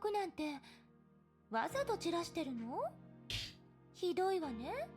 くなんてわざと散らしてるの？ひどいわね。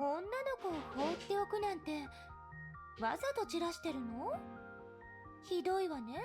女の子を放っておくなんてわざと散らしてるの？ひどいわね。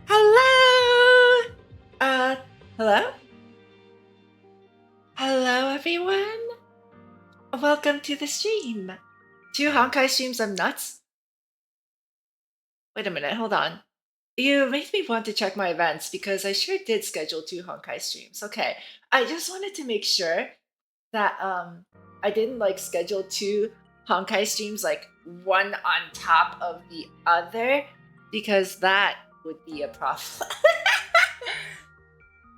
Hello! Hello? Hello, everyone. Welcome to the stream. 2 Honkai streams of nuts? Wait a minute, hold on. You made me want to check my events because I sure did schedule 2 Honkai streams. Okay, I just wanted to make sure that I didn't like schedule 2 Honkai streams like one on top of the other because that would be a problem.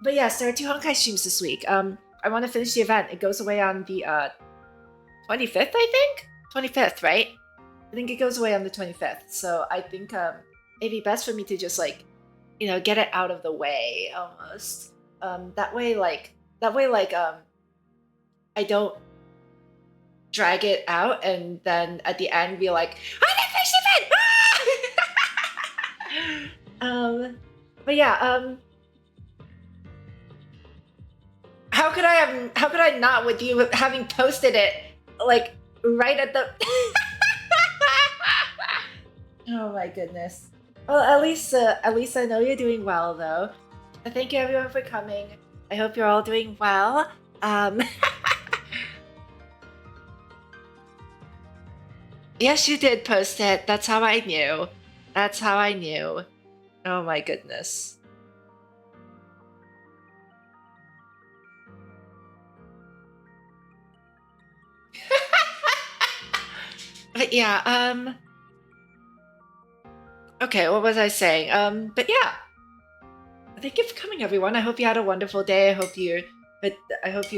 But yes, there are 2 Honkai streams this week. I want to finish the event. It goes away on the 25th, I think? 25th, right? I think it goes away on the 25th. So I think it'd be best for me to just like get it out of the way almost. That way, I don't drag it out and then at the end be like, I didn't finish it! But yeah, how could I not with you having posted it like right at the Oh my goodness. Well, at least I know you're doing well though. Thank you everyone for coming. I hope you're all doing well. Yes, you did post it. That's how I knew. That's how I knew. Oh my goodness. But yeah, okay, what was I saying? But yeah. Thank you for coming, everyone. I hope you had a wonderful day. I hope you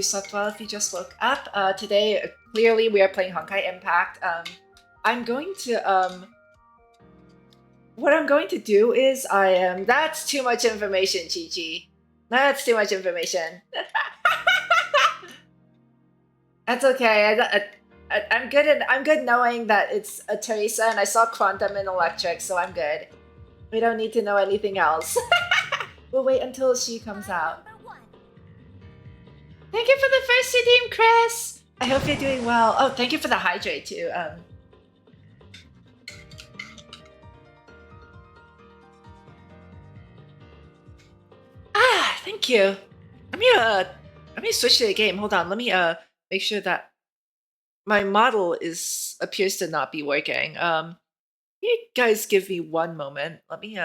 slept well if you just woke up. Today, clearly, we are playing Honkai Impact. I'm going to what I'm going to do is that's too much information, Chi-Chi. That's too much information. That's okay. I'm good knowing that it's a Teresa and I saw Quantum and Electric, so I'm good. We don't need to know anything else. We'll wait until she comes out. Thank you for the first redeem, Chris! I hope you're doing well. Oh, thank you for the hydrate too. Thank you. Let me switch to the game. Hold on. Let me make sure that my model appears to not be working. You guys give me one moment. Let me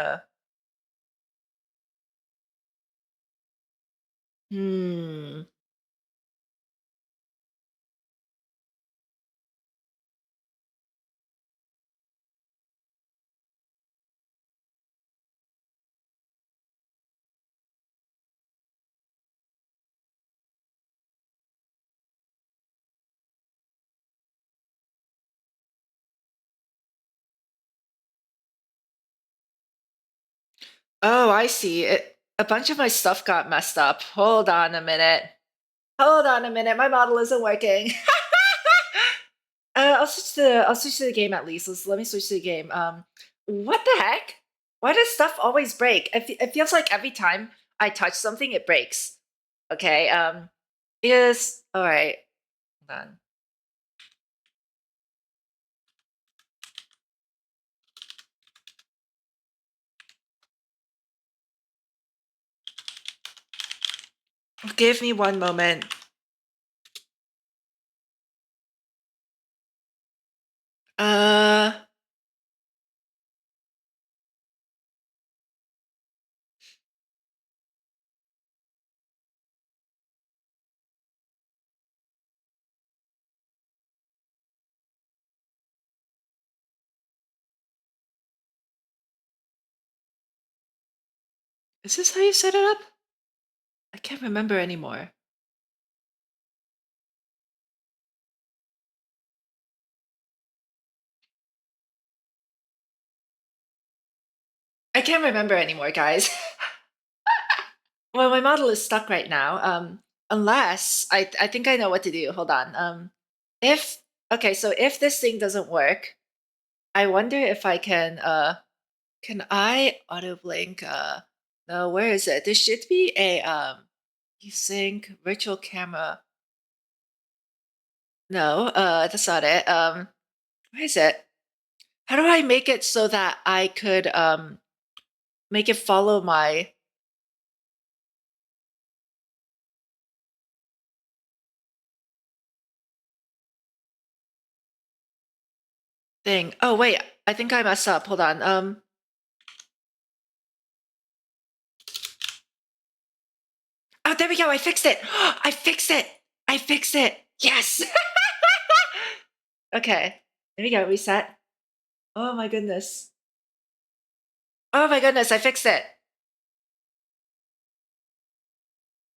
Oh, I see. A bunch of my stuff got messed up. Hold on a minute. Hold on a minute. My model isn't working. I'll switch to the game at least. Let me switch to the game. What the heck? Why does stuff always break? It feels like every time I touch something, it breaks. Okay. Yes. All right. Hold on. Give me one moment. Is this how you set it up? I can't remember anymore. I can't remember anymore, guys. Well, my model is stuck right now. Unless I think I know what to do. Hold on. If okay, so if this thing doesn't work, I wonder if I can I auto blink? No, where is it? There should be a sync virtual camera. No, that's not it. Where is it? How do I make it so that I could make it follow my thing? Oh wait, I think I messed up. Hold on. Oh, there we go. I fixed it. I fixed it. I fixed it. Yes. Okay. There we go. Reset. Oh my goodness. Oh my goodness. I fixed it.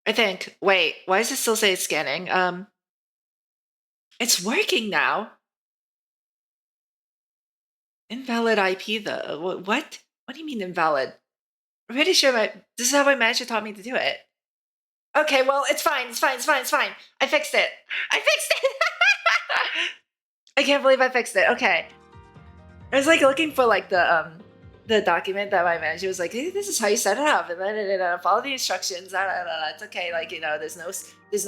I think. Wait. Why does it still say it's scanning? It's working now. Invalid IP though. What? What do you mean invalid? I'm pretty sure this is how my manager taught me to do it. Okay, well, it's fine. It's fine. It's fine. It's fine. I fixed it. I fixed it. I can't believe I fixed it. Okay. I was like looking for like the document that my manager was like, hey, this is how you set it up, and then follow the instructions. It's okay. Like, you know, there's no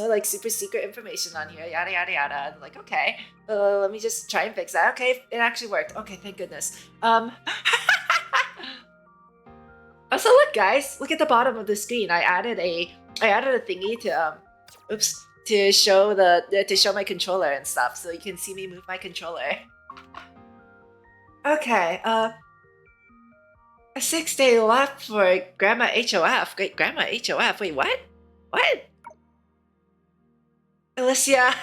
like super secret information on here. Yada yada yada. And I'm like, okay, let me just try and fix that. Okay, it actually worked. Okay, thank goodness. Also, look, guys, look at the bottom of the screen. I added a thingy to show my controller and stuff, so you can see me move my controller. Okay, a 6-day left for Grandma HOF. Great Grandma HOF. Wait, what? What? Alicia.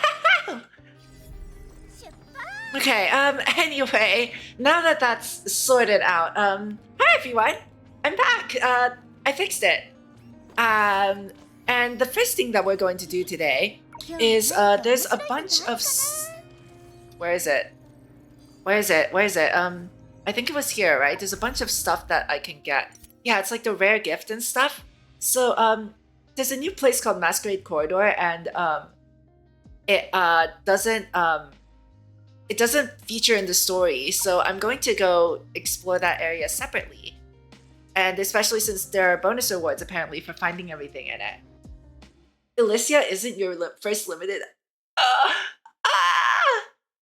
Okay, anyway, now that that's sorted out, hi everyone! I'm back! I fixed it. And the first thing that we're going to do today is, there's a bunch of... Where is it? Where is it? Where is it? I think it was here, right? There's a bunch of stuff that I can get. Yeah, it's like the rare gift and stuff. So, there's a new place called Masquerade Corridor, and, it doesn't feature in the story, so I'm going to go explore that area separately. And especially since there are bonus rewards apparently for finding everything in it. Alicia isn't your first limited.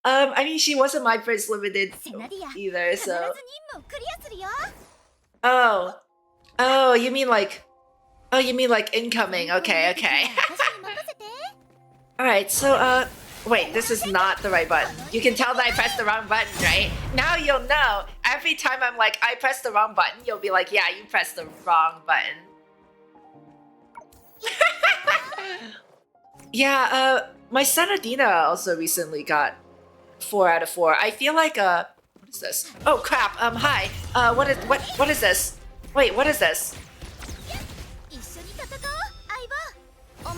I mean, she wasn't my first limited either, so. Oh, you mean like incoming? Okay, okay. All right, so wait, this is not the right button. You can tell that I pressed the wrong button, right? Now you'll know. Every time I'm like, I pressed the wrong button, you'll be like, yeah, you pressed the wrong button. Yeah, my Senadina also recently got 4 out of 4. I feel like, what is this? Oh crap, hi. What is this? Wait, what is this?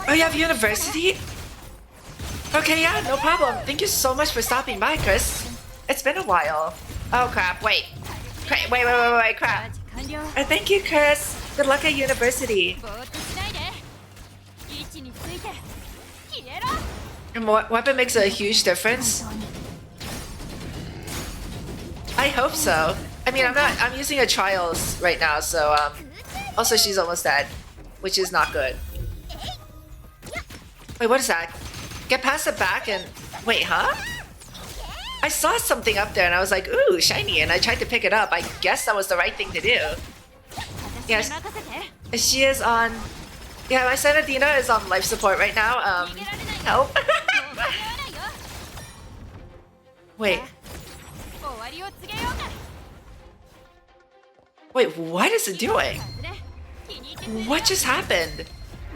Oh, you have university? Okay, yeah, no problem. Thank you so much for stopping by, Chris. It's been a while. Oh crap, wait, crap. Thank you, Chris. Good luck at university. And weapon makes a huge difference? I hope so. I mean, I'm using a trials right now, so, also she's almost dead, which is not good. Wait, what is that? Get past the back and... Wait, huh? I saw something up there and I was like, ooh, shiny, and I tried to pick it up. I guess that was the right thing to do. Yes. She is on... Yeah, my Senadina is on life support right now. Help. Wait. Wait, what is it doing? What just happened?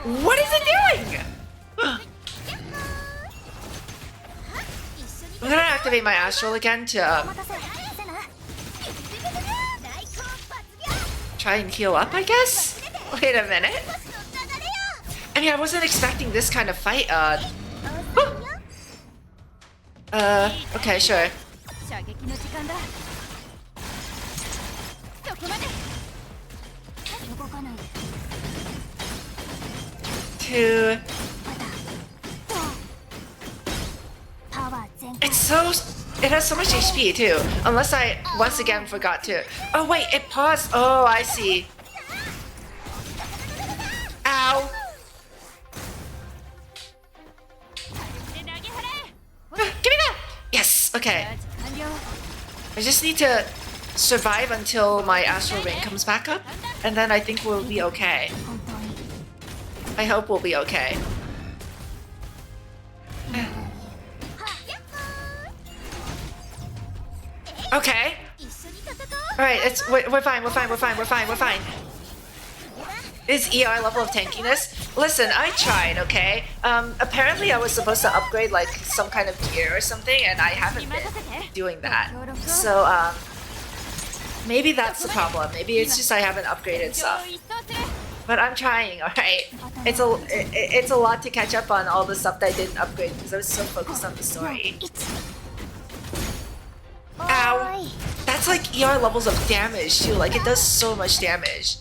What is it doing? I'm gonna activate my astral again to try and heal up, I guess? Wait a minute. I mean, I wasn't expecting this kind of fight. Okay, sure. Two. It has so much HP too. Unless I once again forgot to. Oh wait, it paused. Oh, I see. Ow. Give me that. Yes. Okay. I just need to survive until my astral ring comes back up, and then I think we'll be okay. I hope we'll be okay. Okay. Alright, we're fine. Is ER level of tankiness? Listen, I tried, okay? Apparently I was supposed to upgrade like some kind of gear or something, and I haven't been doing that. So, maybe that's the problem. Maybe it's just I haven't upgraded stuff. But I'm trying, alright? It's a lot to catch up on all the stuff that I didn't upgrade because I was so focused on the story. Ow! That's like ER levels of damage too, like it does so much damage.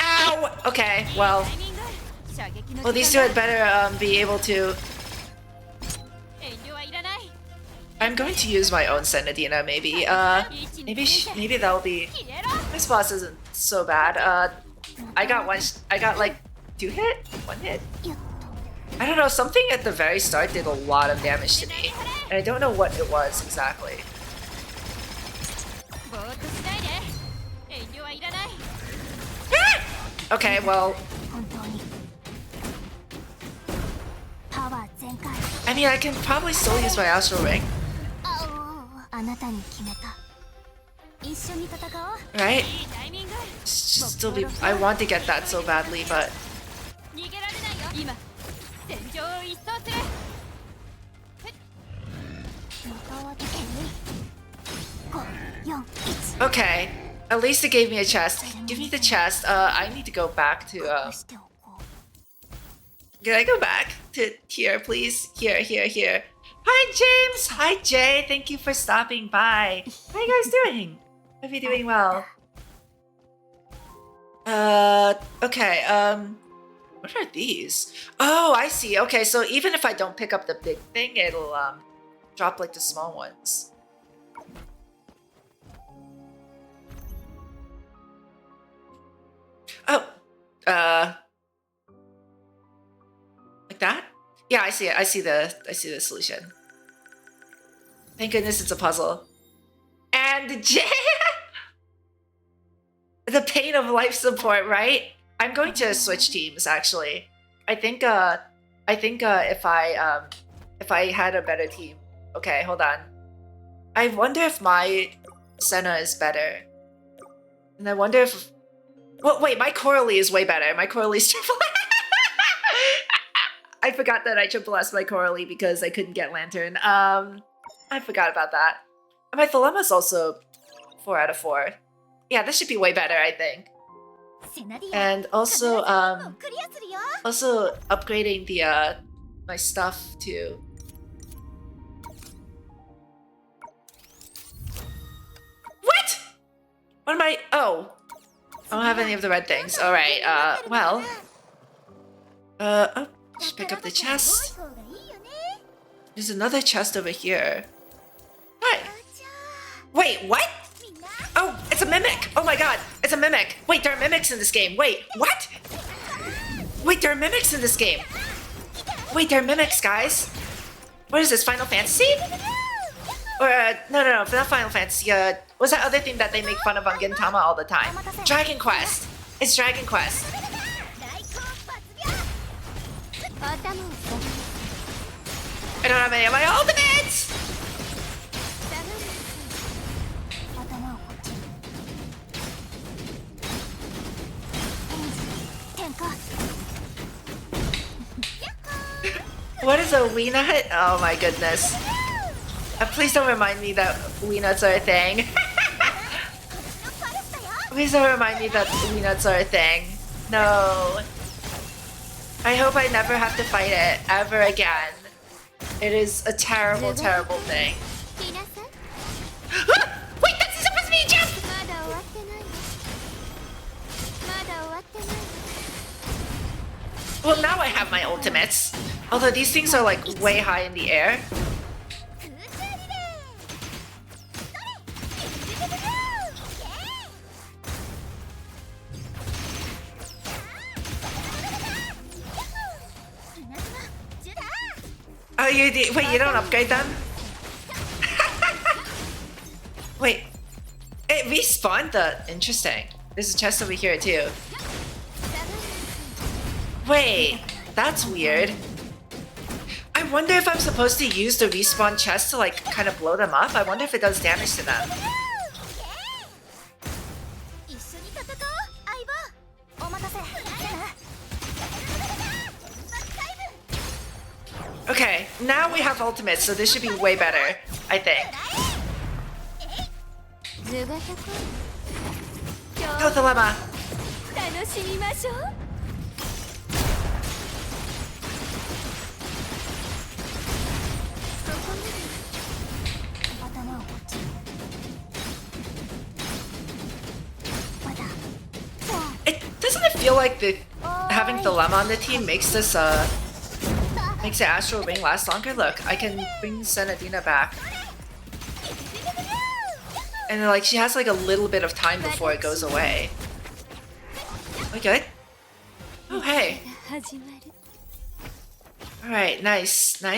Ow! Okay, well, these two had better be able to. I'm going to use my own Senadina, maybe. Maybe that'll be. This boss isn't so bad. I got like 2 hit, 1 hit. I don't know. Something at the very start did a lot of damage to me, and I don't know what it was exactly. Okay, well. I mean, I can probably still use my Astral Ring. Right? Still be. I want to get that so badly, but. Okay. At least it gave me a chest. Give me the chest. I need to go back to. Can I go back to here, please? Here. Hi, James! Hi, Jay! Thank you for stopping by. How are you guys doing? Hope you're doing well. Okay, what are these? Oh, I see. Okay, so even if I don't pick up the big thing, it'll, drop, like, the small ones. Oh, like that? Yeah, I see it. I see the solution. Thank goodness it's a puzzle. And the pain of life support, right? I'm going to switch teams actually. I think if I had a better team. Okay, hold on. I wonder if my Senna is better. And I wonder if well, wait, my Coralie is way better. My Coralie's triple I forgot that I triple S my Coralie because I couldn't get Lantern. I forgot about that. And my Thelema's also 4 out of 4. Yeah, this should be way better, I think. And also, upgrading the my stuff too. What? What am I? Oh, I don't have any of the red things. All right. Well. Oh. Just pick up the chest. There's another chest over here. Hi. Wait, what? Oh, it's a mimic. Oh my god, it's a mimic. Wait, there are mimics in this game. Wait, what? Wait, there are mimics in this game. Wait, there are mimics, guys. What is this, Final Fantasy? Or, no, not Final Fantasy. What's that other thing that they make fun of on Gintama all the time? Dragon Quest. It's Dragon Quest. I don't have any of my ultimates! What is a wee nut? Oh my goodness. Please don't remind me that wee nuts are a thing. Please don't remind me that wee nuts are a thing. No. I hope I never have to fight it ever again. It is a terrible, terrible thing. Wait, that's supposed to be a jump! Well, now I have my ultimates. Although these things are like way high in the air. Oh, wait, you don't upgrade them? Wait, it respawned the... Interesting. There's a chest over here too. Wait, that's weird. I wonder if I'm supposed to use the respawn chest to like kind of blow them up. I wonder if it does damage to them. Okay, now we have ultimates, so this should be way better, I think. Go, Thelema! feel like having Dilemma on the team makes this makes the Astral Ring last longer. Look, I can bring Senadina back. And like she has like a little bit of time before it goes away. Okay. Oh hey. Alright, nice. Where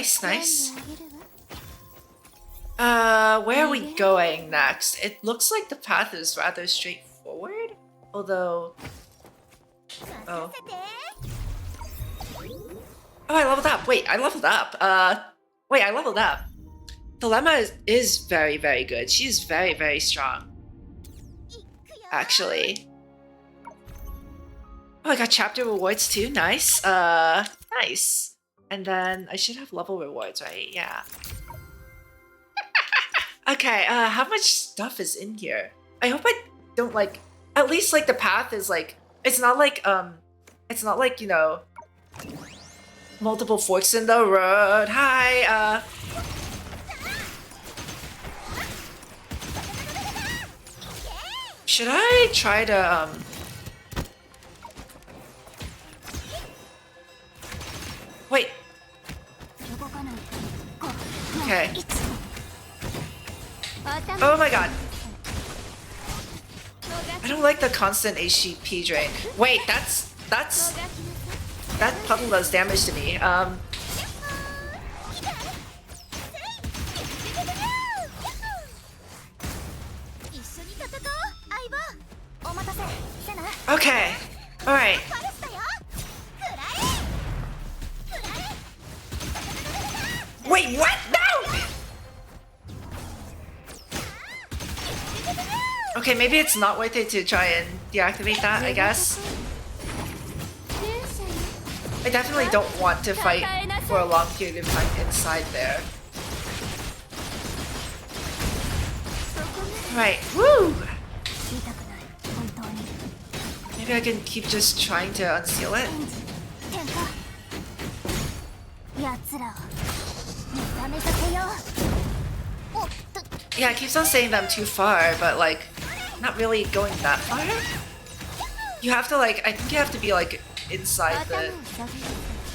are we going next? It looks like the path is rather straightforward. Although... Oh, I leveled up. Wait, I leveled up. I leveled up. Dilemma is very, very good. She's very, very strong. Actually. Oh, I got chapter rewards too. Nice. Nice. And then I should have level rewards, right? Yeah. Okay, how much stuff is in here? I hope I don't like... At least like the path is like... It's not like, you know... multiple forks in the road. Hi, should I try to, Wait. Okay. Oh my god. I don't like the constant HP drain. Wait, that puddle does damage to me. Okay. Alright. Wait, what? No! Okay, maybe it's not worth it to try and deactivate that, I guess. I definitely don't want to fight for a long period of time inside there. Right, woo! Maybe I can keep just trying to unseal it. Yeah, it keeps on saying that I'm too far, but like, not really going that far. You have to like, I think you have to be like inside the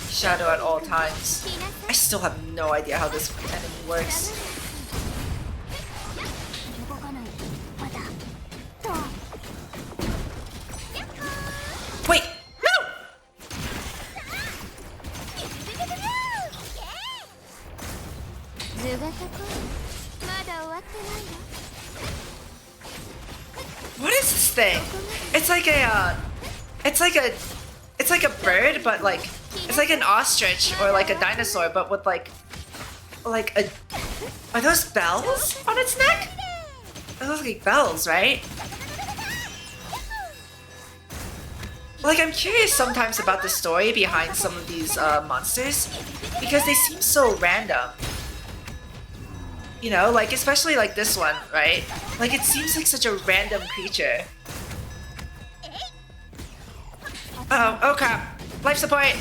shadow at all times. I still have no idea how this enemy works. Wait! No! What is this thing? It's like a, it's like a bird, but like, it's like an ostrich or like a dinosaur, but with like a, are those bells on its neck? Those look like bells, right? Like, I'm curious sometimes about the story behind some of these monsters, because they seem so random. You know, like, especially like this one, right? Like, it seems like such a random creature. Oh crap. Life support!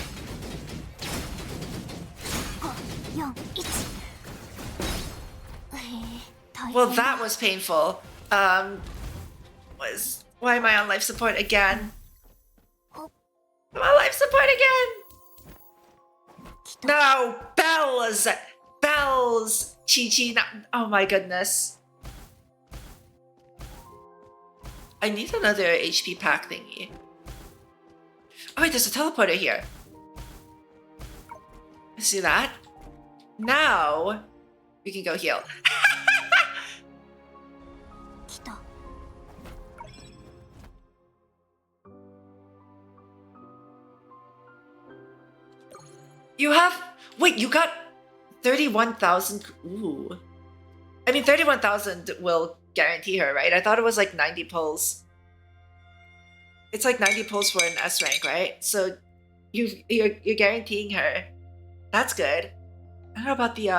Well, that was painful. Why am I on life support again? I'm on life support again! No! Bells! Bells! Chi-Chi, oh my goodness. I need another HP pack thingy. Oh wait, there's a teleporter here. See that? Now, we can go heal. You have... Wait, you got 31,000... Ooh. I mean, 31,000 will guarantee her, right? I thought it was like 90 pulls. It's like 90 pulls for an S rank, right? So you're guaranteeing her. That's good. I don't know about the...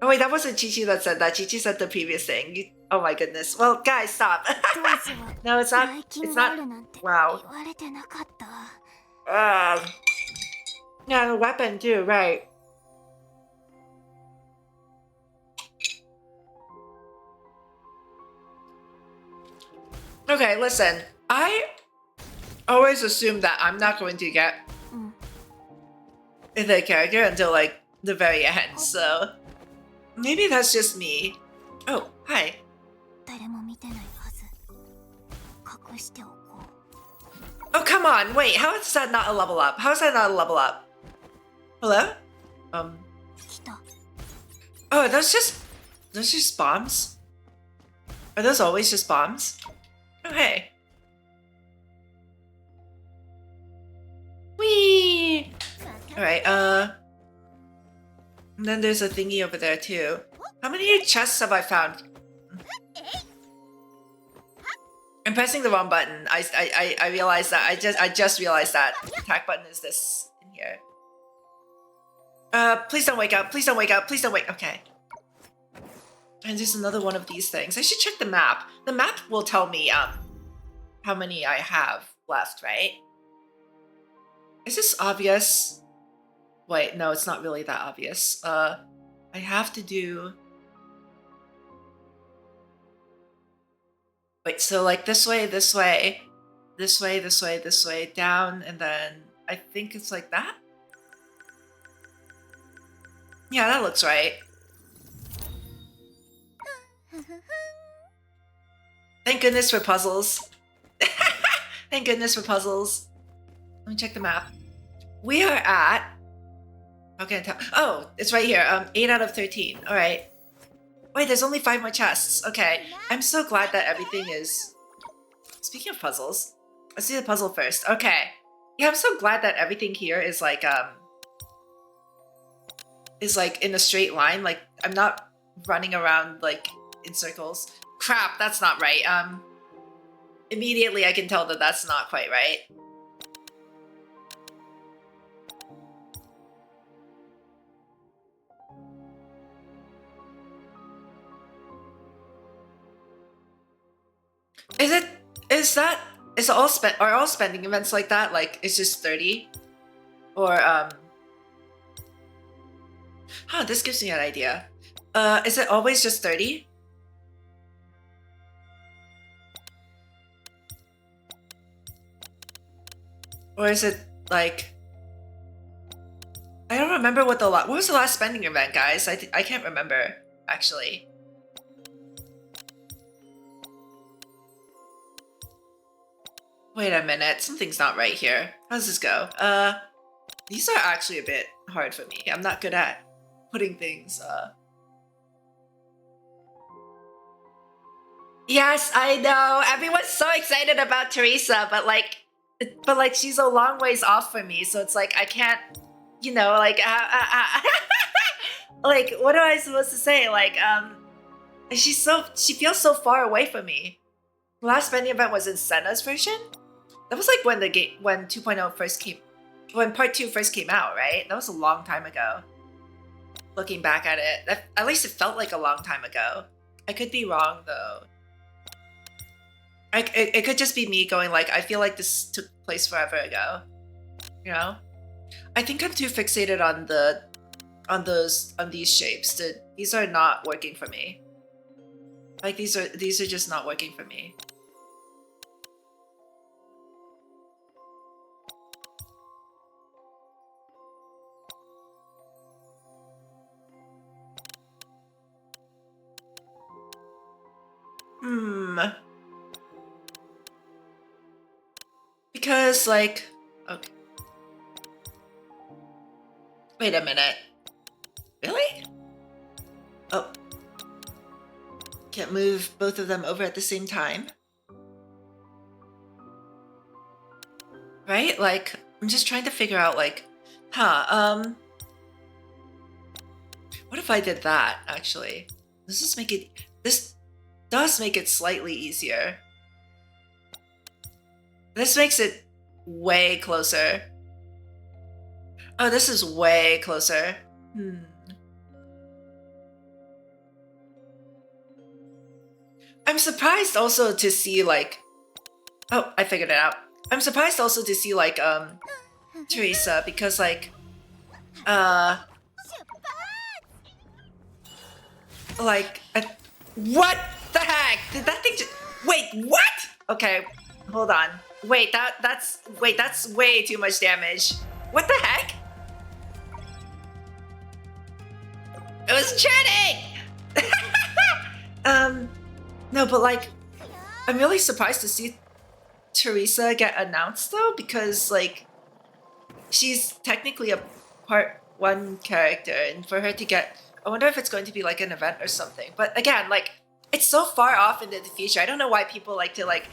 Oh wait, that wasn't Chi-Chi that said that. Chi-Chi said the previous thing. Oh my goodness. Well, guys, stop. No, it's not... It's not... Wow. Yeah, the weapon too, right. Okay, listen. I always assume that I'm not going to get the character until like the very end, so maybe that's just me. Oh, hi. 誰も見てないはず。隠しておこう。 Oh, come on. Wait, how is that not a level up? How is that not a level up? Hello? 来た。 Oh, those just bombs? Are those always just bombs? Oh, hey. Whee! Alright, and then there's a thingy over there too. How many chests have I found? I'm pressing the wrong button. I realized that. I just realized that. The attack button is this in here. Please don't wake up. Please don't wake up. Please don't wake. Okay. And there's another one of these things. I should check the map. The map will tell me how many I have left, right? Is this obvious? Wait, no, it's not really that obvious. I have to do... Wait, so like this way, this way, this way, this way, this way, down, and then I think it's like that? Yeah, that looks right. Thank goodness for puzzles. Thank goodness for puzzles. Let me check the map. We are at... How can I tell? Oh, it's right here. 8 out of 13. All right. Wait, there's only 5 more chests. Okay. I'm so glad that everything is... Speaking of puzzles, let's do the puzzle first. Okay. Yeah, I'm so glad that everything here is like in a straight line. Like, I'm not running around like in circles. Crap, that's not right. Immediately I can tell that that's not quite right. Are all spending events like that? Like, it's just 30? Or, this gives me an idea. Is it always just 30? Or is it, like... I don't remember what was the last spending event, guys? I can't remember, actually. Wait a minute, something's not right here. How does this go? These are actually a bit hard for me. I'm not good at putting things, Yes, I know. Everyone's so excited about Teresa, but like she's a long ways off for me, so it's like I can't, you know, like like what am I supposed to say? Like she feels so far away from me. The last spending event was in Senna's version. That was like when when 2.0 first came, when part 2 first came out, right? That was a long time ago. Looking back at it, at least it felt like a long time ago. I could be wrong though. It could just be me going like, I feel like this took place forever ago. You know? I think I'm too fixated on these shapes. These are not working for me. Like these are just not working for me. Because, like... Okay. Wait a minute. Really? Oh. Can't move both of them over at the same time? Right? Like, I'm just trying to figure out, like... What if I did that, actually? Does this make it... This does make it slightly easier. This makes it way closer. Oh, this is way closer. I'm surprised also to see like... Oh, I figured it out. I'm surprised also to see like, Teresa, because like, what the heck? Did that thing just... Wait, what? Okay, hold on. Wait, that's way too much damage. What the heck? It was cheating! No, but like, I'm really surprised to see Teresa get announced though, because like, she's technically a part 1 character, and for her to get, I wonder if it's going to be like an event or something. But again, like, it's so far off into the future. I don't know why people like to like,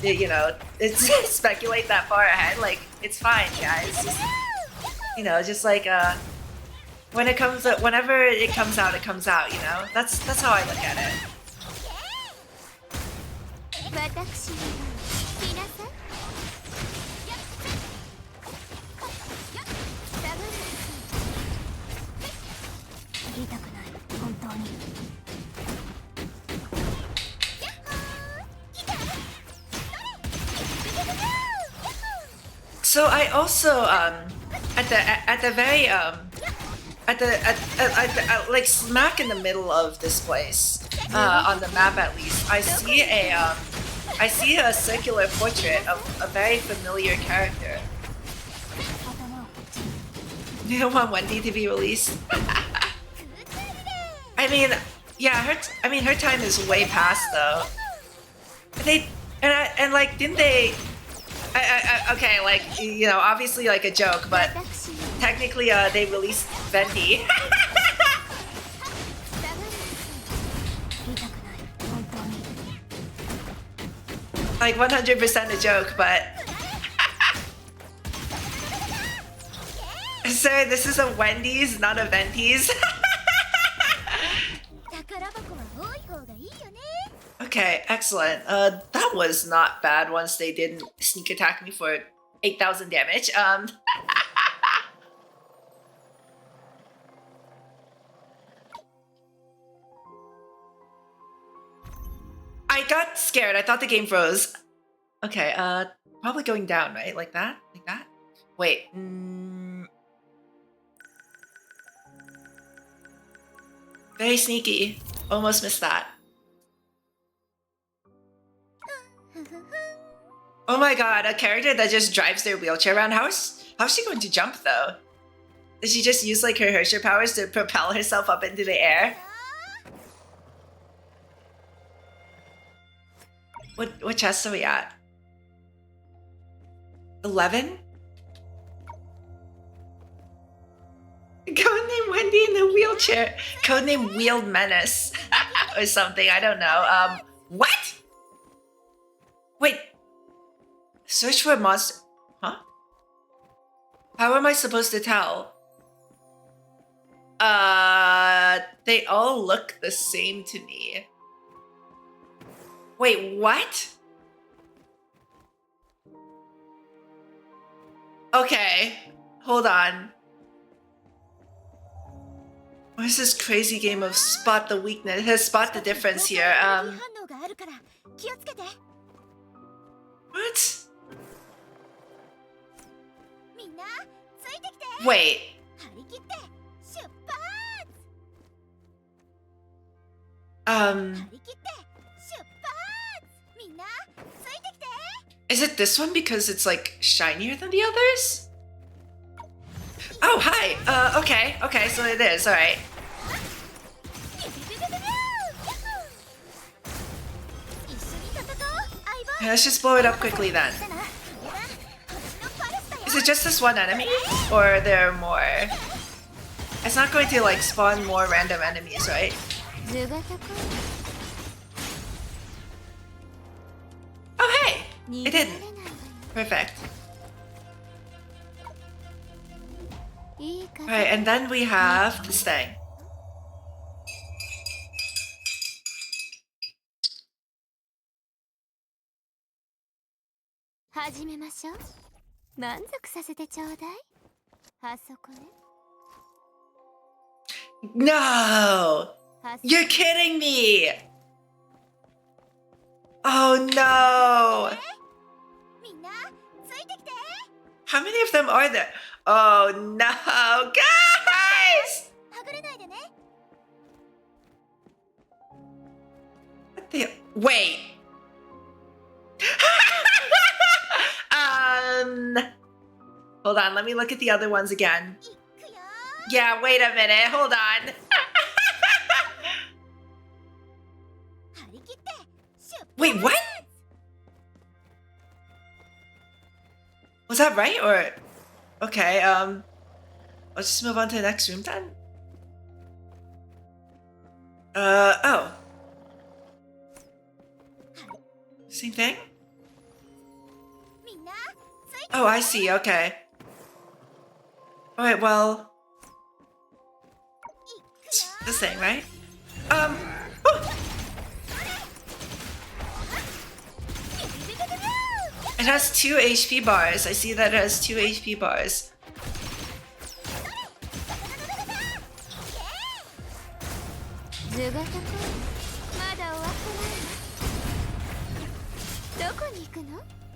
you know, it's speculate that far ahead. Like, it's fine, guys. Just, you know, just like when it comes out, whenever it comes out, it comes out. You know, that's how I look at it. So I also at the very like smack in the middle of this place, on the map at least, I see a circular portrait of a very familiar character. You don't want Wendy to be released? I mean, yeah, her time is way past though. Like, didn't they? Okay, like, you know, obviously like a joke, but technically they released Venti. Like 100% a joke, but sir, this is a Wendy's, not a Venti's. Okay, excellent. That was not bad once they didn't sneak attack me for 8,000 damage. I got scared. I thought the game froze. Okay, probably going down, right? Like that? Like that? Wait. Very sneaky. Almost missed that. Oh my god, a character that just drives their wheelchair around. How's she going to jump though? Does she just use like her Herrscher powers to propel herself up into the air? What chest are we at? 11? Codename Wendy in the wheelchair. Codename Wheeled Menace. Or something, I don't know. What? Wait. Search for a monster. Huh? How am I supposed to tell? They all look the same to me. Wait, what? Okay, hold on. What is this crazy game of spot the weakness, spot the difference here? What? Wait. Is it this one because it's like shinier than the others? Oh, hi. Okay, so it is, alright. Yeah, let's just blow it up quickly then. Is it just this one enemy? Or are there more? It's not going to like spawn more random enemies, right? Oh hey! It didn't. Perfect. Alright, and then we have this thing. No! You're kidding me! Oh no! How many of them are there? Oh no, guys! What the? Wait! Hold on, let me look at the other ones again. Yeah, wait a minute, hold on. Wait, what? Was that right or? Okay, let's just move on to the next room then. Oh. Same thing? Oh, I see, okay. Alright, well. It's this thing, right? Oh! It has 2 HP bars. I see that it has 2 HP bars.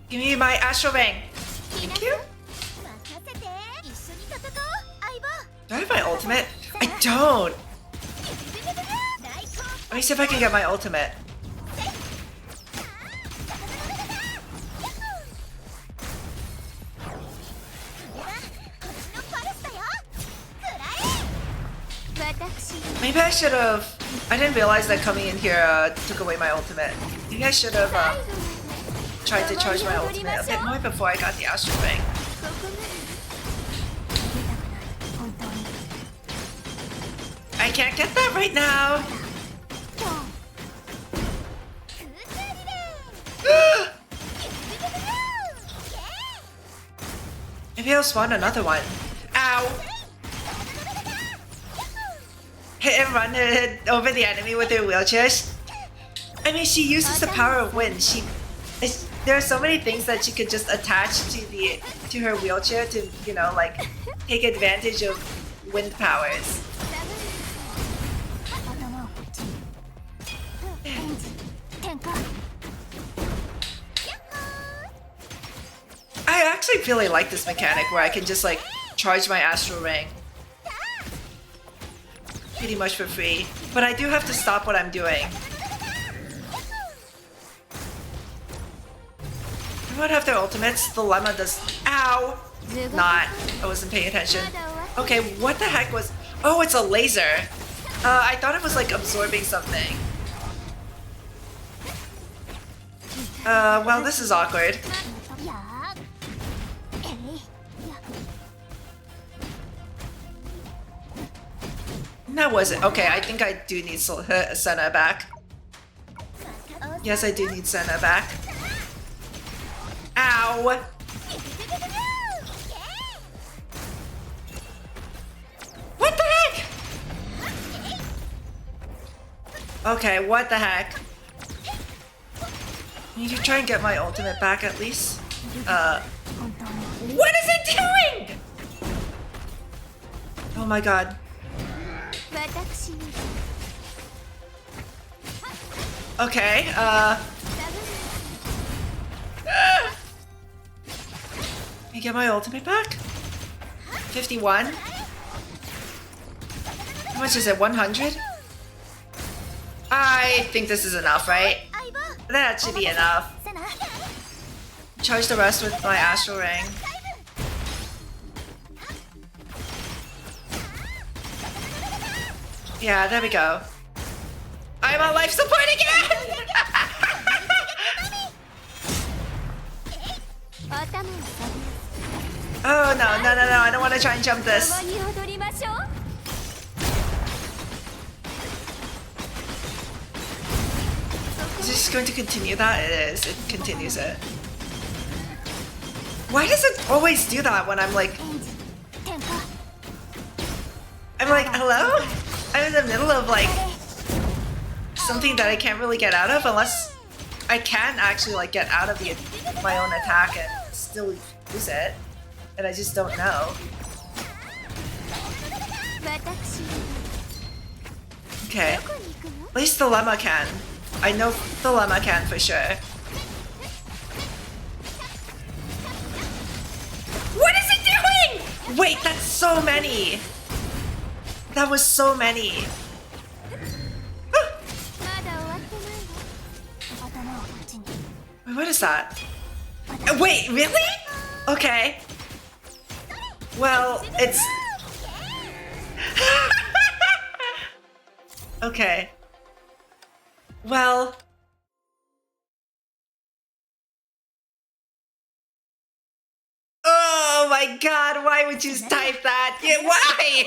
Give me my astral ring. Thank you. Do I have my ultimate? I don't. Let me see if I can get my ultimate. Maybe I should have. I didn't realize that coming in here took away my ultimate. Maybe I should have tried to charge my ultimate a bit more before I got the astral ring. I can't get that right now. Maybe I'll spawn another one. Ow! Hit and run over the enemy with her wheelchairs. I mean, she uses the power of wind. There are so many things that she could just attach to her wheelchair to, you know, like take advantage of wind powers. I actually really like this mechanic where I can just like charge my astral ring pretty much for free, but I do have to stop what I'm doing. Everyone have their ultimates. The llama does. Ow! Not. I wasn't paying attention. Okay, what the heck was? Oh, it's a laser. I thought it was like absorbing something. Well, this is awkward. That wasn't. Okay, I think I do need Senna back. Yes, I do need Senna back. Ow! What the heck? Okay, what the heck? I need to try and get my ultimate back at least. What is it doing? Oh my god. Okay, Can I get my ultimate back? 51? How much is it? 100? I think this is enough, right? That should be enough. Charge the rest with my astral ring. Yeah, there we go. I'm on life support again! Oh no, I don't want to try and jump this. Is this going to continue that? It is. It continues it. Why does it always do that when I'm like, hello? I'm in the middle of like something that I can't really get out of unless I can actually like get out of my own attack and still use it. And I just don't know. Okay. At least the llama can. I know the llama can for sure. What is it doing? Wait, that's so many. That was so many. Wait, what is that? Wait, really? Okay. Well, it's... Okay. Well... Oh my god, why would you type that? Yeah, why?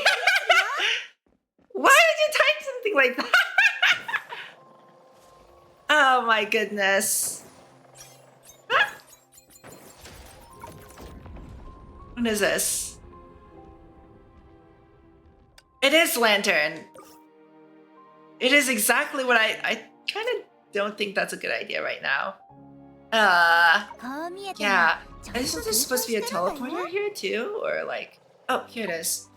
Why would you type something like that? Oh my goodness. What is this? It is Lantern. It is exactly what I kind of don't think that's a good idea right now. Yeah. Isn't there supposed to be a teleporter here too? Or like... Oh, here it is.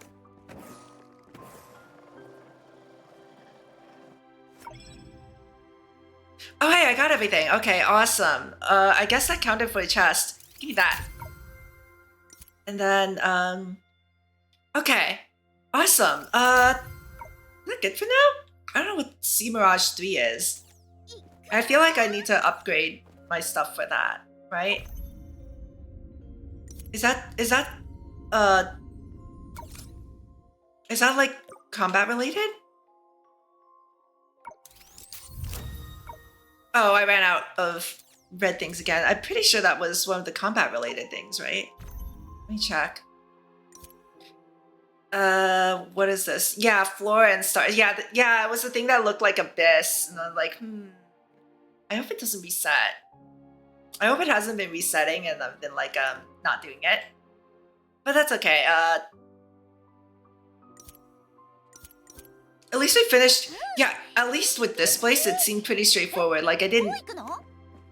Oh hey, I got everything. Okay, awesome. I guess that counted for a chest. Give me that. And then, okay. Awesome. Is that good for now? I don't know what Sea Mirage 3 is. I feel like I need to upgrade my stuff for that, right? Is that like combat related? Oh, I ran out of red things again. I'm pretty sure that was one of the combat related things, right? Let me check. What is this? Yeah, Flora and Stars. Yeah, yeah, it was the thing that looked like Abyss. And I was like, I hope it doesn't reset. I hope it hasn't been resetting and I've been like, not doing it. But that's okay. At least we finished. Yeah, at least with this place, it seemed pretty straightforward. Like, I didn't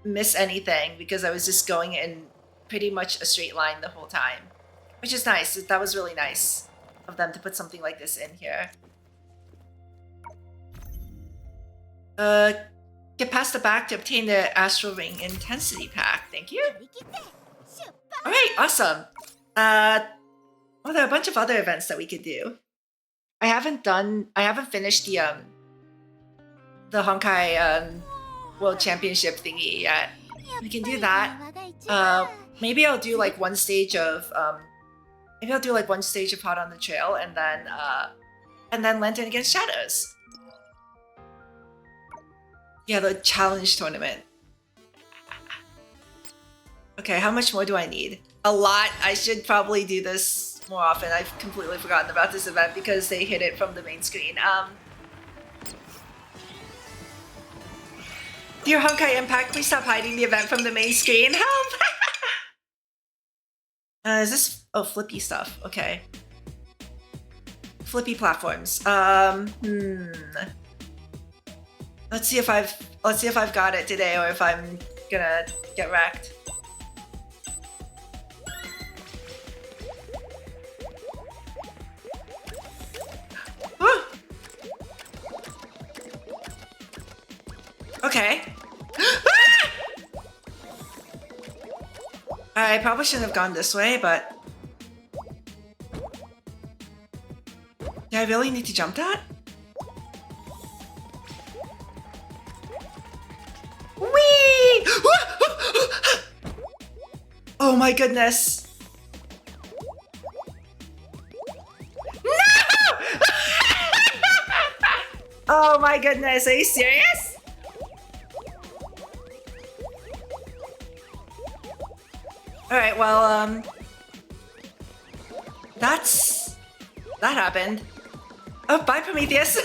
miss anything because I was just going in pretty much a straight line the whole time. Which is nice. That was really nice of them to put something like this in here. Get past the back to obtain the Astral Ring Intensity Pack. Thank you. Alright, awesome. Well, there are a bunch of other events that we could do. I haven't finished the Honkai World Championship thingy yet. We can do that. Maybe I'll do like one stage of Hot on the Trail and then Lantern Against Shadows. Yeah, the challenge tournament. Okay, how much more do I need? A lot. I should probably do this more often. I've completely forgotten about this event because they hid it from the main screen. Dear Honkai Impact, please stop hiding the event from the main screen. Help! Is this... Oh, flippy stuff. Okay. Flippy platforms. Let's see if I've got it today or if I'm gonna get wrecked. Okay. I probably shouldn't have gone this way, but... Do I really need to jump that? Whee! Oh my goodness. No! Oh my goodness, are you serious? Alright, well, that happened. Oh, bye, Prometheus.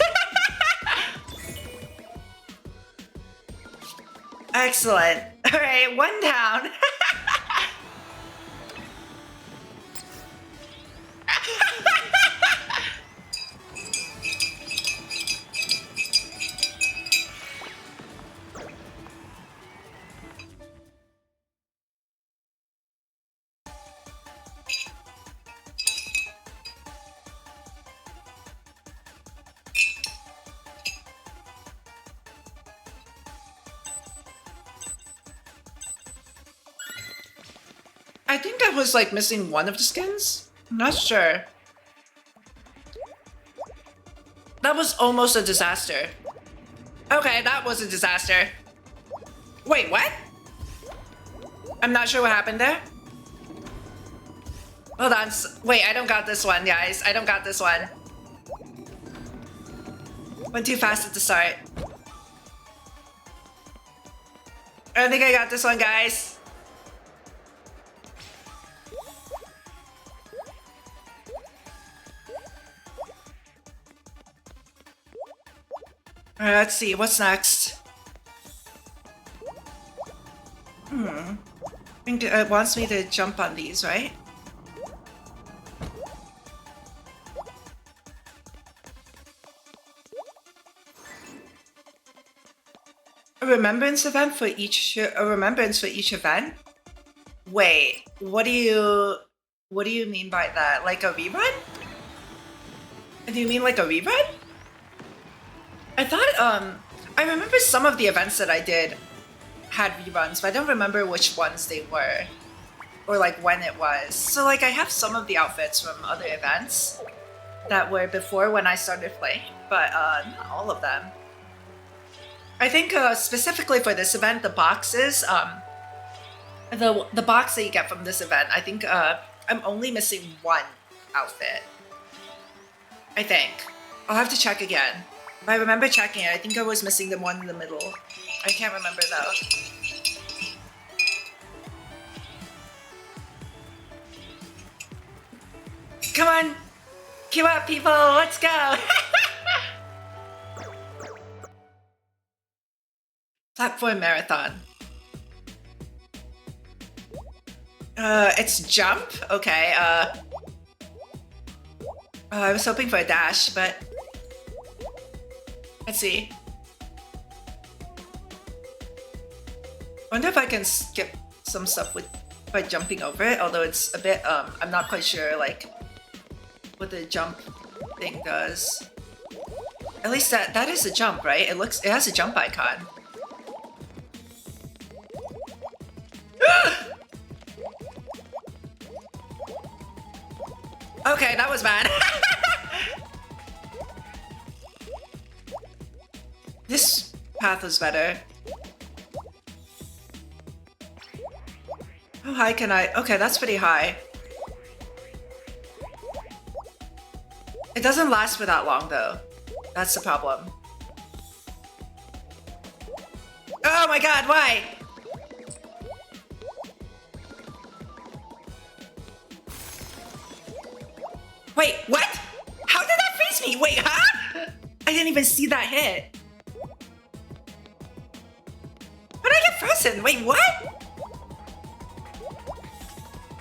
Excellent. Alright, one down. I think I was like missing one of the skins. I'm not sure. That was almost a disaster. Okay, that was a disaster. Wait, what? I'm not sure what happened there. Hold on. Wait, I don't got this one, guys. I don't got this one. Went too fast at the start. I don't think I got this one, guys. Alright, let's see. What's next? I think it wants me to jump on these, right? A remembrance for each event? Wait, what do you mean by that? Like a rerun? Do you mean like a rerun? I thought I remember some of the events that I did had reruns, but I don't remember which ones they were or like when it was. So like I have some of the outfits from other events that were before when I started playing, but not all of them. I think specifically for this event, the boxes, the box that you get from this event, I think I'm only missing one outfit. I think. I'll have to check again. But I remember checking it. I think I was missing the one in the middle. I can't remember though. Come on! Queue up, people! Let's go! Platform marathon. It's jump? Okay, I was hoping for a dash, but... Let's see. Wonder if I can skip some stuff by jumping over it, although it's a bit, I'm not quite sure, like, what the jump thing does. At least that is a jump, right? It has a jump icon. Okay, that was bad. This path was better. How high can I? Okay, that's pretty high. It doesn't last for that long though. That's the problem. Oh my god, why? Wait, what? How did that face me? Wait, huh? I didn't even see that hit. How did I get frozen? Wait, what?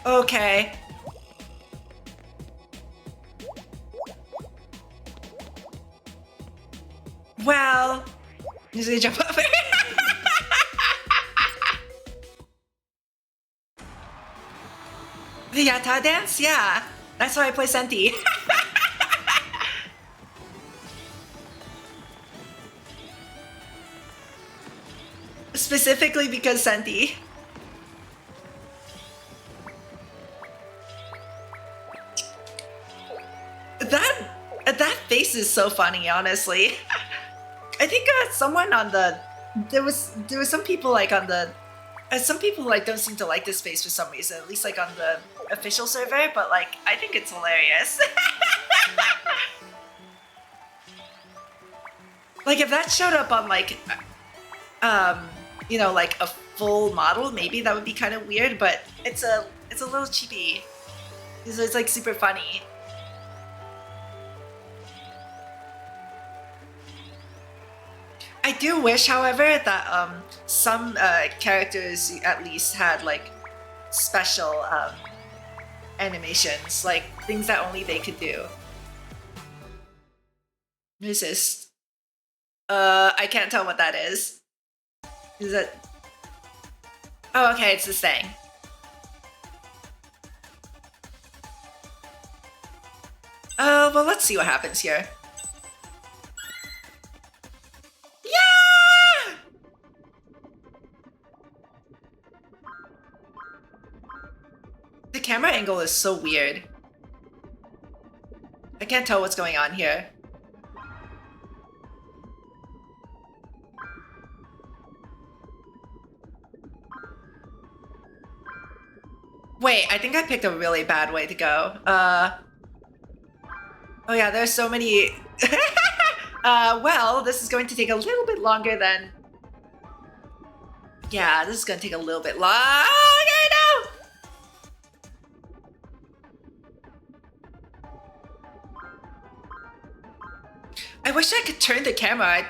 Okay. Well, just gonna jump over. The Yata dance? Yeah. That's why I play Senti. Specifically because Senti. That face is so funny, honestly. I think someone on the there was some people like on the some people like don't seem to like this face for some reason, at least like on the official server, but like I think it's hilarious. Like if that showed up on like you know, like a full model, maybe that would be kind of weird, but it's a little cheapy. It's like super funny. I do wish, however, that some characters at least had like special animations, like things that only they could do. What is this? I can't tell what that is. Is it? Oh, okay, it's this thing. Well, let's see what happens here. Yeah! The camera angle is so weird. I can't tell what's going on here. Wait, I think I picked a really bad way to go. Oh yeah, there's so many... well, this is going to take a little bit longer than... Yeah, this is going to take a little bit longer now! I wish I could turn the camera.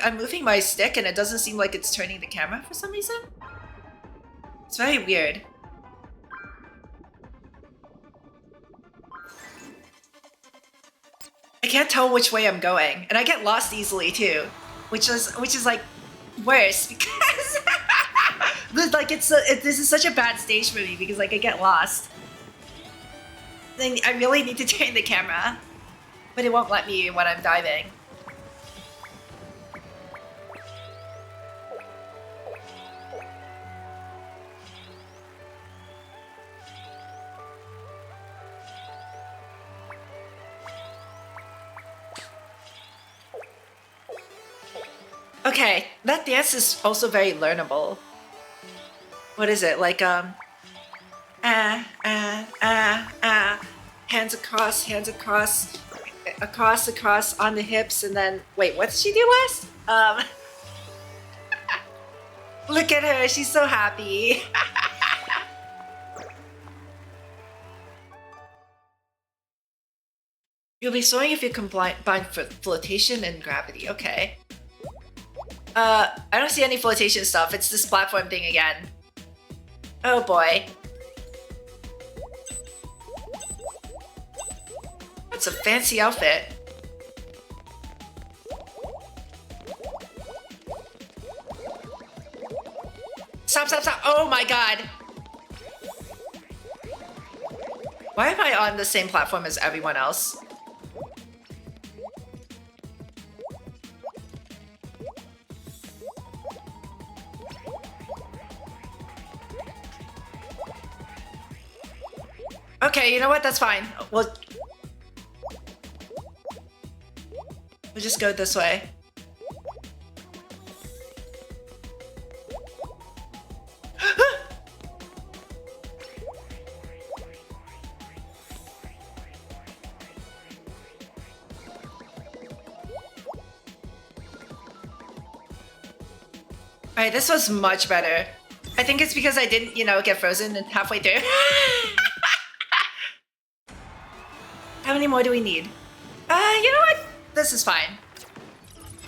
I'm moving my stick and it doesn't seem like it's turning the camera for some reason. It's very weird. I can't tell which way I'm going, and I get lost easily too, which is like worse because like this is such a bad stage for me because like I get lost. Then I really need to turn the camera, but it won't let me when I'm diving. Okay, that dance is also very learnable. What is it? Like, hands across, across on the hips, and then, wait, what did she do last? Look at her, she's so happy. You'll be soaring if you combine flotation and gravity, okay. I don't see any flotation stuff. It's this platform thing again. Oh boy. That's a fancy outfit. Stop, stop, stop. Oh my god. Why am I on the same platform as everyone else? Okay, you know what? That's fine. We'll just go this way. Alright, this was much better. I think it's because I didn't, you know, get frozen halfway through. How many more do we need? You know what? This is fine.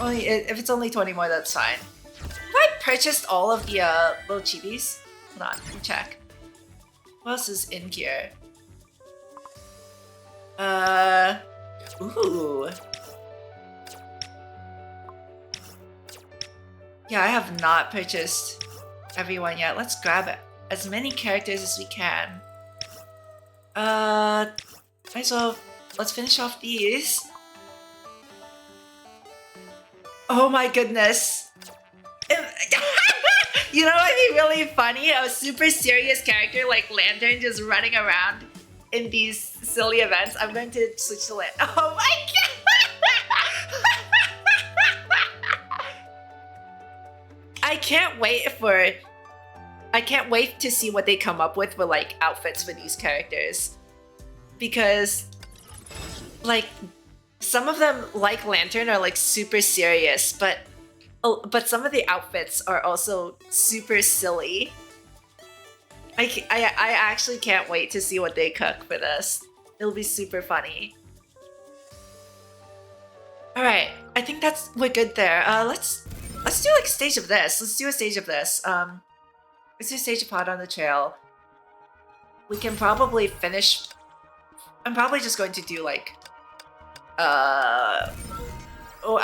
Only if it's only 20 more, that's fine. Have I purchased all of the little chibis? Hold on, let me check. What else is in here? Ooh. Yeah, I have not purchased everyone yet. Let's grab it. As many characters as we can. Might as well, let's finish off these. Oh my goodness. You know what'd be really funny? A super serious character like Lantern just running around in these silly events. I'm going to switch to Lantern. Oh my god! I can't wait to see what they come up with for like outfits for these characters. Because like some of them, like Lantern, are like super serious, but some of the outfits are also super silly. I actually can't wait to see what they cook for this. It'll be super funny. All right, I think we're good there. Let's do like a stage of this. Let's do a stage of this. Let's do a stage of Hot on the Trail. We can probably finish. I'm probably just going to do like I'm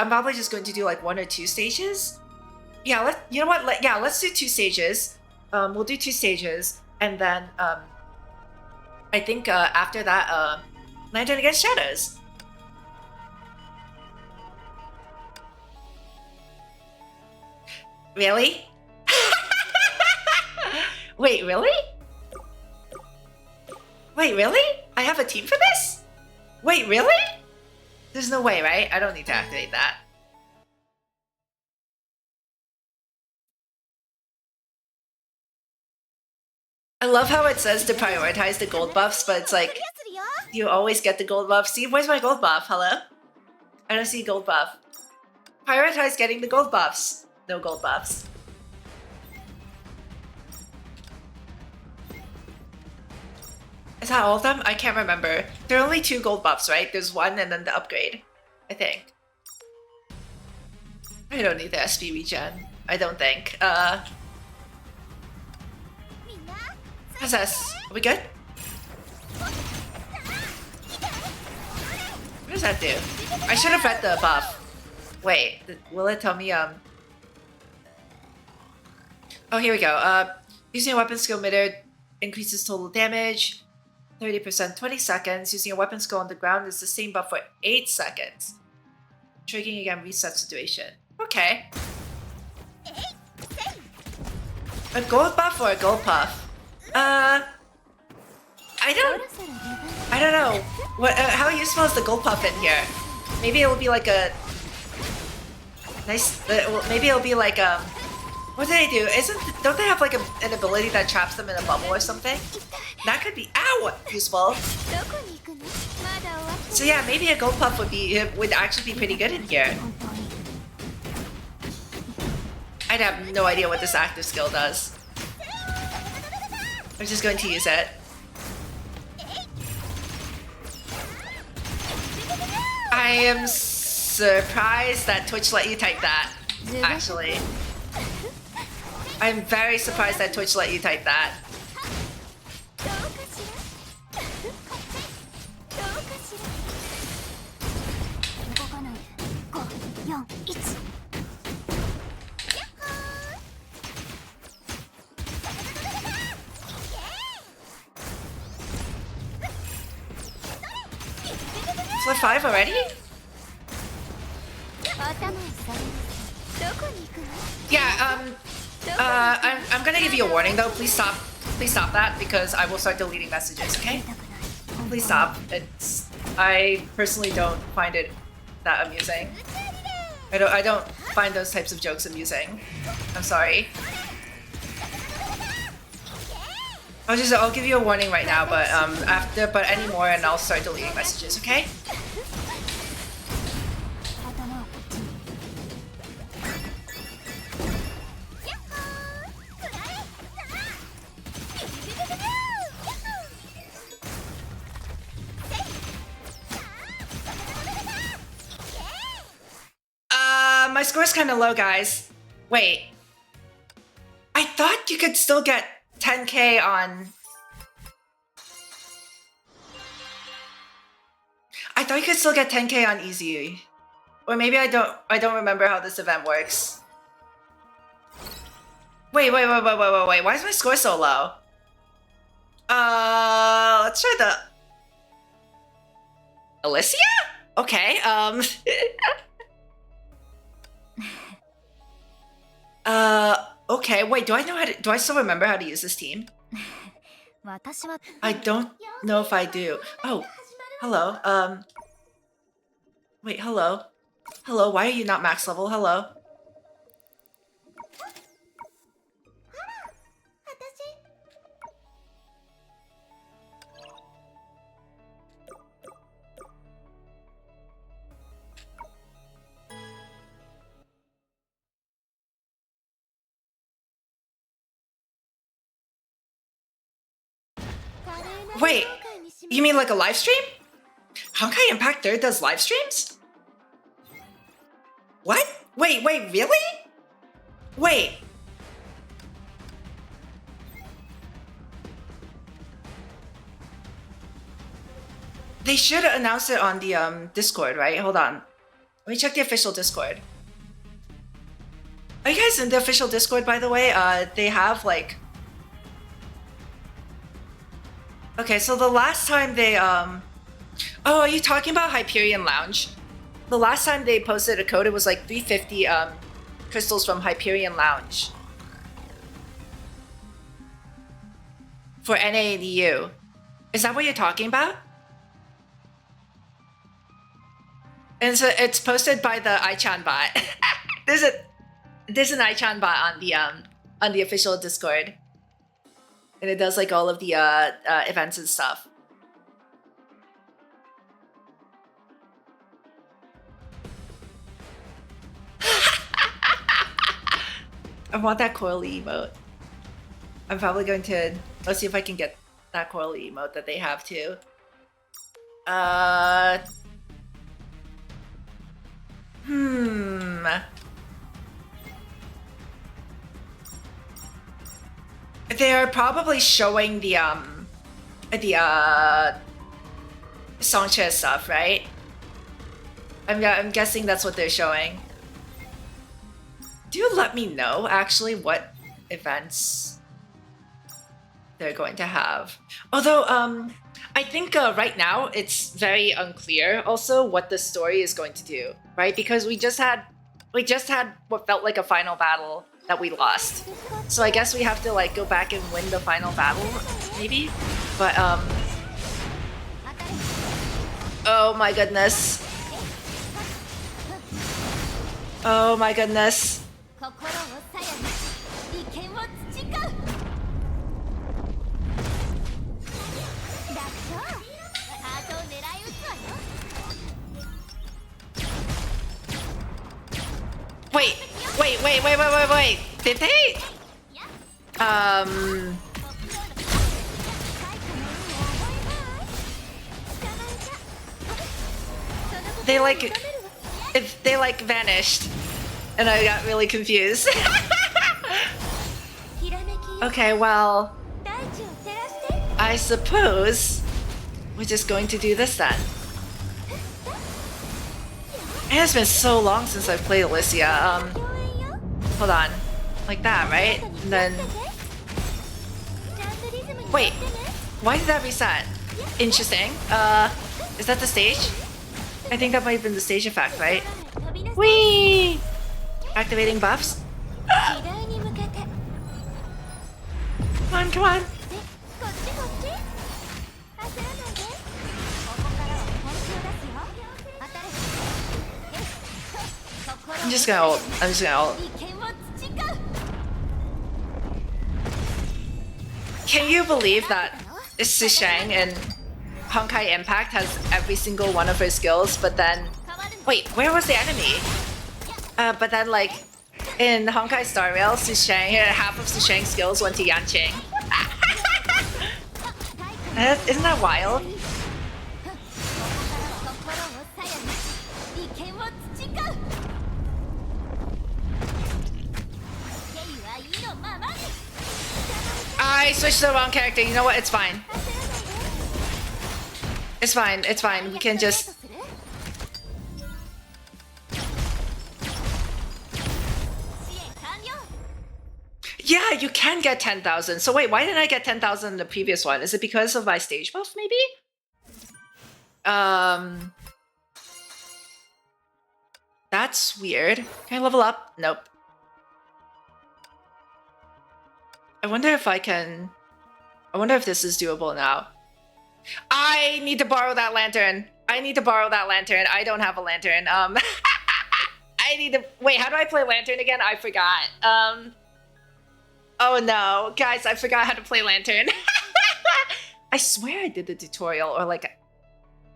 probably just going to do like 1 or 2 stages. Yeah, you know what? Let's do 2 stages. We'll do 2 stages, and then I think after that, Lantern Against Shadows. Really? Wait, really? Wait, really? I have a team for this? Wait, really? There's no way, right? I don't need to activate that. I love how it says to prioritize the gold buffs, but it's like, you always get the gold buff. See, where's my gold buff? Hello? I don't see gold buff. Prioritize getting the gold buffs. No gold buffs. Is that all of them? I can't remember. There are only 2 gold buffs, right? There's 1 and then the upgrade. I think. I don't need the SP regen. I don't think. Princess, are we good? What does that do? I should have read the buff. Wait, will it tell me, Oh, here we go. Using a weapon skill meter increases total damage 30%, 20 seconds. Using a weapon skill on the ground is the same buff for 8 seconds. Triggering again resets the duration. Okay. A gold buff or a gold puff? I don't know. What? How useful is the gold puff in here? Maybe it'll be like a nice. Maybe it'll be like what do they do? Don't they have like an ability that traps them in a bubble or something? That could be useful. So yeah, maybe a gold puff would actually be pretty good in here. I'd have no idea what this active skill does. I'm just going to use it. I am surprised that Twitch let you type that, actually. I'm very surprised that Twitch let you type that. Floor 5 already? Yeah, I'm gonna give you a warning though. Please stop that because I will start deleting messages, okay? Please stop. I personally don't find it that amusing. I don't find those types of jokes amusing. I'm sorry. I'll give you a warning right now, but any more and I'll start deleting messages, okay? My score's kind of low, guys. Wait. I thought you could still get 10k on... I thought you could still get 10k on easy. Or maybe I don't remember how this event works. Wait. Why is my score so low? Let's try the... Alicia? Okay, okay, wait, do I still remember how to use this team? I don't know if I do. Oh, hello, wait, hello. Hello, why are you not max level? Hello. Wait, you mean like a live stream? Honkai Impact 3rd does live streams? What? Wait, really? Wait. They should announce it on the Discord, right? Hold on. Let me check the official Discord. Are you guys in the official Discord, by the way? They have like... Okay, so the last time they Oh, are you talking about Hyperion Lounge? The last time they posted a code, it was like 350 crystals from Hyperion Lounge. For NA and EU. Is that what you're talking about? And so it's posted by the iChan bot. There's an iChan bot on the official Discord. and it does like all of the events and stuff. I want that coily emote. I'm probably going to... Let's see if I can get that coily emote that they have too. They are probably showing the Songque stuff, right? I'm guessing that's what they're showing. Do let me know actually what events they're going to have. Although I think right now it's very unclear also what the story is going to do, right? Because we just had what felt like a final battle that we lost. So I guess we have to like go back and win the final battle, maybe? But oh my goodness. Oh my goodness. Wait. Did they? They like vanished, and I got really confused. Okay, well, I suppose we're just going to do this then. It has been so long since I've played Alicia. Hold on. Like that, right? And then... Wait. Why did that reset? Interesting. Is that the stage? I think that might have been the stage effect, right? Whee! Activating buffs. Come on. I'm just gonna ult. Can you believe that Sishang in Honkai Impact has every single one of her skills, but then... Wait, where was the enemy? But then like, in Honkai Star Rail, half of Sishang's skills went to Yanqing. Isn't that wild? I switched to the wrong character. You know what? It's fine. It's fine. We can just... Yeah, you can get 10,000. So wait, why didn't I get 10,000 in the previous one? Is it because of my stage buff, maybe? That's weird. Can I level up? Nope. I wonder if this is doable now. I need to borrow that lantern. I don't have a lantern. I need to... Wait, how do I play lantern again? I forgot. Oh no. Guys, I forgot how to play lantern. I swear I did the tutorial, or like...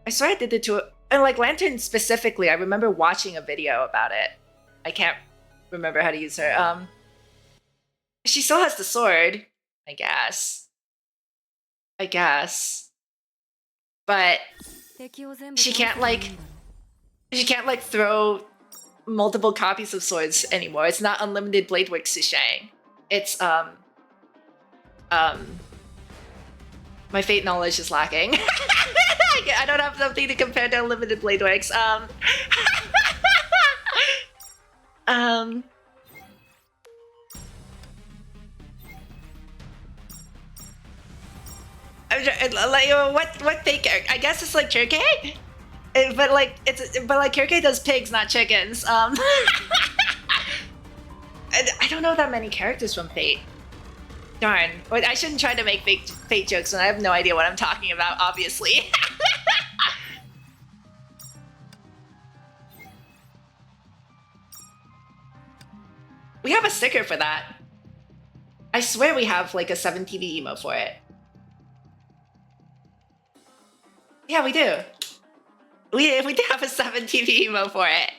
I swear I did the tutorial. And like lantern specifically, I remember watching a video about it. I can't remember how to use her. She still has the sword, I guess. But she can't like throw multiple copies of swords anymore. It's not unlimited blade work Sushang. It's my fate knowledge is lacking. I don't have something to compare to unlimited blade works. What fake character? I guess it's like Kirke, but like Kirke does pigs, not chickens. I don't know that many characters from Fate. Darn. I shouldn't try to make Fate jokes when I have no idea what I'm talking about, obviously. We have a sticker for that. I swear we have like a 7 TV emote for it. Yeah, we do. We do have a 7 TV emote for it.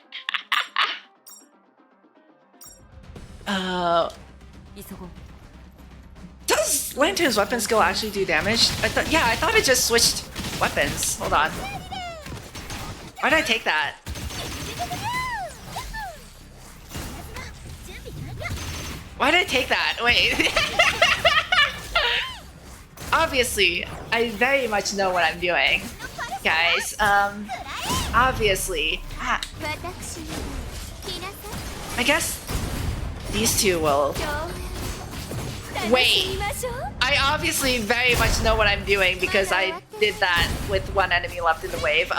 Does Lantern's weapon skill actually do damage? I thought it just switched weapons. Hold on. Why did I take that? Why did I take that? Wait. Obviously, I very much know what I'm doing. Guys, obviously. I guess these two will... Wait. I obviously very much know what I'm doing because I did that with one enemy left in the wave.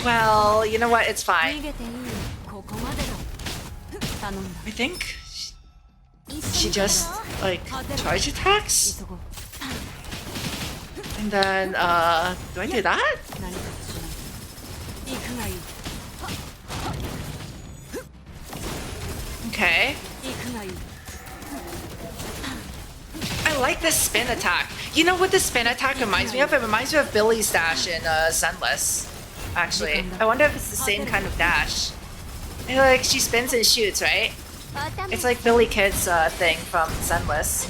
Well, you know what? It's fine. I think she just like charge attacks, and then do I do that? Okay. I like this spin attack. You know what the spin attack reminds me of? It reminds me of Billy's dash in Sunless. Actually, I wonder if it's the same kind of dash. And, like, she spins and shoots, right? It's like Billy Kid's thing from Sunless.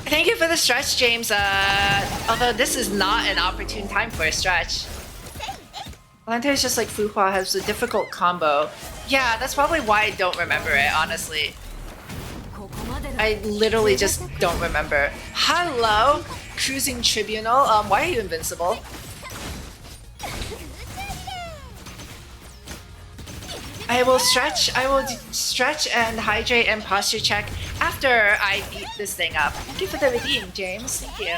Thank you for the stretch, James. Although this is not an opportune time for a stretch. Lantern is just like Fuhua has a difficult combo. Yeah, that's probably why I don't remember it, honestly. I literally just don't remember. Hello, Cruising Tribunal. Why are you invincible? I will stretch and hydrate and posture check after I beat this thing up. Thank you for the redeem, James. Thank you.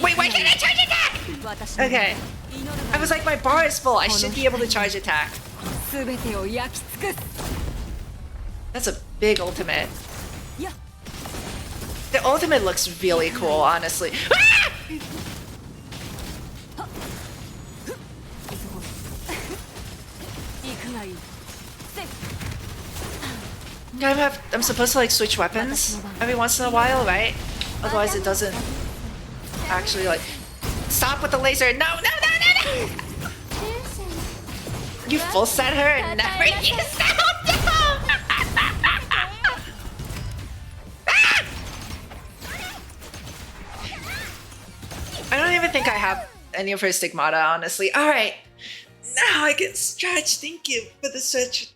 Wait, why can't I charge attack? Okay. I was like, my bar is full. I should be able to charge attack. That's a big ultimate. The ultimate looks really cool, honestly. Ah! I'm supposed to like switch weapons every once in a while, right? Otherwise it doesn't actually like... Stop with the laser! No, no, no, no, no! You full set her and never use that! I don't even think I have any of her stigmata, honestly. Alright. Now I can stretch. Thank you for the stretch.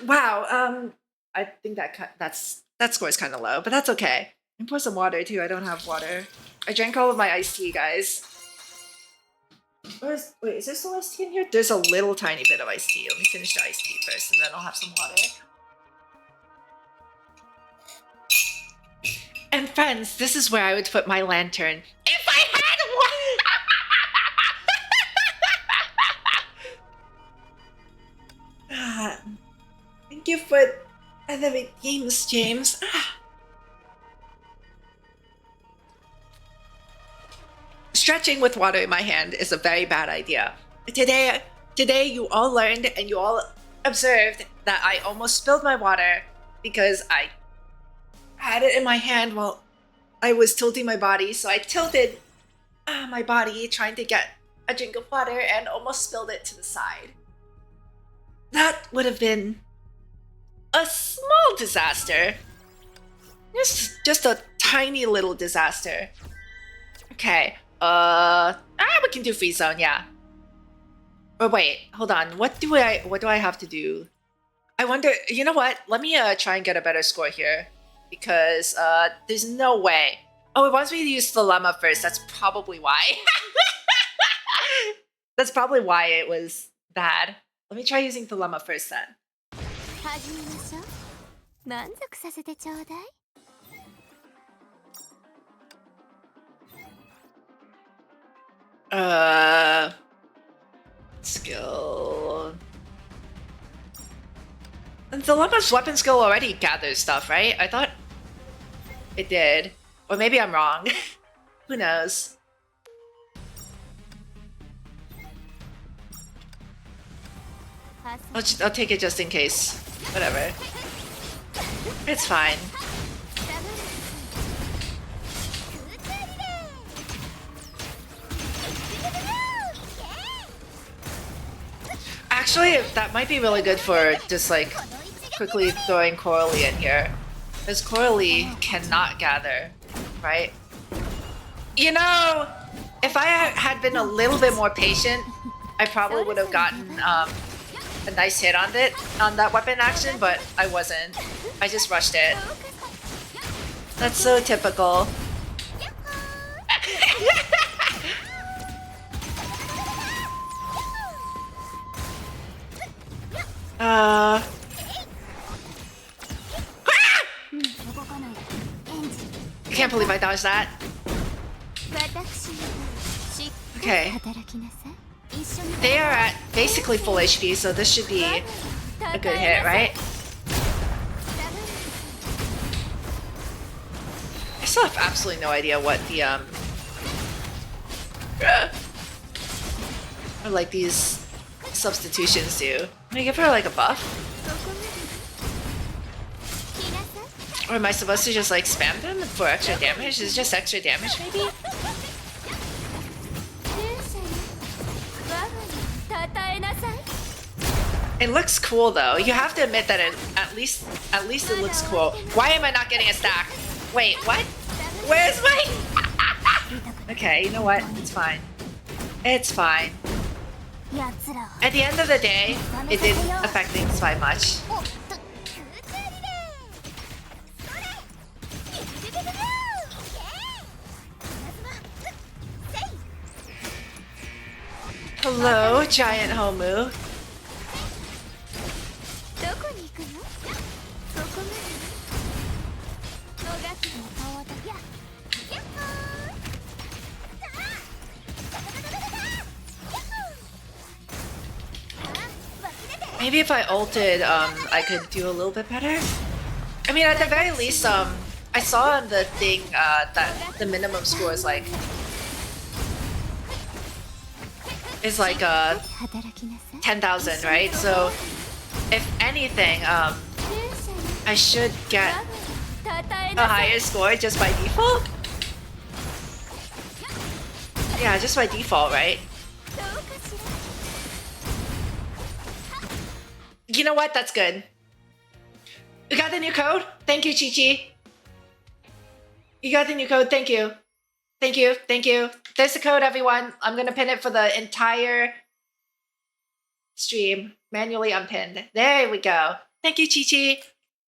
Wow. I think that score is kind of low, but that's okay. And pour some water too. I don't have water. I drank all of my iced tea, guys. Wait, is there still iced tea in here? There's a little tiny bit of iced tea. Let me finish the iced tea first, and then I'll have some water. And friends, this is where I would put my lantern if I had one. Thank you for the games, James. Stretching with water in my hand is a very bad idea. Today you all learned and you all observed that I almost spilled my water because I had it in my hand while I was tilting my body. So I tilted my body trying to get a drink of water and almost spilled it to the side. That would have been a small disaster. Just a tiny little disaster. Okay. We can do free zone, yeah. Or wait, hold on. What do I have to do? I wonder, you know what? Let me try and get a better score here. Because there's no way. Oh, it wants me to use Dilemma first. That's probably why. That's probably why it was bad. Let me try using Dilemma first then. Skill. The Llama's weapon skill already gathers stuff, right? I thought it did. Or maybe I'm wrong. Who knows? I'll take it just in case. Whatever. It's fine. Actually, that might be really good for just like quickly throwing Coralie in here. Because Coralie cannot gather, right? You know, if I had been a little bit more patient, I probably would have gotten a nice hit on that weapon action, but I wasn't. I just rushed it. That's so typical. I can't believe I dodged that. Okay. They are at basically full HP, so this should be a good hit, right? I still have absolutely no idea what the or like these substitutions do. Can I give her like a buff? Or am I supposed to just like spam them for extra damage? Is it just extra damage maybe? It looks cool though. You have to admit that at least it looks cool. Why am I not getting a stack? Wait, what? Where's my Okay, you know what? It's fine. It's fine. At the end of the day, it didn't affect things by much. Hello, giant HOMU. Maybe if I ulted, I could do a little bit better. I mean, at the very least, I saw on the thing that the minimum score is like 10,000, right? So, if anything, I should get a higher score just by default. Yeah, just by default, right? You know what? That's good. You got the new code? Thank you, Chi-Chi. You got the new code. Thank you. Thank you. Thank you. There's the code, everyone. I'm going to pin it for the entire stream. Manually unpinned. There we go. Thank you, Chi-Chi.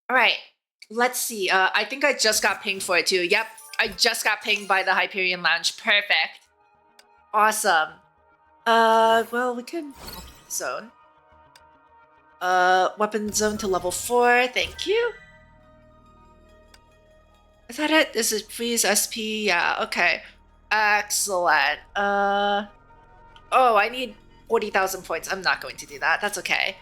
All right. Let's see. I think I just got pinged for it too. Yep. I just got pinged by the Hyperion Lounge. Perfect. Awesome. Well, we can zone. Weapon zone to level 4. Thank you. Is that it? Is it freeze SP? Yeah, okay. Excellent. Oh, I need 40,000 points. I'm not going to do that. That's okay.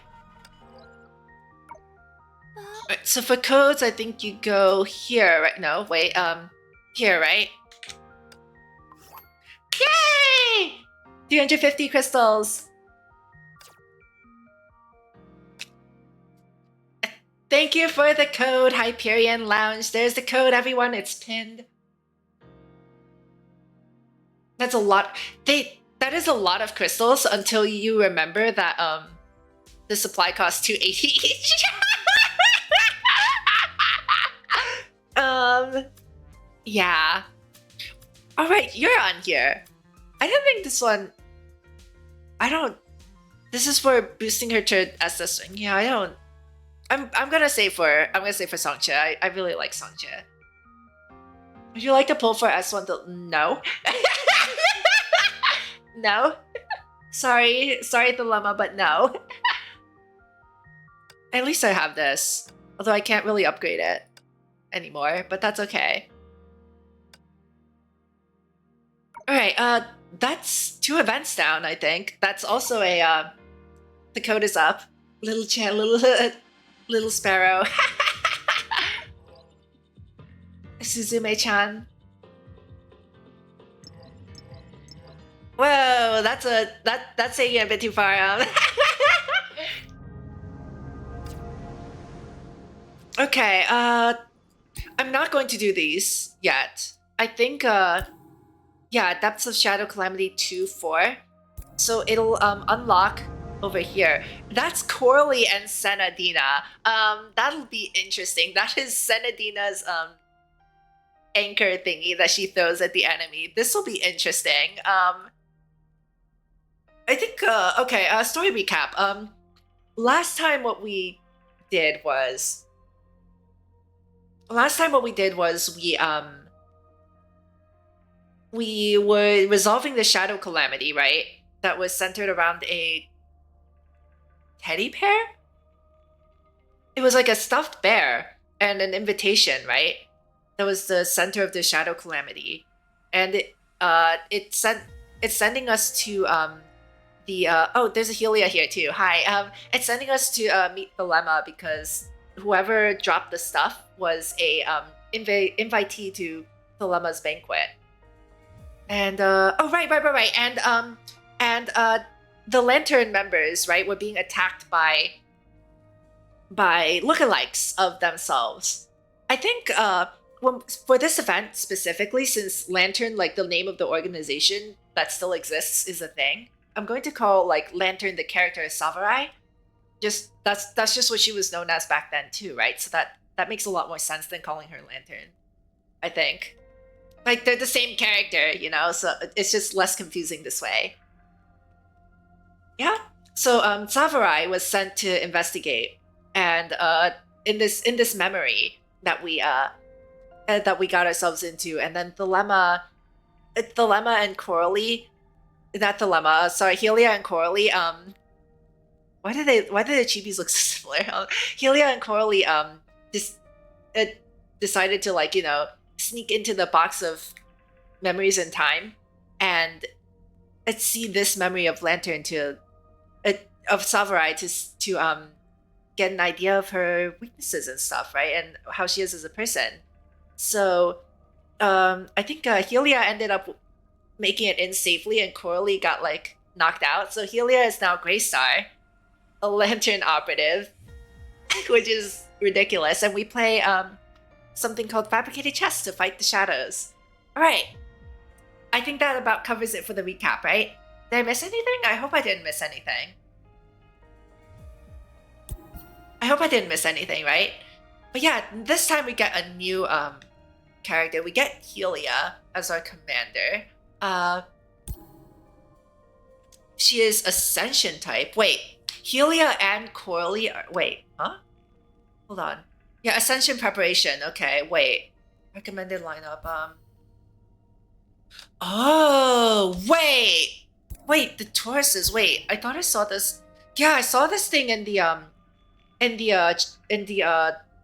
Right, so for codes, I think you go here, right? No, wait, here, right? Yay! 350 crystals. Thank you for the code, Hyperion Lounge. There's the code, everyone. It's pinned. That's a lot. That is a lot of crystals until you remember that the supply costs 280 each. Yeah. All right, you're on here. I don't think this one. This is for boosting her to SS ring. Yeah, I don't. I'm gonna say for Songque. I really like Songque. Would you like to pull for S1 to no? No. Sorry, Dilemma, but no. At least I have this. Although I can't really upgrade it anymore, but that's okay. Alright, that's 2 events down, I think. That's also a the code is up. Little Little Sparrow. Suzume-chan. Whoa, that's taking a bit too far. Okay, I'm not going to do these yet. I think, yeah, Depths of Shadow Calamity 2-4. So it'll unlock over here. That's Coralie and Senadina. That'll be interesting. That is Senadina's anchor thingy that she throws at the enemy. This will be interesting. I think, okay, story recap. Last time what we did was we were resolving the Shadow Calamity, right? That was centered around a teddy bear? It was like a stuffed bear and an invitation, right? That was the center of the Shadow Calamity. And it's sending us to the oh, there's a Helia here too. Hi. It's sending us to meet Dilemma because whoever dropped the stuff was a invitee to Dilemma's banquet. And oh right. And the Lantern members, right, were being attacked by lookalikes of themselves. I think for this event specifically, since Lantern, like the name of the organization that still exists, is a thing, I'm going to call like Lantern the character Samurai. Just that's just what she was known as back then too, right? So that makes a lot more sense than calling her Lantern, I think. Like they're the same character, you know, so it's just less confusing this way. Yeah. So Samurai was sent to investigate, and in this memory that we got ourselves into, and then Dilemma and Coralie, not Dilemma, sorry, Helia and Coralie. Why do the chibis look so similar? Helia and Coralie decided to, like, you know, sneak into the box of memories in time and see this memory of Lantern of Samurai to get an idea of her weaknesses and stuff, right, and how she is as a person. So I think Helia ended up making it in safely, and Coralie got like knocked out. So Helia is now Greystar, a Lantern operative, which is ridiculous. And we play something called Fabricated Chess to fight the shadows. All right, I think that about covers it for the recap, right? Did I miss anything? I hope I didn't miss anything. Right? But yeah, this time we get a new character. We get Helia as our commander. She is Ascension type. Wait, Helia and Coralie are... Wait, huh? Hold on. Yeah, Ascension preparation. Okay, wait. Recommended lineup. Oh, wait! Wait, the Tauruses. Wait, I thought I saw this... Yeah, I saw this thing in the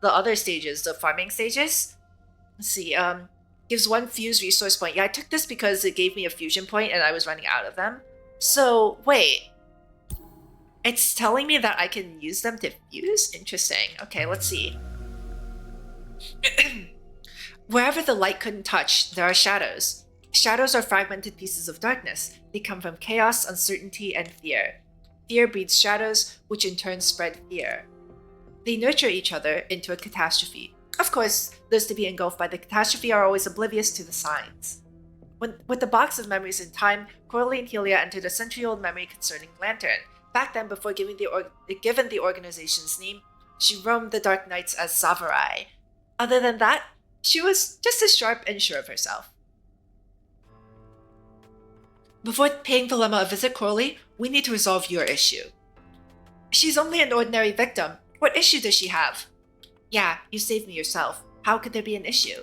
other stages, the farming stages. Let's see, gives 1 fuse resource point. Yeah, I took this because it gave me a fusion point and I was running out of them. So, wait. It's telling me that I can use them to fuse? Interesting. Okay, let's see. Wherever the light couldn't touch, there are shadows. Shadows are fragmented pieces of darkness. They come from chaos, uncertainty, and fear. Fear breeds shadows, which in turn spread fear. They nurture each other into a catastrophe. Of course, those to be engulfed by the catastrophe are always oblivious to the signs. With the box of memories in time, Coralie and Helia entered a century-old memory concerning Lantern. Back then, before given the organization's name, she roamed the dark nights as Samurai. Other than that, she was just as sharp and sure of herself. Before paying Dilemma a visit, Coralie, we need to resolve your issue. She's only an ordinary victim. What issue does she have? Yeah, you saved me yourself. How could there be an issue?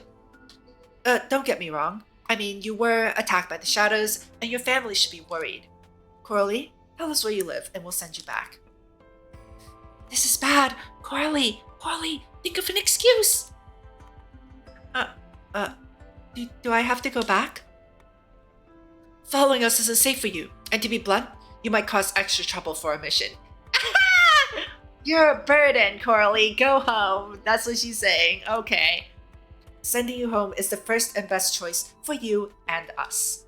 Don't get me wrong. I mean, you were attacked by the shadows, and your family should be worried. Coralie, tell us where you live, and we'll send you back. This is bad. Coralie, think of an excuse. Do I have to go back? Following us isn't safe for you, and to be blunt, you might cause extra trouble for our mission. You're a burden, Coralie. Go home. That's what she's saying. Okay. Sending you home is the first and best choice for you and us.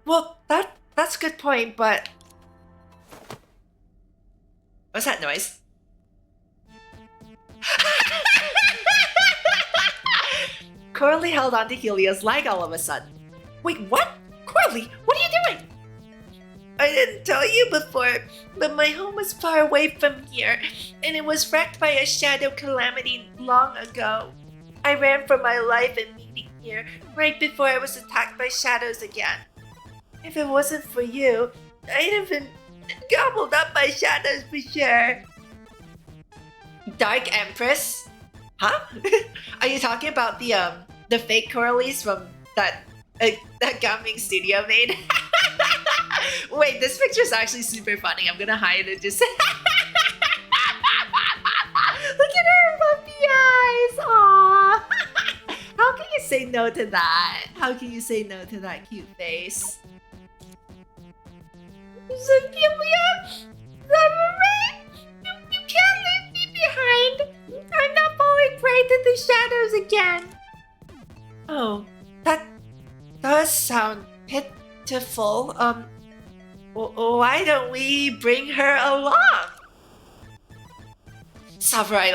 Well, that's a good point, but... What's that noise? Coralie held onto Helia's leg all of a sudden. Wait, what? Coralie, what are you doing? I didn't tell you before, but my home was far away from here, and it was wrecked by a shadow calamity long ago. I ran for my life and meeting here right before I was attacked by shadows again. If it wasn't for you, I'd have been gobbled up by shadows for sure. Dark Empress? Huh? Are you talking about the fake Coralies from that gaming studio made? Wait, this picture's actually super funny. I'm gonna hide it just... Look at her puppy eyes! Aww! How can you say no to that? How can you say no to that cute face? Sophia! You can't leave me behind! I'm not falling prey to the shadows again! Oh, that does sound pitiful. Why don't we bring her along? Sakurai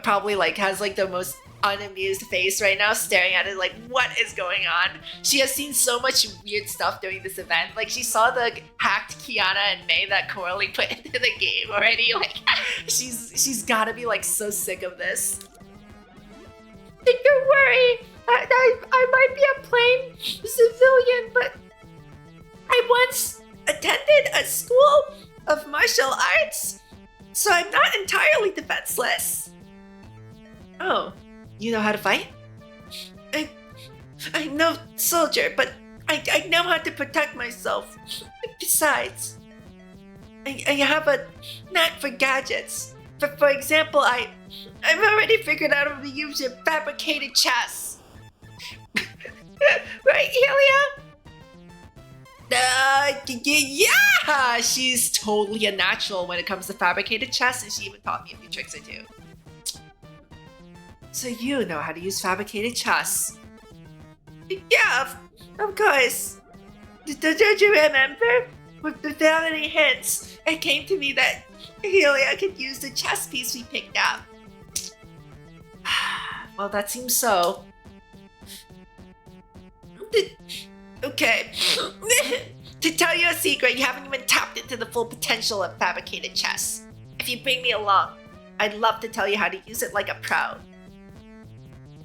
probably has the most unamused face right now, staring at it like, what is going on? She has seen so much weird stuff during this event. Like, she saw the hacked Kiana and Mei that Coralie put into the game already. Like, she's gotta be so sick of this. Don't worry, I might be a plain civilian, but I once attended a school of martial arts, so I'm not entirely defenseless. Oh, you know how to fight? I'm no soldier, but I know how to protect myself. Besides, I have a knack for gadgets. For example, I've already figured out how to use your fabricated chest. Right, Helia? Yeah! She's totally a natural when it comes to fabricated chests, and she even taught me a few tricks or two. So you know how to use fabricated chests? Yeah, of course. Don't you remember? Without any hints, it came to me that Helia could use the chess piece we picked up. Well, that seems so. Okay. To tell you a secret, you haven't even tapped into the full potential of fabricated chess. If you bring me along, I'd love to tell you how to use it like a pro.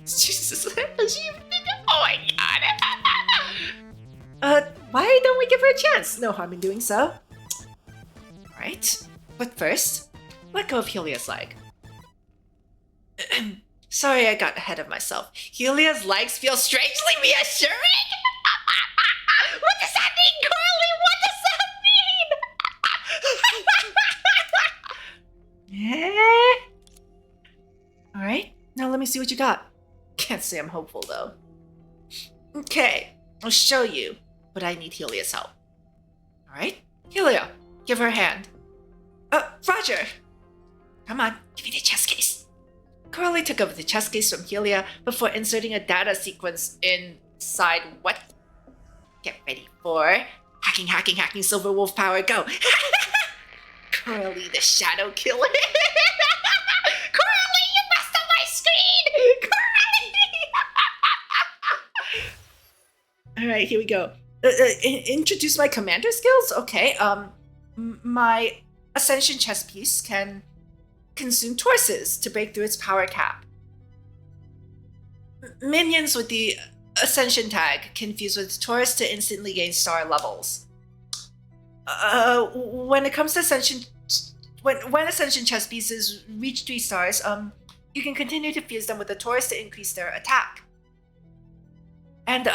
Jesus, oh my god. Why don't we give her a chance? No harm in doing so. Alright, but first, let go of Helia's leg. Sorry, I got ahead of myself. Helia's legs feel strangely reassuring? What does that mean, Coralie? What does that mean? Alright, now let me see what you got. Can't say I'm hopeful, though. Okay, I'll show you, but I need Helia's help. Alright, Helia, give her a hand. Roger! Come on, give me the chess case. Coralie took over the chess case from Helia before inserting a data sequence inside what? Get ready for hacking, silver wolf power, go! Coralie the shadow killer. Coralie, you messed up my screen! Coralie! Alright, here we go. Introduce my commander skills? Okay, my Ascension chess piece can consume torsos to break through its power cap. Minions with the Ascension tag can fuse with Taurus to instantly gain star levels. When it comes to Ascension, when Ascension chess pieces reach 3 stars, you can continue to fuse them with the Taurus to increase their attack. And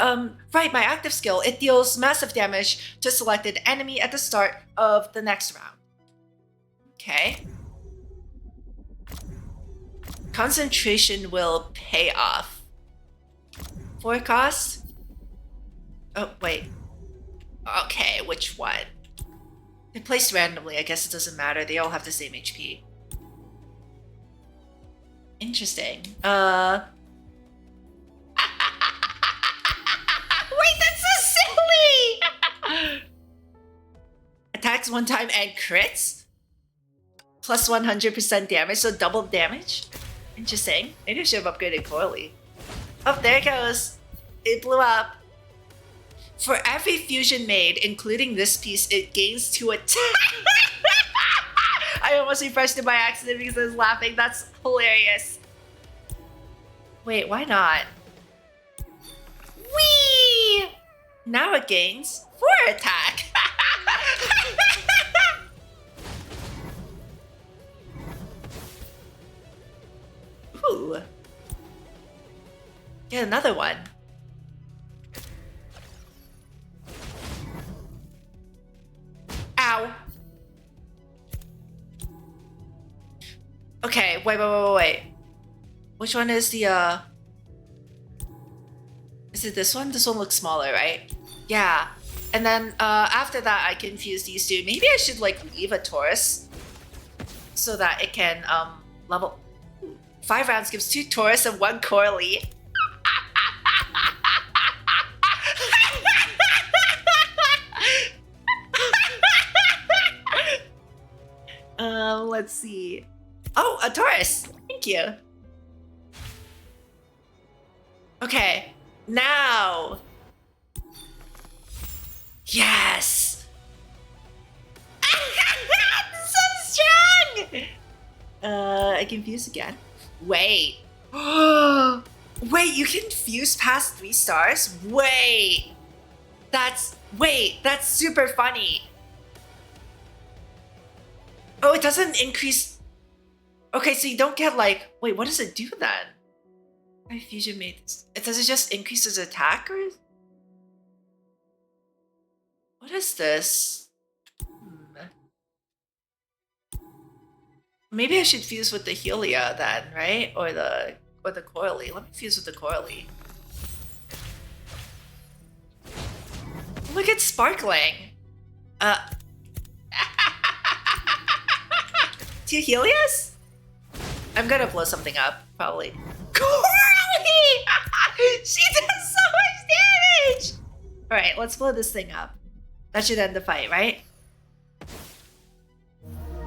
right, my active skill, it deals massive damage to a selected enemy at the start of the next round. Okay. Concentration will pay off. Forecast? Oh, wait. Okay, which one? They're placed randomly. I guess it doesn't matter. They all have the same HP. Interesting. Wait, that's so silly! Attacks one time and crits? Plus 100% damage, so double damage? Interesting. Maybe I should have upgraded Coily. Oh, there it goes. It blew up. For every fusion made, including this piece, it gains 2 attack. I almost refreshed it by accident because I was laughing. That's hilarious. Wait, why not? Whee! Now it gains 4 attack. Ooh. Get another one. Ow. Okay, wait. Which one is the, Is it this one? This one looks smaller, right? Yeah. And then, after that, I confused these two. Maybe I should, like, leave a Taurus so that it can, level... 5 rounds gives 2 Taurus and 1 Coily. Let's see. Oh, a Taurus! Thank you. Okay, now. Yes! So strong! I can fuse again. Wait. Wait, you can fuse past 3 stars? Wait, that's super funny. Oh, it doesn't increase. Okay, so you don't get like, wait, what does it do then? My fusion made this. Does it just increase his attack or? What is this? Maybe I should fuse with the Helia then, right? Or the Coily. Let me fuse with the Coily. Look at sparkling. 2 Helias? I'm gonna blow something up, probably. Coily! She does so much damage! Alright, let's blow this thing up. That should end the fight, right?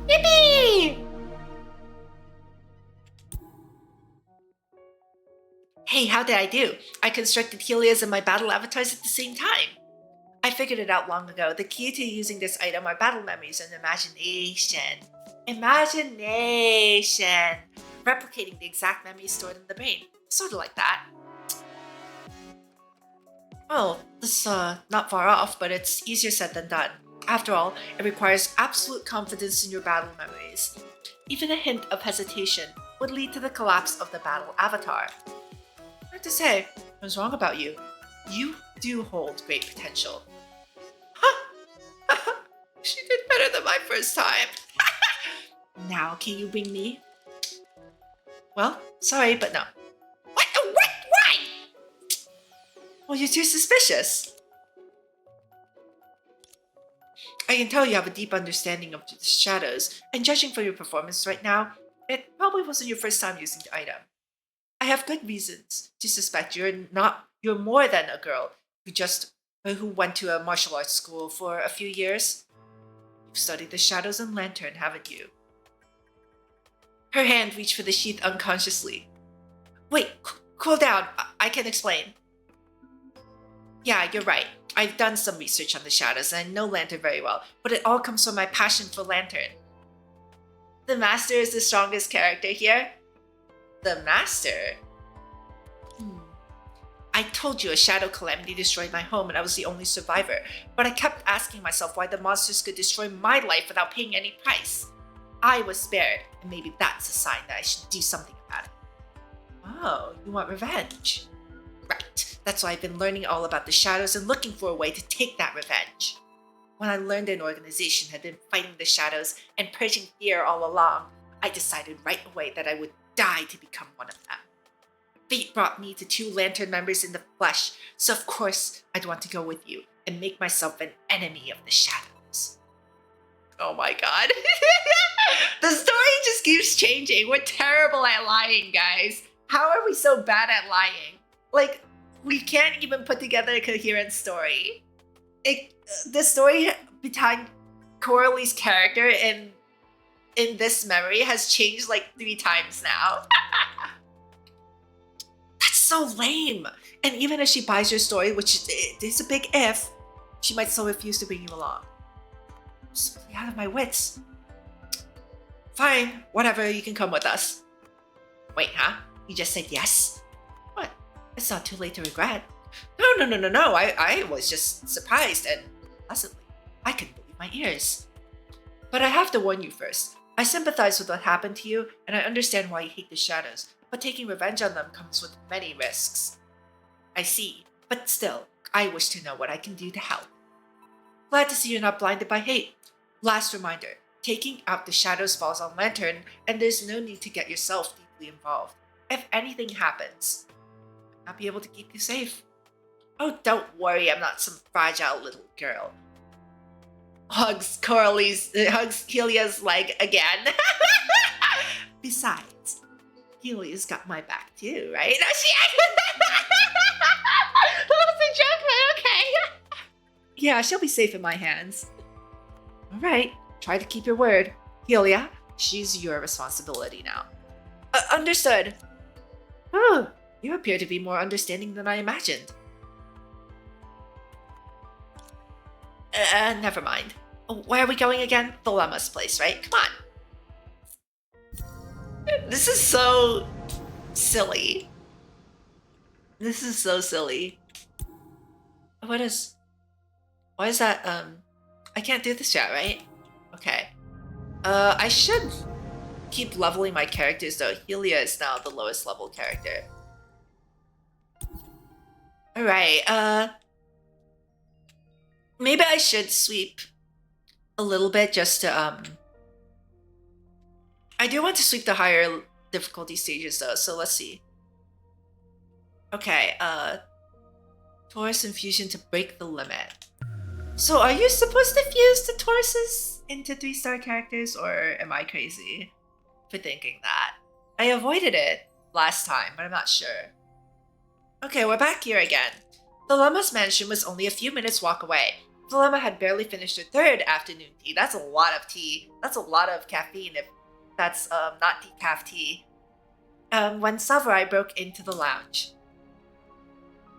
Yippee! Hey, how did I do? I constructed Helias and my battle avatars at the same time. I figured it out long ago. The key to using this item are battle memories and imagination. Imagination! Replicating the exact memories stored in the brain. Sort of like that. Well, this is not far off, but it's easier said than done. After all, it requires absolute confidence in your battle memories. Even a hint of hesitation would lead to the collapse of the battle avatar. I have to say, I was wrong about you. You do hold great potential. Huh? She did better than my first time. Now, can you wing me? Well, sorry, but no. What? Why? Well, you're too suspicious. I can tell you have a deep understanding of the shadows, and judging from your performance right now, it probably wasn't your first time using the item. I have good reasons to suspect you're more than a girl who went to a martial arts school for a few years. You've studied the shadows and lantern, haven't you? Her hand reached for the sheath unconsciously. Wait, cool down. I can explain. Yeah, you're right. I've done some research on the shadows and I know lantern very well, but it all comes from my passion for lantern. The master is the strongest character here. The master? I told you a shadow calamity destroyed my home and I was the only survivor, but I kept asking myself why the monsters could destroy my life without paying any price. I was spared, and maybe that's a sign that I should do something about it. Oh, you want revenge? Right, that's why I've been learning all about the shadows and looking for a way to take that revenge. When I learned an organization had been fighting the shadows and purging fear all along, I decided right away that I would die to become one of them. Fate brought me to 2 lantern members in the flesh, so of course I'd want to go with you and make myself an enemy of the shadows. Oh my god. The story just keeps keeps changing. We're terrible at lying, guys. How are we so bad at lying? Like, we can't even put together a coherent story. The story behind Coralie's character in this memory has changed like 3 times now. That's so lame. And even if she buys your story, which is a big if, she might still refuse to bring you along. I'm simply out of my wits. Fine, whatever, you can come with us. Wait, huh? You just said yes? What? It's not too late to regret. No. I was just surprised and pleasantly. I couldn't believe my ears. But I have to warn you first. I sympathize with what happened to you, and I understand why you hate the shadows, but taking revenge on them comes with many risks. I see, but still, I wish to know what I can do to help. Glad to see you're not blinded by hate. Last reminder, taking out the shadows falls on Lantern, and there's no need to get yourself deeply involved. If anything happens, I'll be able to keep you safe. Oh, don't worry, I'm not some fragile little girl. Hugs Helia's leg again. Besides, Helia's got my back too, right? No, that was a joke, but okay. Yeah, she'll be safe in my hands. All right, try to keep your word. Helia, she's your responsibility now. Understood. Oh, you appear to be more understanding than I imagined. Never mind. Where are we going again? The Llama's place, right? Come on. This is so silly. This is so silly. Why is that, I can't do this yet, right? Okay. I should keep leveling my characters though. Helia is now the lowest level character. Alright, maybe I should sweep a little bit just to, I do want to sweep the higher difficulty stages though, so let's see. Okay, Taurus infusion to break the limit. So are you supposed to fuse the Tauruses into 3-star characters, or am I crazy for thinking that? I avoided it last time, but I'm not sure. Okay, we're back here again. The Llama's mansion was only a few minutes walk away. The Llama had barely finished her 3rd afternoon tea. That's a lot of tea. That's a lot of caffeine if that's not decaf tea. When Saverai broke into the lounge.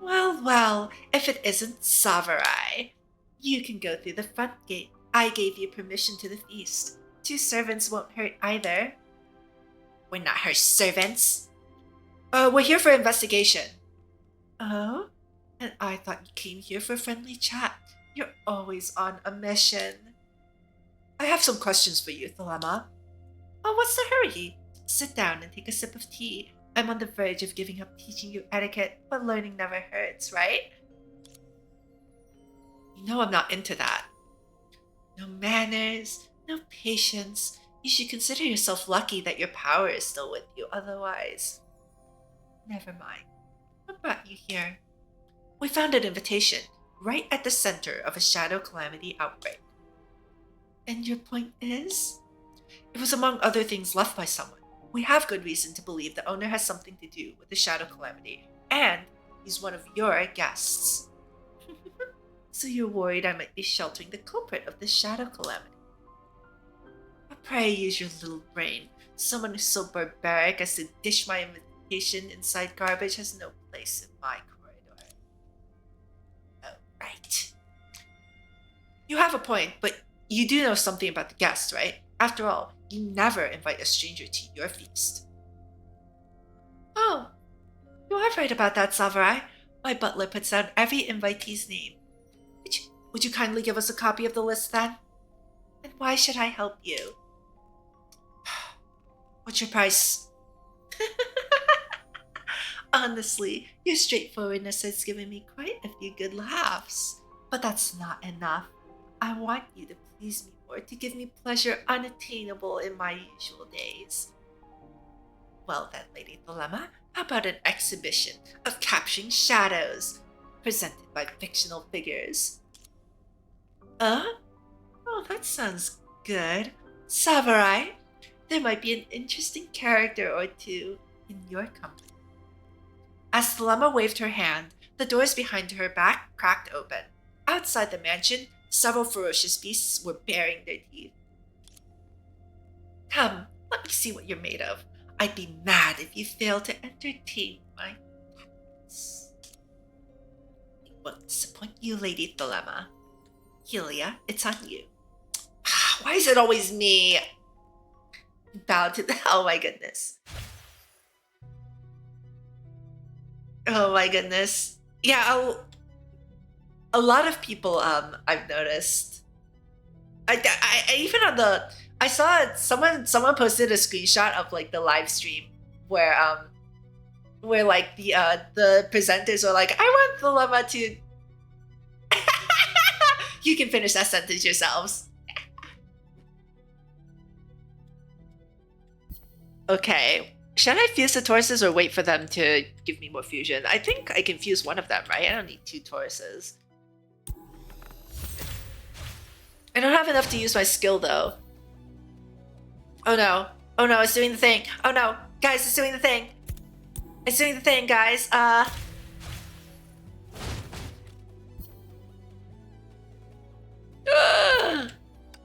Well, if it isn't Saverai. You can go through the front gate. I gave you permission to the feast. 2 servants won't hurt either. We're not her servants. We're here for investigation. Oh? And I thought you came here for friendly chat. You're always on a mission. I have some questions for you, Thelema. Oh, what's the hurry? Sit down and take a sip of tea. I'm on the verge of giving up teaching you etiquette, but learning never hurts, right? You know I'm not into that. No manners, no patience. You should consider yourself lucky that your power is still with you, otherwise... Never mind. What brought you here? We found an invitation, right at the center of a shadow calamity outbreak. And your point is? It was among other things left by someone. We have good reason to believe the owner has something to do with the shadow calamity, and he's one of your guests. So you're worried I might be sheltering the culprit of the shadow calamity. But pray use your little brain. Someone who's so barbaric as to dish my invitation inside garbage has no place in my corridor. Oh, right. You have a point, but you do know something about the guest, right? After all, you never invite a stranger to your feast. Oh, you are right about that, Saverai. My butler puts down every invitee's name. Would you kindly give us a copy of the list then? And why should I help you? What's your price? Honestly, your straightforwardness has given me quite a few good laughs. But that's not enough. I want you to please me more, to give me pleasure unattainable in my usual days. Well then, Lady Thelema, how about an exhibition of capturing shadows, presented by fictional figures? Oh, that sounds good. Saverai, there might be an interesting character or two in your company. As the llama waved her hand, the doors behind her back cracked open. Outside the mansion, several ferocious beasts were baring their teeth. Come, let me see what you're made of. I'd be mad if you failed to entertain my thoughts. It won't disappoint you, Lady Thelema. Helia, it's on you. Why is it always me? Bow to the... Oh my goodness. Oh my goodness. Yeah, a lot of people I've noticed. I even on the... I saw someone posted a screenshot of like the live stream where like the presenters were like, I want the llama to... You can finish that sentence yourselves. Okay. Should I fuse the Tauruses or wait for them to give me more fusion? I think I can fuse one of them, right? I don't need 2 Tauruses. I don't have enough to use my skill though. Oh no. Oh no, it's doing the thing. Oh no. Guys, it's doing the thing. It's doing the thing, guys.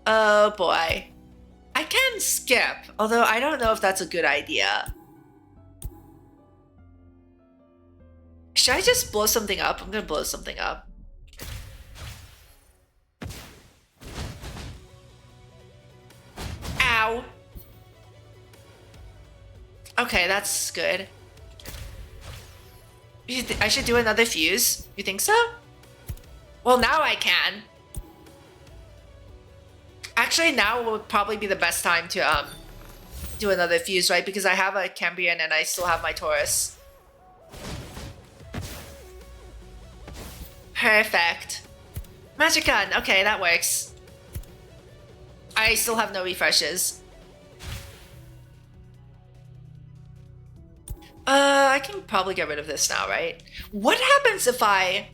Oh boy. I can skip, although I don't know if that's a good idea. Should I just blow something up? I'm gonna blow something up. Ow. Okay, that's good. I should do another fuse. You think so? Well, now I can. Actually, now would probably be the best time to do another fuse, right? Because I have a Cambrian and I still have my Taurus. Perfect. Magic gun. Okay, that works. I still have no refreshes. I can probably get rid of this now, right? What happens if I...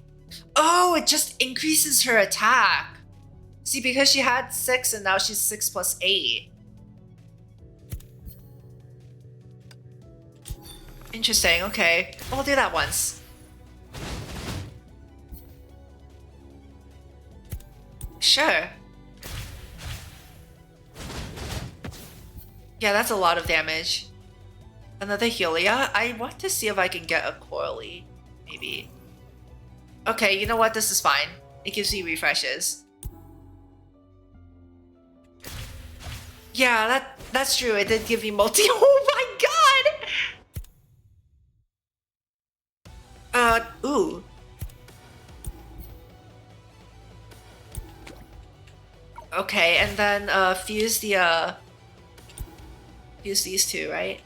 Oh, it just increases her attack. See, because she had 6 and now she's 6 plus 8. Interesting, okay. I'll do that once. Sure. Yeah, that's a lot of damage. Another Helia? I want to see if I can get a Coralie. Maybe. Okay, you know what? This is fine. It gives me refreshes. Yeah, that's true. It did give me multi. Oh my god! Ooh. Okay, and then fuse the fuse these 2, right?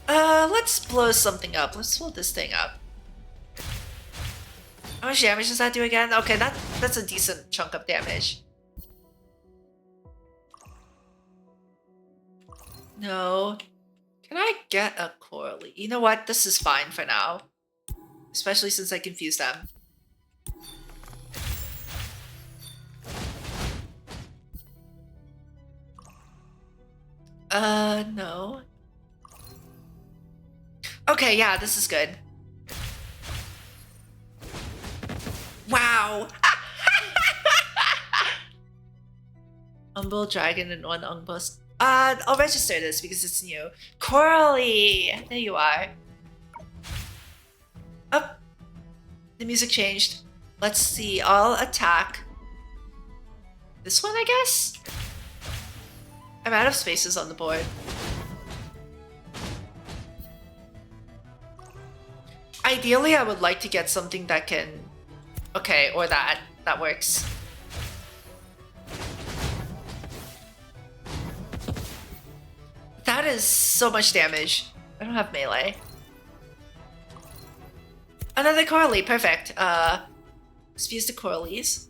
Let's blow something up. Let's blow this thing up. How much damage does that do again? Okay, that's a decent chunk of damage. No. Can I get a Coralie? You know what? This is fine for now. Especially since I confuse them. No. Okay, yeah, this is good. Wow! Umbral Dragon and 1 Ungbus. I'll register this because it's new. Coralie! There you are. Oh, the music changed. Let's see, I'll attack. This one, I guess? I'm out of spaces on the board. Ideally, I would like to get something that can... Okay, or that. That works. That is so much damage. I don't have melee. Another Coralie, perfect. Let's fuse the Coralies.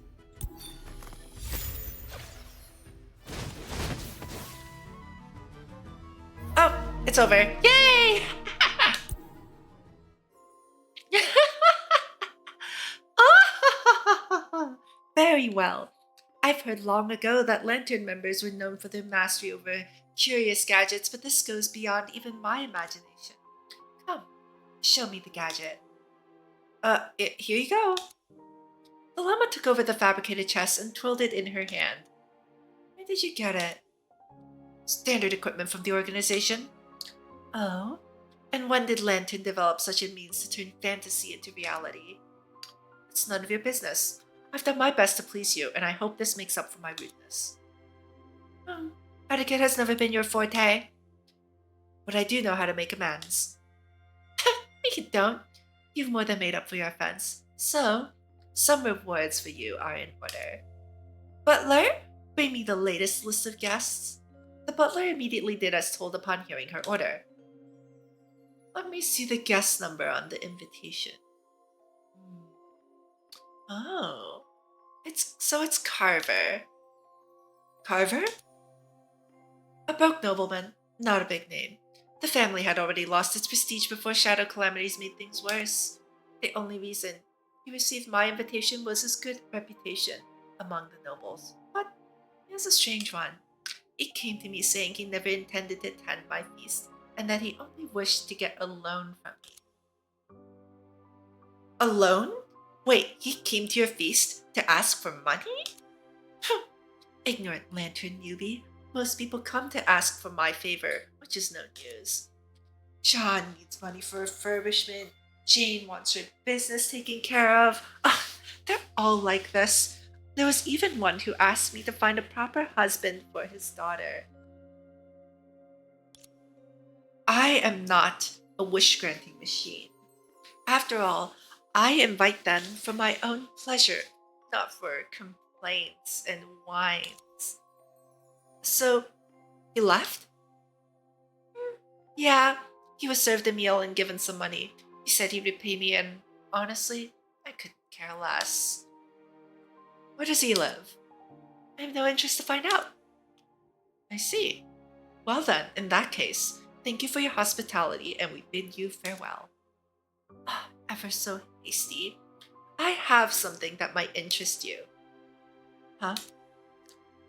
Oh, it's over. Yay! Very well. I've heard long ago that Lantern members were known for their mastery over curious gadgets, but this goes beyond even my imagination. Come, show me the gadget. Here you go. The llama took over the fabricated chest and twirled it in her hand. Where did you get it? Standard equipment from the organization. Oh? And when did Lantern develop such a means to turn fantasy into reality? It's none of your business. I've done my best to please you, and I hope this makes up for my rudeness. Etiquette has never been your forte. But I do know how to make amends. You don't. You've more than made up for your offense. So, some rewards for you are in order. Butler, bring me the latest list of guests. The butler immediately did as told upon hearing her order. Let me see the guest number on the invitation. Oh, it's Carver. Carver? A broke nobleman, not a big name. The family had already lost its prestige before shadow calamities made things worse. The only reason he received my invitation was his good reputation among the nobles. But he was a strange one. He came to me saying he never intended to attend my feast, and that he only wished to get a loan from me. A loan? Wait, he came to your feast to ask for money? Ignorant lantern newbie. Most people come to ask for my favor, which is no news. John needs money for refurbishment. Jane wants her business taken care of. They're all like this. There was even one who asked me to find a proper husband for his daughter. I am not a wish-granting machine. After all, I invite them for my own pleasure, not for complaints and whines. So, he left? Yeah, he was served a meal and given some money. He said he'd repay me, and honestly, I couldn't care less. Where does he live? I have no interest to find out. I see. Well then, in that case, thank you for your hospitality, and we bid you farewell. Ever so hasty. I have something that might interest you. Huh?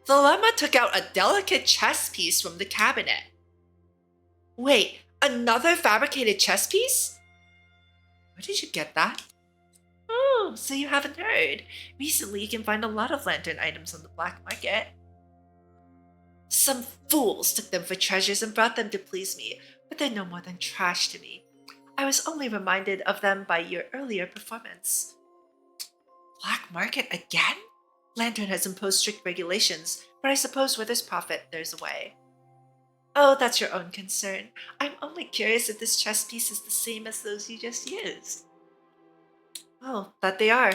The llama took out a delicate chess piece from the cabinet. Wait, another fabricated chess piece? Where did you get that? Oh, so you haven't heard. Recently, you can find a lot of lantern items on the black market. Some fools took them for treasures and brought them to please me, but they're no more than trash to me. I was only reminded of them by your earlier performance. Black market again? Lantern has imposed strict regulations, but I suppose where there's profit, there's a way. Oh, that's your own concern. I'm only curious if this chess piece is the same as those you just used. Oh, that they are.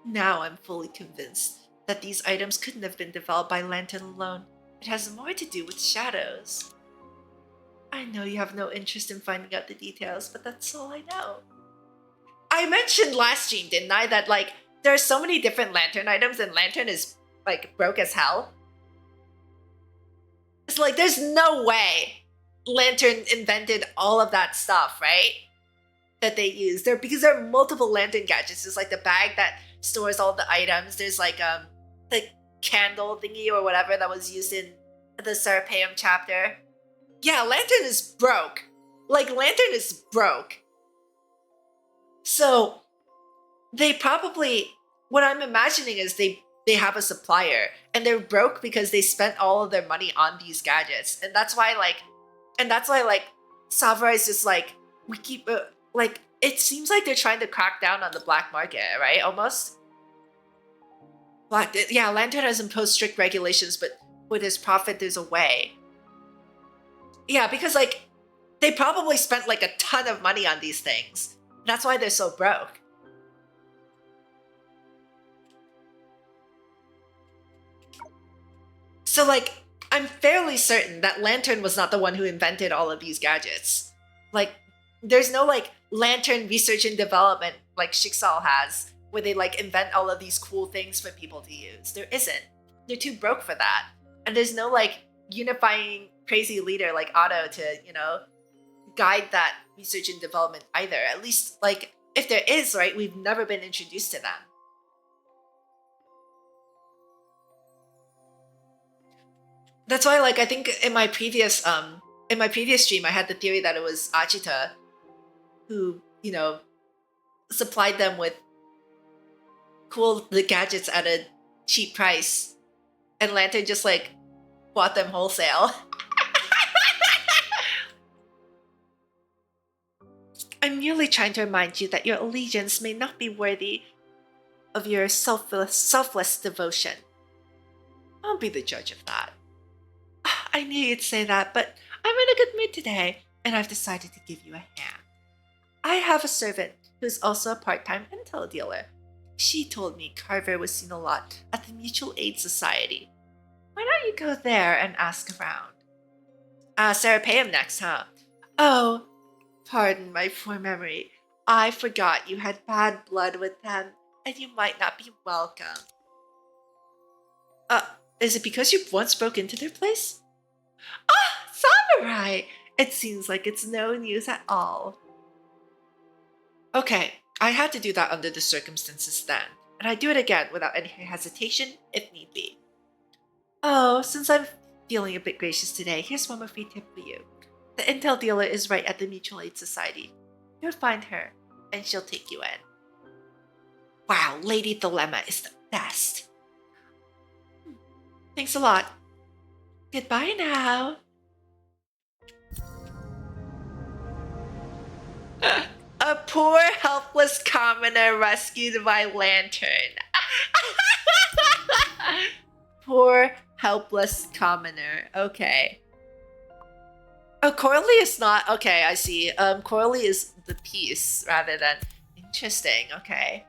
Now I'm fully convinced that these items couldn't have been developed by Lantern alone. It has more to do with shadows. I know you have no interest in finding out the details, but that's all I know. I mentioned last stream, didn't I, that there are so many different lantern items and Lantern is broke as hell. It's there's no way Lantern invented all of that stuff, right? That they use. Because there are multiple Lantern gadgets. There's the bag that stores all the items. There's the candle thingy or whatever that was used in the Serapeum chapter. Yeah, Lantern is broke. Lantern is broke. So they probably, what I'm imagining is they have a supplier and they're broke because they spent all of their money on these gadgets. And that's why Savra is just we keep, it seems like they're trying to crack down on the black market, right? Almost. Lantern has imposed strict regulations, but with his profit, there's a way. Yeah, because they probably spent a ton of money on these things. That's why they're so broke. So I'm fairly certain that Lantern was not the one who invented all of these gadgets. There's no Lantern research and development like Shixal has, where they invent all of these cool things for people to use. There isn't. They're too broke for that. And there's no unifying crazy leader like Otto to, guide that research and development either. At least if there is, right, we've never been introduced to them. That's why, like, I think in my previous stream, I had the theory that it was Achita who, you know, supplied them with the gadgets at a cheap price, and Lantern just like bought them wholesale. I'm merely trying to remind you that your allegiance may not be worthy of your selfless devotion. I'll be the judge of that. I knew you'd say that, but I'm in a good mood today, and I've decided to give you a hand. I have a servant who's also a part-time intel dealer. She told me Carver was seen a lot at the Mutual Aid Society. Why don't you go there and ask around? Sarah Payham next, huh? Oh, pardon my poor memory. I forgot you had bad blood with them, and you might not be welcome. Is it because you once broke into their place? Samurai! It seems like it's no news at all. Okay, I had to do that under the circumstances then, and I'd do it again without any hesitation if need be. Oh, since I'm feeling a bit gracious today, here's one more free tip for you. The intel dealer is right at the Mutual Aid Society. You'll find her, and she'll take you in. Wow, Lady Dilemma is the best. Thanks a lot. Goodbye now. A poor, helpless commoner rescued by Lantern. Poor, helpless commoner. Okay. Oh, Coralie is not... Okay, I see. Coralie is the piece rather than... Interesting, okay.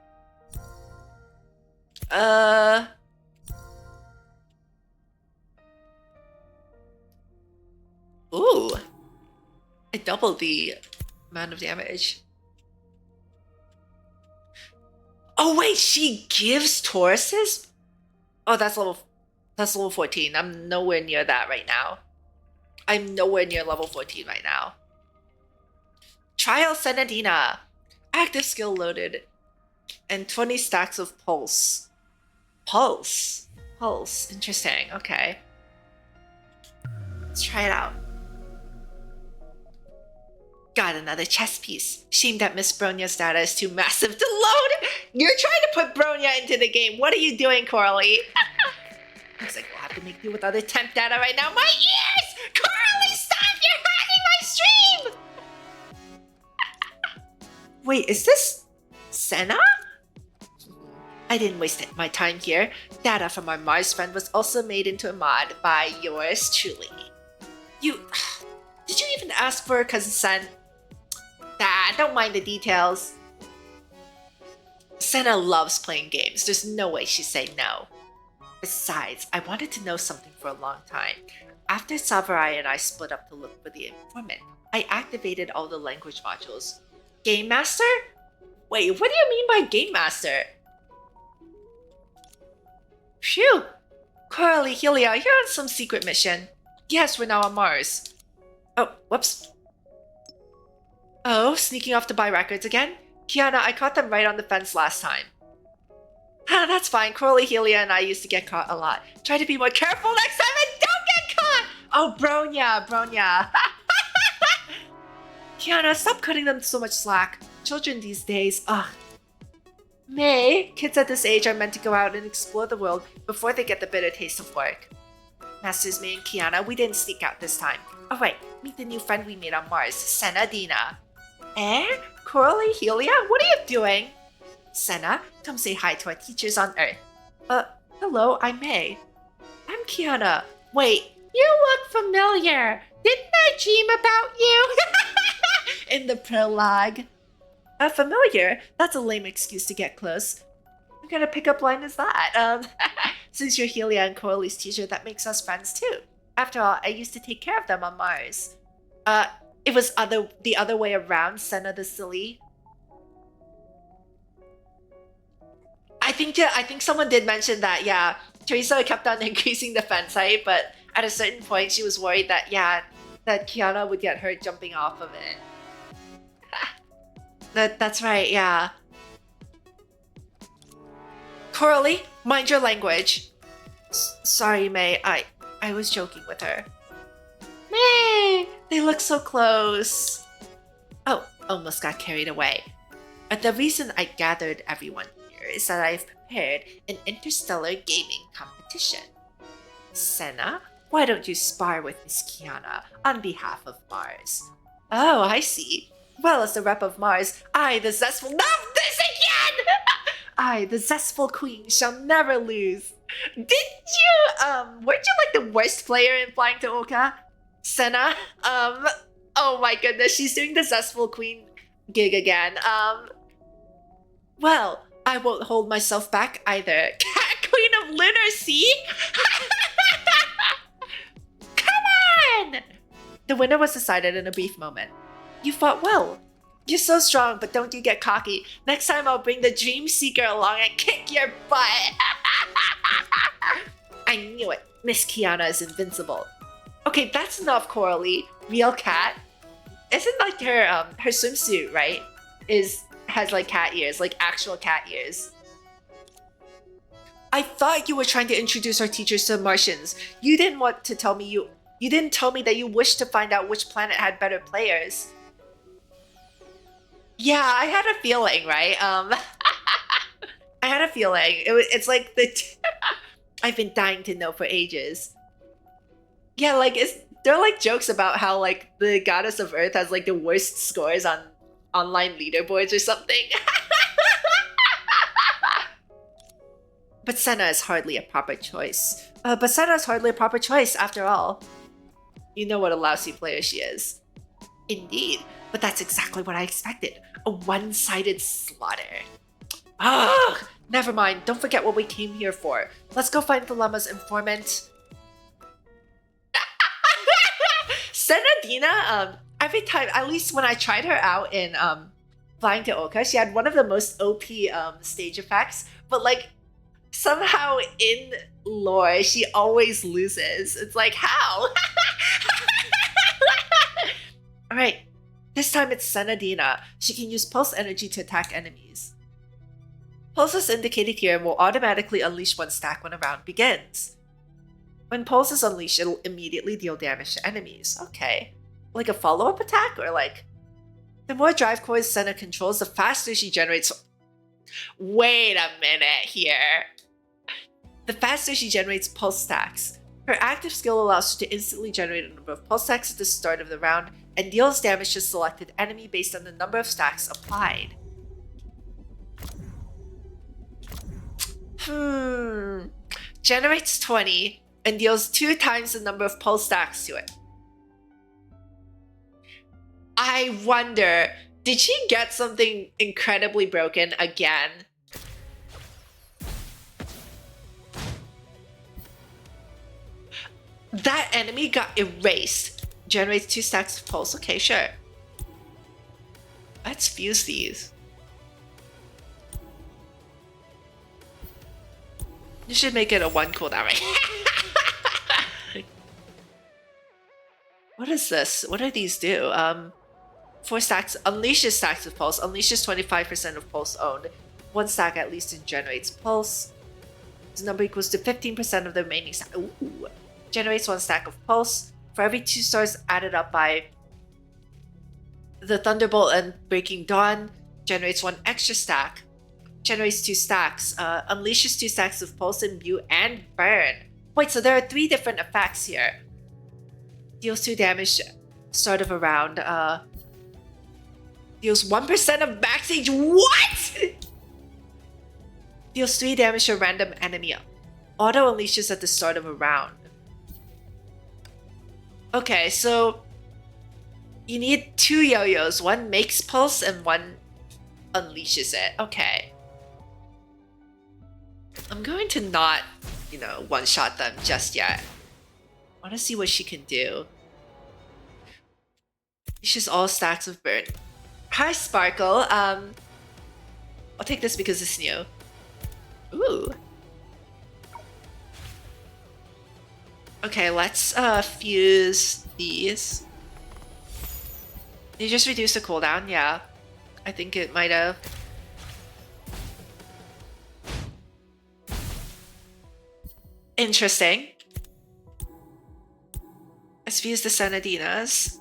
Ooh. It doubled the amount of damage. Oh wait, she gives Tauruses? Oh, that's level 14. I'm nowhere near that right now. I'm nowhere near level 14 right now. Trial Senadina. Active skill loaded. And 20 stacks of pulse. Pulse. Interesting. Okay. Let's try it out. Got another chess piece. Shame that Miss Bronya's data is too massive to load. You're trying to put Bronya into the game. What are you doing, Coralie? Looks like we'll have to make do with other temp data right now. My ears! Coralie, stop! You're hacking my stream! Wait, is this Senna? I didn't waste my time here. Data from our Mars friend was also made into a mod by yours truly. Did you even ask for Cousin Sen? Don't mind the details. Senna loves playing games. There's no way she'd say no. Besides, I wanted to know something for a long time. After Samurai and I split up to look for the informant, I activated all the language modules. Game Master? Wait, what do you mean by Game Master? Phew! Coralie, Helia, you're on some secret mission. Yes, we're now on Mars. Oh, whoops. Oh, sneaking off to buy records again? Kiana, I caught them right on the fence last time. That's fine. Coralie, Helia, and I used to get caught a lot. Try to be more careful next time and don't get caught! Oh, Bronya. Kiana, stop cutting them so much slack. Children these days, ugh. May, kids at this age are meant to go out and explore the world before they get the bitter taste of work. Masters May and Kiana, we didn't sneak out this time. Alright, meet the new friend we made on Mars, Senadina. Coralie, Helia, what are you doing? Senna, come say hi to our teachers on Earth. Hello, I'm May. I'm Kiana. Wait, you look familiar. Didn't I dream about you? In the prologue. Familiar? That's a lame excuse to get close. What kind of pickup line is that? Since you're Helia and Coralie's teacher, that makes us friends too. After all, I used to take care of them on Mars. It was the other way around, Senna the silly. I think someone did mention that, yeah. Teresa kept on increasing the fence height, but at a certain point she was worried that, yeah, that Kiana would get hurt jumping off of it. That's right, yeah. Coralie, mind your language. Sorry, May. I I was joking with her. Meh! They look so close. Oh, almost got carried away. The reason I gathered everyone here is that I've prepared an interstellar gaming competition. Senna, why don't you spar with Miss Kiana on behalf of Mars? Oh, I see. Well, as the rep of Mars, I, the zestful— Not this again! I, the zestful queen, shall never lose. Weren't you like the worst player in Flying to Oka? Senna? Oh my goodness, she's doing the zestful queen gig again. Well, I won't hold myself back either. Cat Queen of Lunar Sea? Come on! The winner was decided in a brief moment. You fought well. You're so strong, but don't you get cocky. Next time I'll bring the Dream Seeker along and kick your butt. I knew it. Miss Kiana is invincible. Okay, that's enough, Coralie. Real cat. Isn't like her swimsuit, right? Has like cat ears, like actual cat ears. I thought you were trying to introduce our teachers to Martians. You didn't want to tell me you didn't tell me that you wished to find out which planet had better players. Yeah, I had a feeling, right? I had a feeling. It's like I've been dying to know for ages. Yeah, like there are like jokes about how like the goddess of Earth has like the worst scores on online leaderboards or something. But Senna is hardly a proper choice. After all. You know what a lousy player she is. Indeed, but that's exactly what I expected. A one-sided slaughter. Ugh! Never mind, don't forget what we came here for. Let's go find Dilemma's informant. Senadina, every time, at least when I tried her out in Flying to Oka, she had one of the most OP stage effects, but like somehow in lore, she always loses. It's like, how? Alright, this time it's Senadina. She can use pulse energy to attack enemies. Pulse is indicated here and will automatically unleash one stack when a round begins. When pulse is unleashed, it'll immediately deal damage to enemies. Okay. Like a follow-up attack? Or like... The more drive cores Senna controls, the faster she generates... Wait a minute here. The faster she generates pulse stacks. Her active skill allows her to instantly generate a number of pulse stacks at the start of the round and deals damage to selected enemy based on the number of stacks applied. Generates 20 and deals 2 times the number of pulse stacks to it. I wonder, did she get something incredibly broken again? That enemy got erased. Generates 2 stacks of pulse. Okay, sure. Let's fuse these. You should make it a 1 cooldown, right? What is this? What do these do? 4 stacks. Unleashes stacks of pulse. Unleashes 25% of pulse owned. 1 stack at least and generates pulse. This number equals to 15% of the remaining stack. Ooh. Generates 1 stack of pulse. For every 2 stars added up by the Thunderbolt and Breaking Dawn, generates 1 extra stack. Generates 2 stacks. Unleashes 2 stacks of pulse, imbue, and burn. Wait, so there are 3 different effects here. Deals 2 damage start of a round. Deals 1% of max age. What? Deals 3 damage to a random enemy. Auto unleashes at the start of a round. Okay, so you need 2 yo-yos. 1 makes pulse and 1 unleashes it. Okay. I'm going to not, one-shot them just yet. I want to see what she can do. It's just all stacks of burn. Hi, Sparkle. I'll take this because it's new. Ooh. Okay, let's fuse these. Did you just reduce the cooldown? Yeah. I think it might have. Interesting. Let's fuse the Sanadinas.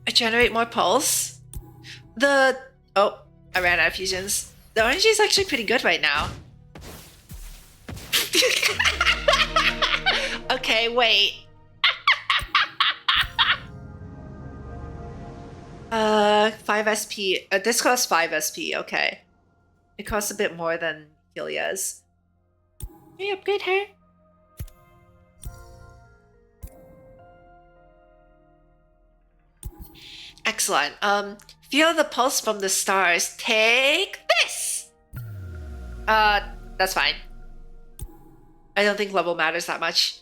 I generate more pulse. Oh, I ran out of fusions. The orange is actually pretty good right now. Okay, wait. 5 SP. This costs 5 SP, okay. It costs a bit more than Helia's. Can you upgrade her? Excellent. Feel the pulse from the stars. Take this! That's fine. I don't think level matters that much.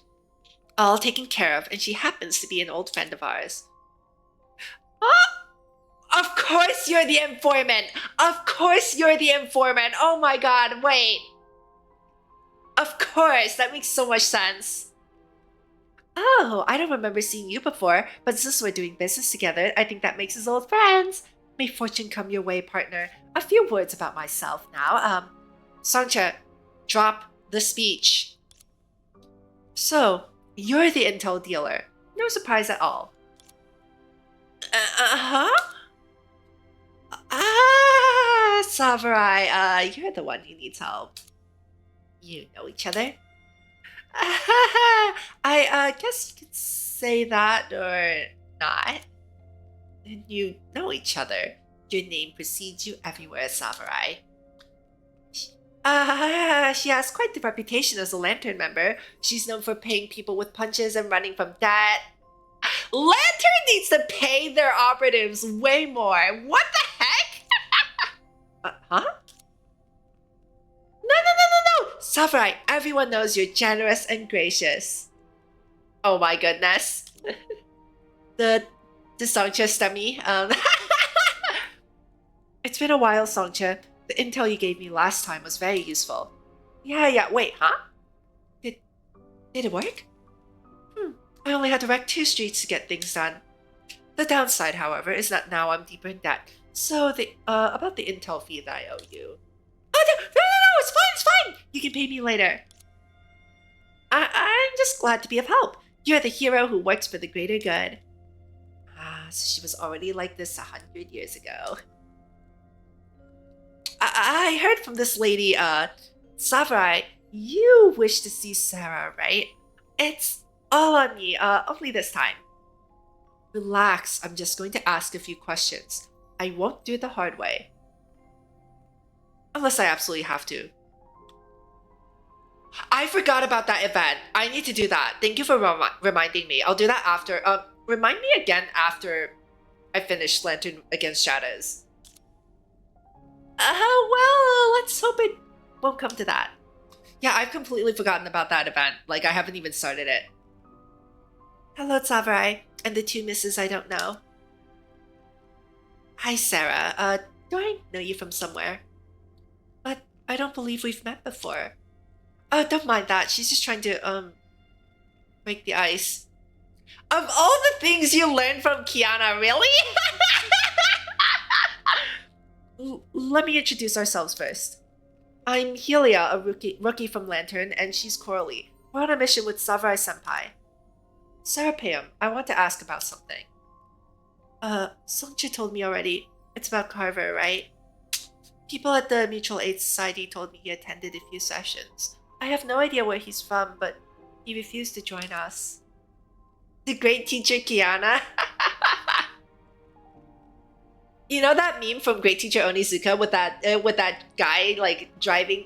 All taken care of, and she happens to be an old friend of ours. Oh! Of course you're the informant! Of course you're the informant! Oh my god, wait! Of course! That makes so much sense. Oh, I don't remember seeing you before, but since we're doing business together, I think that makes us old friends. May fortune come your way, partner. A few words about myself now. Songque, drop the speech. So, you're the intel dealer. No surprise at all. Samurai, you're the one who needs help. You know each other? I guess you could say that or not. And you know each other. Your name precedes you everywhere, Samurai. She has quite the reputation as a Lantern member. She's known for paying people with punches and running from debt. Lantern needs to pay their operatives way more. What the heck? Huh? No! Samurai, everyone knows you're generous and gracious. Oh my goodness. the Songque stummy. It's been a while, Songque. The intel you gave me last time was very useful. Yeah, wait, huh? Did it work? I only had to wreck 2 streets to get things done. The downside, however, is that now I'm deeper in debt. So, about the intel fee that I owe you. Oh, no, it's fine! You can pay me later. I'm just glad to be of help. You're the hero who works for the greater good. So she was already like this 100 years ago. I heard from this lady, Samurai, you wish to see Sarah, right? It's all on me, only this time. Relax, I'm just going to ask a few questions. I won't do it the hard way. Unless I absolutely have to. I forgot about that event. I need to do that. Thank you for reminding me. I'll do that after. Remind me again after I finish Lantern Against Shadows. Well, let's hope it won't come to that. Yeah, I've completely forgotten about that event. Like, I haven't even started it. Hello, Samurai, and the 2 misses I don't know. Hi, Sarah. Do I know you from somewhere? But I don't believe we've met before. Oh, don't mind that. She's just trying to, break the ice. Of all the things you learned from Kiana, really? Let me introduce ourselves first. I'm Helia, a rookie from Lantern, and she's Coralie. We're on a mission with Samurai-senpai. Serapeum, I want to ask about something. Songque told me already. It's about Carver, right? People at the Mutual Aid Society told me he attended a few sessions. I have no idea where he's from, but he refused to join us. The great teacher Kiana. You know that meme from Great Teacher Onizuka with that guy like driving,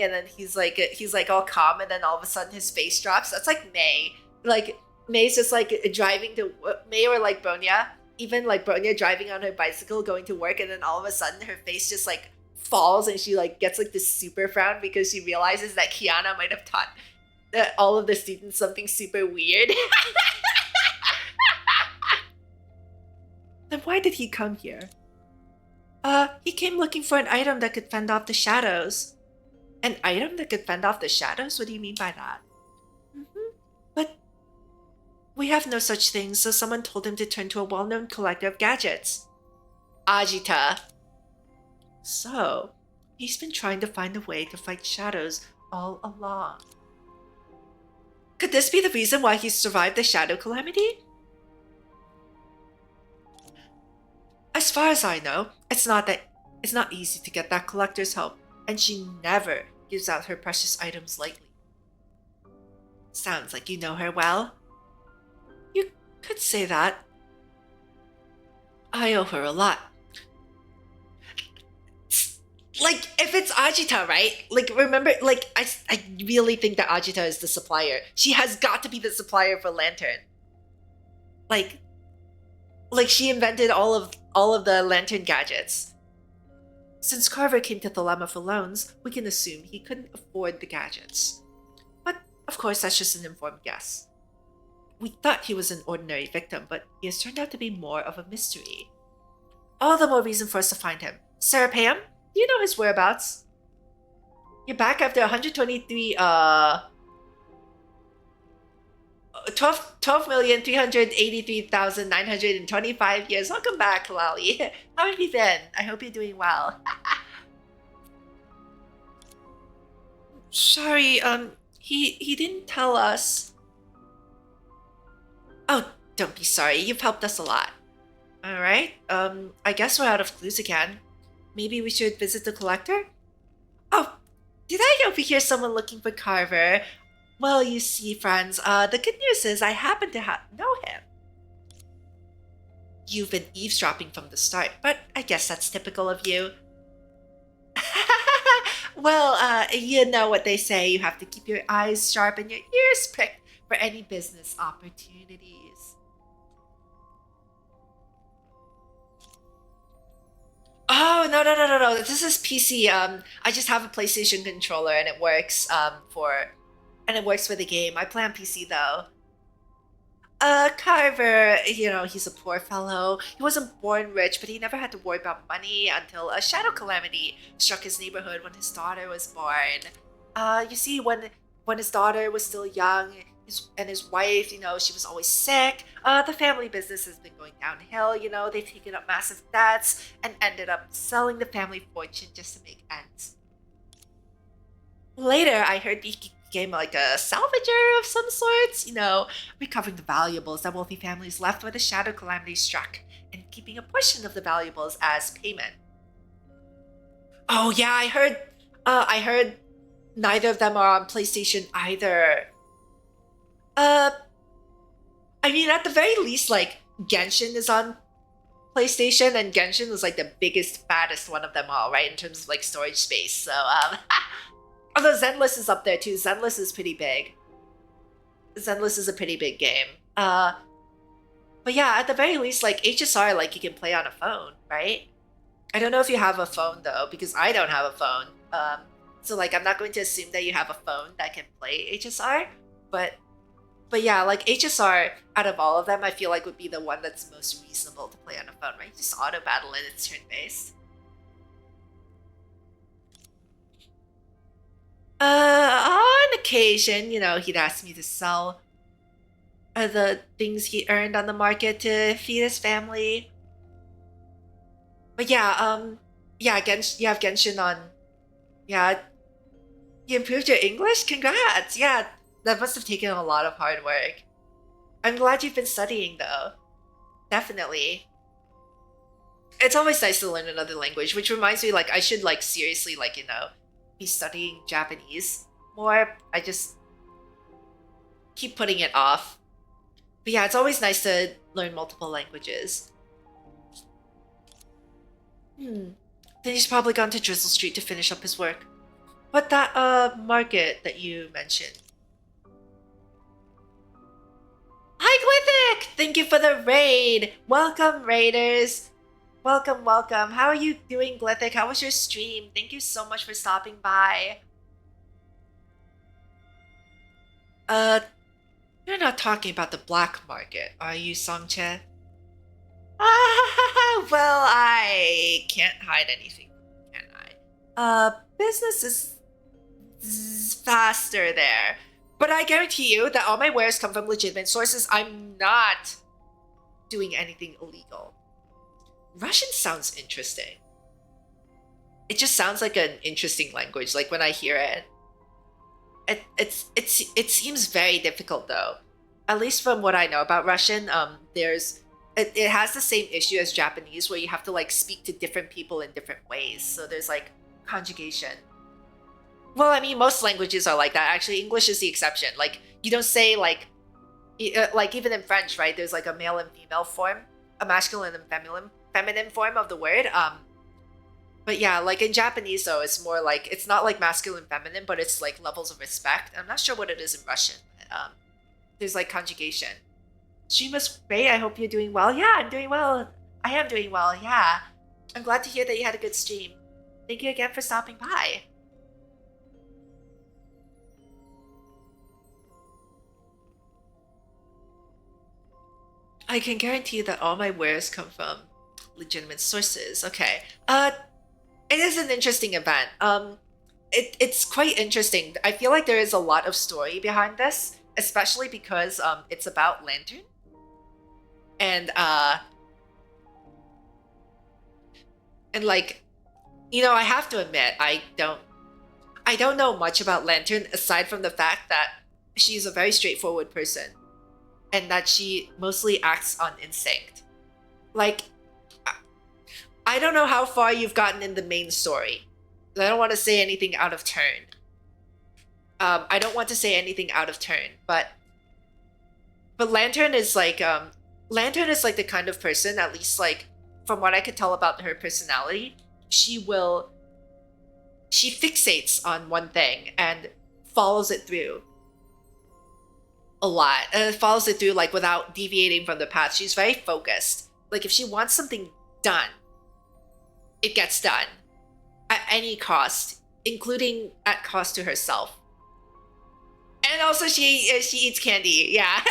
and then he's like all calm, and then all of a sudden his face drops. That's like May. Like May's just like driving to May, or like Bronya. Even like Bronya driving on her bicycle going to work, and then all of a sudden her face just like falls, and she like gets like this super frown because she realizes that Kiana might have taught all of the students something super weird. Then why did he come here? He came looking for an item that could fend off the shadows. An item that could fend off the shadows? What do you mean by that? But we have no such thing, so someone told him to turn to a well-known collector of gadgets. Ajita. So, He's been trying to find a way to fight shadows all along. Could this be the reason why he survived the shadow calamity? As far as I know, it's not easy to get that collector's help, and she never gives out her precious items lightly. Sounds like you know her well. You could say that. I owe her a lot. Like, if it's Ajita, right? Like, remember, like, I really think that Ajita is the supplier. She has got to be the supplier for Lantern. Like she invented all of the Lantern gadgets. Since Carver came to Thelema for loans, we can assume he couldn't afford the gadgets. But, of course, that's just an informed guess. We thought he was an ordinary victim, but he has turned out to be more of a mystery. All the more reason for us to find him. Sarah Pam, do you know his whereabouts? You're back after 12,383,925 years. Welcome back, Lolly. How have you been? I hope you're doing well. Sorry, he didn't tell us. Oh, don't be sorry. You've helped us a lot. Alright, I guess we're out of clues again. Maybe we should visit the collector? Oh, did I overhear someone looking for Carver? Well, you see, friends, the good news is I happen to know him. You've been eavesdropping from the start, but I guess that's typical of you. Well, you know what they say. You have to keep your eyes sharp and your ears pricked for any business opportunities. Oh, no. This is PC. I just have a PlayStation controller and it works for the game. I play on PC though. Carver, you know, he's a poor fellow. He wasn't born rich, but he never had to worry about money until a shadow calamity struck his neighborhood when his daughter was born. You see, when his daughter was still young, his wife, you know, she was always sick. The family business has been going downhill, you know. They've taken up massive debts and ended up selling the family fortune just to make ends. Later, I heard he became like a salvager of some sorts, you know, recovering the valuables that wealthy families left where the shadow calamity struck and keeping a portion of the valuables as payment. Oh yeah, I heard neither of them are on PlayStation either. I mean, at the very least, like, Genshin is on PlayStation, and Genshin was, like, the biggest, fattest one of them all, right, in terms of, like, storage space, so, although Zenless is up there, too. Zenless is pretty big. Zenless is a pretty big game. But yeah, at the very least, like, HSR, like, you can play on a phone, right? I don't know if you have a phone, though, because I don't have a phone. So, like, I'm not going to assume that you have a phone that can play HSR, but yeah, like, HSR, out of all of them, I feel like would be the one that's most reasonable to play on a phone, right? Just auto-battle it, it's turn-based. On occasion, you know, he'd ask me to sell the things he earned on the market to feed his family. But yeah, you have Genshin on. Yeah, you improved your English? Congrats! Yeah, that must have taken a lot of hard work. I'm glad you've been studying, though. Definitely. It's always nice to learn another language, which reminds me, like, I should, like, seriously, like, you know, be studying Japanese more. I just keep putting it off. But yeah, it's always nice to learn multiple languages. Then he's probably gone to Drizzle Street to finish up his work. But that, market that you mentioned. Hi, Glythic! Thank you for the raid! Welcome, raiders! Welcome. How are you doing, Glythic? How was your stream? Thank you so much for stopping by. You're not talking about the black market, are you, Songque? Well, I can't hide anything, can I? Business is faster there. But I guarantee you that all my wares come from legitimate sources. I'm not doing anything illegal. Russian sounds interesting. it just sounds like an interesting language. Like when I hear it, it seems very difficult though. At least from what I know about Russian, it has the same issue as Japanese, where you have to like speak to different people in different ways. So there's like conjugation. Well, I mean, most languages are like that. Actually, English is the exception. Like you don't say like even in French, right? There's like a male and female form, a masculine and feminine form of the word. But yeah, like in Japanese though, it's more like it's not like masculine feminine, but it's like levels of respect. I'm not sure what it is in Russian. But, there's like conjugation. Stream was great. I hope you're doing well. Yeah, I'm doing well. I am doing well. Yeah, I'm glad to hear that you had a good stream. Thank you again for stopping by. I can guarantee that all my wares come from legitimate sources. Okay. It is an interesting event. It's quite interesting. I feel like there is a lot of story behind this, especially because it's about Lantern. And like, you know, I have to admit, I don't know much about Lantern aside from the fact that she's a very straightforward person and that she mostly acts on instinct. Like, I don't know how far you've gotten in the main story. I don't want to say anything out of turn. I don't want to say anything out of turn, but Lantern is like the kind of person, at least like from what I could tell about her personality, she fixates on one thing and follows it through a lot. Follows it through like without deviating from the path. She's very focused. Like if she wants something done, it gets done at any cost, including at cost to herself. And also she eats candy. Yeah.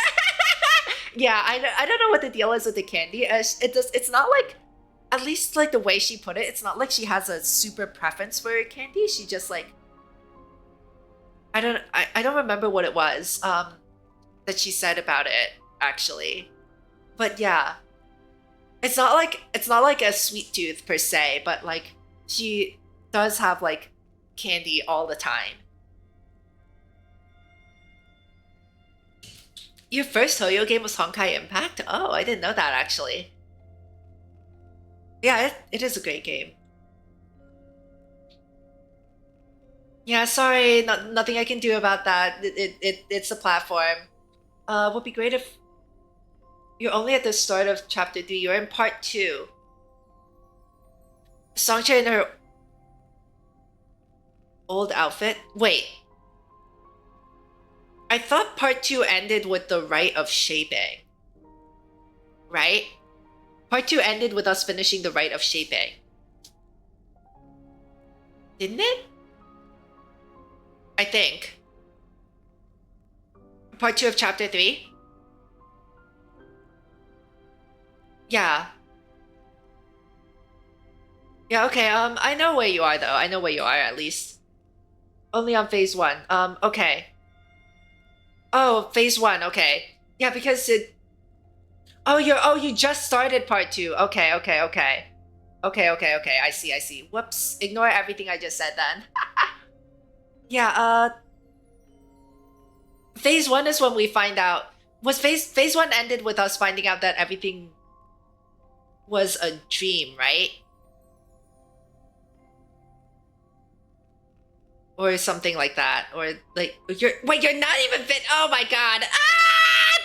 Yeah, I don't know what the deal is with the candy. It's not like, at least like the way she put it, it's not like she has a super preference for candy. She just like, I don't remember what it was that she said about it actually. But yeah. It's not like a sweet tooth per se, but like she does have like candy all the time. Your first HOYO game was Honkai Impact? Oh, I didn't know that actually. Yeah, it is a great game. Yeah, sorry, nothing I can do about that. It's a platform. Would be great if you're only at the start of chapter 3. You're in part 2. Songque in her old outfit. Wait. I thought part 2 ended with the rite of shaping. Right? Part 2 ended with us finishing the rite of shaping. Didn't it? I think. Part 2 of chapter 3? Yeah. Yeah, okay, I know where you are though. I know where you are at least. Only on phase 1. Okay. Oh, phase 1, okay. Yeah, because it... you just started part 2. Okay. Okay. I see. Whoops. Ignore everything I just said then. Yeah, phase 1 is when we find out... Was phase 1 ended with us finding out that everything was a dream, right? Or something like that. Or like you're not even fit. Oh my god.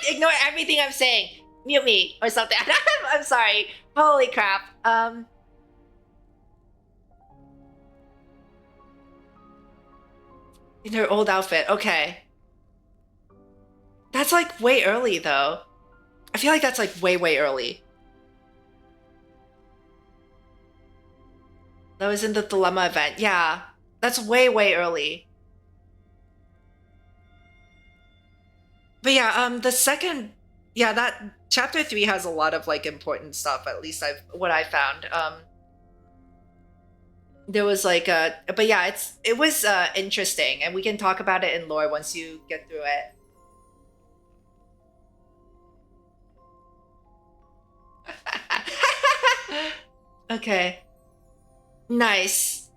Ignore everything I'm saying. Mute me or something. I'm sorry. Holy crap. In her old outfit. Okay. That's like way early though. I feel like that's like way early. That was in the dilemma event. Yeah. That's way early. But yeah, the second, yeah, that chapter 3 has a lot of like important stuff. At least what I found. There was like but yeah, it was interesting, and we can talk about it in lore once you get through it. Okay. Nice.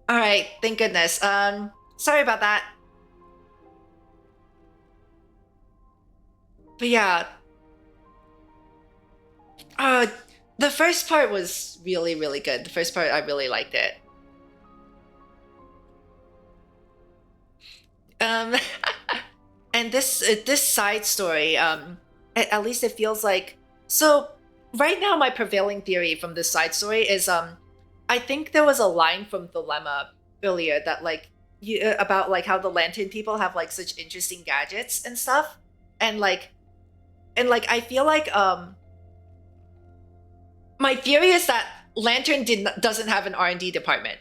All right, thank goodness. Sorry about that. But yeah, the first part was really, really good. The first part, I really liked it. Um, and this side story, at least it feels like so. Right now, my prevailing theory from this side story is, I think there was a line from Dilemma earlier that like about like how the Lantern people have like such interesting gadgets and stuff, and like I feel like my theory is that Lantern doesn't have an R&D department.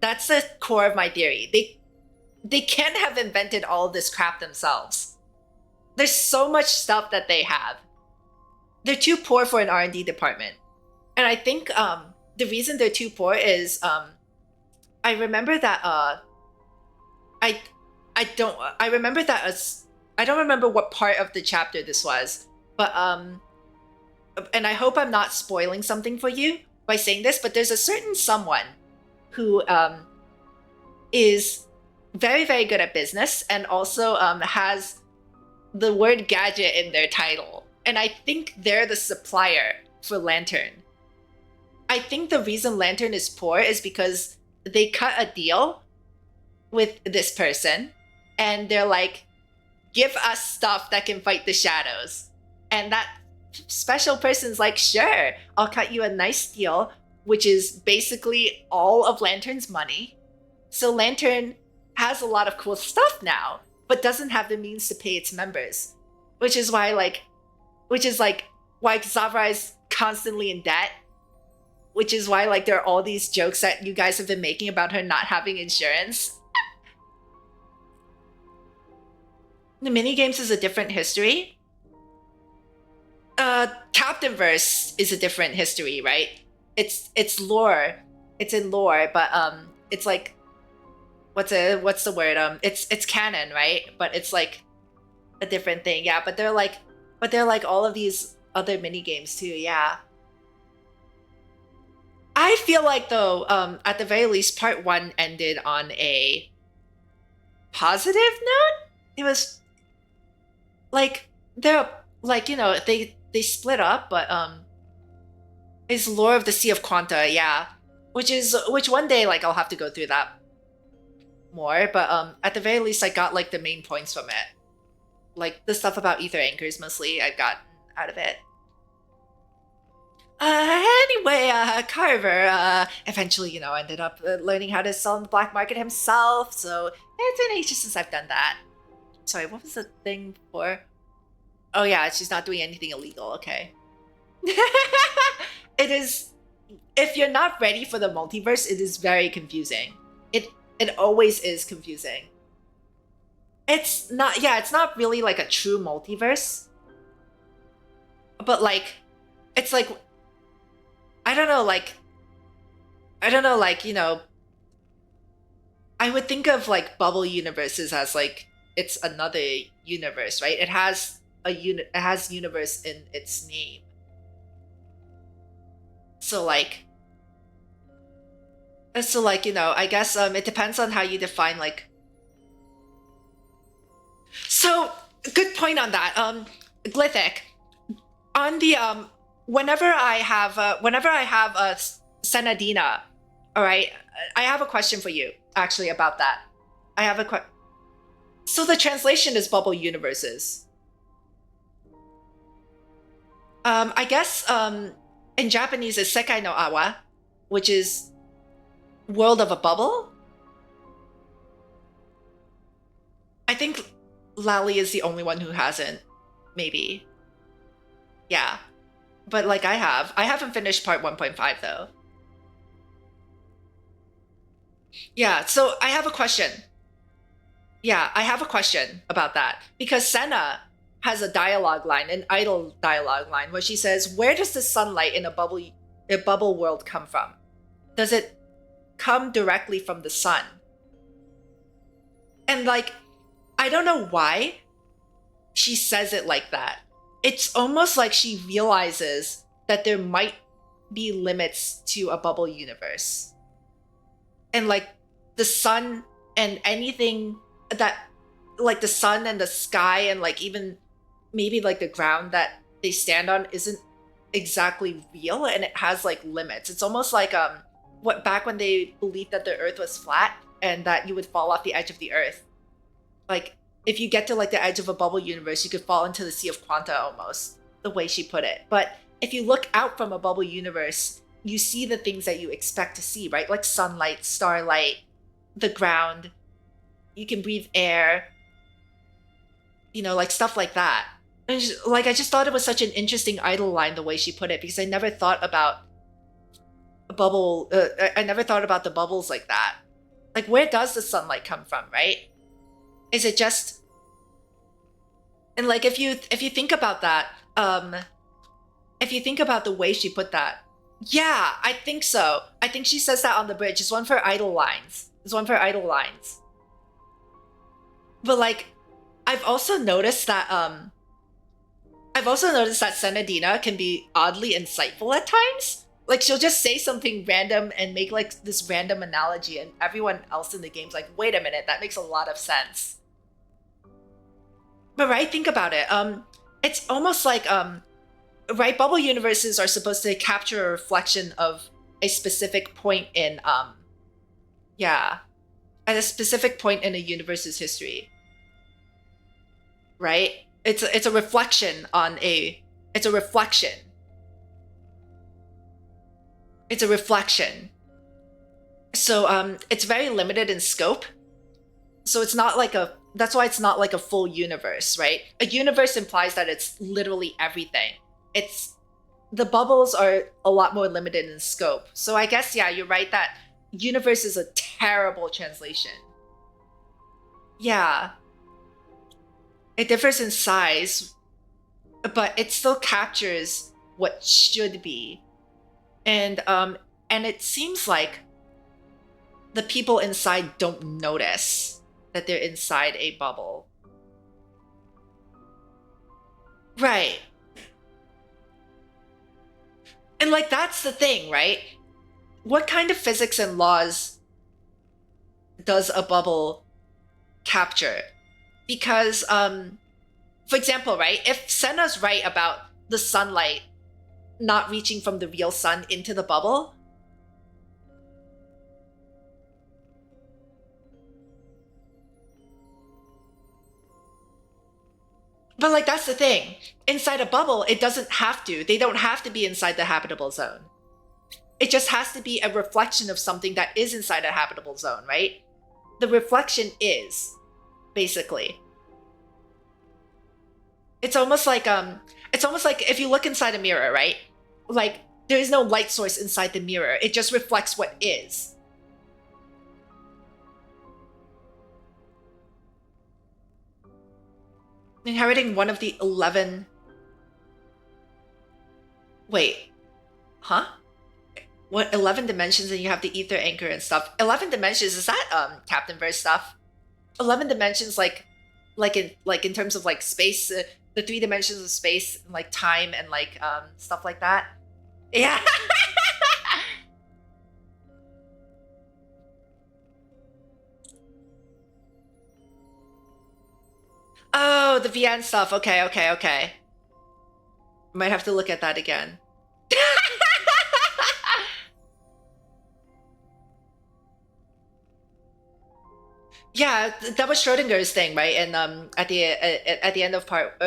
That's the core of my theory. They can't have invented all of this crap themselves. There's so much stuff that they have. They're too poor for an R&D department. And I think the reason they're too poor is I remember that I remember that I don't remember what part of the chapter this was, but and I hope I'm not spoiling something for you by saying this, but there's a certain someone who is very, very good at business and also has the word gadget in their title. And I think they're the supplier for Lantern. I think the reason Lantern is poor is because they cut a deal with this person and they're like, give us stuff that can fight the shadows. And that special person's like, sure, I'll cut you a nice deal, which is basically all of Lantern's money. So Lantern has a lot of cool stuff now, but doesn't have the means to pay its members, which is why Zavra is constantly in debt, which is why like there are all these jokes that you guys have been making about her not having insurance. The minigames is a different history. Captain Verse is a different history, right? It's lore. It's in lore, but it's like what's the word? It's canon, right? But it's like a different thing. Yeah, but they're like all of these other mini games too. Yeah. I feel like though, at the very least, part 1 ended on a positive note. It was like they're like, you know, they split up, but it's Lore of the Sea of Quanta, yeah. Which one day like I'll have to go through that more, but at the very least I got like the main points from it. Like the stuff about ether anchors mostly I got out of it. Anyway, Carver eventually, you know, ended up learning how to sell in the black market himself, so it's been ages since I've done that. Sorry, what was the thing for? Oh yeah, she's not doing anything illegal, okay. It is, if you're not ready for the multiverse, it is very confusing. It always is confusing. It's not really like a true multiverse. But like, it's like, I don't know, you know, I would think of like bubble universes as like, it's another universe, right? It has universe in its name. So like, you know, I guess it depends on how you define like. So good point on that. Glythic, on the whenever I have Senadina, all right, I have a question for you actually about that. I have a question. So the translation is bubble universes. I guess in Japanese is Sekai no Awa, which is world of a bubble. I think Lally is the only one who hasn't, maybe. Yeah. But like I haven't finished part 1.5 though. Yeah, so I have a question. Yeah, I have a question about that. Because Senna has a dialogue line, an idle dialogue line, where she says, where does the sunlight in a bubble world come from? Does it come directly from the sun? And like, I don't know why she says it like that. It's almost like she realizes that there might be limits to a bubble universe. and like the sun and anything that, like the sun and the sky and like even maybe like the ground that they stand on isn't exactly real, and it has like limits. It's almost like what back when they believed that the earth was flat and that you would fall off the edge of the earth. Like if you get to like the edge of a bubble universe, you could fall into the sea of quanta almost, the way she put it. But if you look out from a bubble universe, you see the things that you expect to see, right? Like sunlight, starlight, the ground. You can breathe air, you know, like stuff like that. And just, like I just thought it was such an interesting idle line the way she put it, because I never thought about a bubble. I never thought about the bubbles like that. Like where does the sunlight come from, right? Is it just, and like if you think about that, if you think about the way she put that, yeah, I think so. I think she says that on the bridge. It's one for idle lines. It's one for idle lines. But like, I've also noticed that Senadina can be oddly insightful at times. Like she'll just say something random and make like this random analogy, and everyone else in the game's like, wait a minute, that makes a lot of sense. But right, think about it. It's almost like right, bubble universes are supposed to capture a reflection of a specific point in at a specific point in a universe's history. Right? It's a reflection on a, it's a reflection. It's a reflection. So it's very limited in scope. So it's not like a, that's why it's not like a full universe, right? A universe implies that it's literally everything. It's, the bubbles are a lot more limited in scope. So I guess, yeah, you're right that universe is a terrible translation. Yeah. It differs in size, but it still captures what should be. And it seems like the people inside don't notice that they're inside a bubble. Right. And like that's the thing, right? What kind of physics and laws does a bubble capture? Because for example, right, if Senna's right about the sunlight not reaching from the real sun into the bubble, but like that's the thing, inside a bubble it doesn't have to, they don't have to be inside the habitable zone. It just has to be a reflection of something that is inside a habitable zone, right? The reflection is basically, it's almost like if you look inside a mirror, right? Like there is no light source inside the mirror, it just reflects what is. Inheriting one of the 11, wait, huh? What, 11 dimensions, and you have the ether anchor and stuff. 11 dimensions, is that Captain Verse stuff? 11 dimensions, like in terms of like space, the 3 dimensions of space, and like time and like stuff like that. Yeah. Oh, the VN stuff. Okay. Might have to look at that again. Yeah, that was Schrodinger's thing, right? And at the end of part,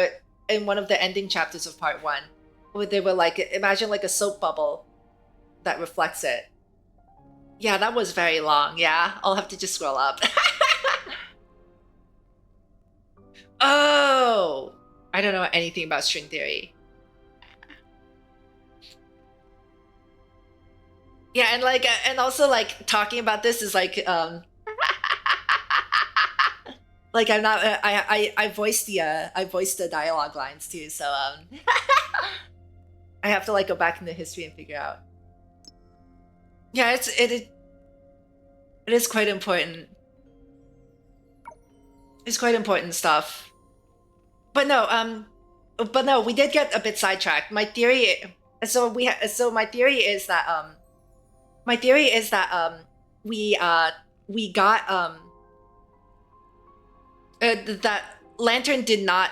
in one of the ending chapters of part 1, where they were like, imagine like a soap bubble that reflects it. Yeah, that was very long. Yeah, I'll have to just scroll up. Oh, I don't know anything about string theory. Yeah, and like, and also like talking about this is like, like I'm not, I voiced the dialogue lines too, so I have to like go back in the history and figure out. Yeah, it is quite important. It's quite important stuff. But no, we did get a bit sidetracked. My theory, so my theory is that we got that Lantern did not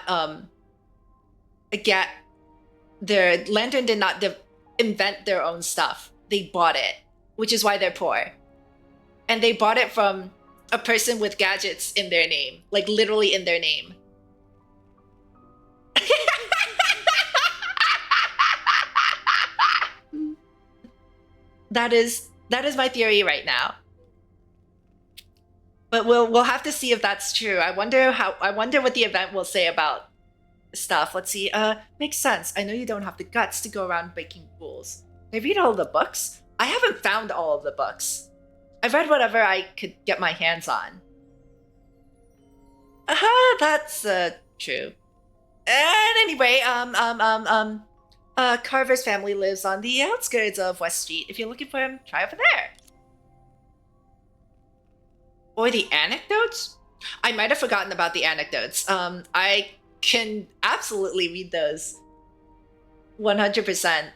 invent their own stuff. They bought it, which is why they're poor. And they bought it from a person with gadgets in their name, like literally in their name. That is my theory right now. But we'll have to see if that's true. I wonder what the event will say about stuff. Let's see. Makes sense. I know you don't have the guts to go around breaking rules. Did I read all the books? I haven't found all of the books. I've read whatever I could get my hands on. That's true. And anyway, Carver's family lives on the outskirts of West Street. If you're looking for him, try over there. Or the anecdotes? I might have forgotten about the anecdotes. I can absolutely read those 100%,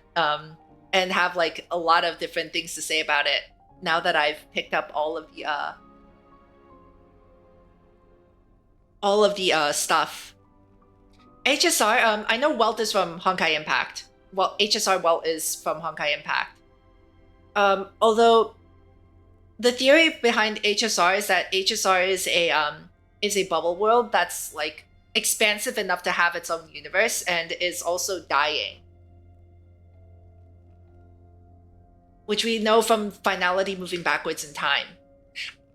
and have like a lot of different things to say about it now that I've picked up all of the stuff. HSR, I know Welt is from Honkai Impact. Well, HSR Welt is from Honkai Impact. Although the theory behind HSR is that HSR is a bubble world that's like expansive enough to have its own universe and is also dying. Which we know from finality moving backwards in time.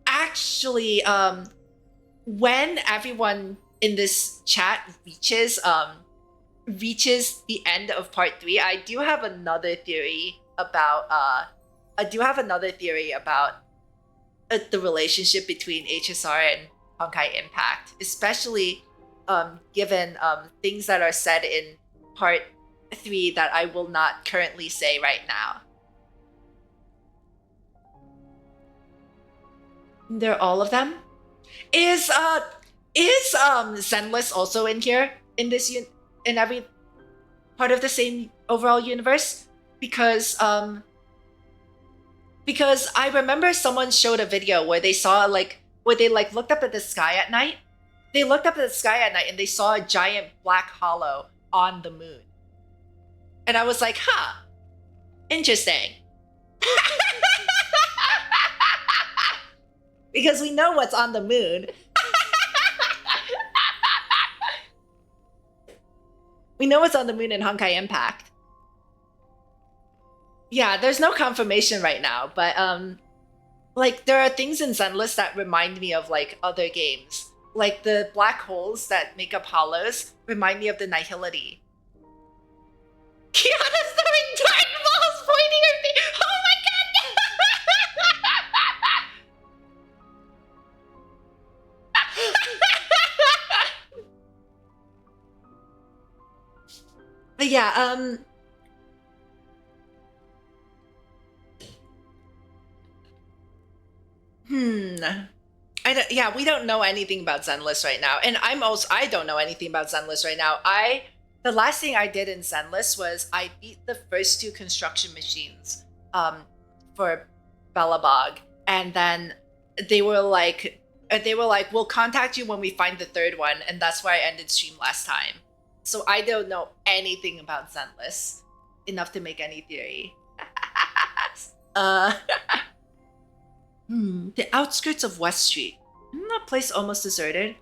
Actually, when everyone in this chat reaches the end of part 3, I do have another theory about the relationship between HSR and Honkai Impact, especially given things that are said in part 3 that I will not currently say right now. They're all of them? Is Zenless also in here in this in every part of the same overall universe? Because I remember someone showed a video where they saw where they looked up at the sky at night. They looked up at the sky at night and they saw a giant black hollow on the moon. And I was like, huh, interesting. Because we know what's on the moon. We know what's on the moon in Honkai Impact. Yeah, there's no confirmation right now, but there are things in Zenless that remind me of other games. Like the black holes that make up hollows remind me of the Nihility. Kiana's throwing dark balls pointing at me! Oh my god! But yeah, we don't know anything about Zenless right now. And I don't know anything about Zenless right now. The last thing I did in Zenless was I beat the first 2 construction machines for Belabog. And then they were like, we'll contact you when we find the 3rd one. And that's why I ended stream last time. So I don't know anything about Zenless enough to make any theory. The outskirts of West Street. Isn't that place almost deserted?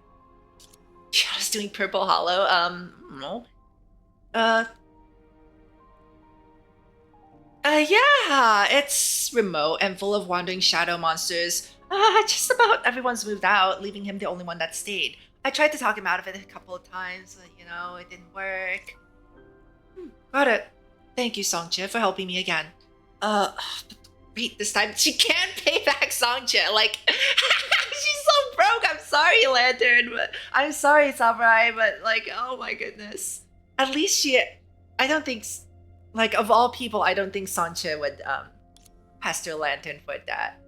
Yeah, I was doing Purple Hollow. No. Yeah, it's remote and full of wandering shadow monsters. Just about everyone's moved out, leaving him the only one that stayed. I tried to talk him out of it a couple of times, but, it didn't work. Got it. Thank you, Songque, for helping me again. Wait, this time she can't pay back Songque. She's so broke. I'm sorry, Lantern. But I'm sorry, Samurai. But oh my goodness. At least I don't think, of all people, I don't think Songque would pester Lantern for that.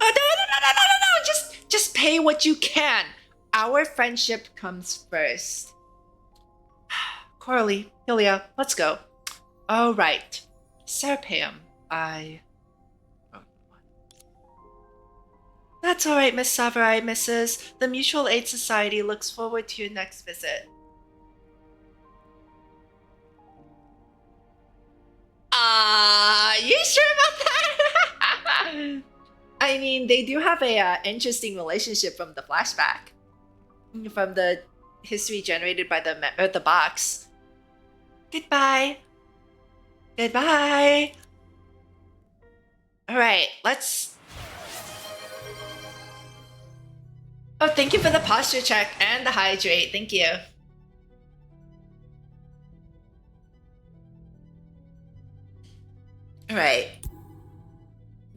No. Just pay what you can. Our friendship comes first. Coralie, Hylia, let's go. All right. Serapeum, I That's alright, Miss Saverai, Mrs. The Mutual Aid Society looks forward to your next visit. You sure about that? I mean, they do have a interesting relationship from the flashback. From the history generated by the box. Goodbye. Goodbye. Alright, let's... Oh, thank you for the posture check and the hydrate. Thank you. Alright.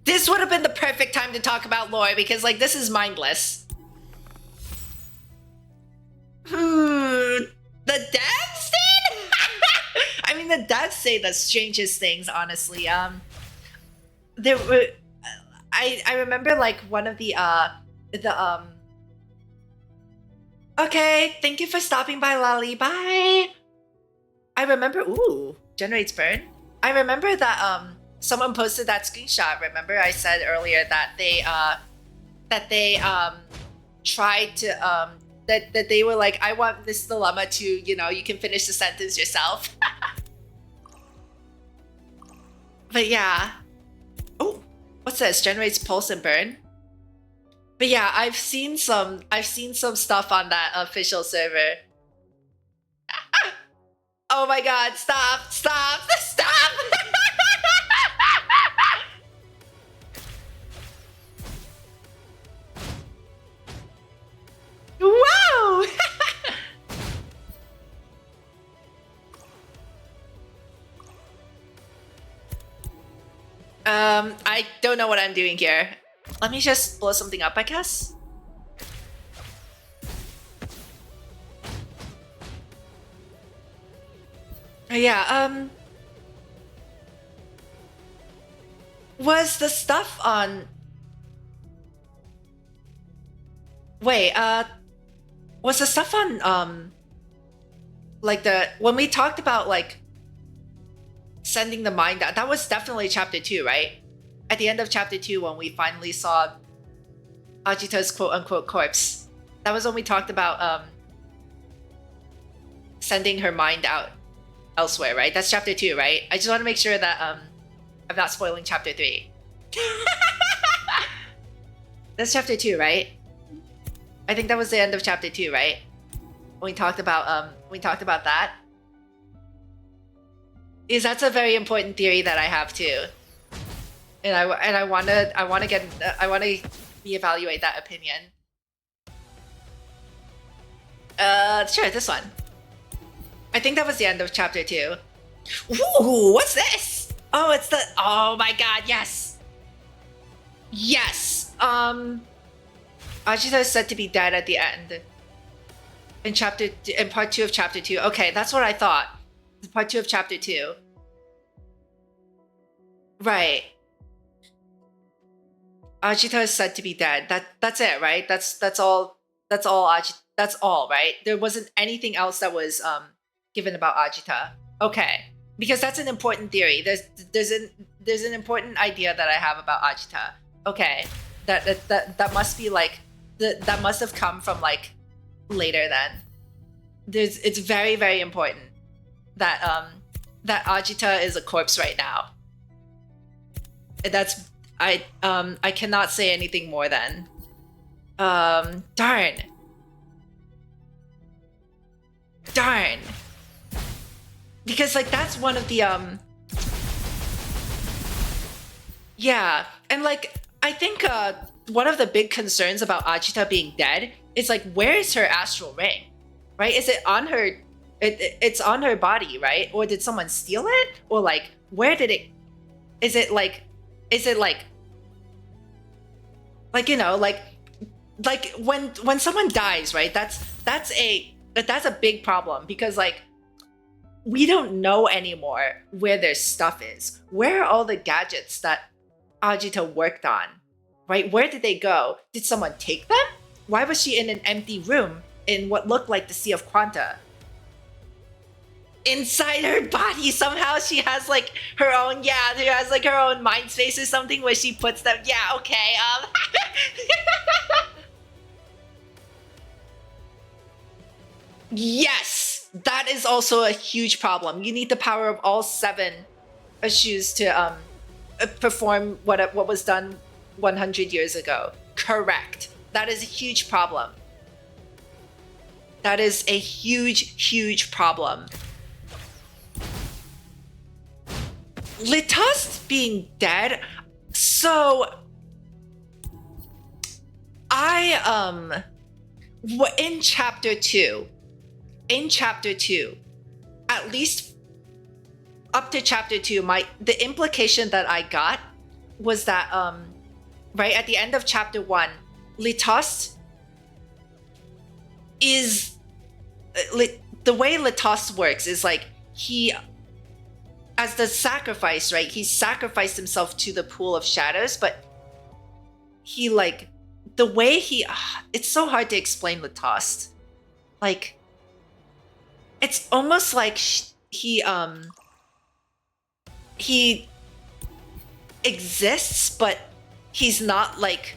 This would have been the perfect time to talk about lore because, like, this is mindless. The devs did? I mean, the devs say the strangest things, honestly. There were... I remember, like, one of the Okay, thank you for stopping by, Lolly. Bye! I remember... Ooh, generates burn. I remember that, someone posted that screenshot. Remember I said earlier that they tried to, that they were like, I want this dilemma to, you know, you can finish the sentence yourself. But yeah. Oh, what's this? Generates pulse and burn? But yeah, I've seen some stuff on that official server. Oh my god, stop! Wow! I don't know what I'm doing here. Let me just blow something up, I guess. Yeah, was the stuff on... Wait, was the stuff on, like when we talked about, like, sending the mind out, that was definitely chapter 2, right? At the end of chapter 2, when we finally saw Ajita's quote-unquote corpse. That was when we talked about, sending her mind out elsewhere, right? That's chapter 2, right? I just want to make sure that, I'm not spoiling chapter 3. That's chapter 2, right? I think that was the end of chapter 2, right? When we talked about that. Is that's a very important theory that I have too, and I want to reevaluate that opinion. Sure, this one. I think that was the end of chapter 2. Ooh, what's this? Oh, it's the... Oh my god, yes! Yes! Ajita is said to be dead at the end. In part 2 of chapter 2. Okay, that's what I thought. Part 2 of chapter 2. Right. Ajita is said to be dead. That's it, right? That's all, right? There wasn't anything else that was given about Ajita. Okay. Because that's an important theory. There's an important idea that I have about Ajita. Okay. That must be like that must have come from like later then. It's very, very important that that Ajita is a corpse right now. That's I cannot say anything more then. Darn. Because like that's one of the yeah, and like I think one of the big concerns about Ajita being dead is like where is her astral ring? Right? Is it on her it's on her body, right? Or did someone steal it? Or like where did it is it like you know, like when someone dies, right? That's a big problem because like we don't know anymore where their stuff is. Where are all the gadgets that Ajita worked on? Right? Where did they go? Did someone take them? Why was she in an empty room in what looked like the Sea of Quanta? inside her body somehow she has like her own, yeah, she has like her own mind space or something where she puts them, yeah, okay, yes, that is also a huge problem. You need the power of all 7 shoes to perform what was done 100 years ago. Correct. That is a huge problem. That is a huge problem. Lituste being dead, so I in chapter 2, at least up to chapter 2, the implication that I got was that right at the end of chapter 1, Lituste is the way Lituste works is like he, as the sacrifice, right? He sacrificed himself to the pool of shadows, but he like the way he it's so hard to explain Lituste. Like it's almost like he exists, but he's not like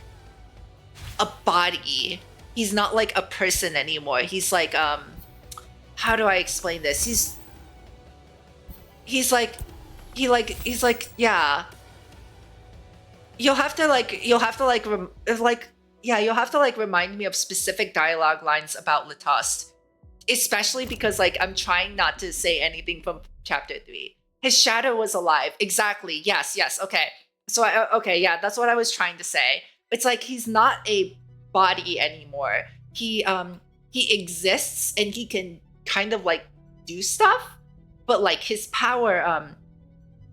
a body. He's not like a person anymore. He's like how do I explain this? He's like yeah. You'll have to remind me of specific dialogue lines about Lituste, especially because like I'm trying not to say anything from chapter 3. His shadow was alive. Exactly. Yes. Okay. So okay, yeah, that's what I was trying to say. It's like he's not a body anymore. He exists and he can kind of like do stuff, but like his power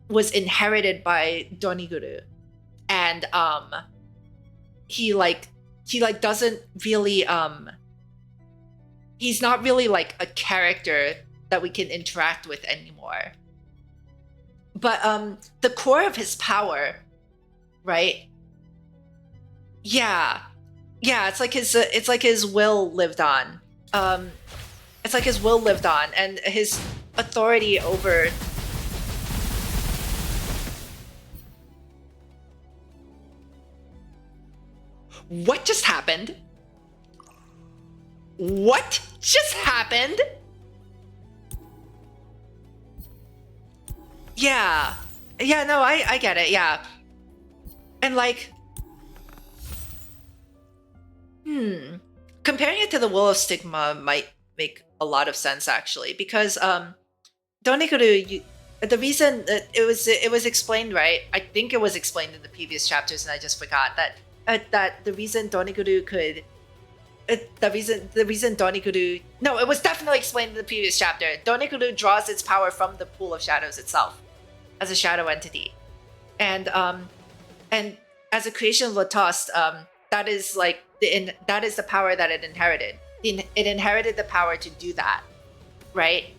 was inherited by Doniguru. And he doesn't really he's not really like a character that we can interact with anymore. But the core of his power, right? Yeah, it's like his will lived on. It's like his will lived on, and his authority over. What just happened? What just happened? Yeah. Yeah, no, I get it, yeah. And like, comparing it to the Will of Stigma might make a lot of sense actually, because Doniguru, the reason that it was explained, right? I think it was explained in the previous chapters, and I just forgot that the reason Doniguru could. The reason Doniguru. No, it was definitely explained in the previous chapter. Doniguru draws its power from the pool of shadows itself, as a shadow entity, and as a creation of Lituste, that is like that is the power that it inherited. It inherited the power to do that, right?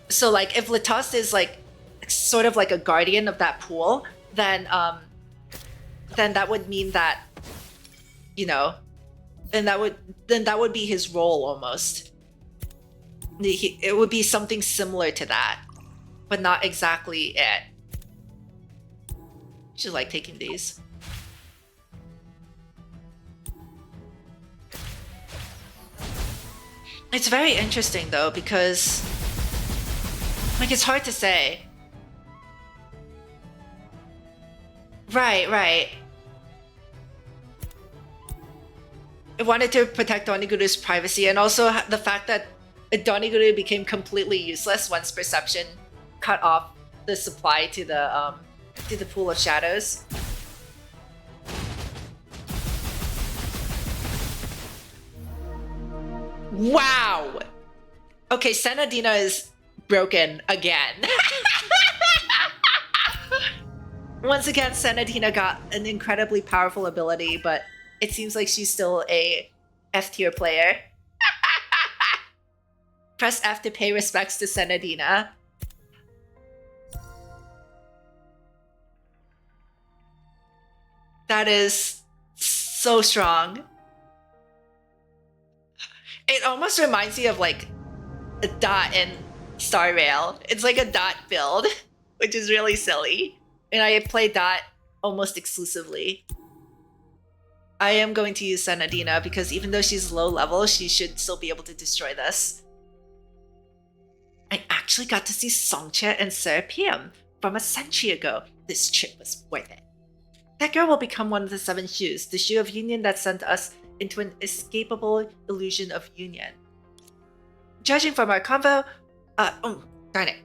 So like if Lituste is like sort of like a guardian of that pool, then that would mean that, you know, and that would be his role almost. It would be something similar to that, but not exactly it. Just like taking these. It's very interesting though, because like it's hard to say. Right. It wanted to protect Doniguru's privacy, and also the fact that Doniguru became completely useless once Perception cut off the supply to the pool of shadows. Wow. Okay, Senadina is broken again. Once again, Senadina got an incredibly powerful ability, but it seems like she's still a F tier player. Press F to pay respects to Senadina. That is so strong. It almost reminds me of like Da in Star Rail. It's like a dot build, which is really silly. And I play dot almost exclusively. I am going to use Senadina because even though she's low level, she should still be able to destroy this. I actually got to see Songque and Serapium from a century ago. This trip was worth it. That girl will become one of the 7 shoes, the shoe of union that sent us into an escapable illusion of union. Judging from our convo, darn it.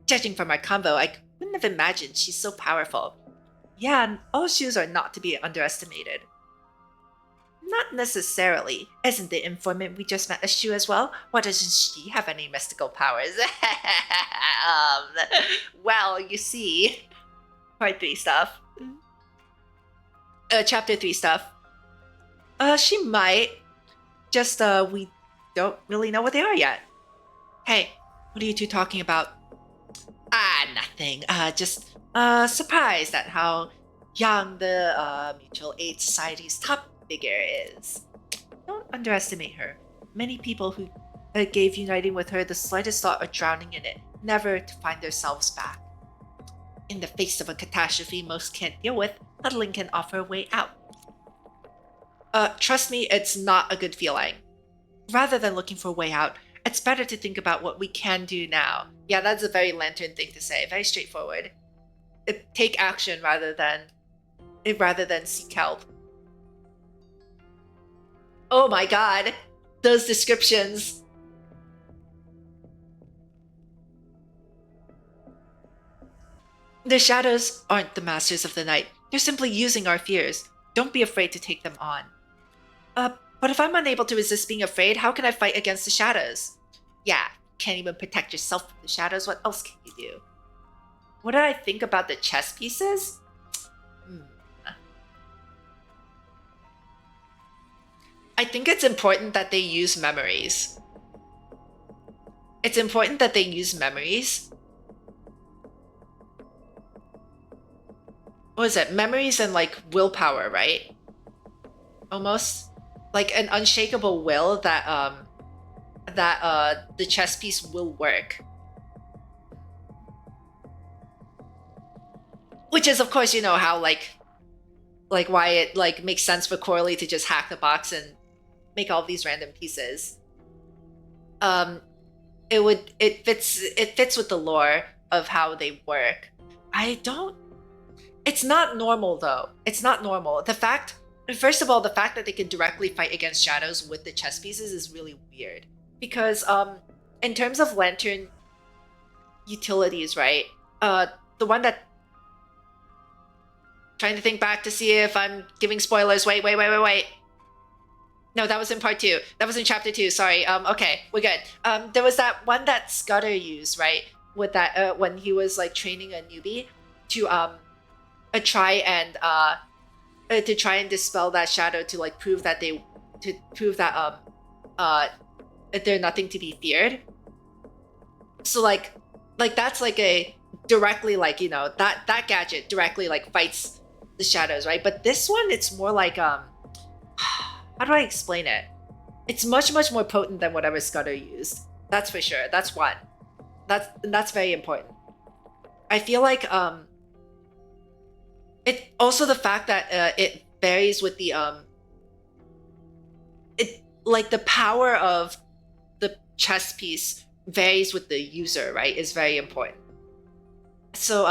Judging from our convo, I couldn't have imagined she's so powerful. Yeah, and all shoes are not to be underestimated. Not necessarily. Isn't the informant we just met a shoe as well? Why doesn't she have any mystical powers? Well, you see. Part 3 stuff. Chapter 3 stuff. She might. Just, we don't really know what they are yet. Hey, what are you two talking about? Nothing. Just, surprised at how young the, Mutual Aid Society's top figure is. Don't underestimate her. Many people who gave uniting with her the slightest thought of drowning in it, never to find themselves back. In the face of a catastrophe most can't deal with, huddling can offer a way out. Trust me, it's not a good feeling. Rather than looking for a way out, it's better to think about what we can do now. Yeah, that's a very Lantern thing to say. Very straightforward. Take action rather than seek help. Oh my god, those descriptions. The shadows aren't the masters of the night. They're simply using our fears. Don't be afraid to take them on. But if I'm unable to resist being afraid, how can I fight against the shadows? Yeah, can't even protect yourself from the shadows. What else can you do? What did I think about the chess pieces? I think it's important that they use memories. It's important that they use memories. What is it? Memories and like willpower, right? Almost like an unshakable will that the chess piece will work. Which is, of course, you know how like why it like makes sense for Coralie to just hack the box and make all these random pieces. It fits with the lore of how they work. It's not normal though. It's not normal. First of all, the fact that they can directly fight against shadows with the chess pieces is really weird. Because in terms of Lantern utilities, right? The one that trying to think back to see if I'm giving spoilers. Wait. No, that was in part 2. That was in chapter 2. Sorry. Okay, we're good. There was that one that Scudder used, right? With that when he was like training a newbie to try and dispel that shadow to like prove that they're nothing to be feared. So like that's like a directly like, you know, that gadget directly like fights the shadows, right? But this one, it's more like how do I explain it? It's much more potent than whatever Scudder used. That's for sure. That's one. That's very important. I feel like it also the fact that it varies with the it like the power of the chess piece varies with the user, right? Is very important. So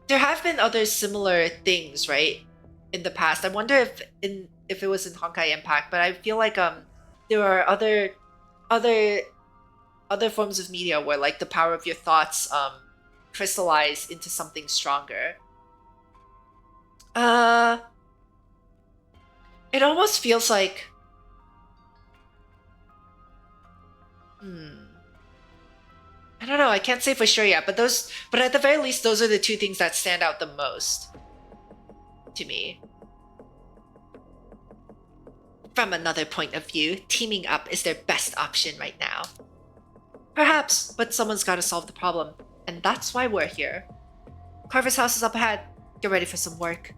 there have been other similar things, right, in the past. I wonder if it was in Honkai Impact, but I feel like there are other forms of media where like the power of your thoughts crystallize into something stronger. It almost feels like I don't know, I can't say for sure yet, but at the very least those are the two things that stand out the most to me. From another point of view, teaming up is their best option right now. Perhaps, but someone's got to solve the problem, and that's why we're here. Carver's house is up ahead. Get ready for some work.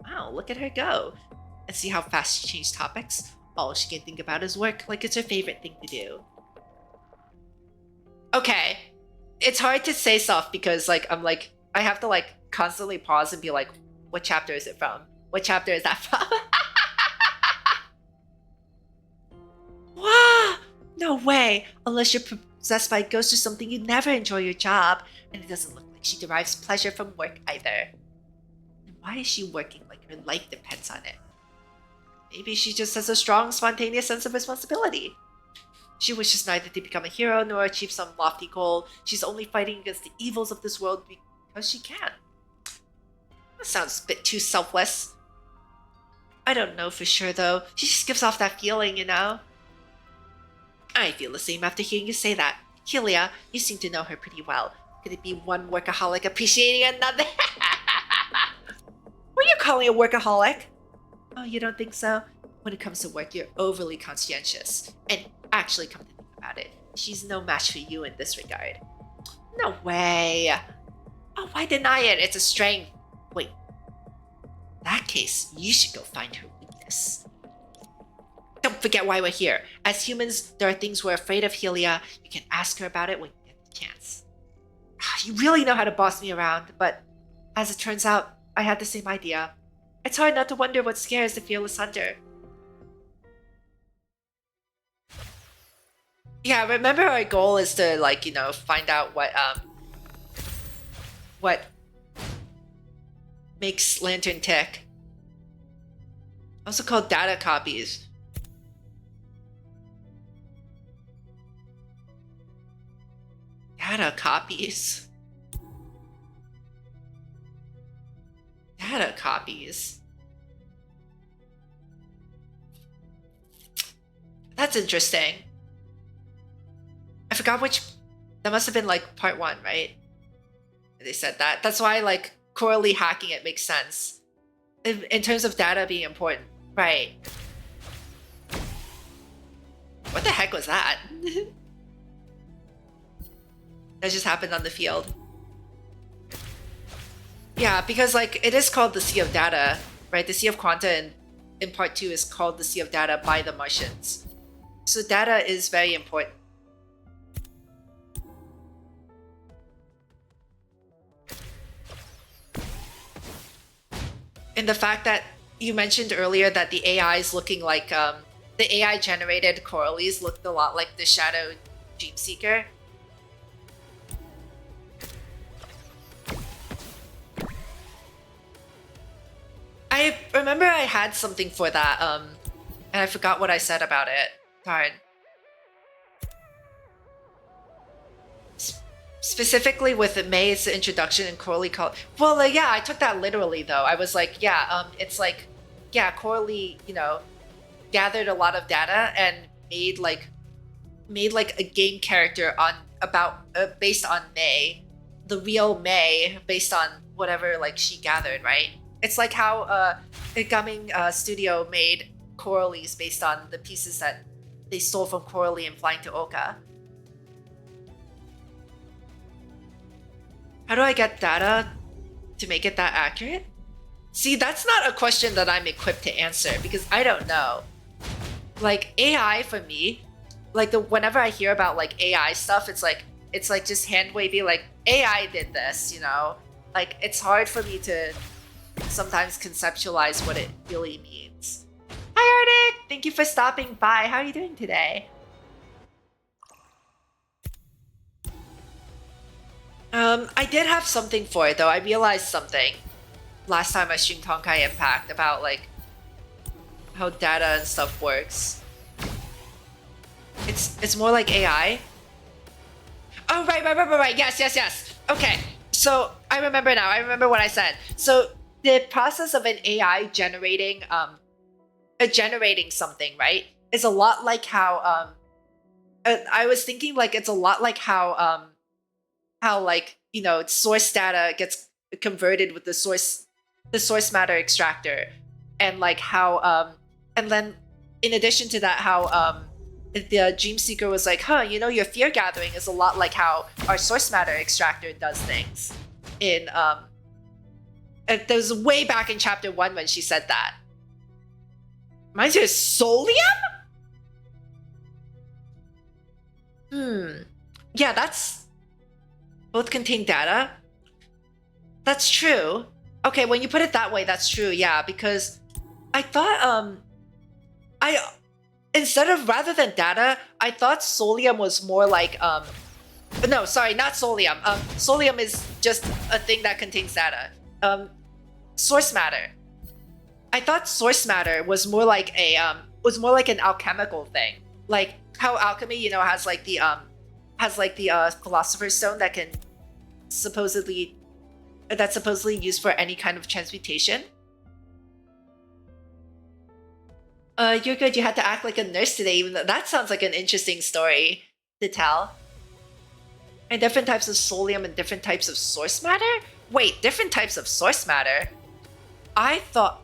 Wow, look at her go. And see how fast she changed topics? All she can think about is work, like it's her favorite thing to do. Okay. It's hard to say stuff because like I'm like I have to like constantly pause and be like, what chapter is it from? What chapter is that from? Wow! No way! Unless you're possessed by a ghost or something, you'd never enjoy your job. And it doesn't look like she derives pleasure from work either. And why is she working like her life depends on it? Maybe she just has a strong, spontaneous sense of responsibility. She wishes neither to become a hero nor achieve some lofty goal. She's only fighting against the evils of this world because she can. That sounds a bit too selfless. I don't know for sure though. She just gives off that feeling, you know? I feel the same after hearing you say that. Helia, you seem to know her pretty well. Could it be one workaholic appreciating another? What are you calling a workaholic? Oh, you don't think so? When it comes to work, you're overly conscientious. And actually, come to think about it, she's no match for you in this regard. No way. Oh, why deny it? It's a strength. Wait. In that case, you should go find her weakness. Don't forget why we're here. As humans, there are things we're afraid of, Helia. You can ask her about it when you get the chance. You really know how to boss me around, but as it turns out, I had the same idea. It's hard not to wonder what scares the fearless hunter. Yeah, remember our goal is to, like, you know, find out what makes Lantern tick. Also called data copies. Data copies. Data copies. That's interesting. I forgot which. That must have been like part 1, right? They said that. That's why like Coralie hacking it makes sense. In terms of data being important. Right. What the heck was that? That just happened on the field. Yeah, because like it is called the Sea of Data, right? The Sea of Quanta in part 2 is called the Sea of Data by the Martians. So data is very important. And the fact that you mentioned earlier that the AI is looking like the AI generated Coralie's looked a lot like the Shadow Dreamseeker. I remember I had something for that, and I forgot what I said about it. Darn. Specifically with May's introduction and Coralie called. Well, yeah, I took that literally though. I was like, yeah, it's like, yeah, Coralie, you know, gathered a lot of data and made like a game character on about based on May, the real May, based on whatever like she gathered, right? It's like how Gaming Studio made Coralie's based on the pieces that they stole from Coralie and Flying to Oka. How do I get data to make it that accurate? See, that's not a question that I'm equipped to answer because I don't know. Like AI for me, like whenever I hear about like AI stuff, it's like just hand wavy like AI did this, you know? Like it's hard for me to sometimes conceptualize what it really means. Hi Arctic! Thank you for stopping by. How are you doing today? I did have something for it though. I realized something last time I streamed Honkai Impact about like how data and stuff works. It's more like AI. Oh right. Yes. Okay. So I remember now. I remember what I said. So the process of an AI generating generating something, right, is a lot like how I was thinking like it's a lot like how like, you know, source data gets converted with the source matter extractor, and like how and then in addition to that how the Dreamseeker was like, huh, you know, your fear gathering is a lot like how our source matter extractor does things in that was way back in chapter 1 when she said that. Reminds you of Solium? Yeah, that's both contain data. That's true. Okay, when you put it that way, that's true. Yeah, because I thought I instead of rather than data, I thought solium was more like no, sorry, not solium. Solium is just a thing that contains data. Source matter. I thought source matter was more like an alchemical thing, like how alchemy, has like the philosopher's stone that can supposedly used for any kind of transmutation. You're good. You had to act like a nurse today, even though that sounds like an interesting story to tell. And different types of solium and different types of source matter? Wait, different types of source matter? I thought...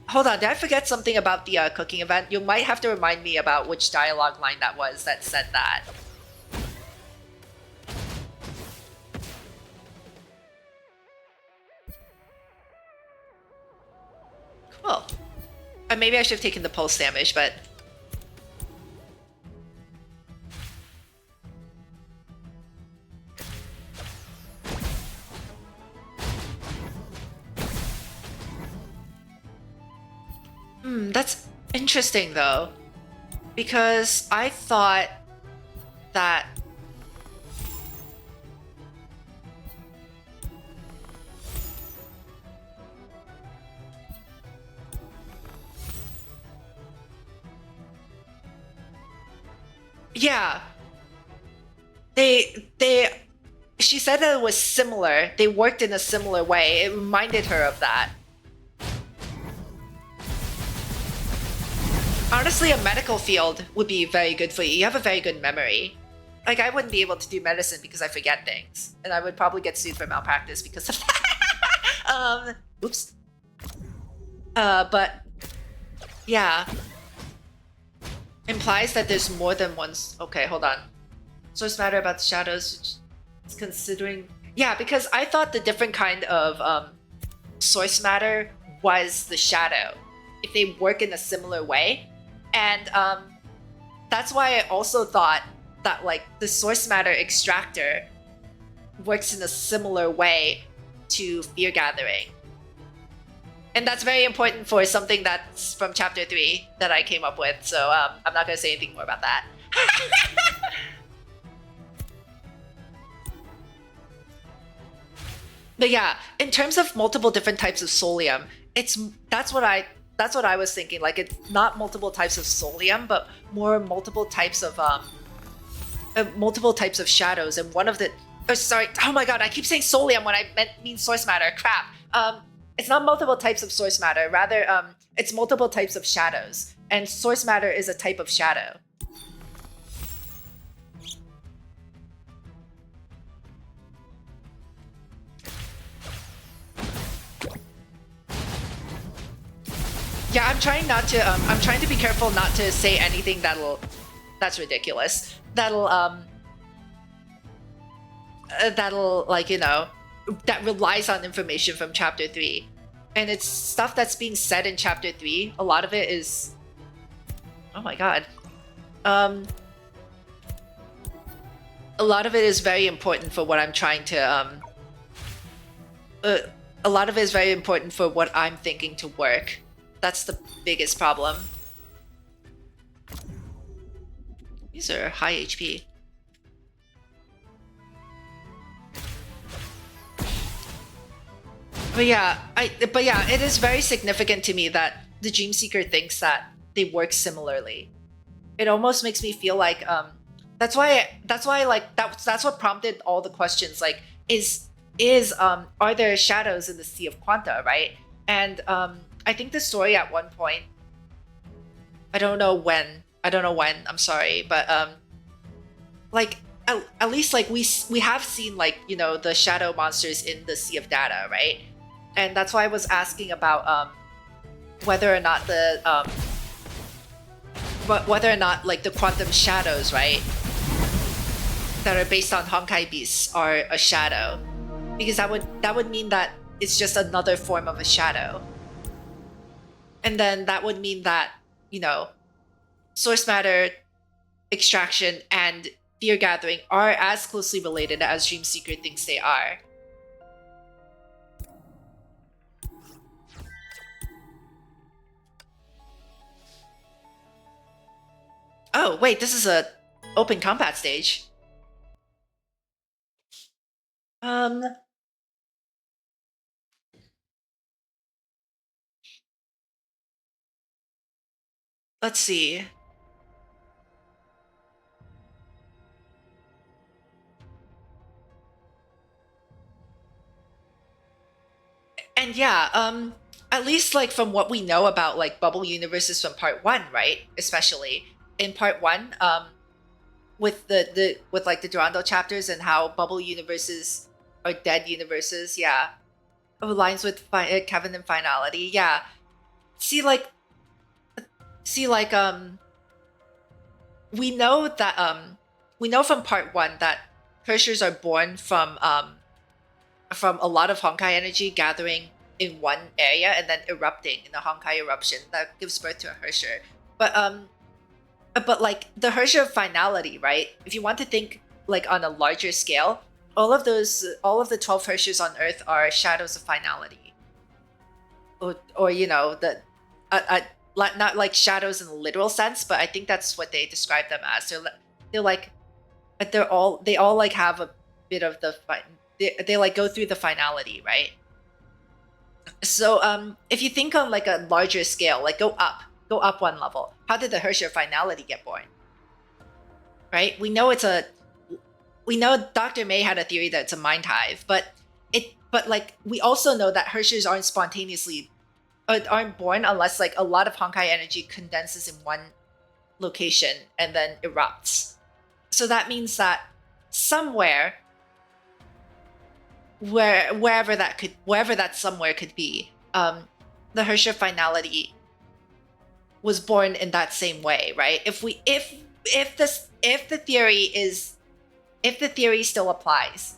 Hold on, did I forget something about the cooking event? You might have to remind me about which dialogue line that was that said that. Cool. Maybe I should have taken the pulse damage, but... That's interesting though, because I thought that yeah, she said that it was similar. They worked in a similar way. It reminded her of that. Honestly, a medical field would be very good for you. You have a very good memory. Like, I wouldn't be able to do medicine because I forget things. And I would probably get sued for malpractice because of that. Oops. But, yeah. Implies that there's more than one... Okay, hold on. Source matter about the shadows, which is considering... Yeah, because I thought the different kind of source matter was the shadow. If they work in a similar way. And that's why I also thought that like the source matter extractor works in a similar way to fear gathering. And that's very important for something that's from chapter 3 that I came up with. So I'm not going to say anything more about that. But yeah, in terms of multiple different types of solium, that's what I was thinking. Like, it's not multiple types of solium, but more multiple types of shadows. And one of the oh my god, I keep saying solium when I mean source matter. Crap. It's not multiple types of source matter. Rather, it's multiple types of shadows. And source matter is a type of shadow. Yeah, I'm trying to be careful not to say anything that's ridiculous. That'll like, that relies on information from chapter 3. And it's stuff that's being said in chapter 3. A lot of it is... Oh my god. A lot of it is very important for what I'm trying to... a lot of it is very important for what I'm thinking to work. That's the biggest problem. These are high HP. But yeah, it is very significant to me that the Dreamseeker thinks that they work similarly. It almost makes me feel like that's why like that's what prompted all the questions. Like, are there shadows in the Sea of Quanta, right? And I think the story at one point, I don't know when, I'm sorry, but like at least like we have seen, like, the shadow monsters in the Sea of Data, right? And that's why I was asking about whether or not like the quantum shadows, right, that are based on Honkai beasts are a shadow, because that would mean that it's just another form of a shadow. And then that would mean that, source matter extraction and fear gathering are as closely related as Dream Seeker thinks they are. Oh, wait, this is a open combat stage. Let's see. And yeah, at least like from what we know about like bubble universes from part 1, right? Especially in part 1, with the with like the Durando chapters and how bubble universes are dead universes, yeah. Aligns with Kevin and finality, yeah. See like we know that we know from part 1 that Hershers are born from a lot of Honkai energy gathering in one area and then erupting in a Honkai eruption that gives birth to a Hersher. But like the Hersher finality, right? If you want to think like on a larger scale, all of the 12 Hershers on Earth are shadows of finality, or you know not like shadows in the literal sense, but I think that's what they describe them as. They all like have a bit of the they like go through the finality, right? So if you think on like a larger scale, like go up one level, how did the Hersher finality get born? Right? We know Dr. May had a theory that it's a mind hive, but like we also know that Hershers aren't born unless like a lot of Honkai energy condenses in one location and then erupts. So that means that somewhere, wherever that somewhere could be, the Hersher finality was born in that same way, right? If the theory still applies,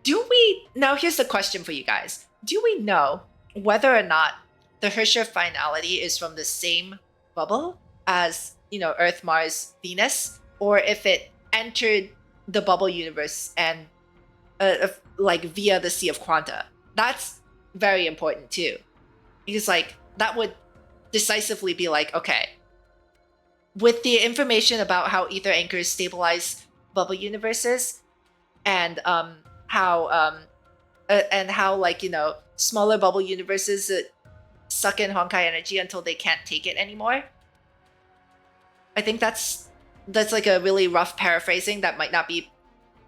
do we now? Here's the question for you guys: do we know whether or not the Hersher finality is from the same bubble as Earth, Mars, Venus, or if it entered the bubble universe and like via the Sea of Quanta? That's very important too, because like that would decisively be like, okay, with the information about how ether anchors stabilize bubble universes and how like smaller bubble universes suck in Honkai energy until they can't take it anymore. I think that's like a really rough paraphrasing that might not be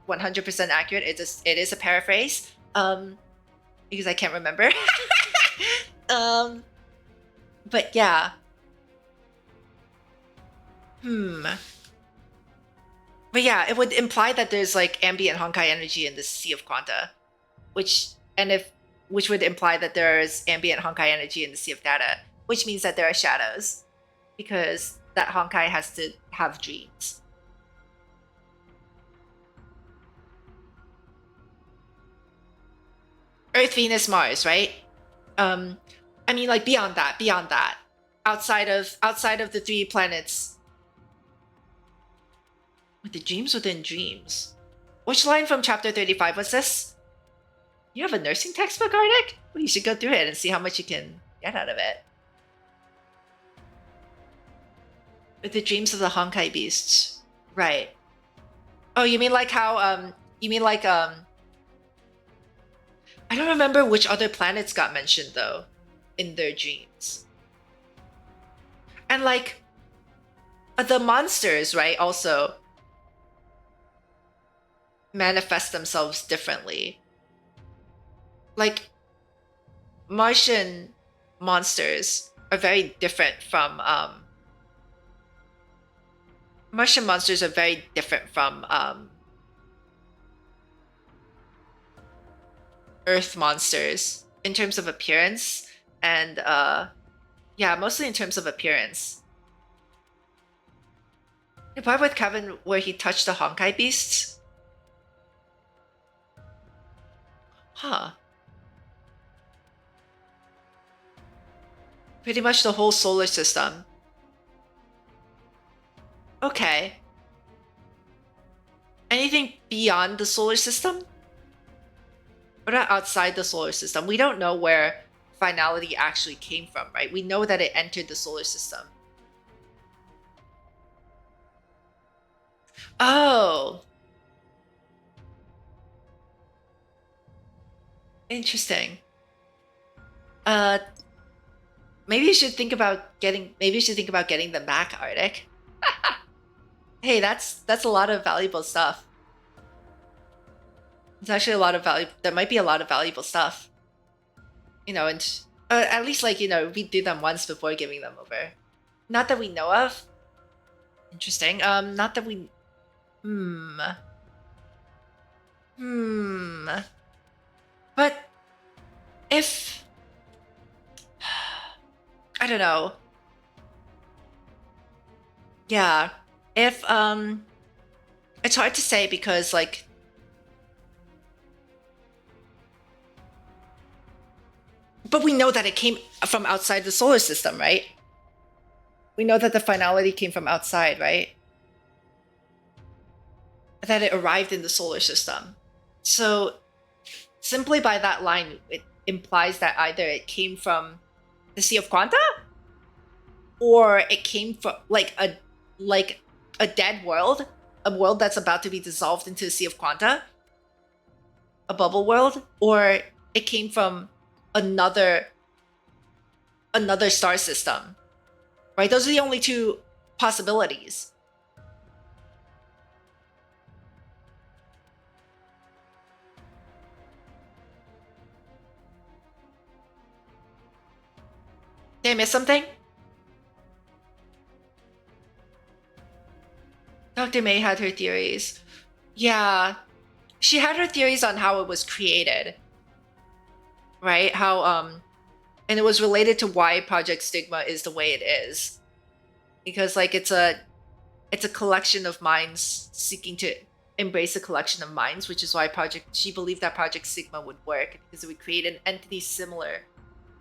100% accurate. It is a paraphrase because I can't remember. But yeah. But yeah, it would imply that there's like ambient Honkai energy in the Sea of Quanta, which would imply that there's ambient Honkai energy in the Sea of Data, which means that there are shadows, because that Honkai has to have dreams. Earth, Venus, Mars, right? I mean, like beyond that, outside of the 3 planets. With the dreams within dreams. Which line from chapter 35 was this? You have a nursing textbook, Arctic? Well, you should go through it and see how much you can get out of it. With the dreams of the Honkai beasts. Right. Oh, you mean like how, I don't remember which other planets got mentioned, though, in their dreams. And like, the monsters, right, also manifest themselves differently. Like, Martian monsters are very different from Earth monsters in terms of appearance, and yeah, mostly in terms of appearance. The part with Kevin where he touched the Honkai beasts? Huh. Pretty much the whole solar system. Okay. Anything beyond the solar system? What about outside the solar system? We don't know where finality actually came from, right? We know that it entered the solar system. Oh. Interesting. Maybe you should think about getting them back, Arctic. Hey, that's a lot of valuable stuff. It's actually a lot of value. There might be a lot of valuable stuff. You know, and at least like, you know, we do them once before giving them over. Not that we know of. Interesting. Not that we. But if I don't know. Yeah. If it's hard to say because like but we know that it came from outside the solar system, right? We know that the finality came from outside, right? That it arrived in the solar system. So simply by that line, it implies that either it came from the Sea of Quanta, or it came from like a dead world, a world that's about to be dissolved into the Sea of Quanta, a bubble world, or it came from another star system, right? Those are the only two possibilities. Did I miss something? Dr. May had her theories. Yeah. She had her theories on how it was created. Right? How and it was related to why Project Stigma is the way it is. Because like it's a collection of minds seeking to embrace a collection of minds, which is why she believed that Project Stigma would work because it would create an entity similar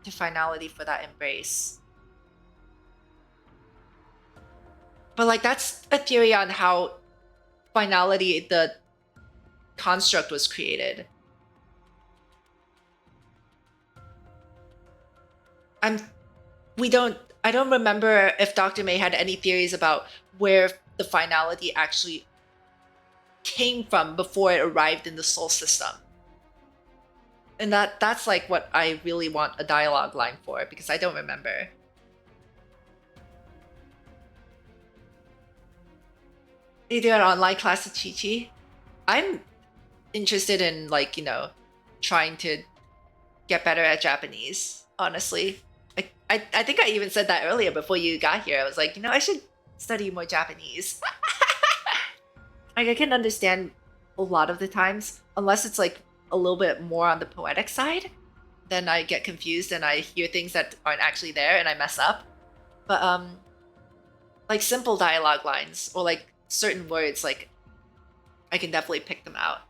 to finality for that embrace. But like that's a theory on how finality, the construct, was created. I don't remember if Dr. May had any theories about where the finality actually came from before it arrived in the Sol system. And that's like what I really want a dialogue line for, because I don't remember. You do an online class with Chi-Chi? I'm interested in like, you know, trying to get better at Japanese, honestly. I think I even said that earlier before you got here. I was like, you know, I should study more Japanese. Like I can understand a lot of the times, unless it's like a little bit more on the poetic side, then I get confused and I hear things that aren't actually there and I mess up. But like simple dialogue lines or like certain words, like I can definitely pick them out.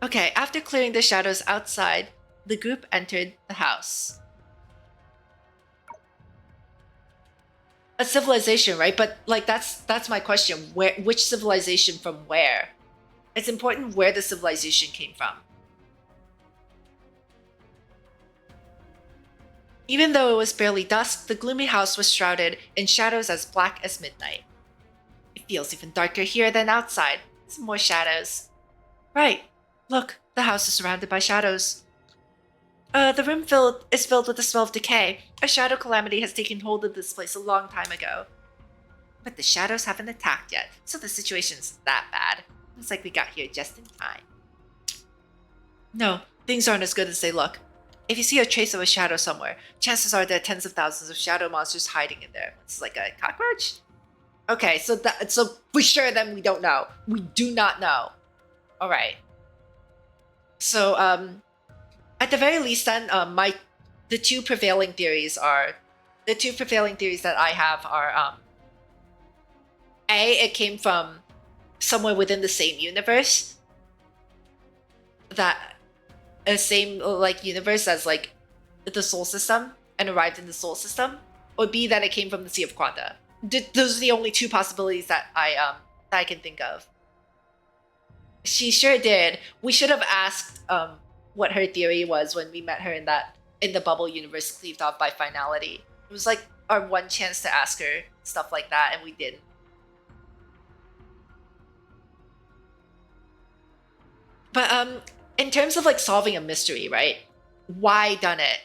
Okay, after clearing the shadows outside, the group entered the house. A civilization, right? But like that's my question. Which civilization from where? It's important where the civilization came from. Even though it was barely dusk, the gloomy house was shrouded in shadows as black as midnight. It feels even darker here than outside. Some more shadows. Right. Look, the house is surrounded by shadows. The room is filled with the smell of decay. A shadow calamity has taken hold of this place a long time ago. But the shadows haven't attacked yet, so the situation's that bad. Looks like we got here just in time. No, things aren't as good as they look. If you see a trace of a shadow somewhere, chances are there are tens of thousands of shadow monsters hiding in there. It's like a cockroach? Okay, so for sure then we don't know. We do not know. Alright. So, at the very least then, the two prevailing theories that I have are, A, it came from somewhere within the same universe. That a same like universe as like the Sol system and arrived in the Sol system, or B, that it came from the Sea of Quanta. those are the only two possibilities that I can think of. She sure did. We should have asked what her theory was when we met her in the bubble universe cleaved off by finality. It was like our one chance to ask her stuff like that, and we didn't. But in terms of like solving a mystery, right? Why done it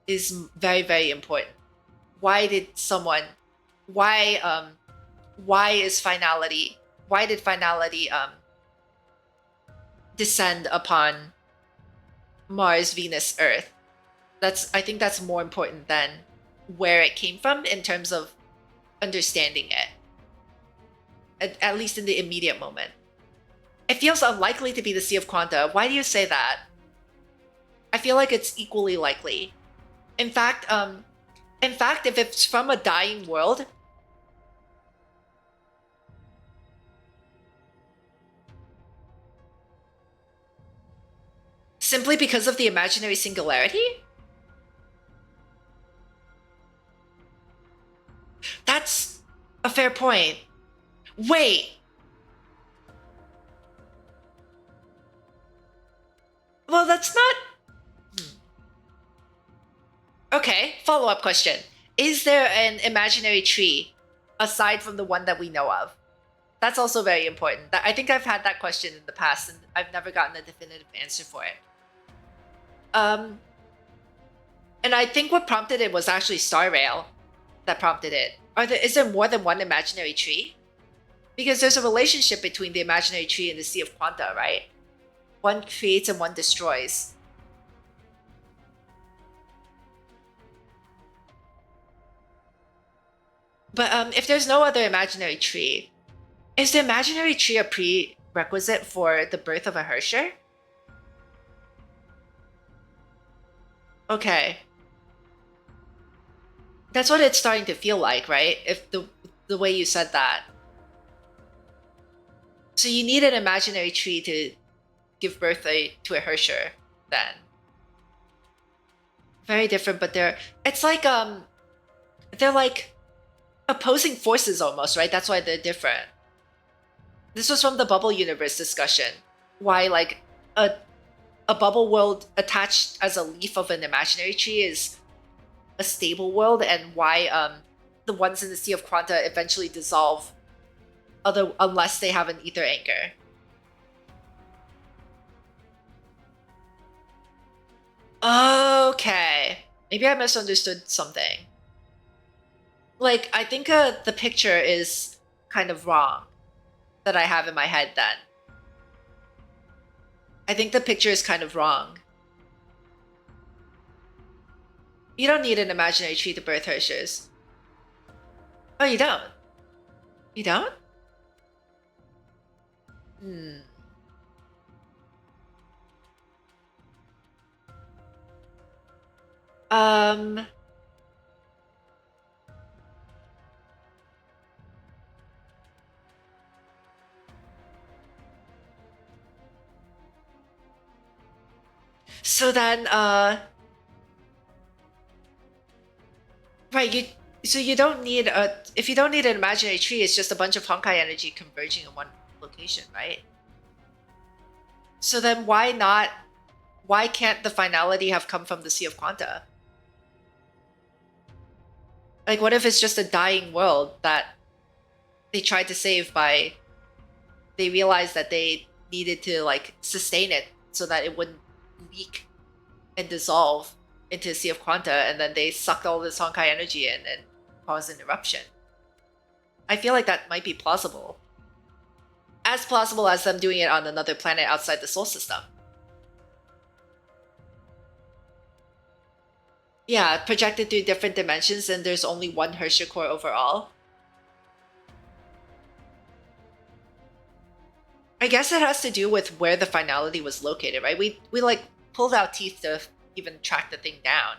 is very, very important. Why did someone? Why is finality? Why did finality descend upon Mars, Venus, Earth? I think that's more important than where it came from in terms of understanding it. At least in the immediate moment. It feels unlikely to be the Sea of Quanta. Why do you say that? I feel like it's equally likely. In fact, if it's from a dying world, simply because of the imaginary singularity? That's a fair point. Wait. Well, that's not... Okay, follow-up question. Is there an imaginary tree aside from the one that we know of? That's also very important. I think I've had that question in the past, and I've never gotten a definitive answer for it. And I think what prompted it was actually Star Rail that prompted it. Is there more than one imaginary tree? Because there's a relationship between the imaginary tree and the Sea of Quanta, right? One creates and one destroys. But if there's no other imaginary tree, is the imaginary tree a prerequisite for the birth of a Hersher? Okay. That's what it's starting to feel like, right? If the way you said that. So you need an imaginary tree to give birth to a Hersher, then. Very different, but it's like they're like opposing forces almost, right? That's why they're different. This was from the bubble universe discussion. Why like a bubble world attached as a leaf of an imaginary tree is a stable world, and why the ones in the Sea of Quanta eventually dissolve unless they have an ether anchor. Okay. Maybe I misunderstood something. Like, I think the picture is kind of wrong that I have in my head then. I think the picture is kind of wrong. You don't need an imaginary tree to birth Hershers. Oh, you don't? You don't? So then, right, you don't need if you don't need an imaginary tree, it's just a bunch of Honkai energy converging in one location, right? So then why can't the finality have come from the Sea of Quanta? Like, what if it's just a dying world that they tried to save by... They realized that they needed to, like, sustain it so that it wouldn't leak and dissolve into the Sea of Quanta, and then they sucked all this Honkai energy in and caused an eruption. I feel like that might be plausible. As plausible as them doing it on another planet outside the Sol system. Yeah, projected through different dimensions, and there's only one Hersher core overall. I guess it has to do with where the finality was located, right? We like pulled out teeth to even track the thing down.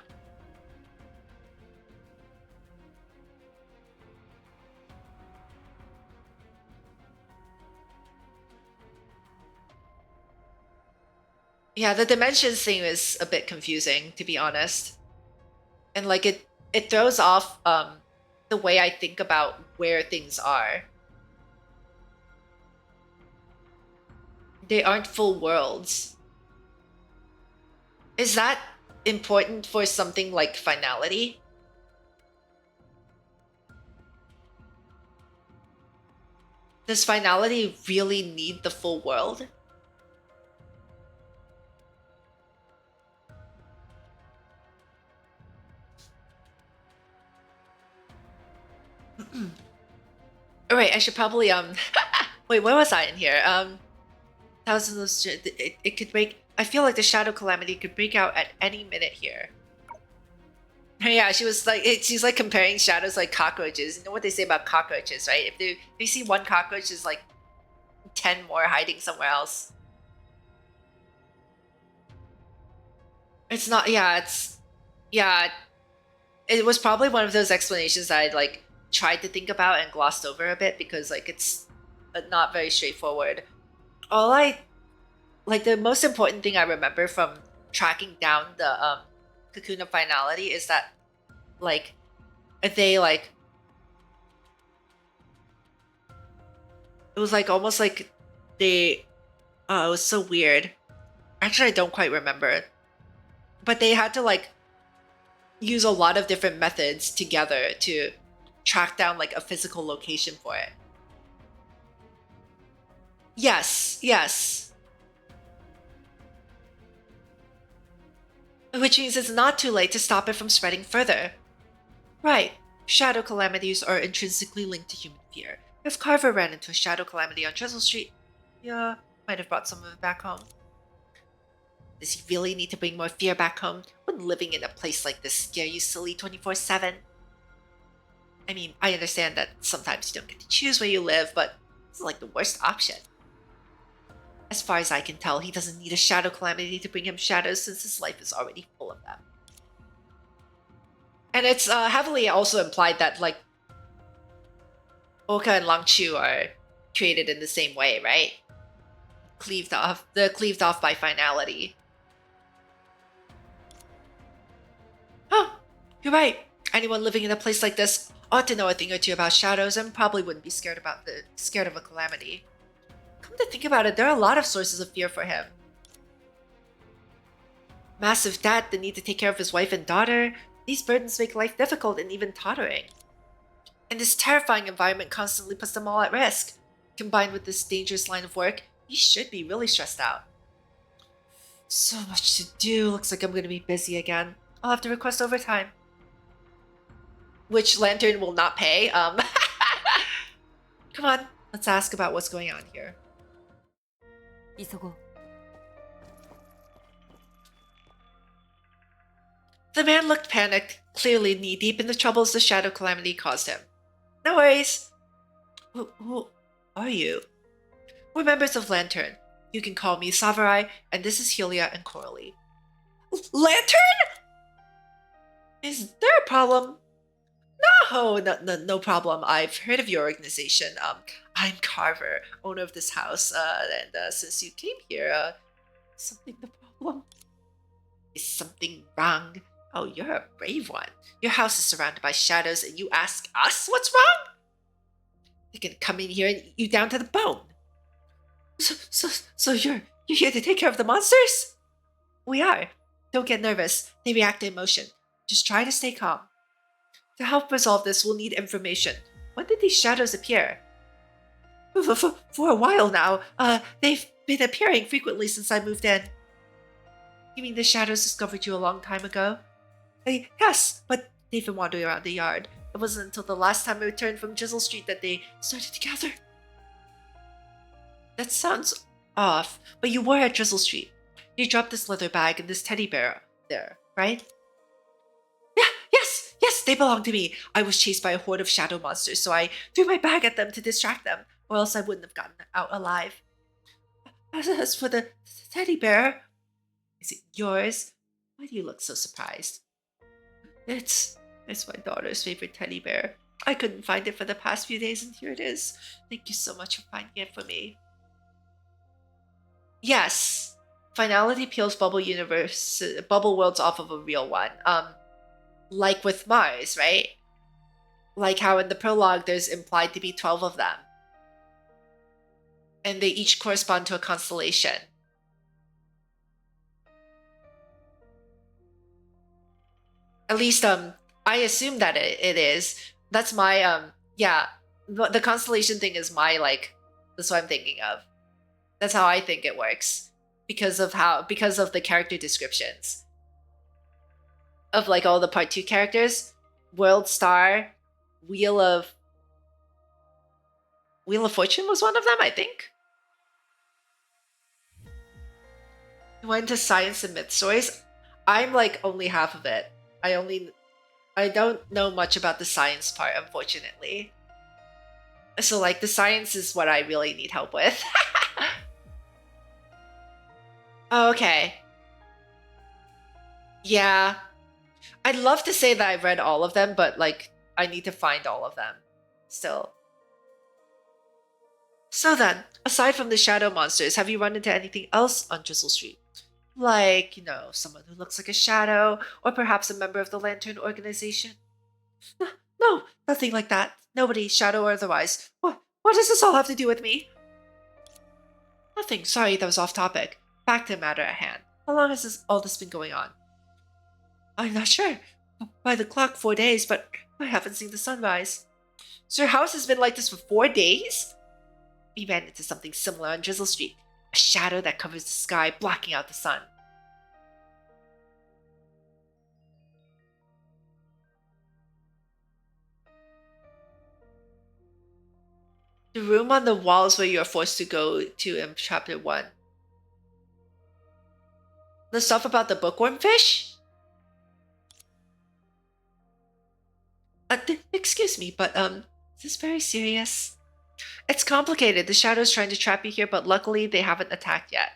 Yeah, the dimensions thing is a bit confusing, to be honest. And like it throws off the the way I think about where things are. They aren't full worlds. Is that important for something like finality? Does finality really need the full world? Alright, I should probably wait, where was I in here? Thousands of it could break. I feel like the shadow calamity could break out at any minute here. Yeah, she's like comparing shadows like cockroaches. You know what they say about cockroaches, right? If you see one cockroach, there's like 10 more hiding somewhere else. It's not, yeah, it was probably one of those explanations that I like tried to think about and glossed over a bit because like it's not very straightforward. The most important thing I remember from tracking down the Cocoon of Finality is that like they like it was like almost like they it was so weird. Actually, I don't quite remember it. But they had to like use a lot of different methods together to track down like a physical location for it. Yes. Which means it's not too late to stop it from spreading further. Right. Shadow calamities are intrinsically linked to human fear. If Carver ran into a shadow calamity on Drizzle Street, yeah, might have brought some of it back home. Does he really need to bring more fear back home? Wouldn't living in a place like this scare you silly 24/7? I mean, I understand that sometimes you don't get to choose where you live, but it's like the worst option. As far as I can tell, he doesn't need a shadow calamity to bring him shadows since his life is already full of them. And it's heavily also implied that like Oxia and Langqiu are created in the same way, right? They're cleaved off by finality. Oh, you're right. Anyone living in a place like this ought to know a thing or two about shadows and probably wouldn't be scared of a calamity. Come to think about it, there are a lot of sources of fear for him. Massive debt, the need to take care of his wife and daughter. These burdens make life difficult and even tottering. And this terrifying environment constantly puts them all at risk. Combined with this dangerous line of work, he should be really stressed out. So much to do. Looks like I'm going to be busy again. I'll have to request overtime. Which Lantern will not pay. Come on, let's ask about what's going on here. The man looked panicked, clearly knee-deep in the troubles the shadow calamity caused him. No worries. Who are you? We're members of Lantern. You can call me Savarai, and this is Helia and Coralie. Lantern? Is there a problem? No problem. I've heard of your organization. I'm Carver, owner of this house, and since you came here, something the problem? Is something wrong? Oh, you're a brave one. Your house is surrounded by shadows, and you ask us what's wrong? They can come in here and eat you down to the bone. So you're here to take care of the monsters? We are. Don't get nervous. They react to emotion. Just try to stay calm. To help resolve this, we'll need information. When did these shadows appear? For a while now. They've been appearing frequently since I moved in. You mean the shadows discovered you a long time ago? Yes, but they've been wandering around the yard. It wasn't until the last time I returned from Drizzle Street that they started to gather. That sounds off, but you were at Drizzle Street. You dropped this leather bag and this teddy bear there, right? Yes, they belong to me. I was chased by a horde of shadow monsters, so I threw my bag at them to distract them, or else I wouldn't have gotten out alive. As for the teddy bear, is it yours? Why do you look so surprised? It's my daughter's favorite teddy bear. I couldn't find it for the past few days, and here it is. Thank you so much for finding it for me. Yes, finality peels bubble worlds off of a real one. Like with Mars, right? Like how in the prologue there's implied to be 12 of them. And they each correspond to a constellation. At least I assume that it is. That's my yeah. The constellation thing is my like that's what I'm thinking of. That's how I think it works. Because of the character descriptions. Of like all the part 2 characters. World Star, Wheel of Fortune was one of them, I think. You went into science and myth stories. I'm like only half of it. I don't know much about the science part, unfortunately. So like the science is what I really need help with. Oh, okay. Yeah. I'd love to say that I've read all of them, but like I need to find all of them still. So then, aside from the shadow monsters, have you run into anything else on Drizzle Street? Like, someone who looks like a shadow, or perhaps a member of the Lantern organization? No, nothing like that. Nobody, shadow or otherwise. What does this all have to do with me? Nothing. Sorry, that was off topic. Back to the matter at hand. How long has all this been going on? I'm not sure. By the clock, 4 days, but I haven't seen the sunrise. So your house has been like this for 4 days? We ran into something similar on Drizzle Street. A shadow that covers the sky, blocking out the sun. The room on the walls where you are forced to go to in Chapter 1. The stuff about the bookworm fish? Excuse me, but, is this very serious? It's complicated. The shadow's trying to trap you here, but luckily they haven't attacked yet.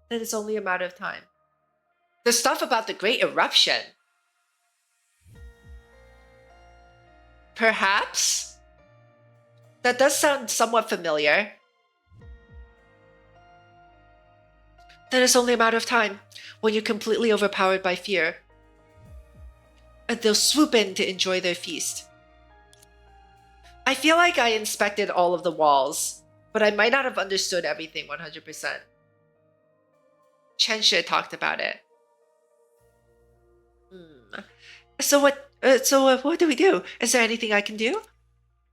Then it's only a matter of time. The stuff about the Great Eruption? Perhaps? That does sound somewhat familiar. Then it's only a matter of time, when you're completely overpowered by fear. And they'll swoop in to enjoy their feast. I feel like I inspected all of the walls, but I might not have understood everything 100%. Chensha talked about it. So what do we do? Is there anything I can do?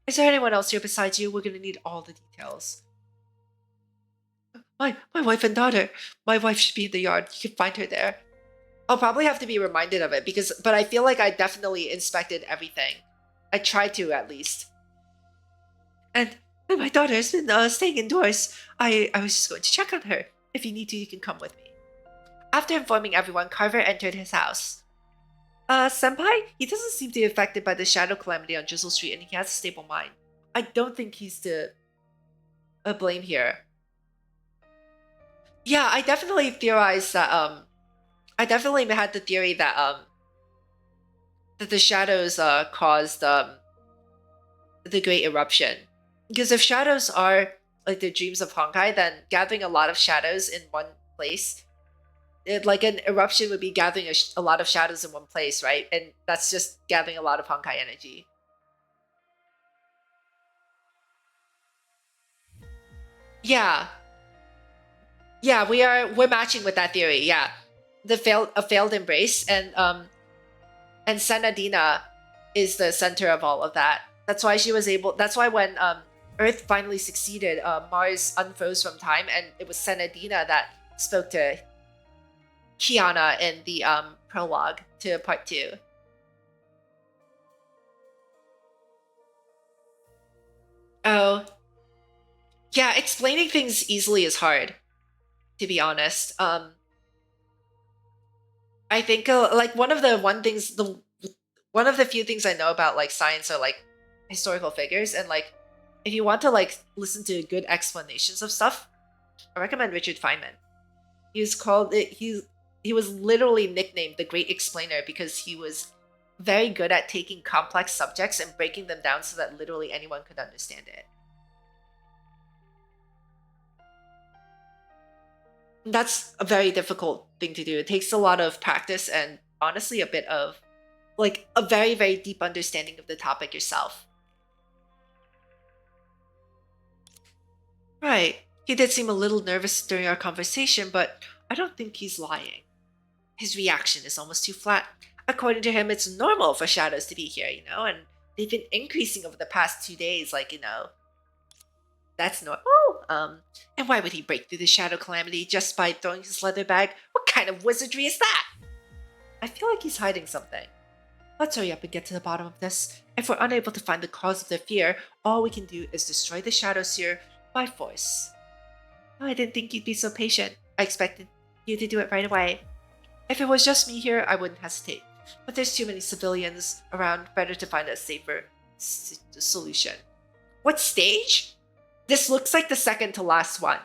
Is there anyone else here besides you? We're gonna need all the details. My wife and daughter. My wife should be in the yard. You can find her there. I'll probably have to be reminded of it but I feel like I definitely inspected everything. I tried to, at least. And my daughter has been staying indoors. I was just going to check on her. If you need to, you can come with me. After informing everyone, Carver entered his house. Senpai? He doesn't seem to be affected by the shadow calamity on Drizzle Street, and he has a stable mind. I don't think he's to blame here. Yeah, I definitely theorized that, I definitely had the theory that, that the shadows, caused, the Great Eruption. Because if shadows are, like, the dreams of Honkai, then gathering a lot of shadows in one place, like an eruption would be gathering a lot of shadows in one place, right? And that's just gathering a lot of Honkai energy. Yeah. Yeah, we're matching with that theory, yeah. A failed embrace, and Senadina is the center of all of that. That's why that's why when Earth finally succeeded, Mars unfroze from time, and it was Senadina that spoke to Kiana in the prologue to part 2. Oh. Yeah, explaining things easily is hard, to be honest. I think like one of the few things I know about like science are like historical figures, and like if you want to like listen to good explanations of stuff, I recommend Richard Feynman. He was literally nicknamed the Great Explainer because he was very good at taking complex subjects and breaking them down so that literally anyone could understand it. That's a very difficult thing to do. It takes a lot of practice and honestly a bit of like a very, very deep understanding of the topic yourself. Right. He did seem a little nervous during our conversation, but I don't think he's lying. His reaction is almost too flat. According to him, it's normal for shadows to be here, and they've been increasing over the past 2 days, that's normal. And why would he break through the shadow calamity just by throwing his leather bag? What kind of wizardry is that? I feel like he's hiding something. Let's hurry up and get to the bottom of this. If we're unable to find the cause of their fear, all we can do is destroy the shadow seer by force. Oh, I didn't think you'd be so patient. I expected you to do it right away. If it was just me here, I wouldn't hesitate. But there's too many civilians around, better to find a safer solution. What stage? This looks like the second to last one.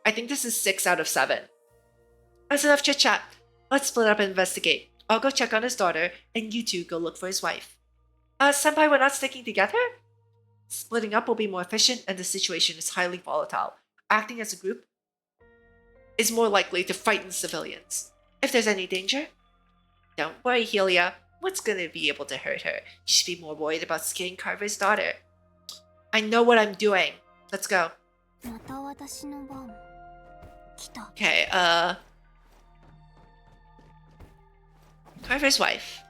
I think this is 6 out of 7. That's enough chit-chat. Let's split up and investigate. I'll go check on his daughter, and you two go look for his wife. Senpai, we're not sticking together? Splitting up will be more efficient, and the situation is highly volatile. Acting as a group is more likely to frighten civilians. If there's any danger, don't worry, Helia. What's gonna be able to hurt her? You should be more worried about scaring Carver's daughter. I know what I'm doing. Let's go. Okay, Carver's wife.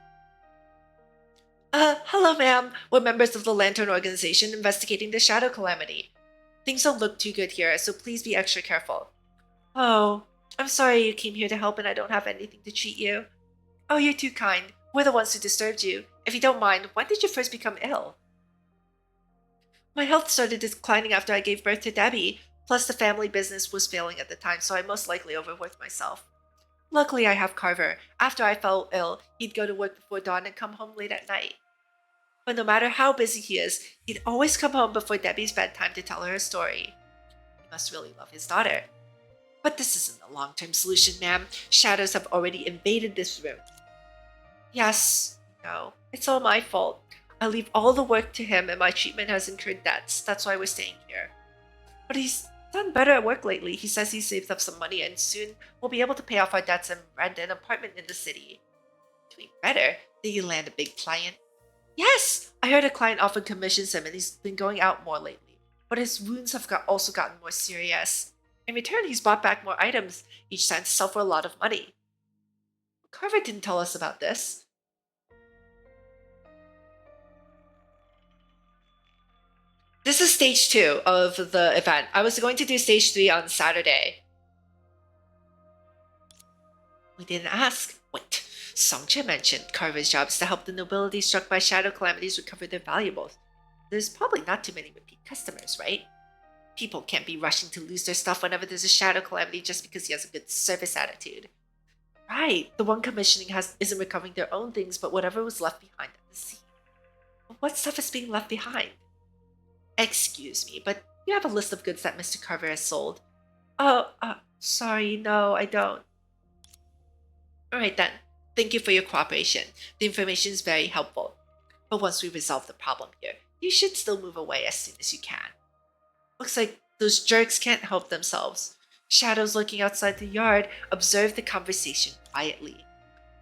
Hello, ma'am. We're members of the Lantern Organization investigating the Shadow Calamity. Things don't look too good here, so please be extra careful. Oh, I'm sorry you came here to help and I don't have anything to treat you. Oh, you're too kind. We're the ones who disturbed you. If you don't mind, when did you first become ill? My health started declining after I gave birth to Debbie, plus the family business was failing at the time, so I most likely overworked myself. Luckily, I have Carver. After I fell ill, he'd go to work before dawn and come home late at night. But no matter how busy he is, he'd always come home before Debbie's bedtime to tell her a story. He must really love his daughter. But this isn't a long-term solution, ma'am. Shadows have already invaded this room. Yes, no, it's all my fault. I leave all the work to him and my treatment has incurred debts. That's why we're staying here. But he's done better at work lately. He says he saved up some money and soon we'll be able to pay off our debts and rent an apartment in the city. Doing better? Did he land a big client? Yes! I heard a client offered commissions him and he's been going out more lately. But his wounds have also gotten more serious. In return, he's bought back more items, each time to sell for a lot of money. Carver didn't tell us about this. This is stage 2 of the event. I was going to do stage 3 on Saturday. We didn't ask. Wait, Songque mentioned Carver's job is to help the nobility struck by shadow calamities recover their valuables. There's probably not too many repeat customers, right? People can't be rushing to lose their stuff whenever there's a shadow calamity just because he has a good service attitude. Right, the one commissioning isn't recovering their own things, but whatever was left behind at the scene. But what stuff is being left behind? Excuse me, but you have a list of goods that Mr. Carver has sold. Oh, sorry, no, I don't. Alright then, thank you for your cooperation. The information is very helpful. But once we resolve the problem here, you should still move away as soon as you can. Looks like those jerks can't help themselves. Shadows lurking outside the yard observe the conversation quietly,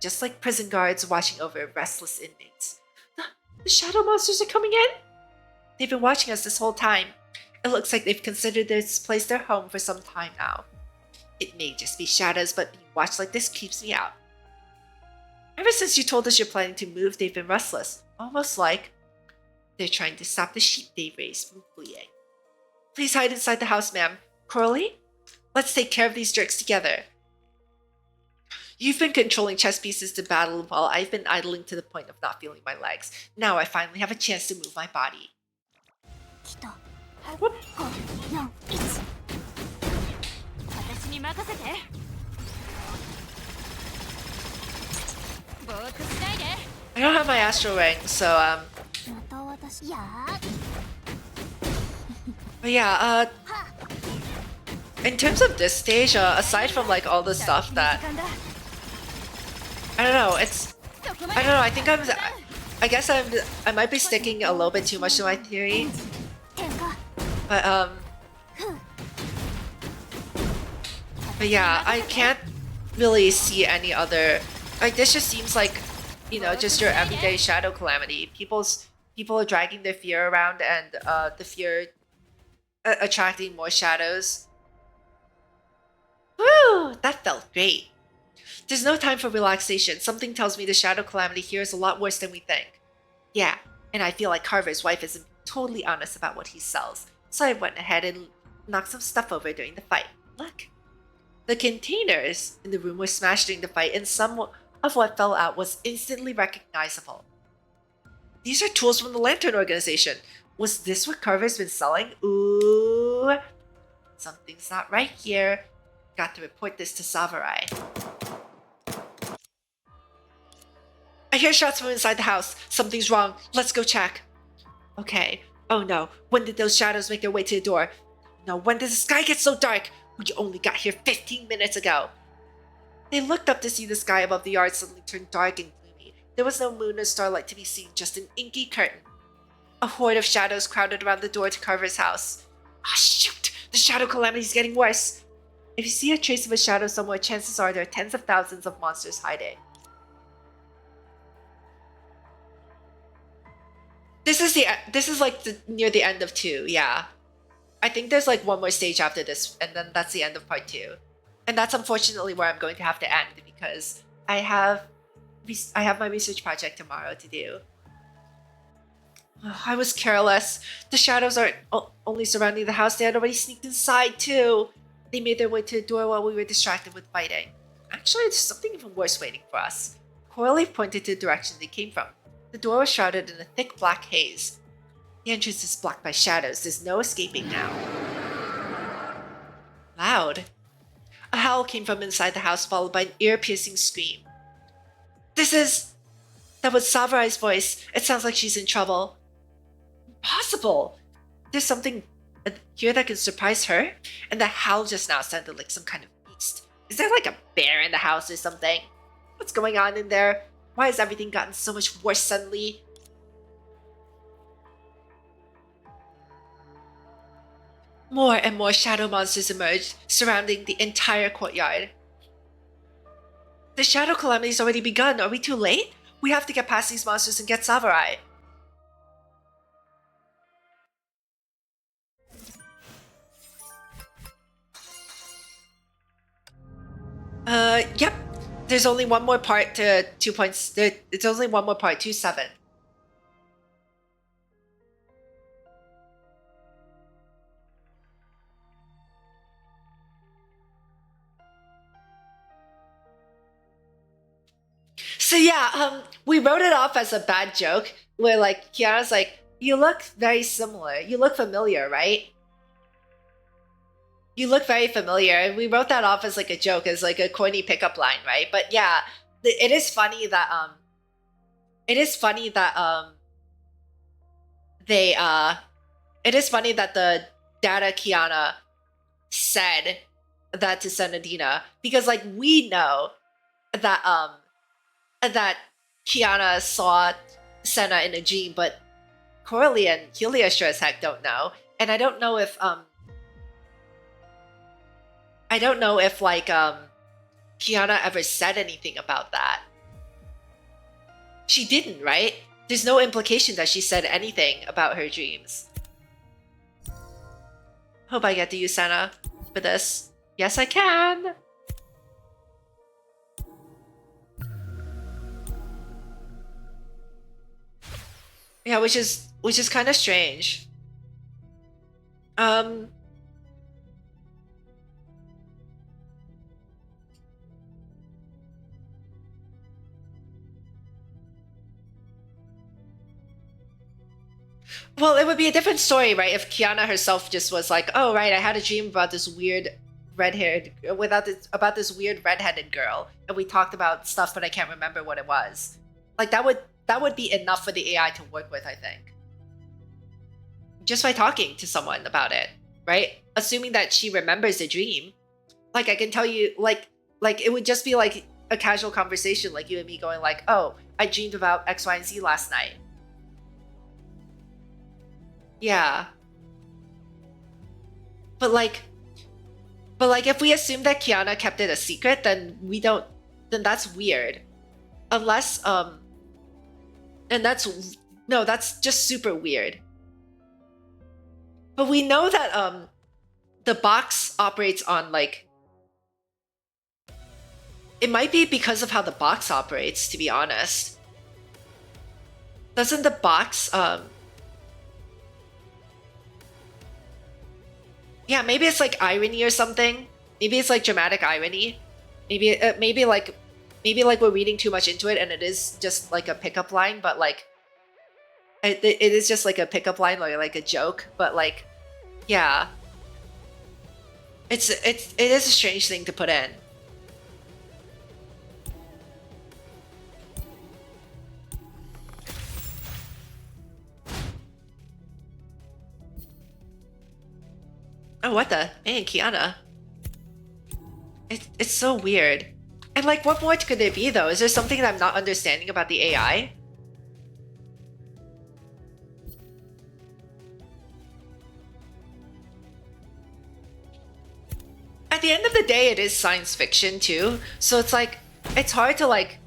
just like prison guards watching over restless inmates. The shadow monsters are coming in? They've been watching us this whole time. It looks like they've considered this place their home for some time now. It may just be shadows, but being watched like this keeps me out. Ever since you told us you're planning to move, they've been restless, almost like they're trying to stop the sheep they raised from fleeing. Please hide inside the house, ma'am. Crowley? Let's take care of these jerks together. You've been controlling chess pieces to battle while I've been idling to the point of not feeling my legs. Now I finally have a chance to move my body. Whoop. I don't have my astral ring, so but yeah, in terms of this stage, aside from like all the stuff that I don't know, I think I might be sticking a little bit too much to my theory. But yeah, I can't really see any other, like, this just seems like you know, just your everyday shadow calamity. People are dragging their fear around, and the fear attracting more shadows. Woo! That felt great. There's no time for relaxation. Something tells me the shadow calamity here is a lot worse than we think. Yeah, and I feel like Carver's wife isn't totally honest about what he sells, so I went ahead and knocked some stuff over during the fight. Look. The containers in the room were smashed during the fight, and some of what fell out was instantly recognizable. These are tools from the Lantern Organization. Was this what Carver's been selling? Ooh. Something's not right here. Got to report this to Saverai. I hear shots from inside the house. Something's wrong. Let's go check. Okay. Oh no. When did those shadows make their way to the door? No, when did the sky get so dark? We only got here 15 minutes ago. They looked up to see the sky above the yard suddenly turn dark and gloomy. There was no moon or starlight to be seen, just an inky curtain. A horde of shadows crowded around the door to Carver's house. Ah, shoot! The shadow calamity's getting worse. If you see a trace of a shadow somewhere, chances are there are tens of thousands of monsters hiding. This is like near the end of 2, yeah. I think there's like one more stage after this, and then that's the end of part 2. And that's unfortunately where I'm going to have to end, because I have my research project tomorrow to do. Oh, I was careless. The shadows aren't only surrounding the house, they had already sneaked inside too. They made their way to the door while we were distracted with fighting. Actually, there's something even worse waiting for us. Coralie pointed to the direction they came from. The door was shrouded in a thick black haze. The entrance is blocked by shadows. There's no escaping now. Loud. A howl came from inside the house, followed by an ear-piercing scream. That was Savarai's voice. It sounds like she's in trouble. Impossible! There's something here that can surprise her? And the howl just now sounded like some kind of beast. Is there like a bear in the house or something? What's going on in there? Why has everything gotten so much worse suddenly? More and more shadow monsters emerged, surrounding the entire courtyard. The shadow calamity's already begun. Are we too late? We have to get past these monsters and get Saverai. Yep. There's only one more part to 2 points. It's only one more part, 2-7. So yeah, we wrote it off as a bad joke, where like Kiara's like, you look very similar. You look familiar, right? You look very familiar. And we wrote that off as like a joke, as like a corny pickup line, right? But yeah, it is funny that it is funny that the data Kiana said that to Senadina, because like we know that that Kiana saw Senna in a dream, but Coralie and Julia sure as heck don't know. And I don't know if like Kiana ever said anything about that. She didn't, right? There's no implication that she said anything about her dreams. Hope I get to use Senna for this. Yes, I can! Yeah, which is kind of strange. Well, it would be a different story, right? If Kiana herself just was like, "Oh, right, I had a dream about this weird redheaded girl, and we talked about stuff, but I can't remember what it was." Like that would be enough for the AI to work with, I think. Just by talking to someone about it, right? Assuming that she remembers the dream. Like I can tell you, like it would just be like a casual conversation, like you and me going like, "Oh, I dreamed about X, Y, and Z last night." Yeah. But like if we assume that Kiana kept it a secret, then that's weird. Unless And that's just super weird. But we know that the box operates on like, it might be because of how the box operates, to be honest. Doesn't the box yeah, maybe it's like irony or something. Maybe it's like dramatic irony. Maybe like we're reading too much into it and it is just like a pickup line, but like it is just like a pickup line or like a joke, but like yeah. It is a strange thing to put in. Oh, what the? Man, Kiana. It's so weird. And like, what more could there be though? Is there something that I'm not understanding about the AI? At the end of the day, it is science fiction too. So it's like, it's hard to like,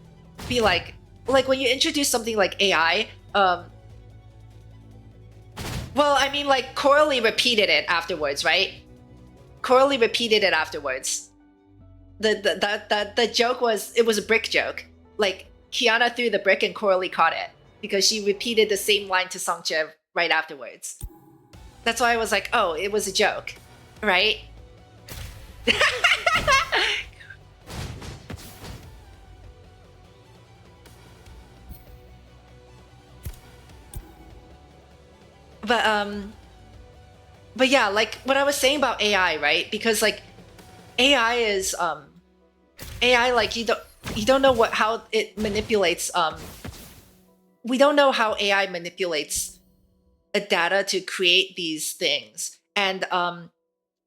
be like when you introduce something like AI, well, I mean, like, Coralie repeated it afterwards, right? Coralie repeated it afterwards. The joke was, it was a brick joke. Like, Kiana threw the brick and Coralie caught it because she repeated the same line to Songque right afterwards. That's why I was like, oh, it was a joke, right? But yeah, like what I was saying about AI, right? Because like AI is AI, like you don't know how it manipulates we don't know how AI manipulates a data to create these things. And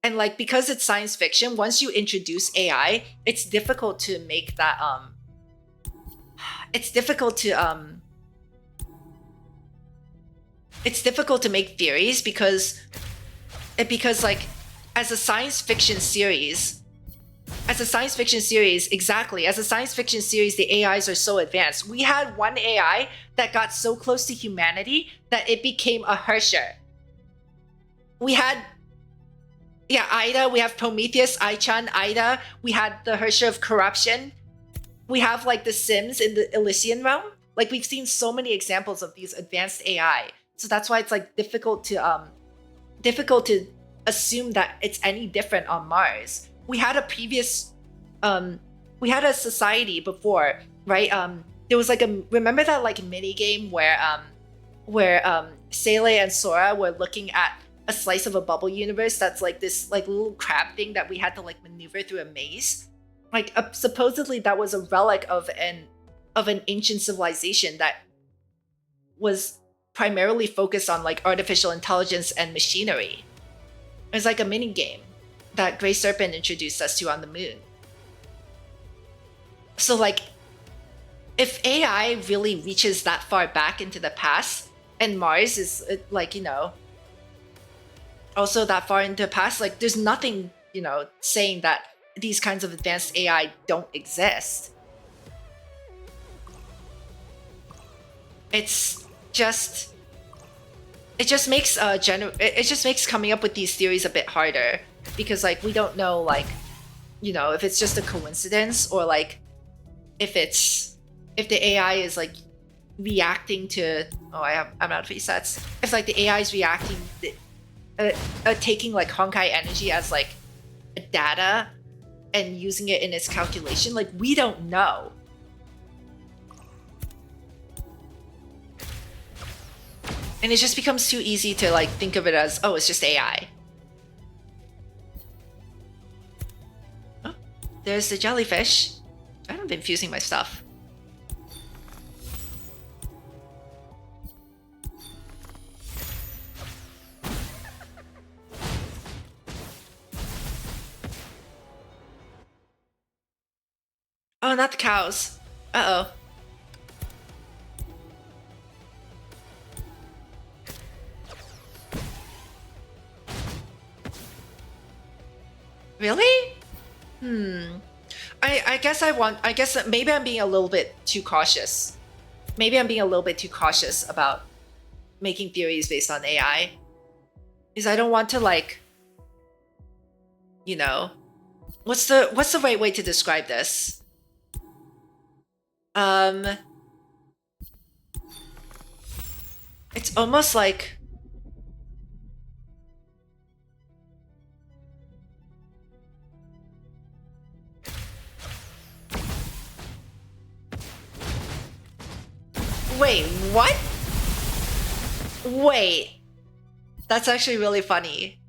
like, because it's science fiction, once you introduce AI, it's difficult to make that it's difficult to make theories because like as a science fiction series, exactly, as a science fiction series, the AIs are so advanced. We had one AI that got so close to humanity that it became a Hersher. We had, yeah, Ida, we have Prometheus, Aichan, Ida, we had the Hersher of corruption. We have like the Sims in the Elysian realm. Like, we've seen so many examples of these advanced AI. So that's why it's like difficult to assume that it's any different on Mars. We had a previous we had a society before, right? There was like remember that like mini game where Sele and Sora were looking at a slice of a bubble universe that's like this like little crab thing that we had to like maneuver through a maze. Like supposedly that was a relic of an ancient civilization that was primarily focused on like artificial intelligence and machinery. It was like a mini game that Grey Serpent introduced us to on the moon. So like, if AI really reaches that far back into the past, and Mars is like, you know, also that far into the past, like there's nothing, you know, saying that these kinds of advanced AI don't exist. It just makes coming up with these theories a bit harder, because like we don't know, like, you know, if it's just a coincidence or like if the AI is like reacting to I'm out of resets. If like the AI is reacting, taking like Honkai energy as like data and using it in its calculation, like we don't know. And it just becomes too easy to like think of it as, oh, it's just AI. Oh, there's the jellyfish. I haven't been fusing my stuff. Oh, not the cows. Uh-oh. Really? I guess maybe I'm being a little bit too cautious. maybe I'm being a little bit too cautious about making theories based on AI. Is I don't want to like, you know, what's the right way to describe this? It's almost like wait, what? Wait. That's actually really funny.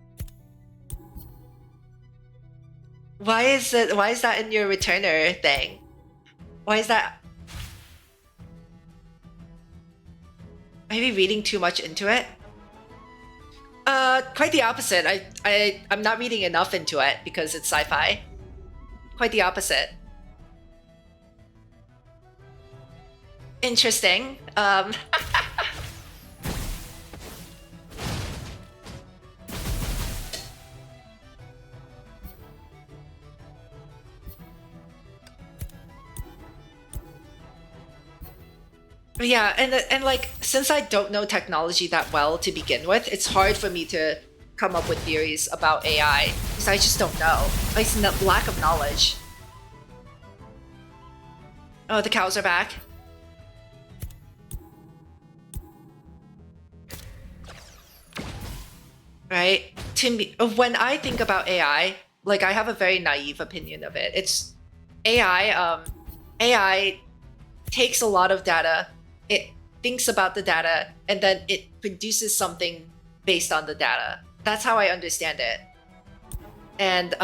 Why is that in your returner thing? Why is that? Maybe reading too much into it? Quite the opposite. I'm not reading enough into it because it's sci-fi. Quite the opposite. Interesting. Yeah, and like since I don't know technology that well to begin with, it's hard for me to come up with theories about AI because I just don't know. Like it's a lack of knowledge. Oh, the cows are back. Right? To me, when I think about AI, like I have a very naive opinion of it. It's AI. AI takes a lot of data. It thinks about the data, and then it produces something based on the data. That's how I understand it. And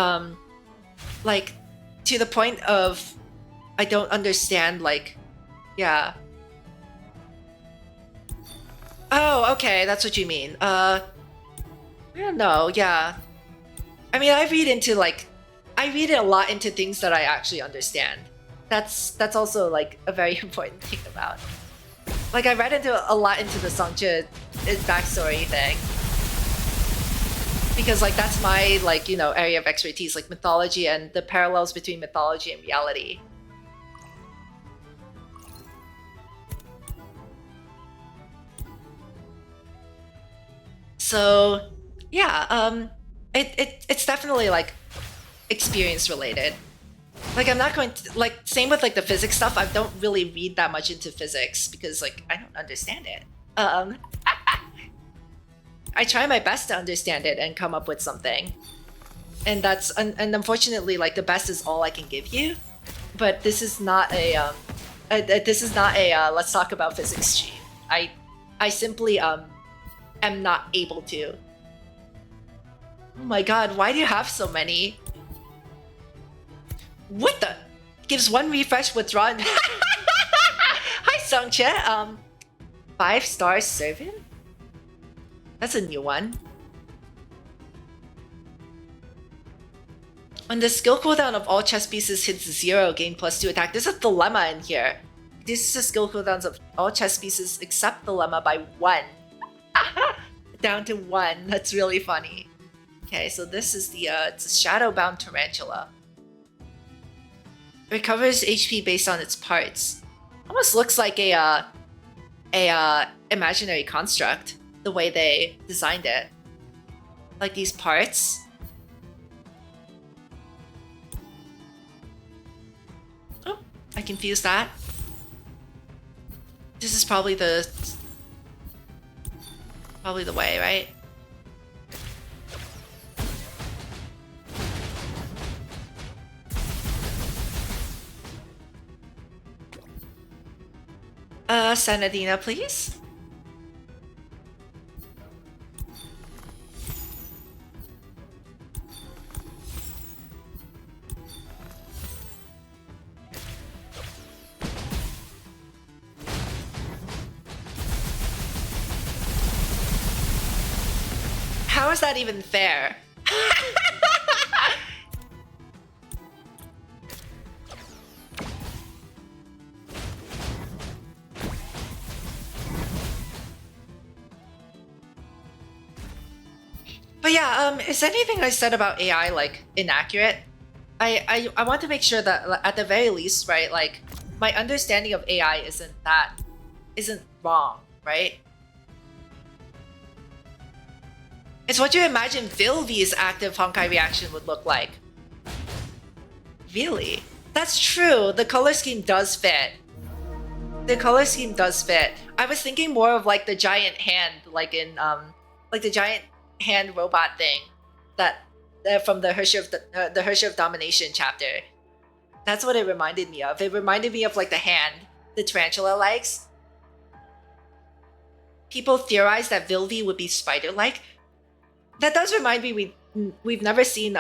like to the point of I don't understand. Like, yeah. Oh, okay, that's what you mean. I don't know. Yeah, I mean, I read it a lot into things that I actually understand. That's also like a very important thing about. Like I read a lot into the Songque backstory thing because like that's my like area of expertise, like mythology and the parallels between mythology and reality. So yeah, it's definitely like experience related. Like I'm not going to like same with like the physics stuff. I don't really read that much into physics because like I don't understand it. I try my best to understand it and come up with something, and that's and unfortunately like the best is all I can give you. But this is not a let's talk about physics stream. I simply am not able to. Oh my god, why do you have so many? What the? Gives one refresh withdrawn. Hi Songque. 5-star servant? That's a new one. When the skill cooldown of all chess pieces hits 0, gain +2 attack. There's a dilemma in here. This is the skill cooldowns of all chess pieces except dilemma by 1. Down to 1. That's really funny. Okay, so this is the it's a Shadowbound Tarantula. Recovers HP based on its parts. Almost looks like a imaginary construct, the way they designed it. Like these parts. Oh, I confused that. This is probably the way, right? Sanadina, please. How is that even fair? But yeah, is anything I said about AI like inaccurate? I want to make sure that at the very least, right, like my understanding of AI isn't that isn't wrong, right? It's what you imagine Vilvi's active Honkai reaction would look like. Really? That's true. The color scheme does fit. The color scheme does fit. I was thinking more of like the giant hand, like in like the giant hand robot thing that from the Herrscher of Domination chapter. That's what it reminded me of. It reminded me of like the hand the tarantula likes. People theorize that Vilvi would be spider-like. That does remind me we've never seen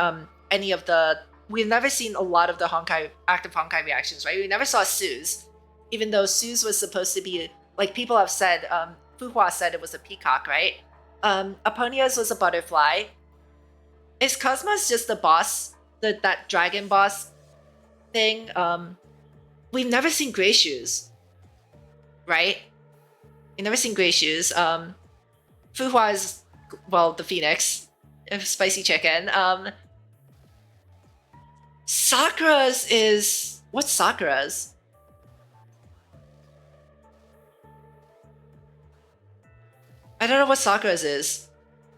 we've never seen a lot of the active Honkai reactions, right? We never saw Sue's, even though Sue's was supposed to be like people have said. Fuhua said it was a peacock, right? Aponia's was a butterfly. Is Cosmos just the boss, that dragon boss thing? We've never seen Gray Shoes, right? We've never seen Gray Shoes. Fuhua is, well, the phoenix, spicy chicken. Sakura's is, what's Sakura's? I don't know what Sakura's is.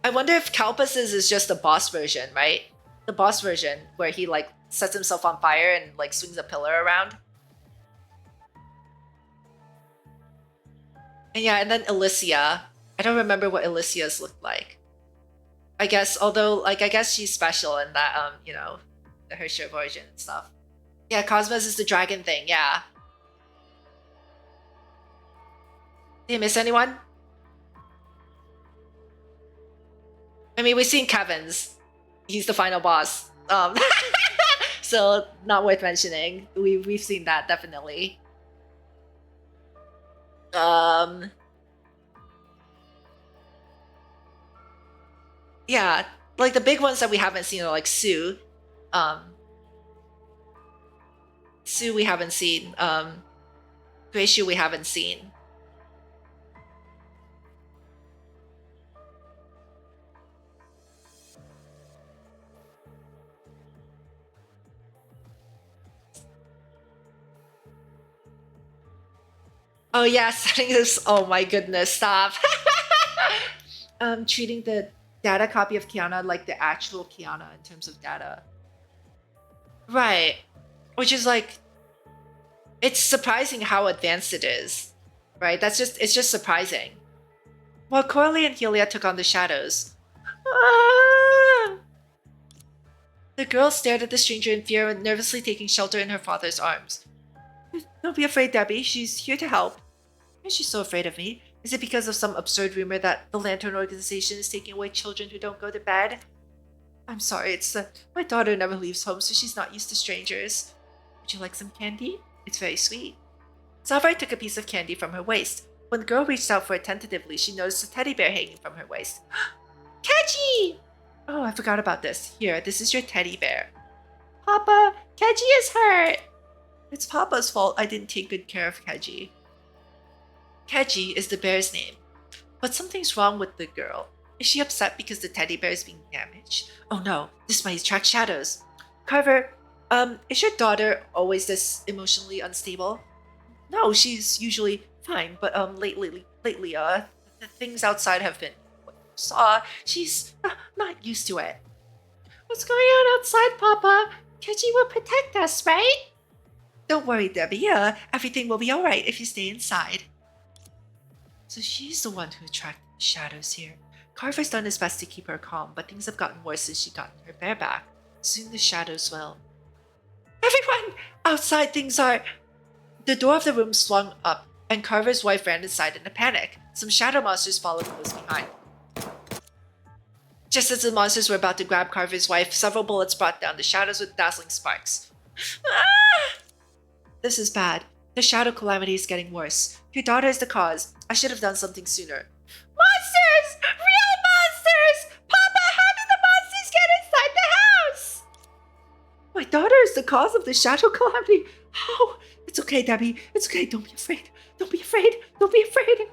I wonder if Kalpas's is just the boss version, right? The boss version where he like sets himself on fire and like swings a pillar around. And yeah, and then Elysia. I don't remember what Elysia's looked like. I guess, although like I guess she's special in that you know, the Herrscher version and stuff. Yeah, Cosmos is the dragon thing, yeah. Did I miss anyone? I mean, we've seen Kevin's. He's the final boss. So not worth mentioning. We've seen that definitely. Yeah, like the big ones that we haven't seen are like Sue. Sue we haven't seen. Grayshu we haven't seen. Oh yeah, setting this. Oh my goodness, stop. Treating the data copy of Kiana like the actual Kiana in terms of data. Right. Which is like, it's surprising how advanced it is. Right? It's just surprising. While Coralie and Helia took on the shadows. Ah! The girl stared at the stranger in fear and nervously taking shelter in her father's arms. Don't be afraid, Debbie. She's here to help. Why is she so afraid of me? Is it because of some absurd rumor that the Lantern Organization is taking away children who don't go to bed? I'm sorry, it's my daughter never leaves home, so she's not used to strangers. Would you like some candy? It's very sweet. Salvai took a piece of candy from her waist. When the girl reached out for it tentatively, she noticed a teddy bear hanging from her waist. Keji! Oh, I forgot about this. Here, this is your teddy bear. Papa, Keji is hurt! It's Papa's fault I didn't take good care of Keji. Keji is the bear's name. But something's wrong with the girl. Is she upset because the teddy bear is being damaged? Oh no, this might attract shadows. Carver, is your daughter always this emotionally unstable? No, she's usually fine, but lately, the things outside have been what you saw. She's not used to it. What's going on outside, Papa? Keji will protect us, right? Don't worry, Debbie. Everything will be alright if you stay inside. So she's the one who attracted the shadows here. Carver's done his best to keep her calm, but things have gotten worse since she got her bear back. Soon the shadows will. Everyone! Outside things are... The door of the room swung up, and Carver's wife ran inside in a panic. Some shadow monsters followed close behind. Just as the monsters were about to grab Carver's wife, several bullets brought down the shadows with dazzling sparks. Ah! This is bad. The shadow calamity is getting worse. Your daughter is the cause. I should have done something sooner. Monsters! Real monsters! Papa, how did the monsters get inside the house? My daughter is the cause of the shadow calamity. Oh, it's okay, Debbie. It's okay. Don't be afraid. Don't be afraid. Don't be afraid.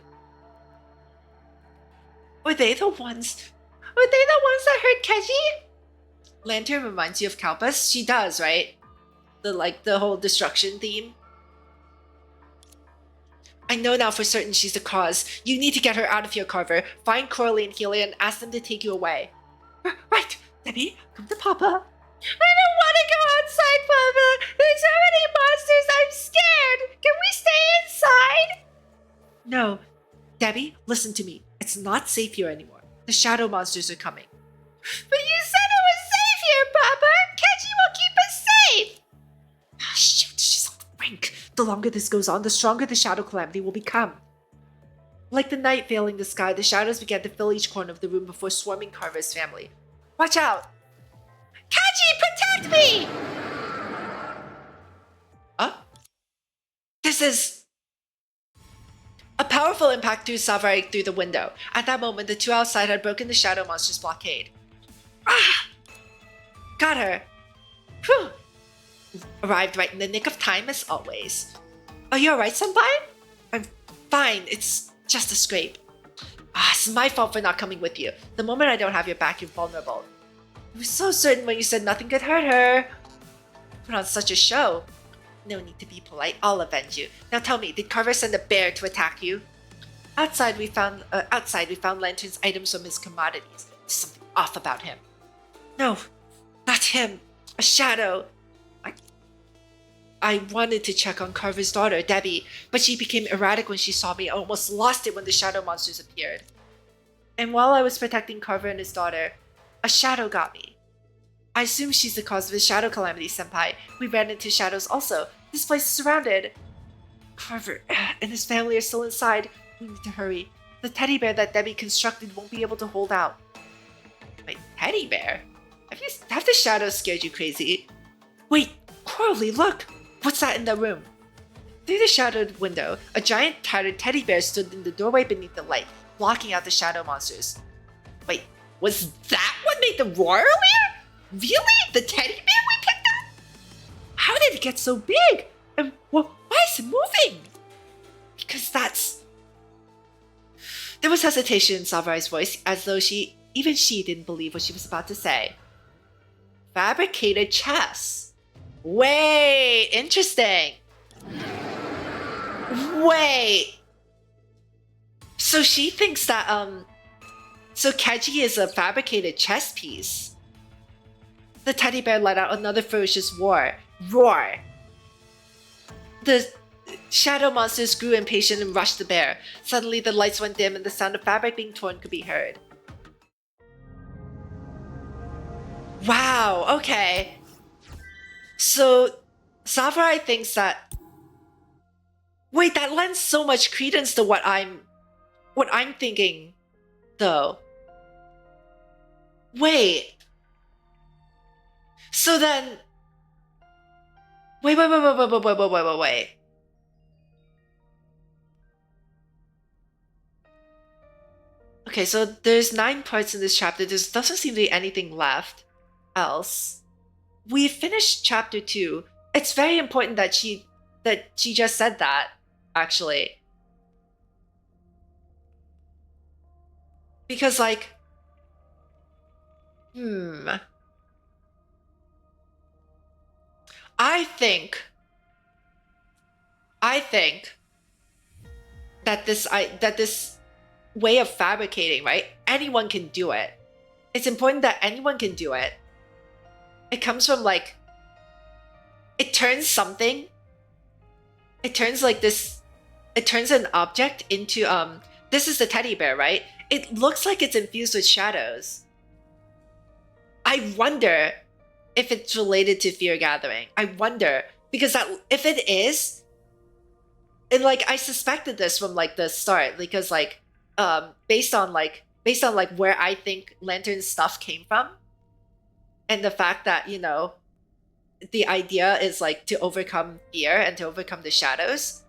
Were they the ones that hurt Keji? Lantern reminds you of Kalpas? She does, right? The whole destruction theme. I know now for certain she's the cause. You need to get her out of here, Carver. Find Coralie and Healy and ask them to take you away. Right, Debbie, come to Papa. I don't want to go outside, Papa. There's so many monsters. I'm scared. Can we stay inside? No. Debbie, listen to me. It's not safe here anymore. The shadow monsters are coming. But you said it was safe here, Papa. Keiji will keep us safe. Shoot, she's on the brink. The longer this goes on, the stronger the shadow calamity will become. Like the night veiling the sky, the shadows began to fill each corner of the room before swarming Carver's family. Watch out! Keiji, protect me! This is... A powerful impact threw Savari through the window. At that moment, the two outside had broken the shadow monster's blockade. Ah! Got her. Whew! Arrived right in the nick of time as always. Are you alright, Senpai? I'm fine, it's just a scrape. It's my fault for not coming with you. The moment I don't have your back, you're vulnerable. I was so certain when you said nothing could hurt her. Put on such a show. No need to be polite, I'll avenge you. Now tell me, did Carver send a bear to attack you? Outside we found Lantern's items from his commodities. There's something off about him. No, not him. A shadow. I wanted to check on Carver's daughter, Debbie, but she became erratic when she saw me. I almost lost it when the shadow monsters appeared. And while I was protecting Carver and his daughter, a shadow got me. I assume she's the cause of his shadow calamity, Senpai. We ran into shadows also. This place is surrounded. Carver and his family are still inside. We need to hurry. The teddy bear that Debbie constructed won't be able to hold out. My teddy bear? Have the shadows scared you crazy? Wait, Coralie, look! What's that in the room? Through the shadowed window, a giant tattered teddy bear stood in the doorway beneath the light, blocking out the shadow monsters. Wait, was that what made them roar earlier? Really? The teddy bear we picked up? How did it get so big? And why is it moving? Because that's... There was hesitation in Savari's voice, as though even she didn't believe what she was about to say. Fabricated chess. Wait, interesting. Wait. So she thinks that, so Keiji is a fabricated chess piece. The teddy bear let out another ferocious roar. The shadow monsters grew impatient and rushed the bear. Suddenly the lights went dim and the sound of fabric being torn could be heard. Wow, okay. So, Savari thinks that... Wait, that lends so much credence to what I'm thinking, though. Wait. So then... Wait. Okay, so there's 9 parts in this chapter. There doesn't seem to be anything left else. We finished chapter 2. It's very important that she just said that, actually. Because, like... I think that this way of fabricating, right? Anyone can do it. It's important that anyone can do it. It comes from, like, it turns something. It turns like this. It turns an object into this is the teddy bear, right? It looks like it's infused with shadows. I wonder if it's related to fear gathering. I wonder because if it is, and like I suspected this from like the start because like based on where I think Lantern's stuff came from. And the fact that, you know, the idea is like to overcome fear and to overcome the shadows.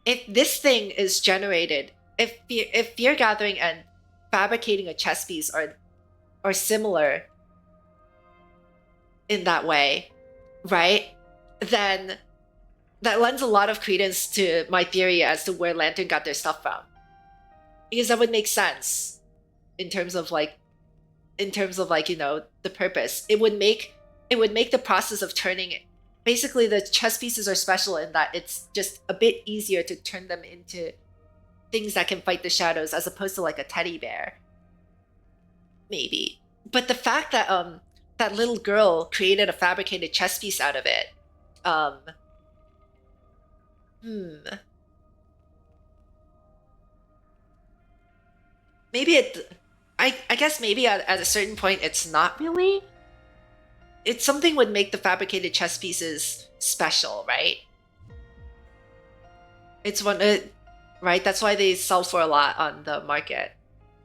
If this thing is generated, if fear gathering and fabricating a chess piece are similar in that way, right? Then that lends a lot of credence to my theory as to where Lantern got their stuff from. Because that would make sense in terms of like, you know, the purpose. It would make the process of turning basically the chess pieces are special in that it's just a bit easier to turn them into things that can fight the shadows as opposed to like a teddy bear. Maybe. But the fact that that little girl created a fabricated chess piece out of it, maybe I guess maybe at a certain point it's not really. It's something would make the fabricated chess pieces special, right? It's one, right? That's why they sell for a lot on the market.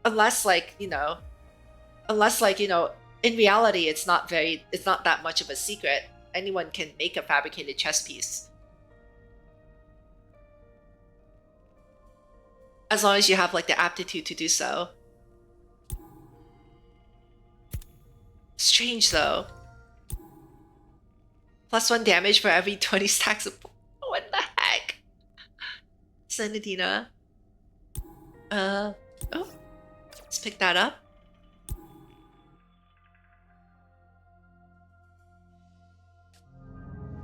Unless like, you know, in reality, it's not that much of a secret. Anyone can make a fabricated chess piece. As long as you have like the aptitude to do so. Strange though. +1 damage for every 20 stacks of... What the heck? Senadina. Oh. Let's pick that up.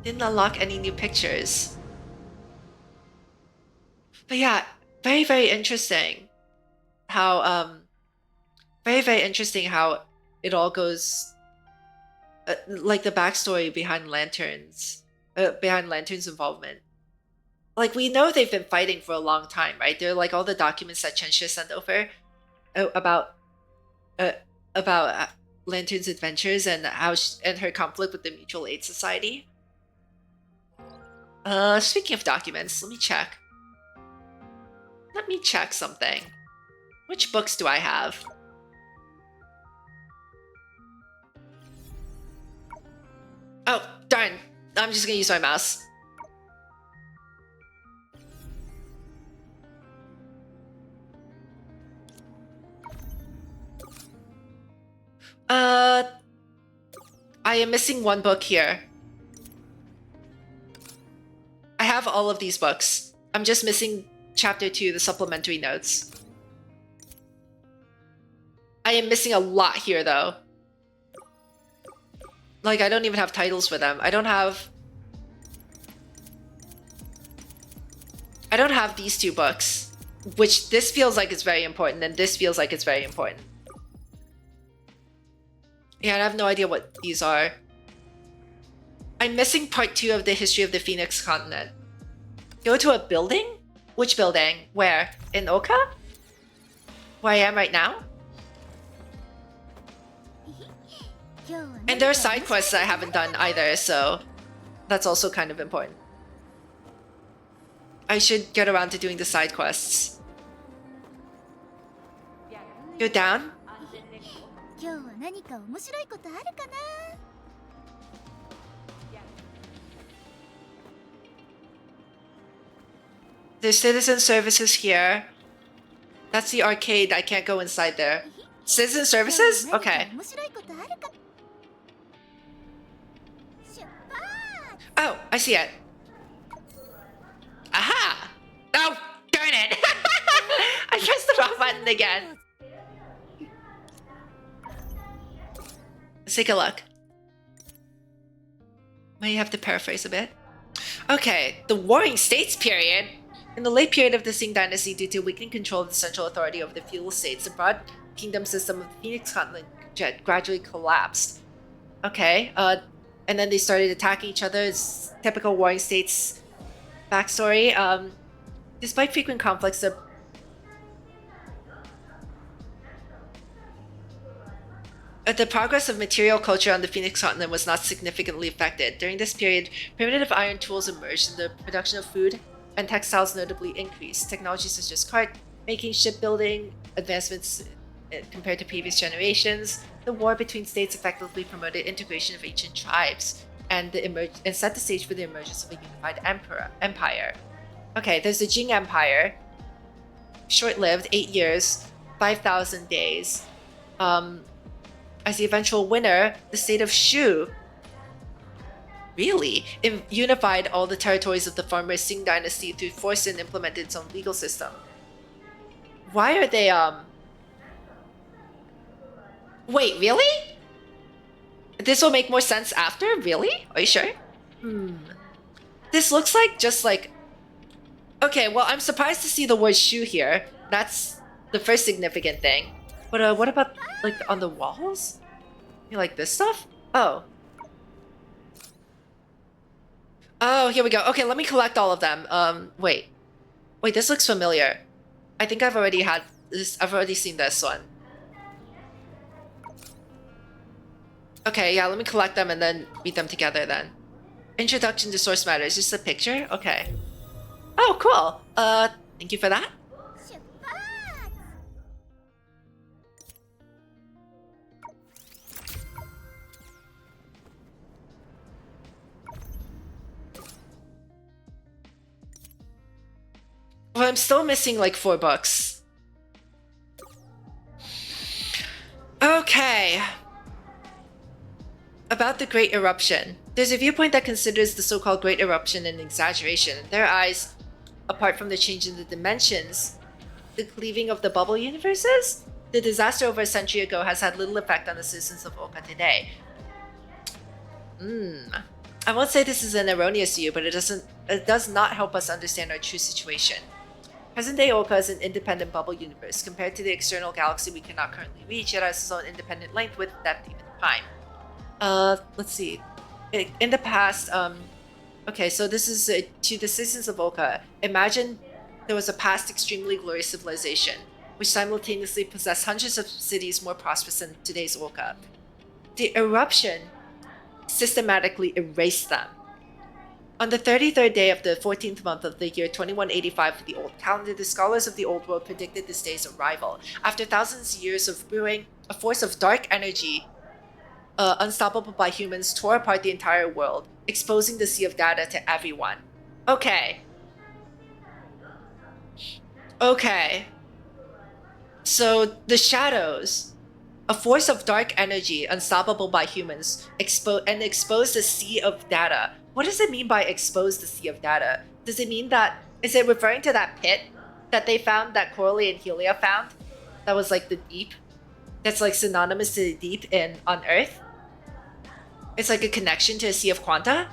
Didn't unlock any new pictures. But yeah, very, very interesting how, very, very interesting how it all goes, like the backstory behind Lantern's involvement. Like, we know they've been fighting for a long time, right? They're like all the documents that Chenxue sent over about Lantern's adventures and and her conflict with the Mutual Aid Society. Speaking of documents, let me check. Let me check something. Which books do I have? Oh, darn. I'm just gonna use my mouse. I am missing one book here. I have all of these books. I'm just missing chapter 2, the supplementary notes. I am missing a lot here though. Like, I don't even have titles for them. I don't have these two books, which this feels like it's very important, and this feels like it's very important. Yeah, I have no idea what these are. I'm missing part 2 of the history of the Phoenix continent. Go to a building? Which building? Where? In Oka? Where I am right now? And there are side quests I haven't done either, so that's also kind of important. I should get around to doing the side quests. Go down? There's citizen services here. That's the arcade. I can't go inside there. Citizen services? Okay. Oh, I see it. Aha! Oh, darn it! I pressed the wrong button again. Let's take a look. Might have to paraphrase a bit. Okay, the Warring States period. In the late period of the Qing Dynasty, due to weakening control of the central authority over the feudal states, the broad kingdom system of the Phoenix continent gradually collapsed. Okay, and then they started attacking each other. It's typical Warring States backstory. Despite frequent conflicts, the progress of material culture on the Phoenix continent was not significantly affected. During this period, primitive iron tools emerged and the production of food and textiles notably increased. Technologies such as cart making, shipbuilding, advancements compared to previous generations. The war between states effectively promoted integration of ancient tribes and set the stage for the emergence of a unified empire. Okay, there's the Jing Empire. Short-lived, 8 years, 5,000 days. As the eventual winner, the state of Shu really unified all the territories of the former Qing dynasty through force and implemented its own legal system. Why are they Wait, really? This will make more sense after? Really? Are you sure? This looks like just like... Okay, well, I'm surprised to see the word shoe here. That's the first significant thing. But what about, like, on the walls? You like this stuff? Oh. Oh, here we go. Okay, let me collect all of them. Wait. Wait, this looks familiar. I think I've already had this. I've already seen this one. Okay, yeah, let me collect them and then read them together then. Introduction to source matter. Is this a picture? Okay. Oh, cool. Thank you for that. Well, I'm still missing like 4 books. Okay. About the Great Eruption. There's a viewpoint that considers the so-called Great Eruption an exaggeration. In their eyes, apart from the change in the dimensions, the cleaving of the bubble universes, the disaster over a century ago has had little effect on the citizens of Oka today. I won't say this is an erroneous view, but it does not help us understand our true situation. Present-day Oka is an independent bubble universe. Compared to the external galaxy we cannot currently reach, it has its own independent length, width, depth, even time. Let's see. In the past, okay, so this is to the citizens of Oka. Imagine there was a past extremely glorious civilization, which simultaneously possessed hundreds of cities more prosperous than today's Oka. The eruption systematically erased them. On the 33rd day of the 14th month of the year 2185 of the old calendar, the scholars of the old world predicted this day's arrival. After thousands of years of brewing, a force of dark energy, unstoppable by humans, tore apart the entire world, exposing the sea of data to everyone. Okay. Okay. So the shadows, a force of dark energy, unstoppable by humans, exposed the sea of data. What does it mean by expose the sea of data? Does it mean that, is it referring to that pit that they found, that Coralie and Helia found? That was like the deep? That's like synonymous to the deep on Earth? It's like a connection to a sea of quanta?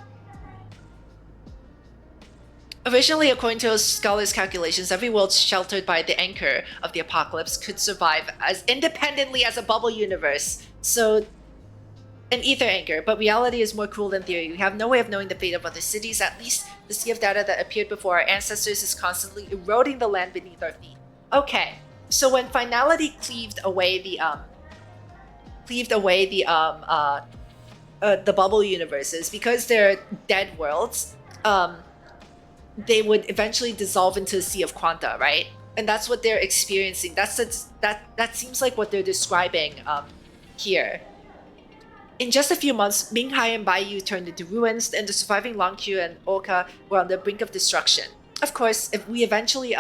Originally, according to scholars' calculations, every world sheltered by the anchor of the apocalypse could survive as independently as a bubble universe. So, an ether anchor, but reality is more cruel than theory. We have no way of knowing the fate of other cities. At least the sea of data that appeared before our ancestors is constantly eroding the land beneath our feet. Okay, so when finality cleaved away the bubble universes, because they're dead worlds, they would eventually dissolve into a sea of quanta, right? And that's what they're experiencing. That seems like what they're describing here. In just a few months, Minghai and Baiyu turned into ruins, and the surviving Langqiu and Oka were on the brink of destruction. Of course, if we eventually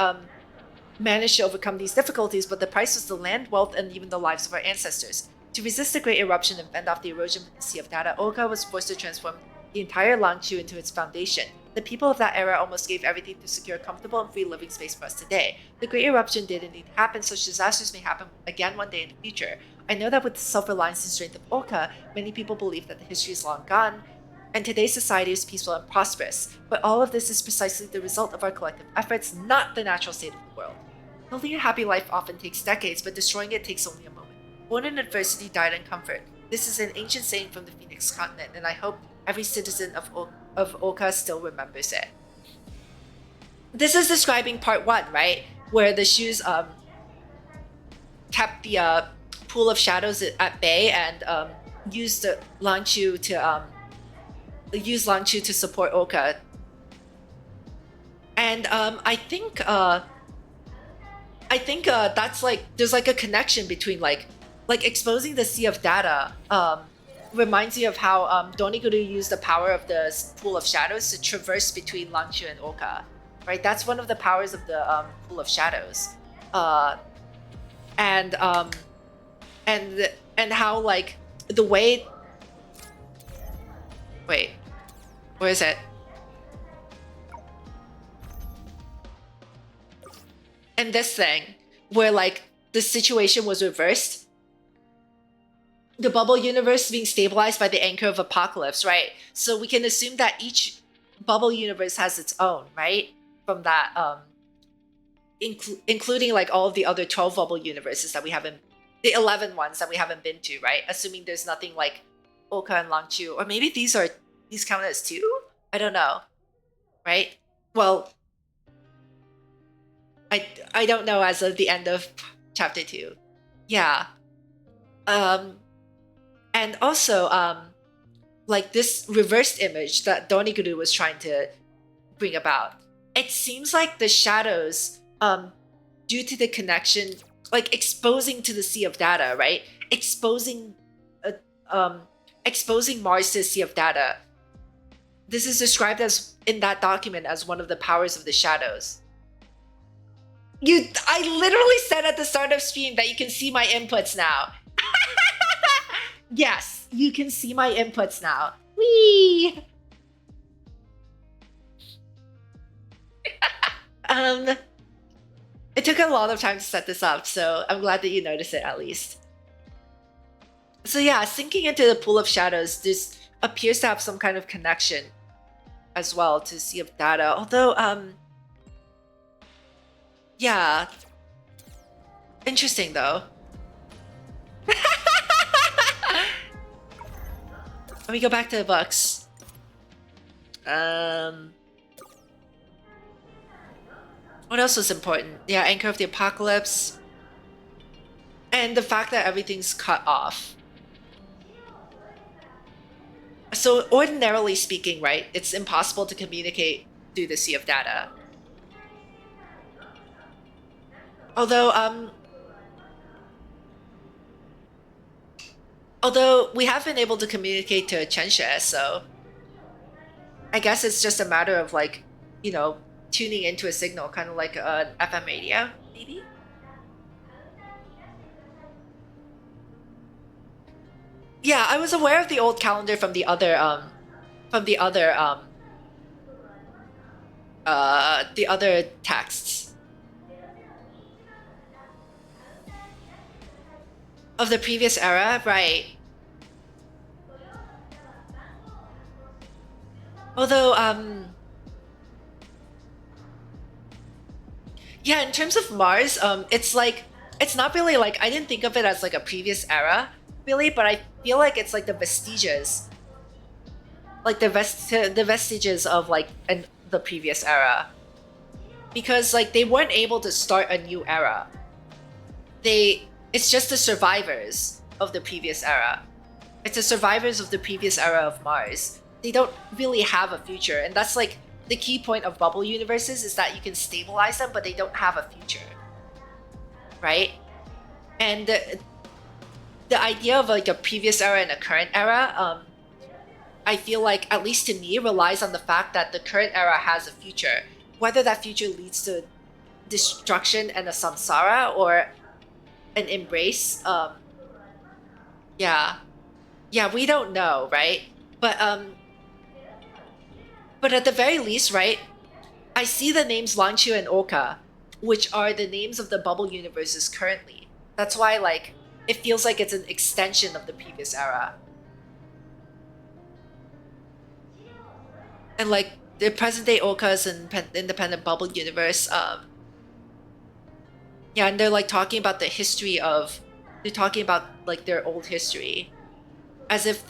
managed to overcome these difficulties, but the price was the land, wealth, and even the lives of our ancestors. To resist the Great Eruption and fend off the erosion of the Sea of Data, Oka was forced to transform the entire Langqiu into its foundation. The people of that era almost gave everything to secure a comfortable and free living space for us today. The Great Eruption did indeed happen, such disasters may happen again one day in the future. I know that with the self-reliance and strength of Oka, many people believe that the history is long gone, and today's society is peaceful and prosperous. But all of this is precisely the result of our collective efforts, not the natural state of the world. Building a happy life often takes decades, but destroying it takes only a moment. Born in adversity, died in comfort. This is an ancient saying from the Phoenix continent, and I hope every citizen of Oka still remembers it. This is describing part 1, right? Where the shoes kept the pool of shadows at bay and used Langqiu to support Oka. And I think that's like, there's like a connection between like exposing the sea of data reminds me of how Doniguru used the power of the pool of shadows to traverse between Langqiu and Oka, right? That's one of the powers of the pool of shadows, and how like the way. Wait, where is it? And this thing where like the situation was reversed. the bubble universe being stabilized by the anchor of apocalypse, right? So we can assume that each bubble universe has its own, right? From that, including like all of the other 12 bubble universes that we haven't, the 11 ones that we haven't been to, right? Assuming there's nothing like Oxia and Langqiu, or maybe these count as 2? I don't know, right? Well, I don't know as of the end of chapter 2. Yeah. And also, like this reversed image that Doniguru was trying to bring about. It seems like the shadows, due to the connection, like exposing to the sea of data, right? Exposing Mars to the sea of data. This is described as in that document as one of the powers of the shadows. I literally said at the start of stream that you can see my inputs now. Yes, you can see my inputs now. Whee! It took a lot of time to set this up, so I'm glad that you noticed it at least. So yeah, sinking into the pool of shadows, this appears to have some kind of connection as well to Sea of Data. Although, yeah. Interesting though. Let me go back to the books. What else was important? Yeah, Anchor of the Apocalypse. And the fact that everything's cut off. So ordinarily speaking, right, it's impossible to communicate through the Sea of Data. Although we have been able to communicate to Chenshe, so I guess it's just a matter of like, you know, tuning into a signal, kind of like an FM radio, maybe? Yeah, I was aware of the old calendar from the other texts of the previous era, right? Although, yeah, in terms of Mars, it's like, it's not really like, I didn't think of it as like a previous era, really, but I feel like it's like the vestiges, like the vestiges of like the previous era, because like they weren't able to start a new era. It's just the survivors of the previous era. It's the survivors of the previous era of Mars. They don't really have a future, and that's like the key point of bubble universes, is that you can stabilize them, but they don't have a future, right? And the idea of like a previous era and a current era, I feel like, at least to me, relies on the fact that the current era has a future. Whether that future leads to destruction and a samsara or an embrace, yeah, we don't know, right? But at the very least, right, I see the names Langqiu and Oka, which are the names of the bubble universes currently. That's why, like, it feels like it's an extension of the previous era. And like the present day Oka's and independent bubble universe, yeah, and they're like talking about the history of, they're talking about like their old history, as if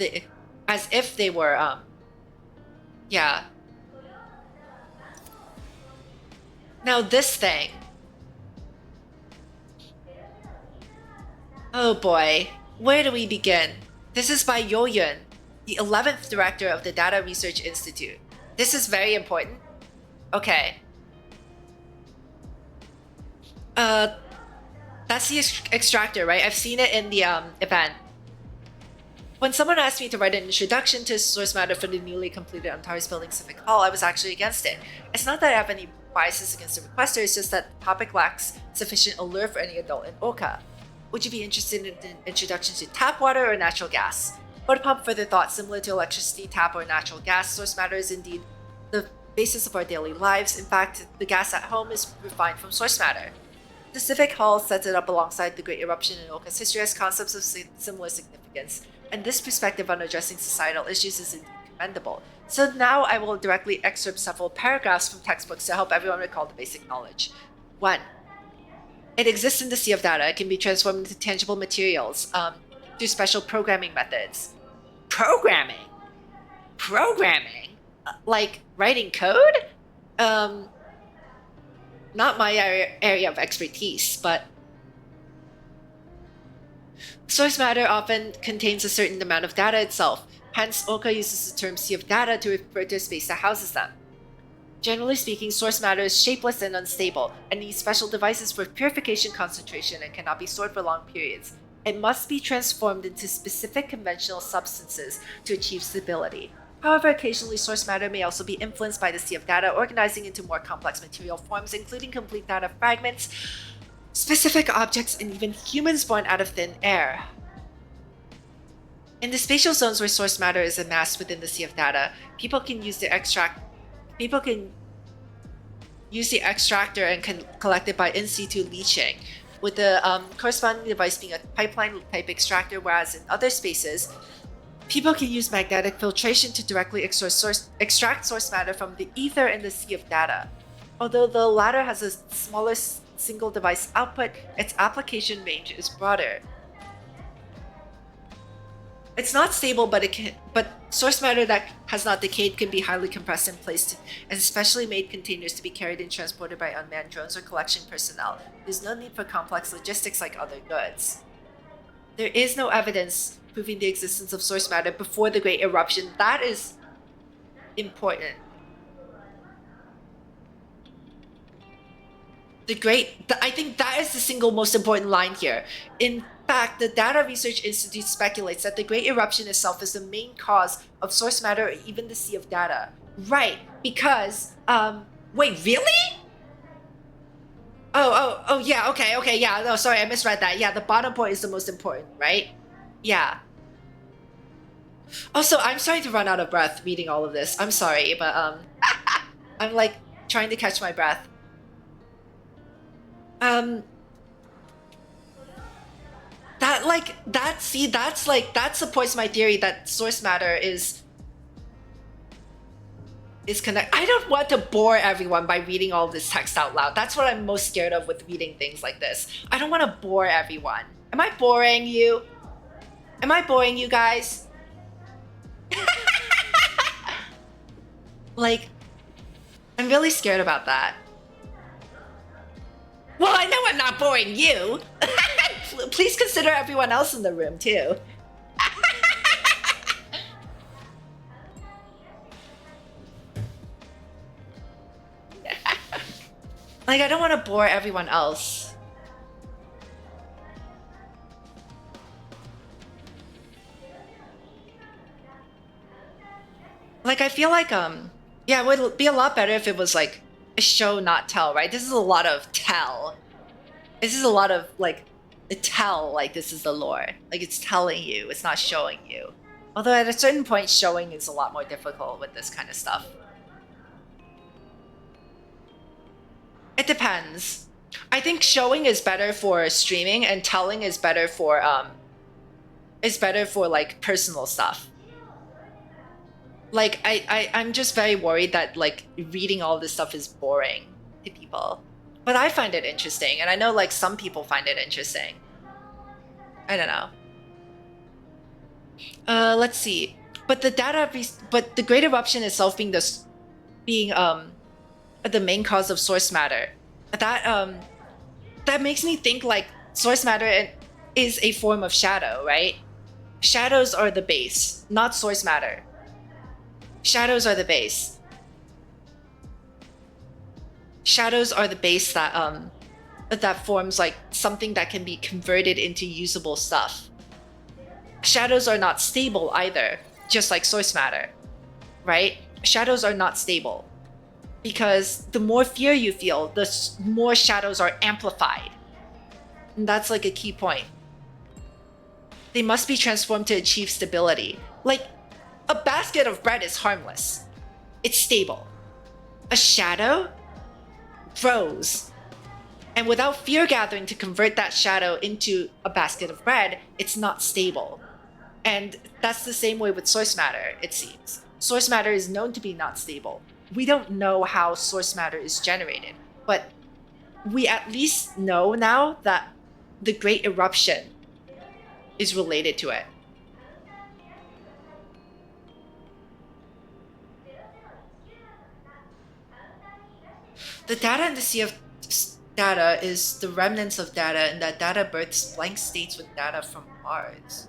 they were, yeah. Now this thing. Oh boy, where do we begin? This is by Yoyun, the 11th director of the Data Research Institute. This is very important. Okay. That's the extractor, right? I've seen it in the event. When someone asked me to write an introduction to source matter for the newly completed Antares Building Civic Hall, I was actually against it. It's not that I have any biases against the requester, it's just that the topic lacks sufficient allure for any adult in Oka. Would you be interested in an introduction to tap water or natural gas? But upon further thought, similar to electricity, tap, or natural gas, source matter is indeed the basis of our daily lives. In fact, the gas at home is refined from source matter. Specific Hall sets it up alongside the Great Eruption in Oka's history as concepts of similar significance, and this perspective on addressing societal issues is commendable. So now I will directly excerpt several paragraphs from textbooks to help everyone recall the basic knowledge. 1. It exists in the sea of data. It can be transformed into tangible materials through special programming methods. Programming? Like writing code? Not my area of expertise, but source matter often contains a certain amount of data itself. Hence, Oka uses the term sea of data to refer to a space that houses them. Generally speaking, source matter is shapeless and unstable, and needs special devices for purification concentration and cannot be stored for long periods. It must be transformed into specific conventional substances to achieve stability. However, occasionally source matter may also be influenced by the sea of data, organizing into more complex material forms, including complete data fragments, specific objects, and even humans born out of thin air. In the spatial zones where source matter is amassed within the sea of data, people can use the extractor and can collect it by in situ leaching, with the corresponding device being a pipeline type extractor, whereas in other spaces, people can use magnetic filtration to directly extract source matter from the ether in the sea of data. Although the latter has a smaller single device output, its application range is broader. It's not stable, but source matter that has not decayed can be highly compressed and placed in specially made containers to be carried and transported by unmanned drones or collection personnel. There's no need for complex logistics like other goods. There is no evidence proving the existence of source matter before the Great Eruption. That is important. I think that is the single most important line here. In fact, the Data Research Institute speculates that the Great Eruption itself is the main cause of source matter or even the sea of data. Right, because, wait, really? Oh, yeah, okay, yeah, no, sorry, I misread that. Yeah, the bottom point is the most important, right? Yeah. Also, I'm starting to run out of breath reading all of this. I'm sorry, but, I'm, like, trying to catch my breath. That supports my theory that source matter is connected. I don't want to bore everyone by reading all this text out loud. That's what I'm most scared of with reading things like this. I don't want to bore everyone. Am I boring you? Am I boring you guys? Like, I'm really scared about that. Well, I know I'm not boring you. Please consider everyone else in the room, too. Like, I don't want to bore everyone else. Like, I feel like, yeah, it would be a lot better if it was, like, a show, not tell, right? This is a lot of tell. This is a lot of, like, tell, like, this is the lore. Like, it's telling you, it's not showing you. Although at a certain point, showing is a lot more difficult with this kind of stuff. It depends. I think showing is better for streaming, and telling is better for, like, personal stuff. Like, I'm just very worried that, like, reading all this stuff is boring to people. But I find it interesting, and I know, like, some people find it interesting. I don't know. Let's see. But the Great Eruption itself being the main cause of source matter, that makes me think, like, source matter is a form of shadow, right? Shadows are the base, not source matter. Shadows are the base. Shadows are the base that forms, like, something that can be converted into usable stuff. Shadows are not stable either, just like source matter, right? Shadows are not stable because the more fear you feel, the more shadows are amplified. And that's, like, a key point. They must be transformed to achieve stability. Like, a basket of bread is harmless. It's stable. A shadow grows And without fear gathering to convert that shadow into a basket of bread, it's not stable. And that's the same way with source matter, it seems. Source matter is known to be not stable. We don't know how source matter is generated, but we at least know now that the Great Eruption is related to it. The data in the sea of data is the remnants of data, and that data births blank states with data from Mars.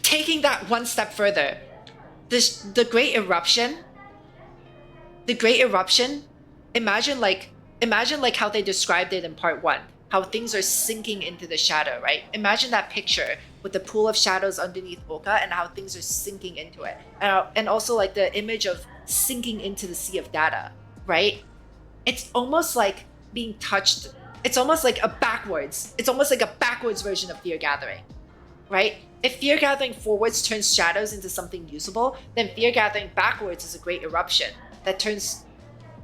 Taking that one step further, the Great Eruption, imagine like how they described it in part 1, how things are sinking into the shadow, right? Imagine that picture with the pool of shadows underneath Oka and how things are sinking into it. And also like the image of sinking into the sea of data, right? It's almost like being touched. It's almost like a backwards version of fear gathering, right? If fear gathering forwards turns shadows into something usable, then fear gathering backwards is a great eruption that turns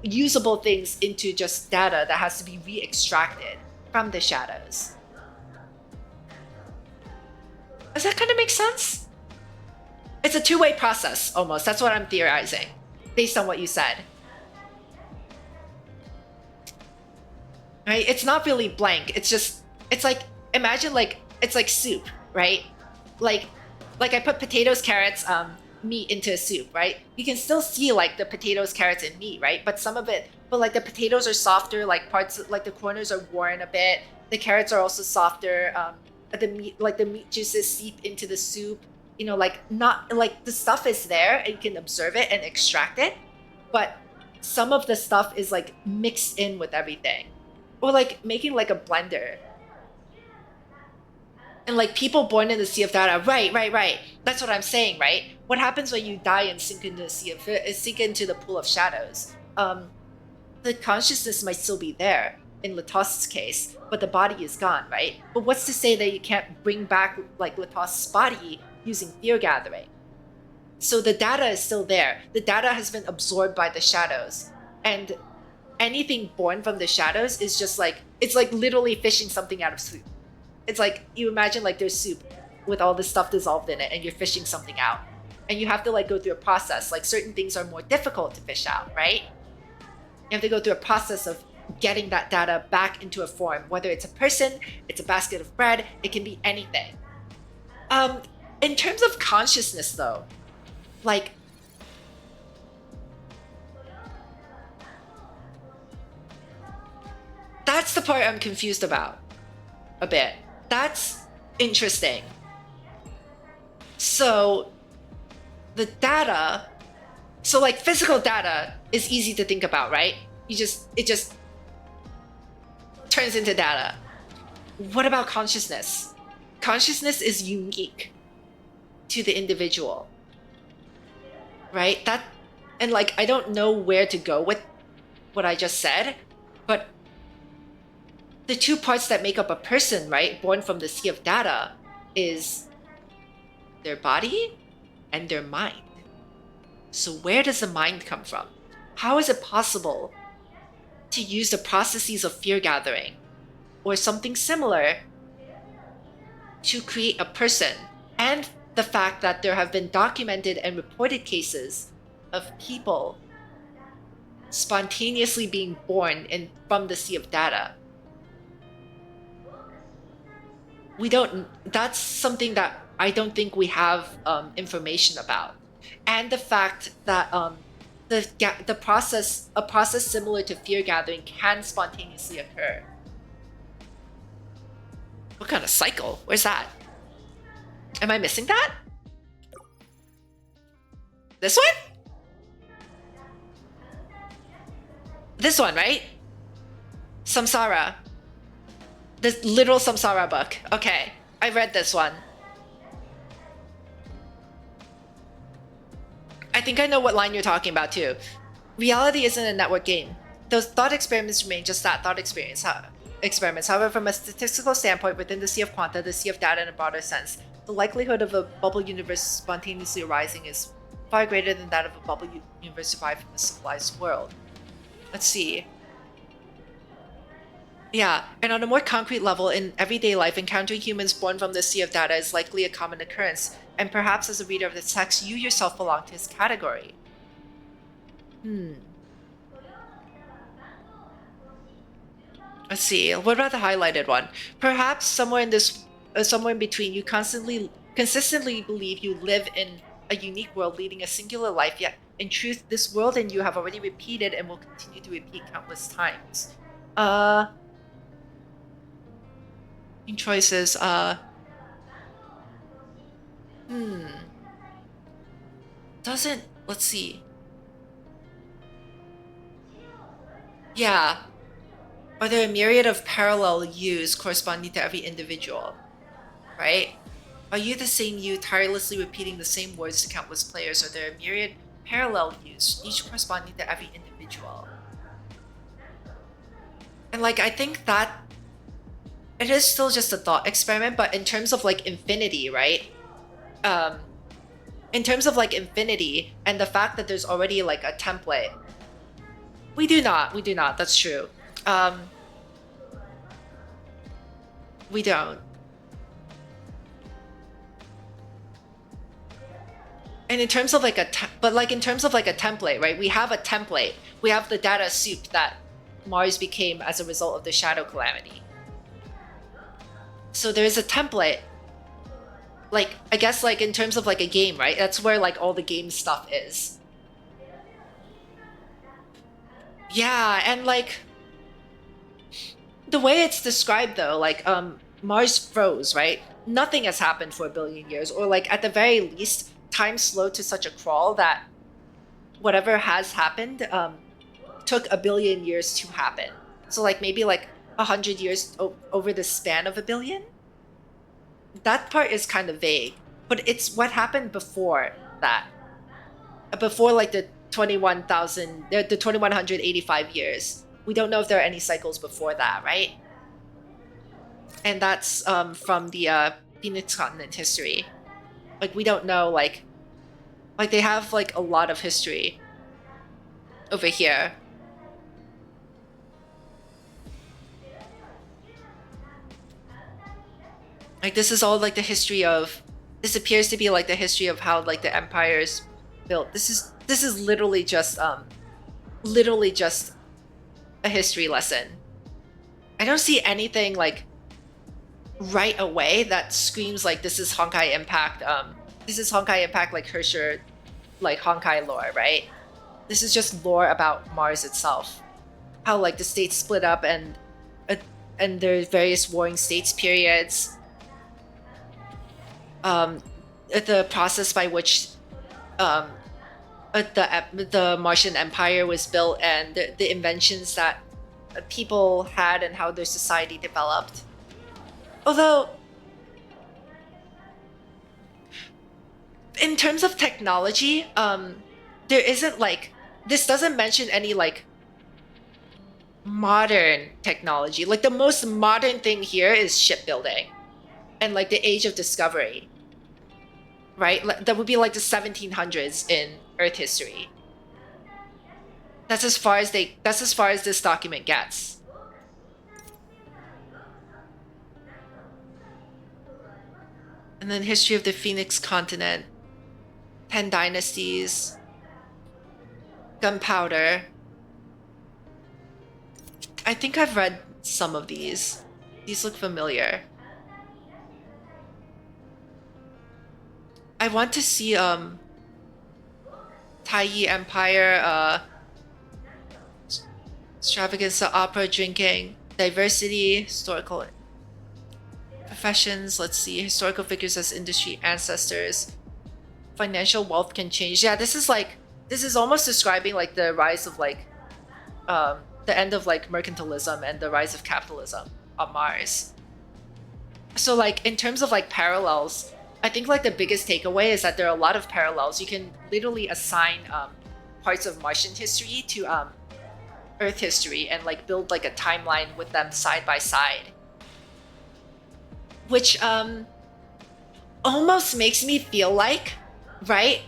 usable things into just data that has to be re-extracted from the shadows. Does that kind of make sense? It's a two-way process, almost. That's what I'm theorizing, based on what you said. Right? It's not really blank. It's like, imagine like, it's like soup, right? Like I put potatoes, carrots, meat into a soup, right? You can still see like the potatoes, carrots, and meat, right? But like the potatoes are softer, like the corners are worn a bit. The carrots are also softer. The meat juices seep into the soup. You know, like not like the stuff is there and you can observe it and extract it, but some of the stuff is like mixed in with everything, or like making like a blender. And like people born in the sea of data, right. That's what I'm saying, right? What happens when you die and sink into the pool of shadows? The consciousness might still be there in Latos's case, but the body is gone, right? But what's to say that you can't bring back like Latos's body using fear gathering? So the data is still there. The data has been absorbed by the shadows, and anything born from the shadows is just like, it's like literally fishing something out of soup. It's like, you imagine like there's soup with all this stuff dissolved in it and you're fishing something out. And you have to like go through a process. Like certain things are more difficult to fish out, right? You have to go through a process of getting that data back into a form, whether it's a person, it's a basket of bread, it can be anything. In terms of consciousness though, like, that's the part I'm confused about a bit. That's interesting. So the data, so like physical data is easy to think about, right? It just turns into data. What about consciousness? Consciousness is unique to the individual, right? And like, I don't know where to go with what I just said, but the two parts that make up a person, right, born from the sea of data, is their body and their mind. So where does the mind come from? How is it possible to use the processes of fear gathering or something similar to create a person? And the fact that there have been documented and reported cases of people spontaneously being born from the sea of data. That's something that I don't think we have information about. And the fact that a process similar to fear gathering can spontaneously occur. What kind of cycle? Where's that? Am I missing that? This one? This one, right? Samsara. This literal Samsara book. Okay, I read this one. I think I know what line you're talking about too. Reality isn't a network game. Those thought experiments remain just that, thought experiments. However, from a statistical standpoint, within the sea of quanta, the sea of data in a broader sense, the likelihood of a bubble universe spontaneously arising is far greater than that of a bubble universe survived from a civilized world. Let's see. Yeah, and on a more concrete level, in everyday life, encountering humans born from the sea of data is likely a common occurrence, and perhaps as a reader of the text, you yourself belong to his category. Let's see. What about the highlighted one? Perhaps somewhere in this, somewhere in between, you consistently believe you live in a unique world, leading a singular life. Yet, in truth, this world and you have already repeated and will continue to repeat countless times. Choices. Doesn't. Let's see. Yeah. Are there a myriad of parallel yous corresponding to every individual? Right? Are you the same you tirelessly repeating the same words to countless players? Or are there a myriad parallel yous, each corresponding to every individual? And like, I think that it is still just a thought experiment, but in terms of like infinity, right? In terms of like infinity and the fact that there's already like a template. We do not, that's true. We don't. And in terms of like in terms of like a template, right? We have a template. We have the data soup that Mars became as a result of the Shadow Calamity. So there's a template. Like, I guess like in terms of like a game, right? That's where like all the game stuff is. Yeah, and like the way it's described though, like Mars froze, right? Nothing has happened for 1 billion years, or like at the very least, time slowed to such a crawl that whatever has happened took 1 billion years to happen. So like maybe like 100 years over the span of 1 billion. That part is kind of vague, but it's what happened before that. Before like the 2185 years. We don't know if there are any cycles before that, right? And that's from the Phoenix Continent history. Like we don't know, like they have like a lot of history over here. Like this is all like the history of. This appears to be like the history of how like the empires built. This is literally just a history lesson. I don't see anything like right away that screams like this is Honkai Impact. This is Honkai Impact like Hersher, like Honkai lore, right? This is just lore about Mars itself. How like the states split up and there's various warring states periods. The process by which the Martian Empire was built and the inventions that people had and how their society developed. Although, in terms of technology, there isn't like, this doesn't mention any like modern technology. Like the most modern thing here is shipbuilding and like the age of discovery, right? That would be like the 1700s in Earth history. That's as far as this document gets. And then history of the Phoenix Continent, 10 dynasties, gunpowder. I think I've read some of these. These look familiar. I want to see Taiyi Empire, extravaganza, opera, drinking, diversity, historical professions. Let's see, historical figures as industry ancestors. Financial wealth can change. Yeah, this is almost describing like the rise of like the end of like mercantilism and the rise of capitalism on Mars. So like in terms of like parallels, I think like the biggest takeaway is that there are a lot of parallels. You can literally assign parts of Martian history to Earth history and like build like a timeline with them side by side, which almost makes me feel like, right,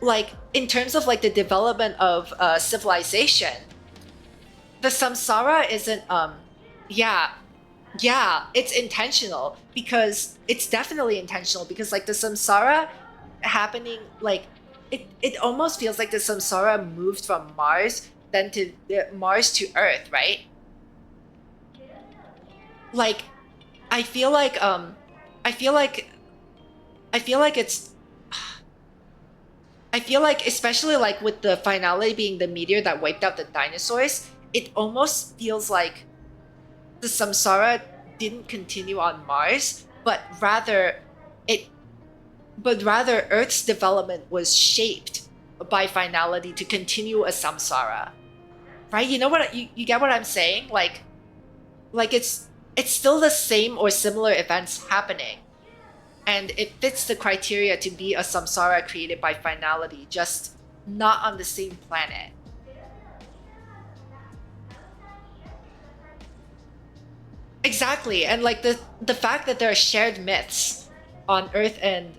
like in terms of like the development of civilization, the samsara isn't yeah, it's intentional, because it's definitely intentional, because like the samsara happening, like it almost feels like the samsara moved from Mars, then to Mars to Earth, right? Like I feel like I feel like I feel like it's I feel like, especially like with the finale being the meteor that wiped out the dinosaurs, it almost feels like the samsara didn't continue on Mars, but rather it Earth's development was shaped by finality to continue a samsara. Right? You know what you get what I'm saying? Like it's still the same or similar events happening. And it fits the criteria to be a samsara created by finality, just not on the same planet. Exactly. And like the fact that there are shared myths on Earth and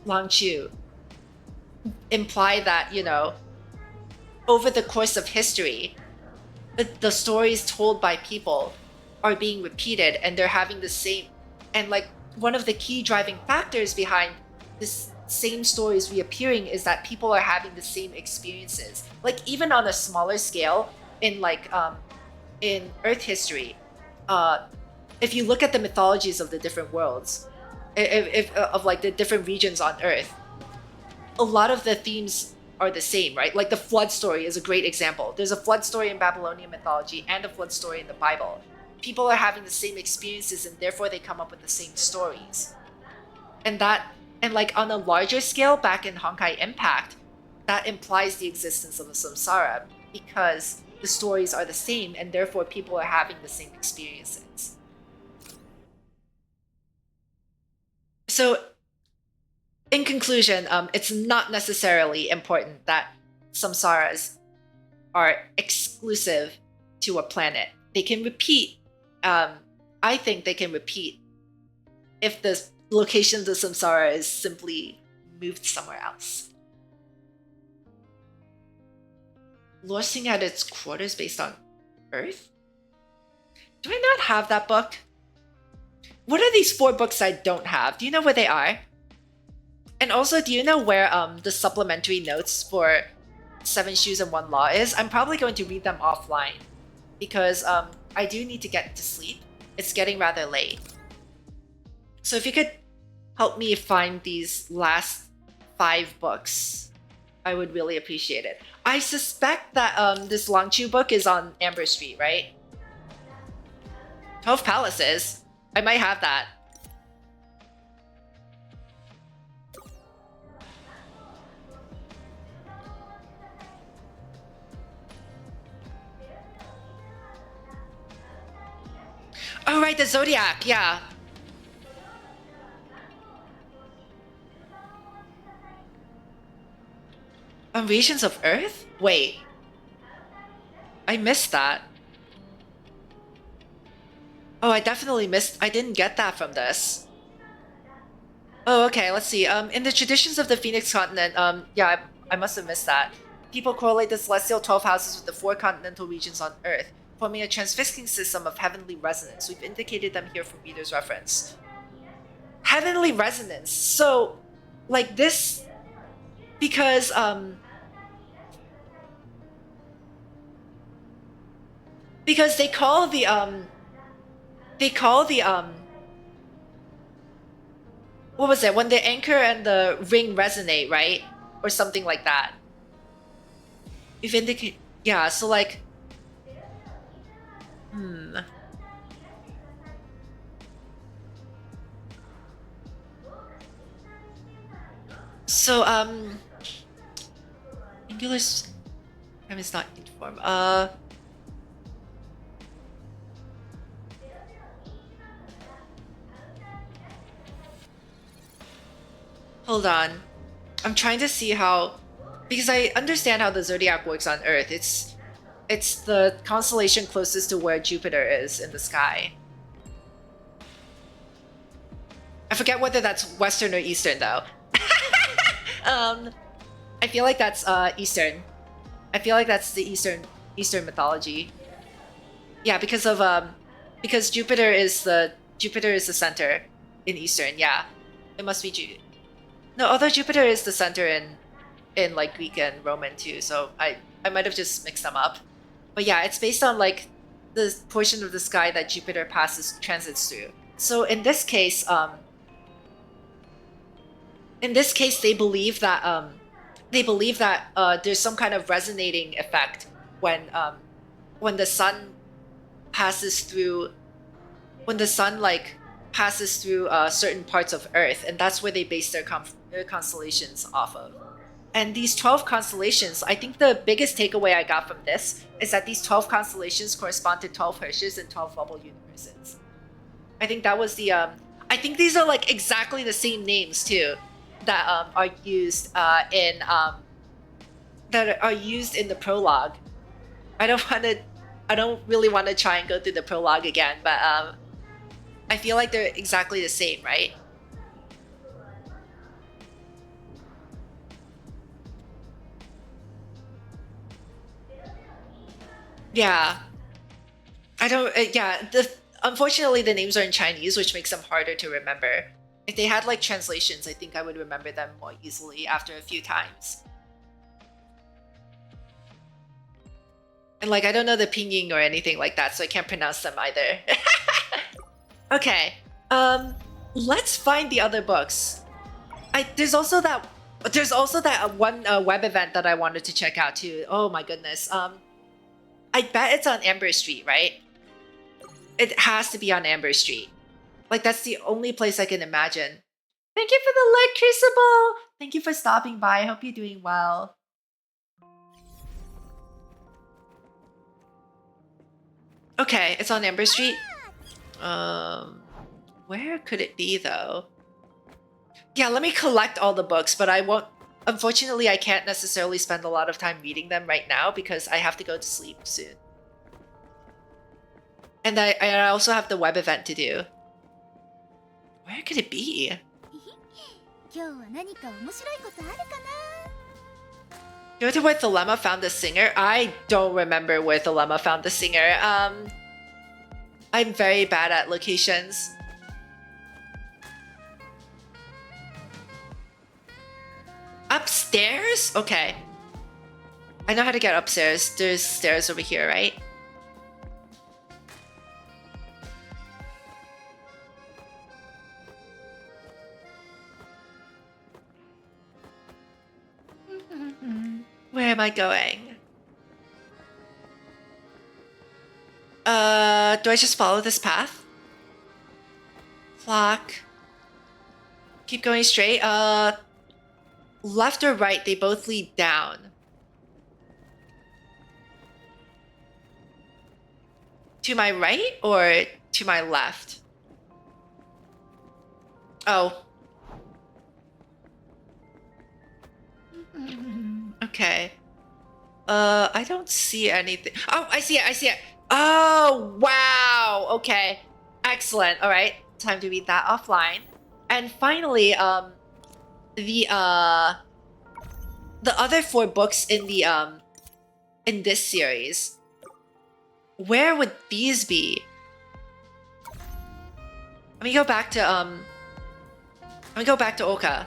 Langqiu imply that, you know, over the course of history, the stories told by people are being repeated, and they're having the same, and like one of the key driving factors behind this same stories reappearing is that people are having the same experiences, like even on a smaller scale in Earth history. If you look at the mythologies of the different worlds, if of like the different regions on Earth, a lot of the themes are the same, right? Like the flood story is a great example. There's a flood story in Babylonian mythology and a flood story in the Bible. People are having the same experiences, and therefore they come up with the same stories. And like on a larger scale, back in Honkai Impact, that implies the existence of a samsara, because the stories are the same, and therefore people are having the same experiences. So in conclusion, it's not necessarily important that samsaras are exclusive to a planet. They can repeat. I think they can repeat if the location of the samsara is simply moved somewhere else. Losing at its quarters based on Earth? Do I not have that book? What are these 4 books I don't have? Do you know where they are? And also, do you know where the supplementary notes for 7 Shoes and 1 Law is? I'm probably going to read them offline, because I do need to get to sleep. It's getting rather late. So if you could help me find these last 5 books, I would really appreciate it. I suspect that this Langqiu book is on Amber Street, right? 12 Palaces. I might have that. Oh, right, the Zodiac, yeah. Regions of Earth? Wait. I missed that. Oh, I definitely missed. I didn't get that from this. Oh, okay, let's see. In the traditions of the Phoenix continent, yeah, I must have missed that. People correlate the celestial 12 houses with the 4 continental regions on Earth, forming a transfixing system of heavenly resonance. We've indicated them here for reader's reference. Heavenly resonance. So, like this, because they call the what was it, when the anchor and the ring resonate, right? Or something like that. You've indicated, yeah, so like so angular time is not informed. Hold on. I'm trying to see how, because I understand how the zodiac works on Earth. It's the constellation closest to where Jupiter is in the sky. I forget whether that's Western or Eastern though. I feel like that's Eastern. I feel like that's the Eastern mythology. Yeah, because Jupiter is the center in Eastern. Yeah, it must be No, although Jupiter is the center in like Greek and Roman too, so I might have just mixed them up. But yeah, it's based on like the portion of the sky that Jupiter transits through. So in this case, they believe that there's some kind of resonating effect when the sun passes through certain parts of Earth, and that's where they base their constellations off of. And these 12 constellations, I think the biggest takeaway I got from this is that these 12 constellations correspond to 12 Hirsches and 12 bubble universes. I think that was the I think these are like exactly the same names too that are used in the prologue. I don't really want to try and go through the prologue again, but I feel like they're exactly the same, right? Yeah. I don't, yeah, unfortunately the names are in Chinese, which makes them harder to remember. If they had like translations, I think I would remember them more easily after a few times. And like, I don't know the pinyin or anything like that, so I can't pronounce them either. Okay, let's find the other books. There's also that one web event that I wanted to check out too. Oh my goodness. I bet it's on Amber Street, right? It has to be on Amber Street. Like, that's the only place I can imagine. Thank you for the like, Crucible! Thank you for stopping by. I hope you're doing well. Okay, it's on Amber Street. Where could it be, though? Yeah, let me collect all the books, but I won't... Unfortunately, I can't necessarily spend a lot of time reading them right now because I have to go to sleep soon. And I also have the web event to do. Where could it be? Go to where Thelema found the singer? I don't remember where Thelema found the singer. I'm very bad at locations. Upstairs? Okay. I know how to get upstairs. There's stairs over here, right? Where am I going? Do I just follow this path? Flock. Keep going straight. Left or right, they both lead down. To my right or to my left? Oh. Okay. I don't see anything. Oh, I see it. Oh, wow. Okay. Excellent. All right. Time to read that offline. And finally, the other 4 books in the in this series. Where would these be? Let me go back to Oka.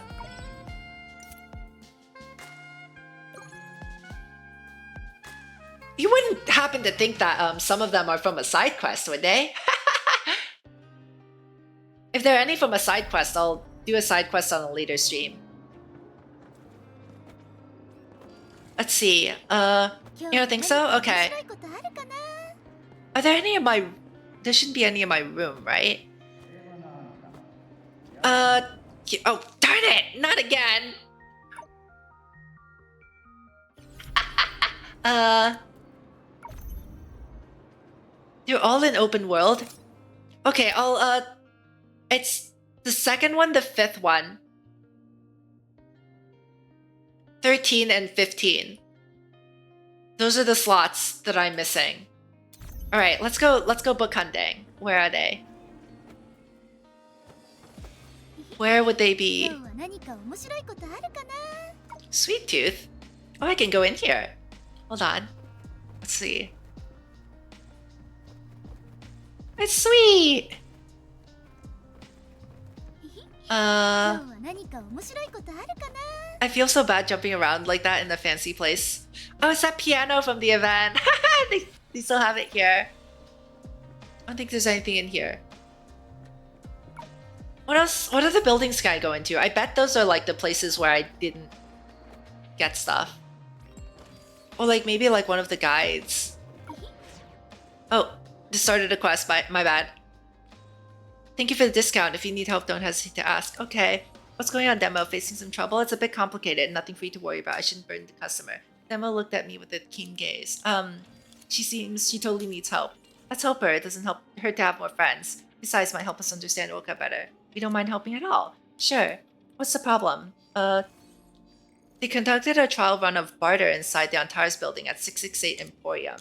You wouldn't happen to think that some of them are from a side quest, would they? If there are any from a side quest, I'll do a side quest on a later stream. Let's see. You don't think so? Okay. Are there any in my... There shouldn't be any in my room, right? Oh, darn it! Not again! You're all in open world? Okay, I'll, it's the second one, the 5th one. 13 and 15. Those are the slots that I'm missing. Alright, let's go book hunting. Where are they? Where would they be? Sweet tooth? Oh, I can go in here. Hold on. Let's see. It's sweet! I feel so bad jumping around like that in the fancy place. Oh, it's that piano from the event. they still have it here. I don't think there's anything in here. What else? What other buildings can I go into? I bet those are like the places where I didn't get stuff. Or like maybe like one of the guides. Oh, just started a quest. My bad. Thank you for the discount. If you need help, don't hesitate to ask. Okay. What's going on, Demo? Facing some trouble? It's a bit complicated. Nothing for you to worry about. I shouldn't burden the customer. Demo looked at me with a keen gaze. She totally needs help. Let's help her. It doesn't help her to have more friends. Besides, might help us understand Oka better. We don't mind helping at all. Sure. What's the problem? They conducted a trial run of barter inside the Antares building at 668 Emporium.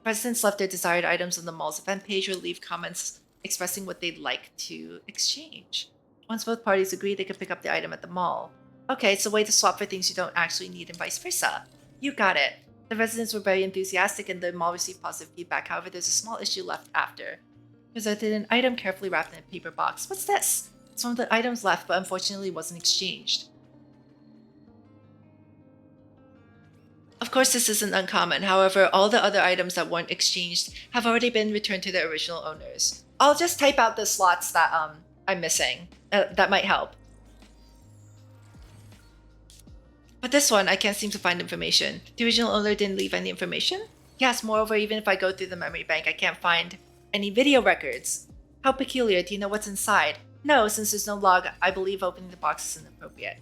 Residents left their desired items on the mall's event page or leave comments expressing what they'd like to exchange. Once both parties agree, they could pick up the item at the mall. Okay, it's a way to swap for things you don't actually need and vice versa. You got it. The residents were very enthusiastic and the mall received positive feedback. However, there's a small issue left after. Presented an item carefully wrapped in a paper box. What's this? It's one of the items left, but unfortunately wasn't exchanged. Of course, this isn't uncommon. However, all the other items that weren't exchanged have already been returned to their original owners. I'll just type out the slots that I'm missing. That might help. But this one, I can't seem to find information. The original owner didn't leave any information? Yes, moreover, even if I go through the memory bank, I can't find any video records. How peculiar. Do you know what's inside? No, since there's no log, I believe opening the box is inappropriate.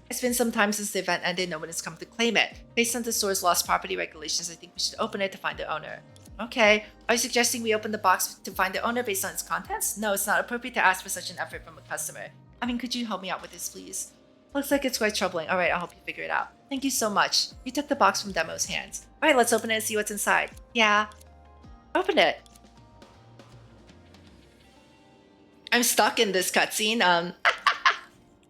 It's been some time since the event ended. No one has come to claim it. Based on the store's lost property regulations, I think we should open it to find the owner. Okay. Are you suggesting we open the box to find the owner based on its contents? No, it's not appropriate to ask for such an effort from a customer. I mean, could you help me out with this, please? Looks like it's quite troubling. Alright, I'll help you figure it out. Thank you so much. You took the box from Demo's hands. Alright, let's open it and see what's inside. Yeah. Open it. I'm stuck in this cutscene.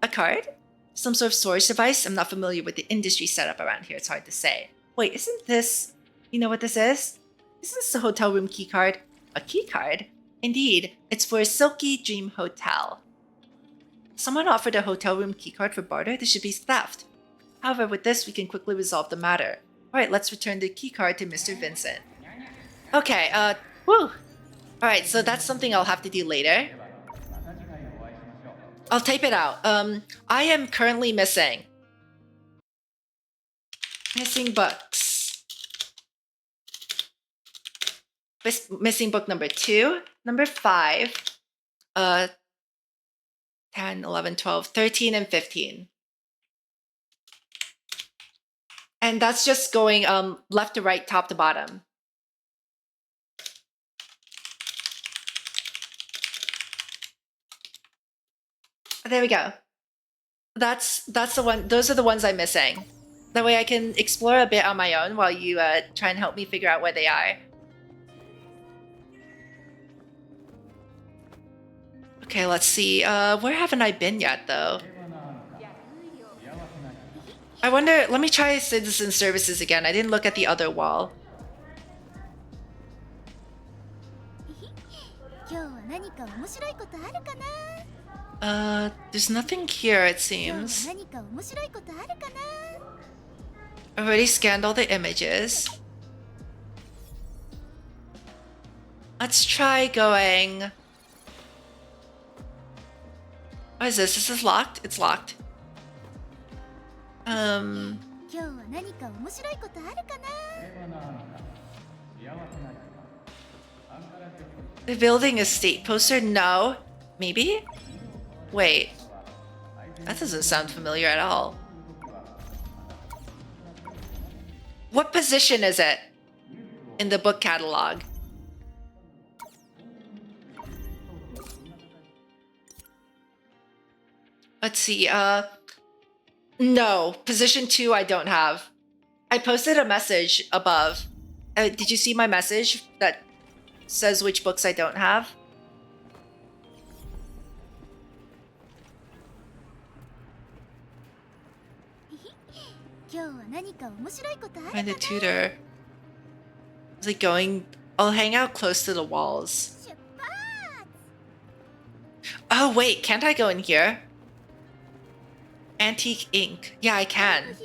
A card? Some sort of storage device? I'm not familiar with the industry setup around here. It's hard to say. Wait, isn't this... You know what this is? Isn't this a hotel room keycard? A keycard? Indeed, it's for a Silky Dream Hotel. Someone offered a hotel room keycard for barter. This should be theft. However, with this, we can quickly resolve the matter. Alright, let's return the keycard to Mr. Vincent. Okay, woo! Alright, so that's something I'll have to do later. I'll type it out. I am currently missing books. Missing book number 2, number 5, 10, 11, 12, 13, and 15. And that's just going left to right, top to bottom. There we go. That's the one. Those are the ones I'm missing. That way I can explore a bit on my own while you try and help me figure out where they are. Okay, let's see. Where haven't I been yet, though? I wonder... Let me try citizen services again. I didn't look at the other wall. There's nothing here, it seems. Already scanned all the images. Let's try going... What is this? This is locked? It's locked. The building estate poster? No. Maybe? Wait. That doesn't sound familiar at all. What position is it in the book catalog? Let's see, no. Position 2 I don't have. I posted a message above. Did you see my message that says which books I don't have? Find a tutor. It's like going... I'll hang out close to the walls. Oh, wait. Can't I go in here? Antique ink. Yeah, I can.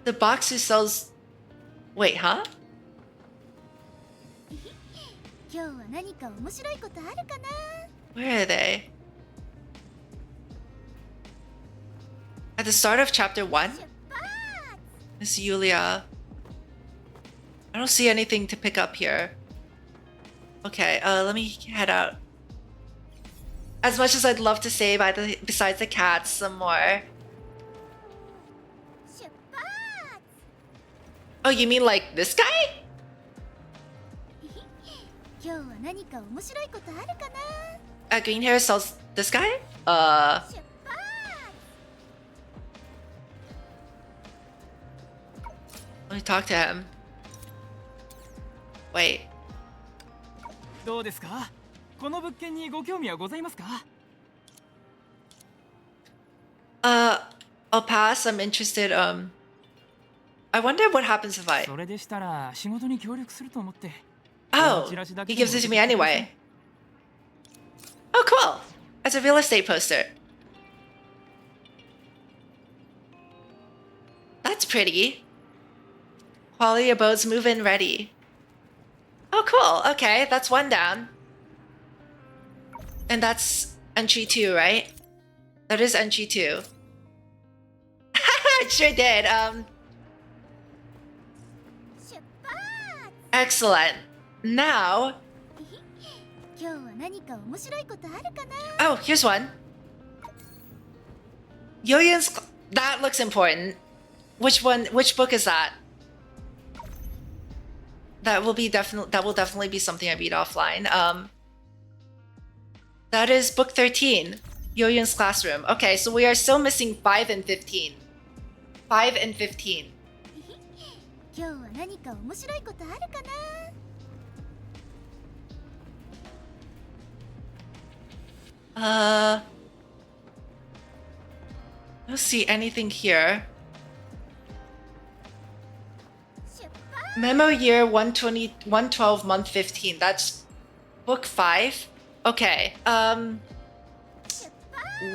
The box who sells... Wait, huh? Where are they? At the start of chapter 1? Miss Yulia. I don't see anything to pick up here. Okay, let me head out. As much as I'd love to say besides the cats some more. Oh, you mean like this guy? Green hair sells this guy? Let me talk to him. Wait. どうですか? この物件にご興味はございますか? I'll pass. I'm interested. I wonder what happens if I... それでしたら仕事に協力すると思って。 Oh, he gives it to me anyway. Oh, cool. As a real estate poster. That's pretty. Quality abodes move-in ready. Oh, cool. Okay, that's one down. And that's entry 2, right? That is entry 2. It sure did. Excellent. Now... Oh, here's one. Yoyun's... That looks important. Which one? Which book is that? That will definitely be something I read offline. That is book 13, Yoyun's Classroom. Okay, so we are still missing 5 and 15. 5 and 15. I don't see anything here. Memo year 120, 112, month 15. That's book 5. Okay.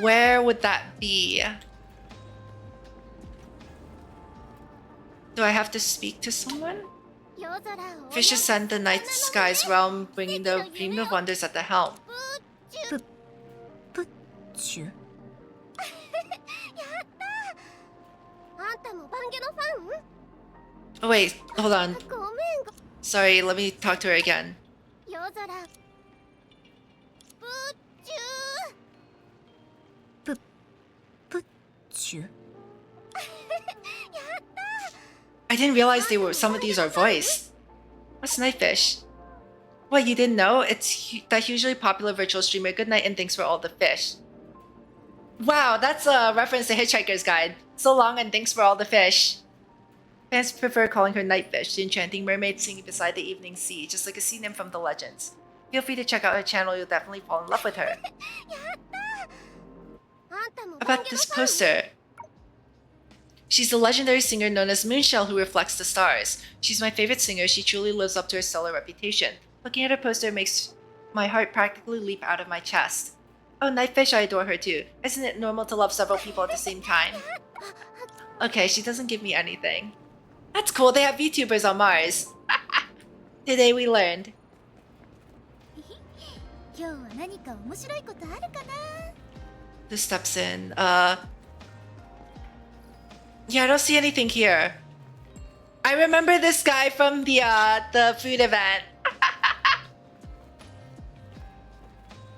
Where would that be? Do I have to speak to someone? Fishes send the night sky's realm, bringing the dream of wonders at the helm. Oh wait, hold on. Sorry, let me talk to her again. I didn't realize some of these are voiced. What's Nightfish? What, you didn't know? It's that hugely popular virtual streamer. Good night and thanks for all the fish. Wow, that's a reference to Hitchhiker's Guide. So long and thanks for all the fish. Fans prefer calling her Nightfish, the enchanting mermaid singing beside the evening sea, just like a sea nymph from the legends. Feel free to check out her channel, you'll definitely fall in love with her. About this poster. She's the legendary singer known as Moonshell who reflects the stars. She's my favorite singer, she truly lives up to her stellar reputation. Looking at her poster makes my heart practically leap out of my chest. Oh, Nightfish, I adore her too. Isn't it normal to love several people at the same time? Okay, she doesn't give me anything. That's cool, they have VTubers on Mars. Today we learned. This steps in. Yeah, I don't see anything here. I remember this guy from the food event.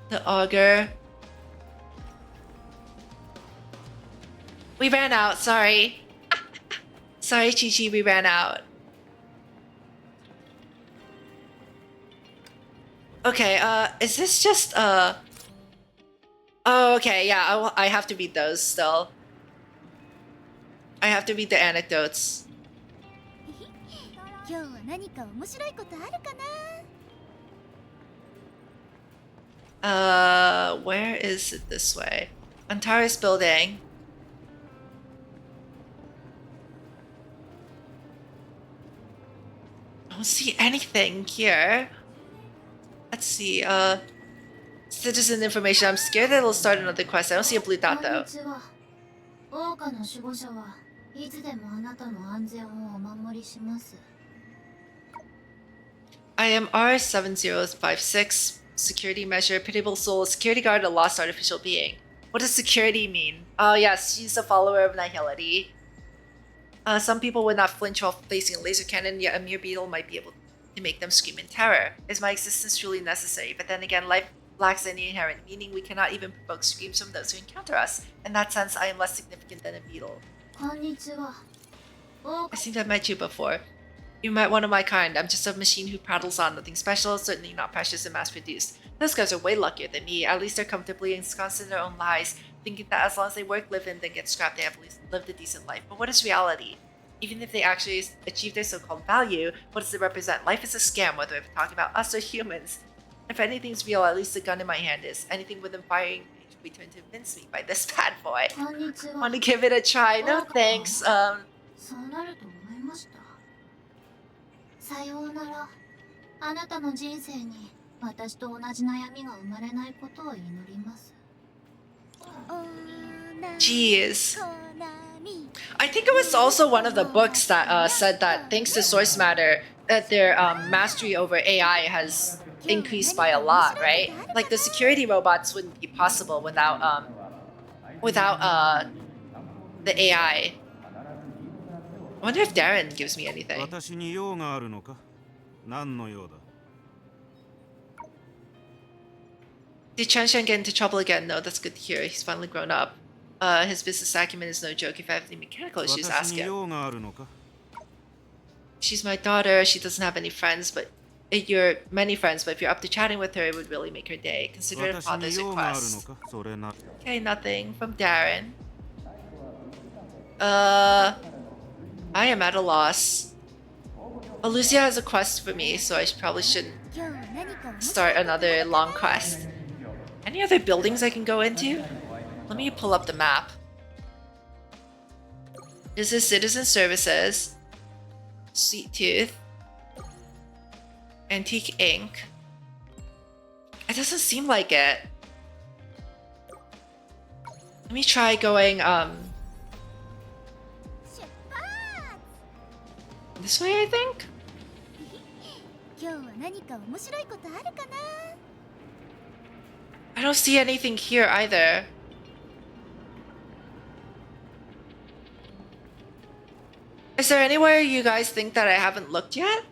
The auger. We ran out, sorry. Sorry, Chi-Chi, we ran out. Okay, is this just, Oh, okay, yeah, I have to read those still. I have to read the anecdotes. Where is it this way? Antares building. I don't see anything here. Let's see, citizen information. I'm scared that it'll start another quest. I don't see a blue dot though. 桜花の守護者はいつでもあなたの安全をお守りします。 I am R7056. Security measure. Pitiable soul. Security guard. A lost artificial being. What does security mean? Oh yes, she's a follower of Nihility. Some people would not flinch while facing a laser cannon, yet a mere beetle might be able to make them scream in terror. Is my existence truly necessary? But then again, life lacks any inherent meaning. We cannot even provoke screams from those who encounter us. In that sense, I am less significant than a beetle. こんにちは。 I think I've met you before. You met one of my kind. I'm just a machine who prattles on. Nothing special, certainly not precious and mass-produced. Those guys are way luckier than me. At least they're comfortably ensconced in their own lives, thinking that as long as they work, live, and then get scrapped, they have at least lived a decent life. But what is reality? Even if they actually achieve their so-called value, what does it represent? Life is a scam, whether we're talking about us or humans. If anything's real, at least the gun in my hand is. Anything within firing range will be turned to mince me by this bad boy. こんにちは。 Want to give it a try? No thanks. そうなると思いました。さようなら。あなたの人生に私と同じ悩みが生まれないことを祈ります。 Jeez. I think it was also one of the books that said that thanks to source matter, that their mastery over AI has increased by a lot, right? Like the security robots wouldn't be possible without the AI. I wonder if Darren gives me anything. 私に用があるのか？何の用だ？ Did Chanshan get into trouble again? No, that's good to hear. He's finally grown up. His business acumen is no joke. If I have any mechanical issues, ask 私に him. 用があるのか？ She's my daughter. She doesn't have any friends, but you're many friends. But if you're up to chatting with her, it would really make her day. Consider it a 私に father's 用があるの request. か？それな。 Okay, nothing from Darren. I am at a loss. Lucia has a quest for me, so I probably shouldn't start another long quest. Any other buildings I can go into? Let me pull up the map. This is Citizen Services, Sweet Tooth, Antique Ink. It doesn't seem like it. Let me try going, this way, I think? 今日は何か面白いことあるかな？ I don't see anything here either. Is there anywhere you guys think that I haven't looked yet?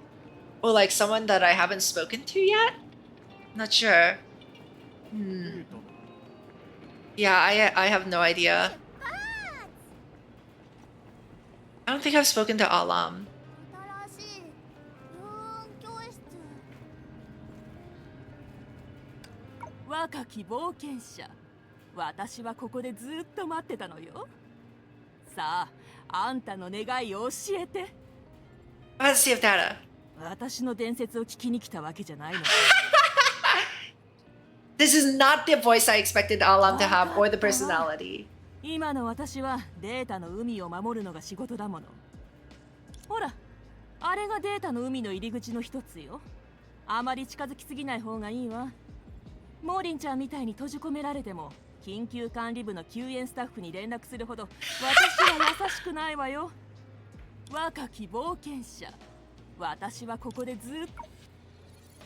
Or like someone that I haven't spoken to yet? Not sure. Yeah, I have no idea. I don't think I've spoken to Alam. 新しい教室。若き冒険者、私はここでずっと待ってたのよ。さあ、あんたの願いを教えて。 Let's see if data. 私の伝説を聞きに来たわけじゃないの。 This is not the voice I expected Alam to have or the personality. 今の私はデータの海を守るのが仕事だもの。ほら、あれがデータの海の入り口の一つよ。あまり近づきすぎない方がいいわ。モーリンちゃんみたいに閉じ込められても緊急管理部の救援スタッフに連絡するほど私は優しくないわよ。若き冒険者、私はここでずっと。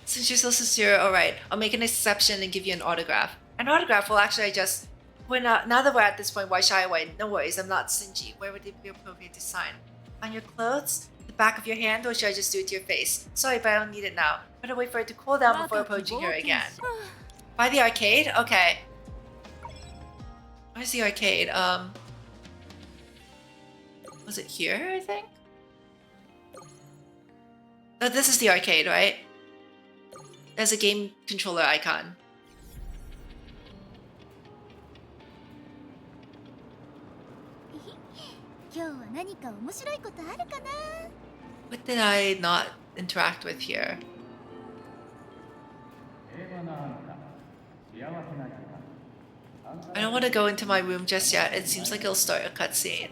Since you're so sincere, alright, I'll make an exception and give you an autograph. An autograph? Well, actually, I just... now that we're at this point, why shy away? No worries, I'm not stingy. Where would it be appropriate to sign? On your clothes? The back of your hand? Or should I just do it to your face? Sorry, but I don't need it now. Better wait for it to cool down before approaching her again. By the arcade? Okay. Where's the arcade? Was it here, I think? Oh, this is the arcade, right? There's a game controller icon. What did I not interact with here? I don't want to go into my room just yet. It seems like it'll start a cutscene.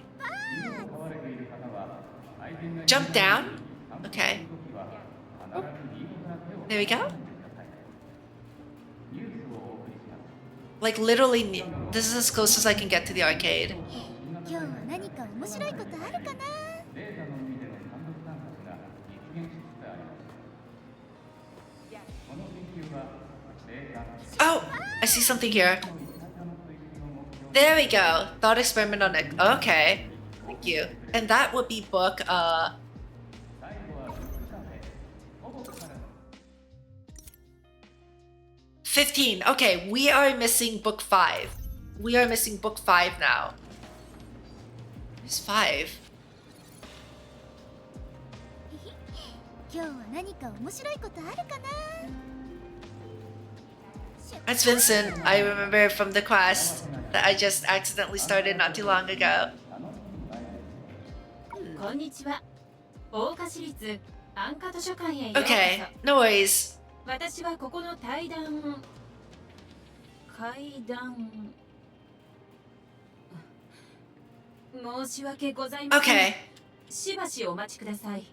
Jump down? Okay. Oh. There we go. Like literally, this is as close as I can get to the arcade. 今日は何か面白いことあるかな。 Oh, I see something here. There we go. Thought experiment on it. Okay. Thank you. And that would be book 15. Okay, we are missing book 5. We are missing book 5 now. There's 5. 今日は何か面白いことあるかな。 That's Vincent. I remember from the quest that I just accidentally started not too long ago. こんにちは。大岡市立安価図書館へようこそ。 Okay, no worries. 私はここの階段申し訳ございません。 Okay. しばしお待ちください。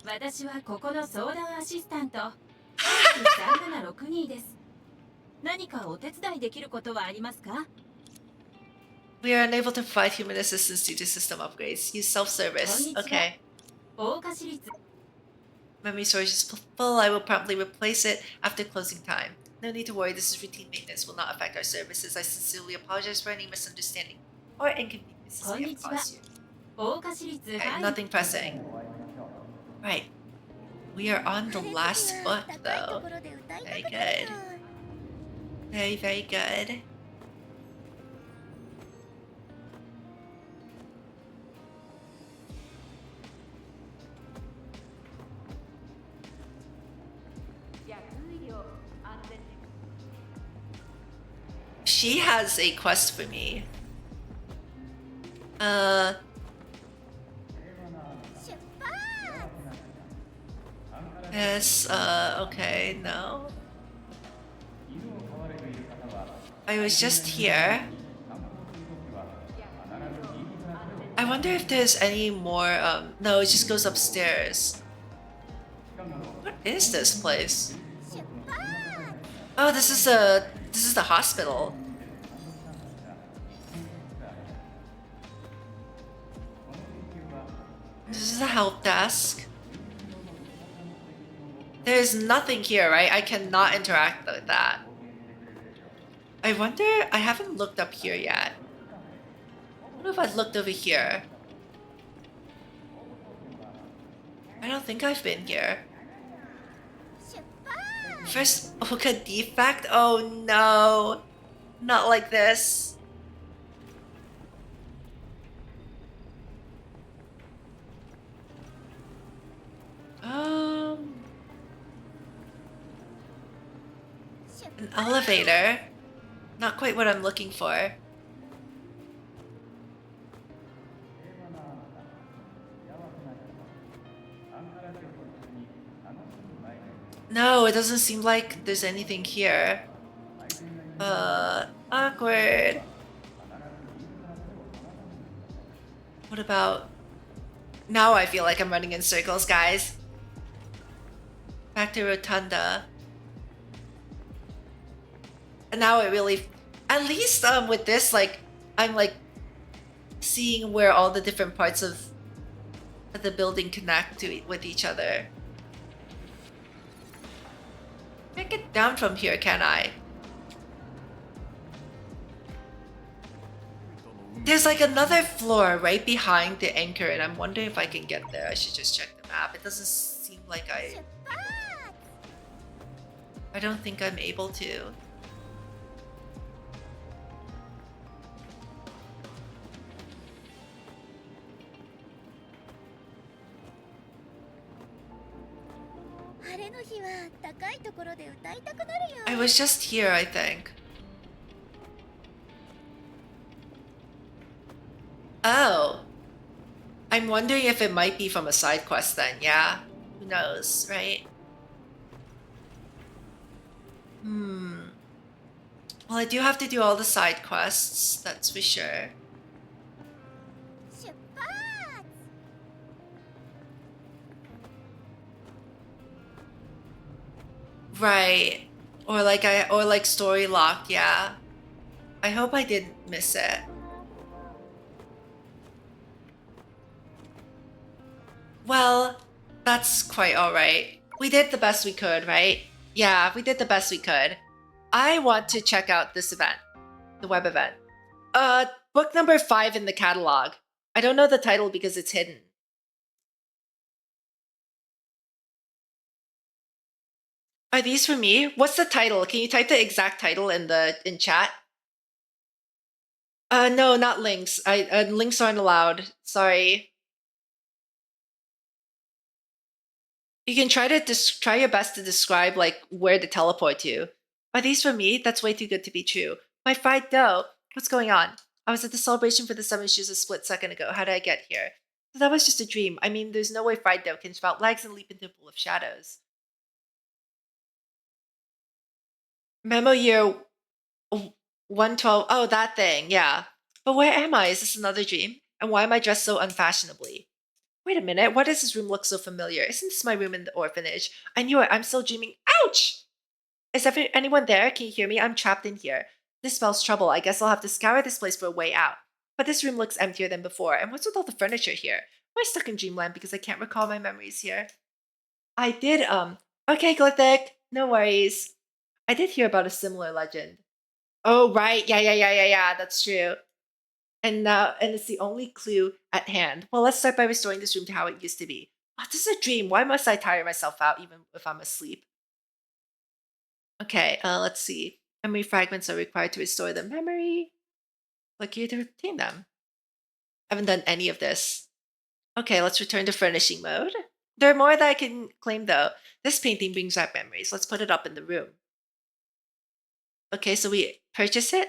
私はここの相談アシスタント3762です。何かお手伝いできることはありますか？ We are unable to provide human assistance due to system upgrades. Use self-service. Okay. 大岡市立 Memory storage is full. I will promptly replace it after closing time. No need to worry. This is routine maintenance. Will not affect our services. I sincerely apologize for any misunderstanding or inconveniences we have caused you. 大岡市立 Okay, nothing pressing. Right. We are on the last book, though. Very good. Very, very good. She has a quest for me. Yes, okay, no. I was just here. I wonder if there's any more, no, it just goes upstairs. What is this place? Oh, this is the hospital. This is the help desk. There's nothing here, right? I cannot interact with that. I wonder, I haven't looked up here yet. I wonder if I've looked over here. I don't think I've been here. First Oka defect? Oh no. Not like this. An elevator. Not quite what I'm looking for. No, it doesn't seem like there's anything here. Awkward. What about... Now I feel like I'm running in circles, guys. Back to Rotunda. And now it really... At least with this, like, I'm like seeing where all the different parts of the building connect with each other. Can't get down from here, can I? There's like another floor right behind the anchor, and I'm wondering if I can get there. I should just check the map. It doesn't seem like I don't think I'm able to. I was just here, I think. Oh. I'm wondering if it might be from a side quest then, yeah? Who knows, right? Well, I do have to do all the side quests, that's for sure. Right. Or like story locked, yeah. I hope I didn't miss it. Well, that's quite alright. We did the best we could, right? Yeah, we did the best we could. I want to check out this event, the web event. Book number 5 in the catalog. I don't know the title because it's hidden. Are these for me? What's the title? Can you type the exact title in chat? No, not links. Links aren't allowed. Sorry. You can try your best to describe like where to teleport to. Are these for me? That's way too good to be true. My fried dough. What's going on? I was at the celebration for the 7 shoes a split second ago. How did I get here? That was just a dream. I mean, there's no way fried dough can spout legs and leap into a pool of shadows. Memo year 112. Oh, that thing. Yeah. But where am I? Is this another dream? And why am I dressed so unfashionably? Wait a minute. Why does this room look so familiar? Isn't this my room in the orphanage? I knew it. I'm still dreaming. Ouch! Is anyone there? Can you hear me? I'm trapped in here. This spells trouble. I guess I'll have to scour this place for a way out. But this room looks emptier than before. And what's with all the furniture here? Am I stuck in dreamland because I can't recall my memories here? I did, Okay, Glyphic. No worries. I did hear about a similar legend. Oh, right. Yeah. That's true. And it's the only clue at hand. Well, let's start by restoring this room to how it used to be. Oh, this is a dream. Why must I tire myself out even if I'm asleep? Okay, let's see. Memory fragments are required to restore the memory. Click here to obtain them. I haven't done any of this. Okay, let's return to furnishing mode. There are more that I can claim though. This painting brings back memories. Let's put it up in the room. Okay, so we purchase it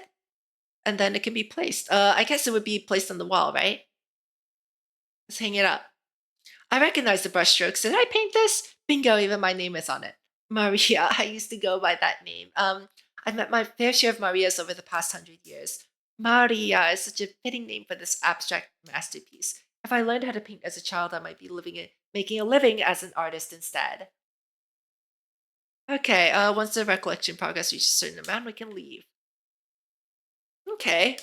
and then it can be placed. I guess it would be placed on the wall, right? Let's hang it up. I recognize the brushstrokes. Did I paint this? Bingo, even my name is on it. Maria. I used to go by that name. I've met my fair share of Marias over the past 100 years. Maria is such a fitting name for this abstract masterpiece. If I learned how to paint as a child, I might be making a living as an artist instead. Okay, once the recollection progress reaches a certain amount, we can leave. Okay.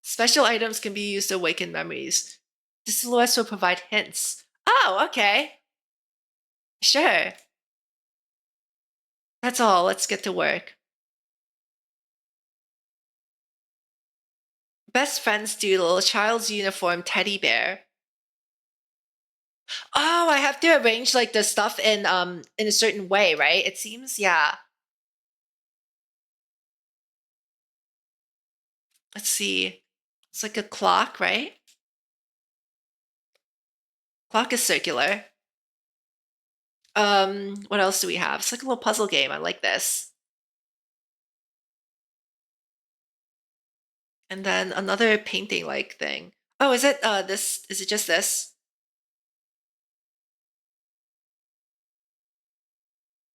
Special items can be used to awaken memories. The silhouettes will provide hints. Oh, okay. Sure. That's all. Let's get to work. Best friend's doodle, child's uniform, teddy bear. Oh, I have to arrange like the stuff in a certain way, right? It seems, yeah. Let's see. It's like a clock, right? Clock is circular. What else do we have? It's like a little puzzle game. I like this. And then another painting like thing. Oh, is it this? Is it just this?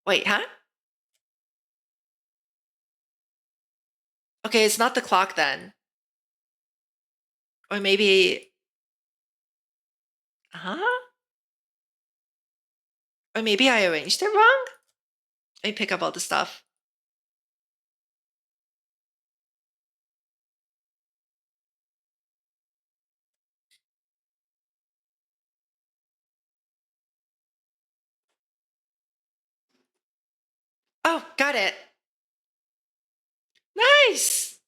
Wait, huh? Okay, it's not the clock then. Or maybe huh? Or maybe I arranged it wrong? Let me pick up all the stuff. Oh, got it. Nice!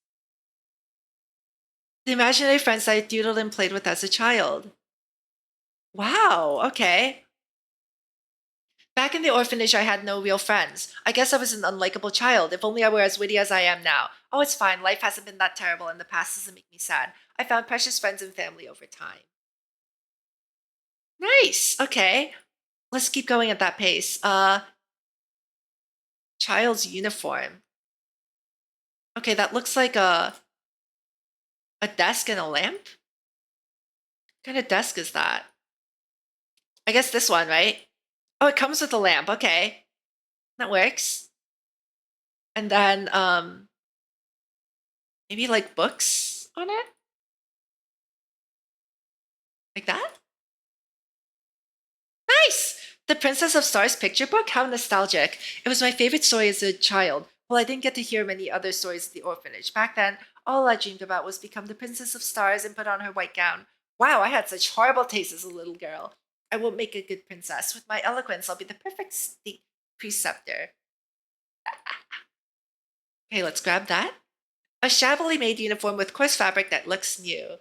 The imaginary friends I doodled and played with as a child. Wow, okay. Back in the orphanage, I had no real friends. I guess I was an unlikable child. If only I were as witty as I am now. Oh, it's fine. Life hasn't been that terrible, and the past doesn't make me sad. I found precious friends and family over time. Nice. Okay. Let's keep going at that pace. Child's uniform. Okay, that looks like a desk and a lamp? What kind of desk is that? I guess this one, right? Oh, it comes with a lamp. Okay. That works. And then Maybe like books on it? Like that? Nice! The Princess of Stars picture book? How nostalgic. It was my favorite story as a child. Well, I didn't get to hear many other stories at the orphanage. Back then, all I dreamed about was become the Princess of Stars and put on her white gown. Wow, I had such horrible taste as a little girl. I won't make a good princess. With my eloquence, I'll be the perfect state preceptor. Okay, let's grab that. A shabbily made uniform with coarse fabric that looks new.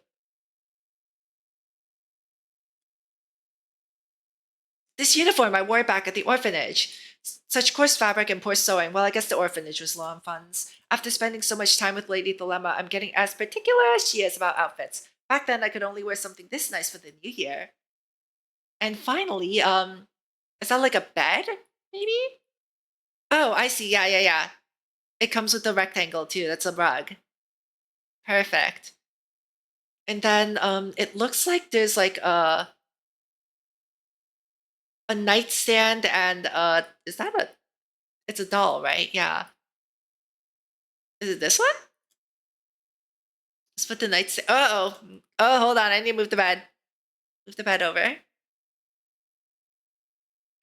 This uniform I wore back at the orphanage. Such coarse fabric and poor sewing. Well, I guess the orphanage was low on funds. After spending so much time with Lady Dilemma, I'm getting as particular as she is about outfits. Back then, I could only wear something this nice for the new year. And finally, is that like a bed? Maybe? Oh, I see. Yeah. It comes with a rectangle too. That's a rug. Perfect. And then it looks like there's like a nightstand and is that a it's a doll, right? Yeah. Is it this one? Let's put the nightstand. Oh, hold on. I need to move the bed. Move the bed over.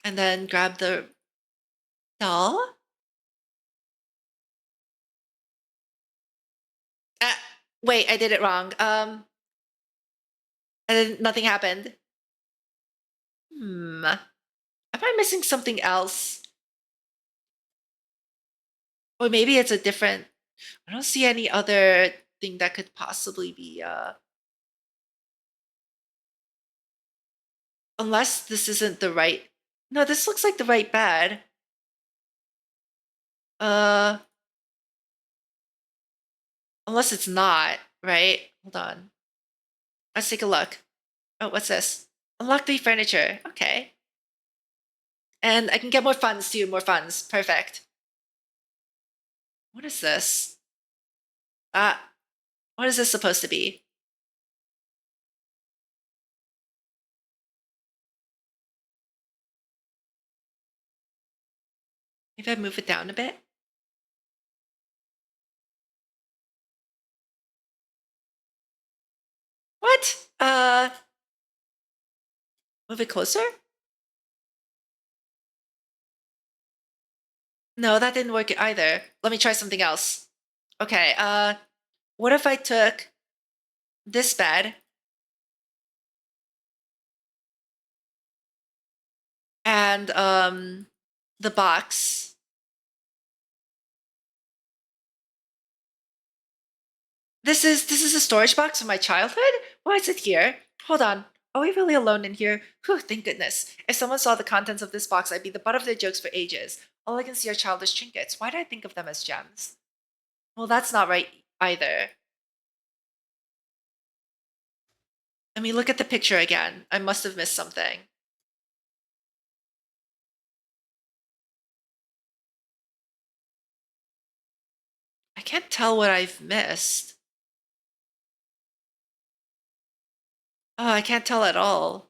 And then grab the doll. Wait, I did it wrong. And then nothing happened. Am I missing something else? Or maybe it's a different. I don't see any other thing that could possibly be unless this isn't the right. No, this looks like the right bed. Unless it's not, right? Hold on. Let's take a look. Oh, what's this? Unlock 3 furniture. Okay. And I can get more funds too. More funds. Perfect. What is this? What is this supposed to be? Maybe I move it down a bit. What? Move it closer? No, that didn't work either. Let me try something else. Okay, what if I took this bed and the box. This is a storage box from my childhood? Why is it here? Hold on. Are we really alone in here? Whew, thank goodness. If someone saw the contents of this box, I'd be the butt of their jokes for ages. All I can see are childish trinkets. Why do I think of them as gems? Well, that's not right either. I mean, look at the picture again. I must have missed something. I can't tell what I've missed. Oh, I can't tell at all.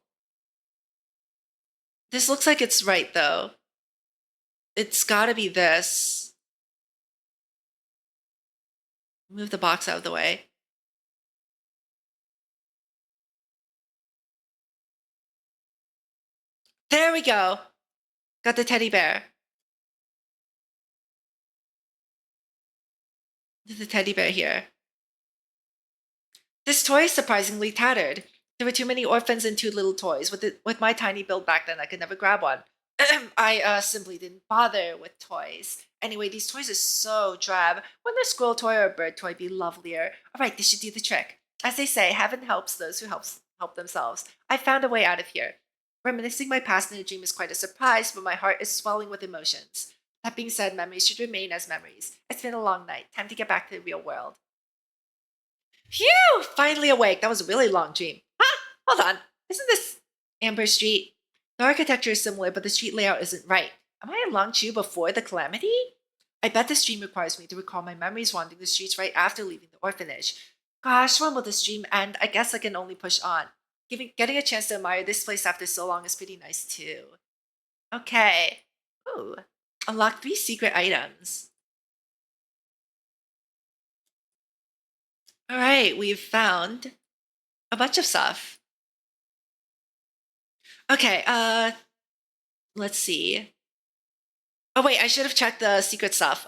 This looks like it's right, though. It's gotta be this. Move the box out of the way. There we go. Got the teddy bear. There's a teddy bear here. This toy is surprisingly tattered. There were too many orphans and too little toys. With my tiny build back then, I could never grab one. I simply didn't bother with toys. Anyway, these toys are so drab. Wouldn't a squirrel toy or a bird toy be lovelier? All right, this should do the trick. As they say, heaven helps those who help themselves. I found a way out of here. Reminiscing my past in a dream is quite a surprise, but my heart is swelling with emotions. That being said, memories should remain as memories. It's been a long night. Time to get back to the real world. Phew! Finally awake. That was a really long dream. Huh? Hold on. Isn't this Amber Street? The architecture is similar, but the street layout isn't right. Am I in Langqiu before the calamity? I bet this dream requires me to recall my memories wandering the streets right after leaving the orphanage. Gosh, when will this dream end? I guess I can only push on. Getting a chance to admire this place after so long is pretty nice too. Okay. Ooh. Unlock 3 secret items. All right, we've found a bunch of stuff. Okay, let's see. Oh wait, I should have checked the secret stuff.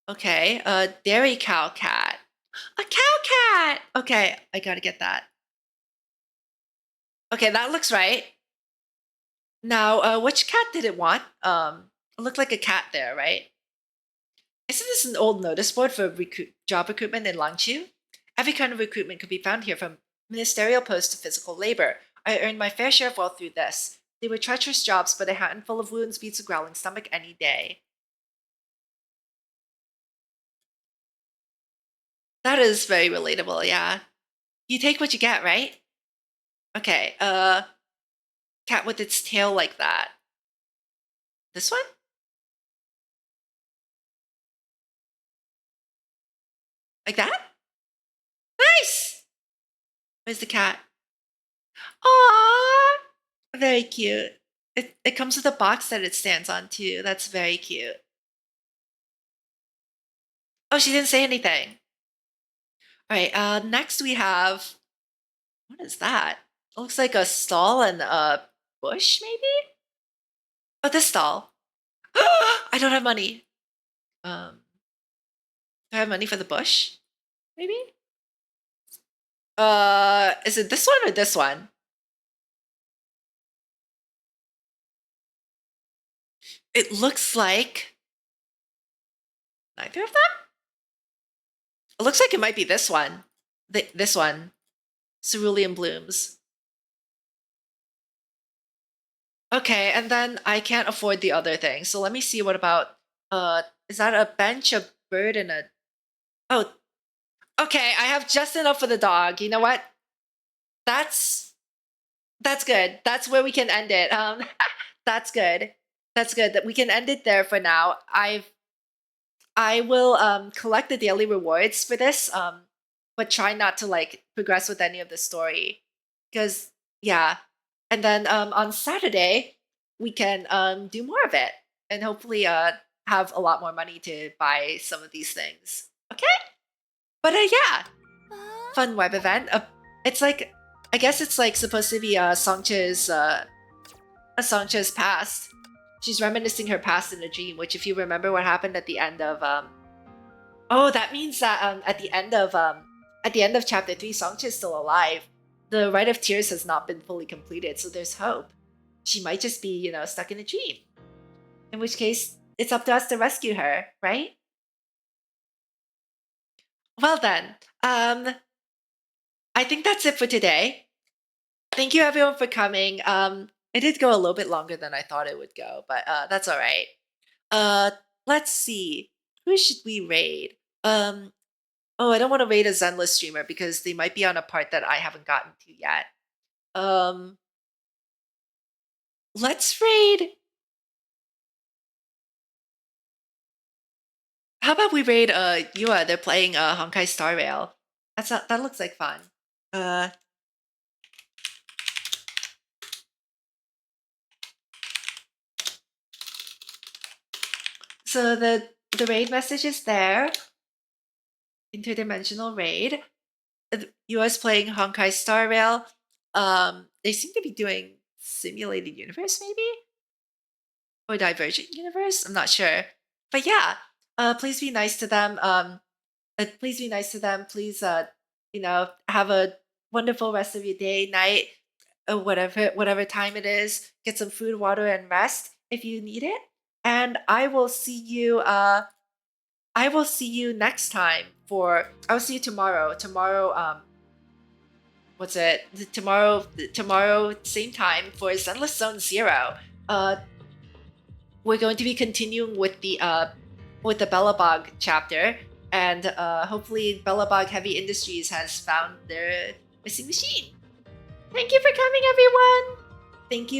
Okay, dairy cow cat. A cow cat! Okay, I gotta get that. Okay, that looks right. Now, which cat did it want? It looked like a cat there, right? Isn't this an old notice board for job recruitment in Langqiu? Every kind of recruitment could be found here, from ministerial posts to physical labor. I earned my fair share of wealth through this. They were treacherous jobs, but a handful of wounds beats a growling stomach any day. That is very relatable, yeah. You take what you get, right? Okay, cat with its tail like that. This one? Like that? Nice! Where's the cat? Aww! Very cute. It comes with a box that it stands on too. That's very cute. Oh, she didn't say anything. All right, next we have, what is that? It looks like a stall and a bush, maybe? Oh, this stall. I don't have money. Do I have money for the bush? Maybe? Is it this one or this one? It looks like neither of them? It looks like it might be this one. This one. Cerulean blooms. Okay, and then I can't afford the other thing. So let me see, what about, is that a bench, a bird, and a... Oh, okay, I have just enough for the dog. You know what? That's good. That's where we can end it. That's good. That's good. That we can end it there for now. I will collect the daily rewards for this, but try not to like progress with any of the story, because yeah. And then on Saturday we can do more of it, and hopefully have a lot more money to buy some of these things. Okay, but yeah, fun web event. It's like, I guess it's like supposed to be Songque's past. She's reminiscing her past in a dream, which, if you remember what happened at the end of oh, that means that at the end of chapter 3, Songque is still alive. The Rite of Tears has not been fully completed, so there's hope. She might just be, you know, stuck in a dream. In which case, it's up to us to rescue her, right? Well then, I think that's it for today. Thank you everyone for coming. It did go a little bit longer than I thought it would go, but that's all right. Let's see. Who should we raid? Oh, I don't want to raid a Zenless streamer because they might be on a part that I haven't gotten to yet. Let's raid. How about we raid Yua? They're playing Honkai Star Rail. That looks like fun. So the raid message is there. Interdimensional raid. US playing Honkai Star Rail. They seem to be doing simulated universe, maybe? Or divergent universe? I'm not sure. But yeah, please be nice to them. Please be nice to them. Please, you know, have a wonderful rest of your day, night, or whatever time it is. Get some food, water, and rest if you need it. And I will see you. I will see you next time for. I'll see you tomorrow. Tomorrow. What's it? Tomorrow, same time for Zenless Zone 0. We're going to be continuing with the Bellabog chapter, and hopefully Bellabog Heavy Industries has found their missing machine. Thank you for coming, everyone. Thank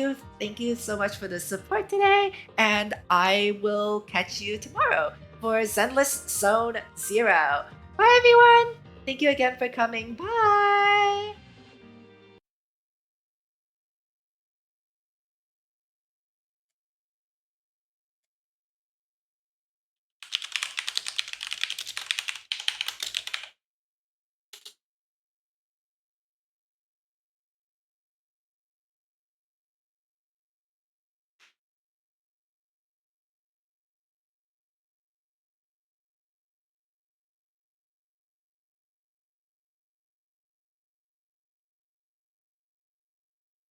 you so much for the support today, and I will catch you tomorrow for Zenless Zone 0. Bye, everyone. Thank you again for coming. Bye.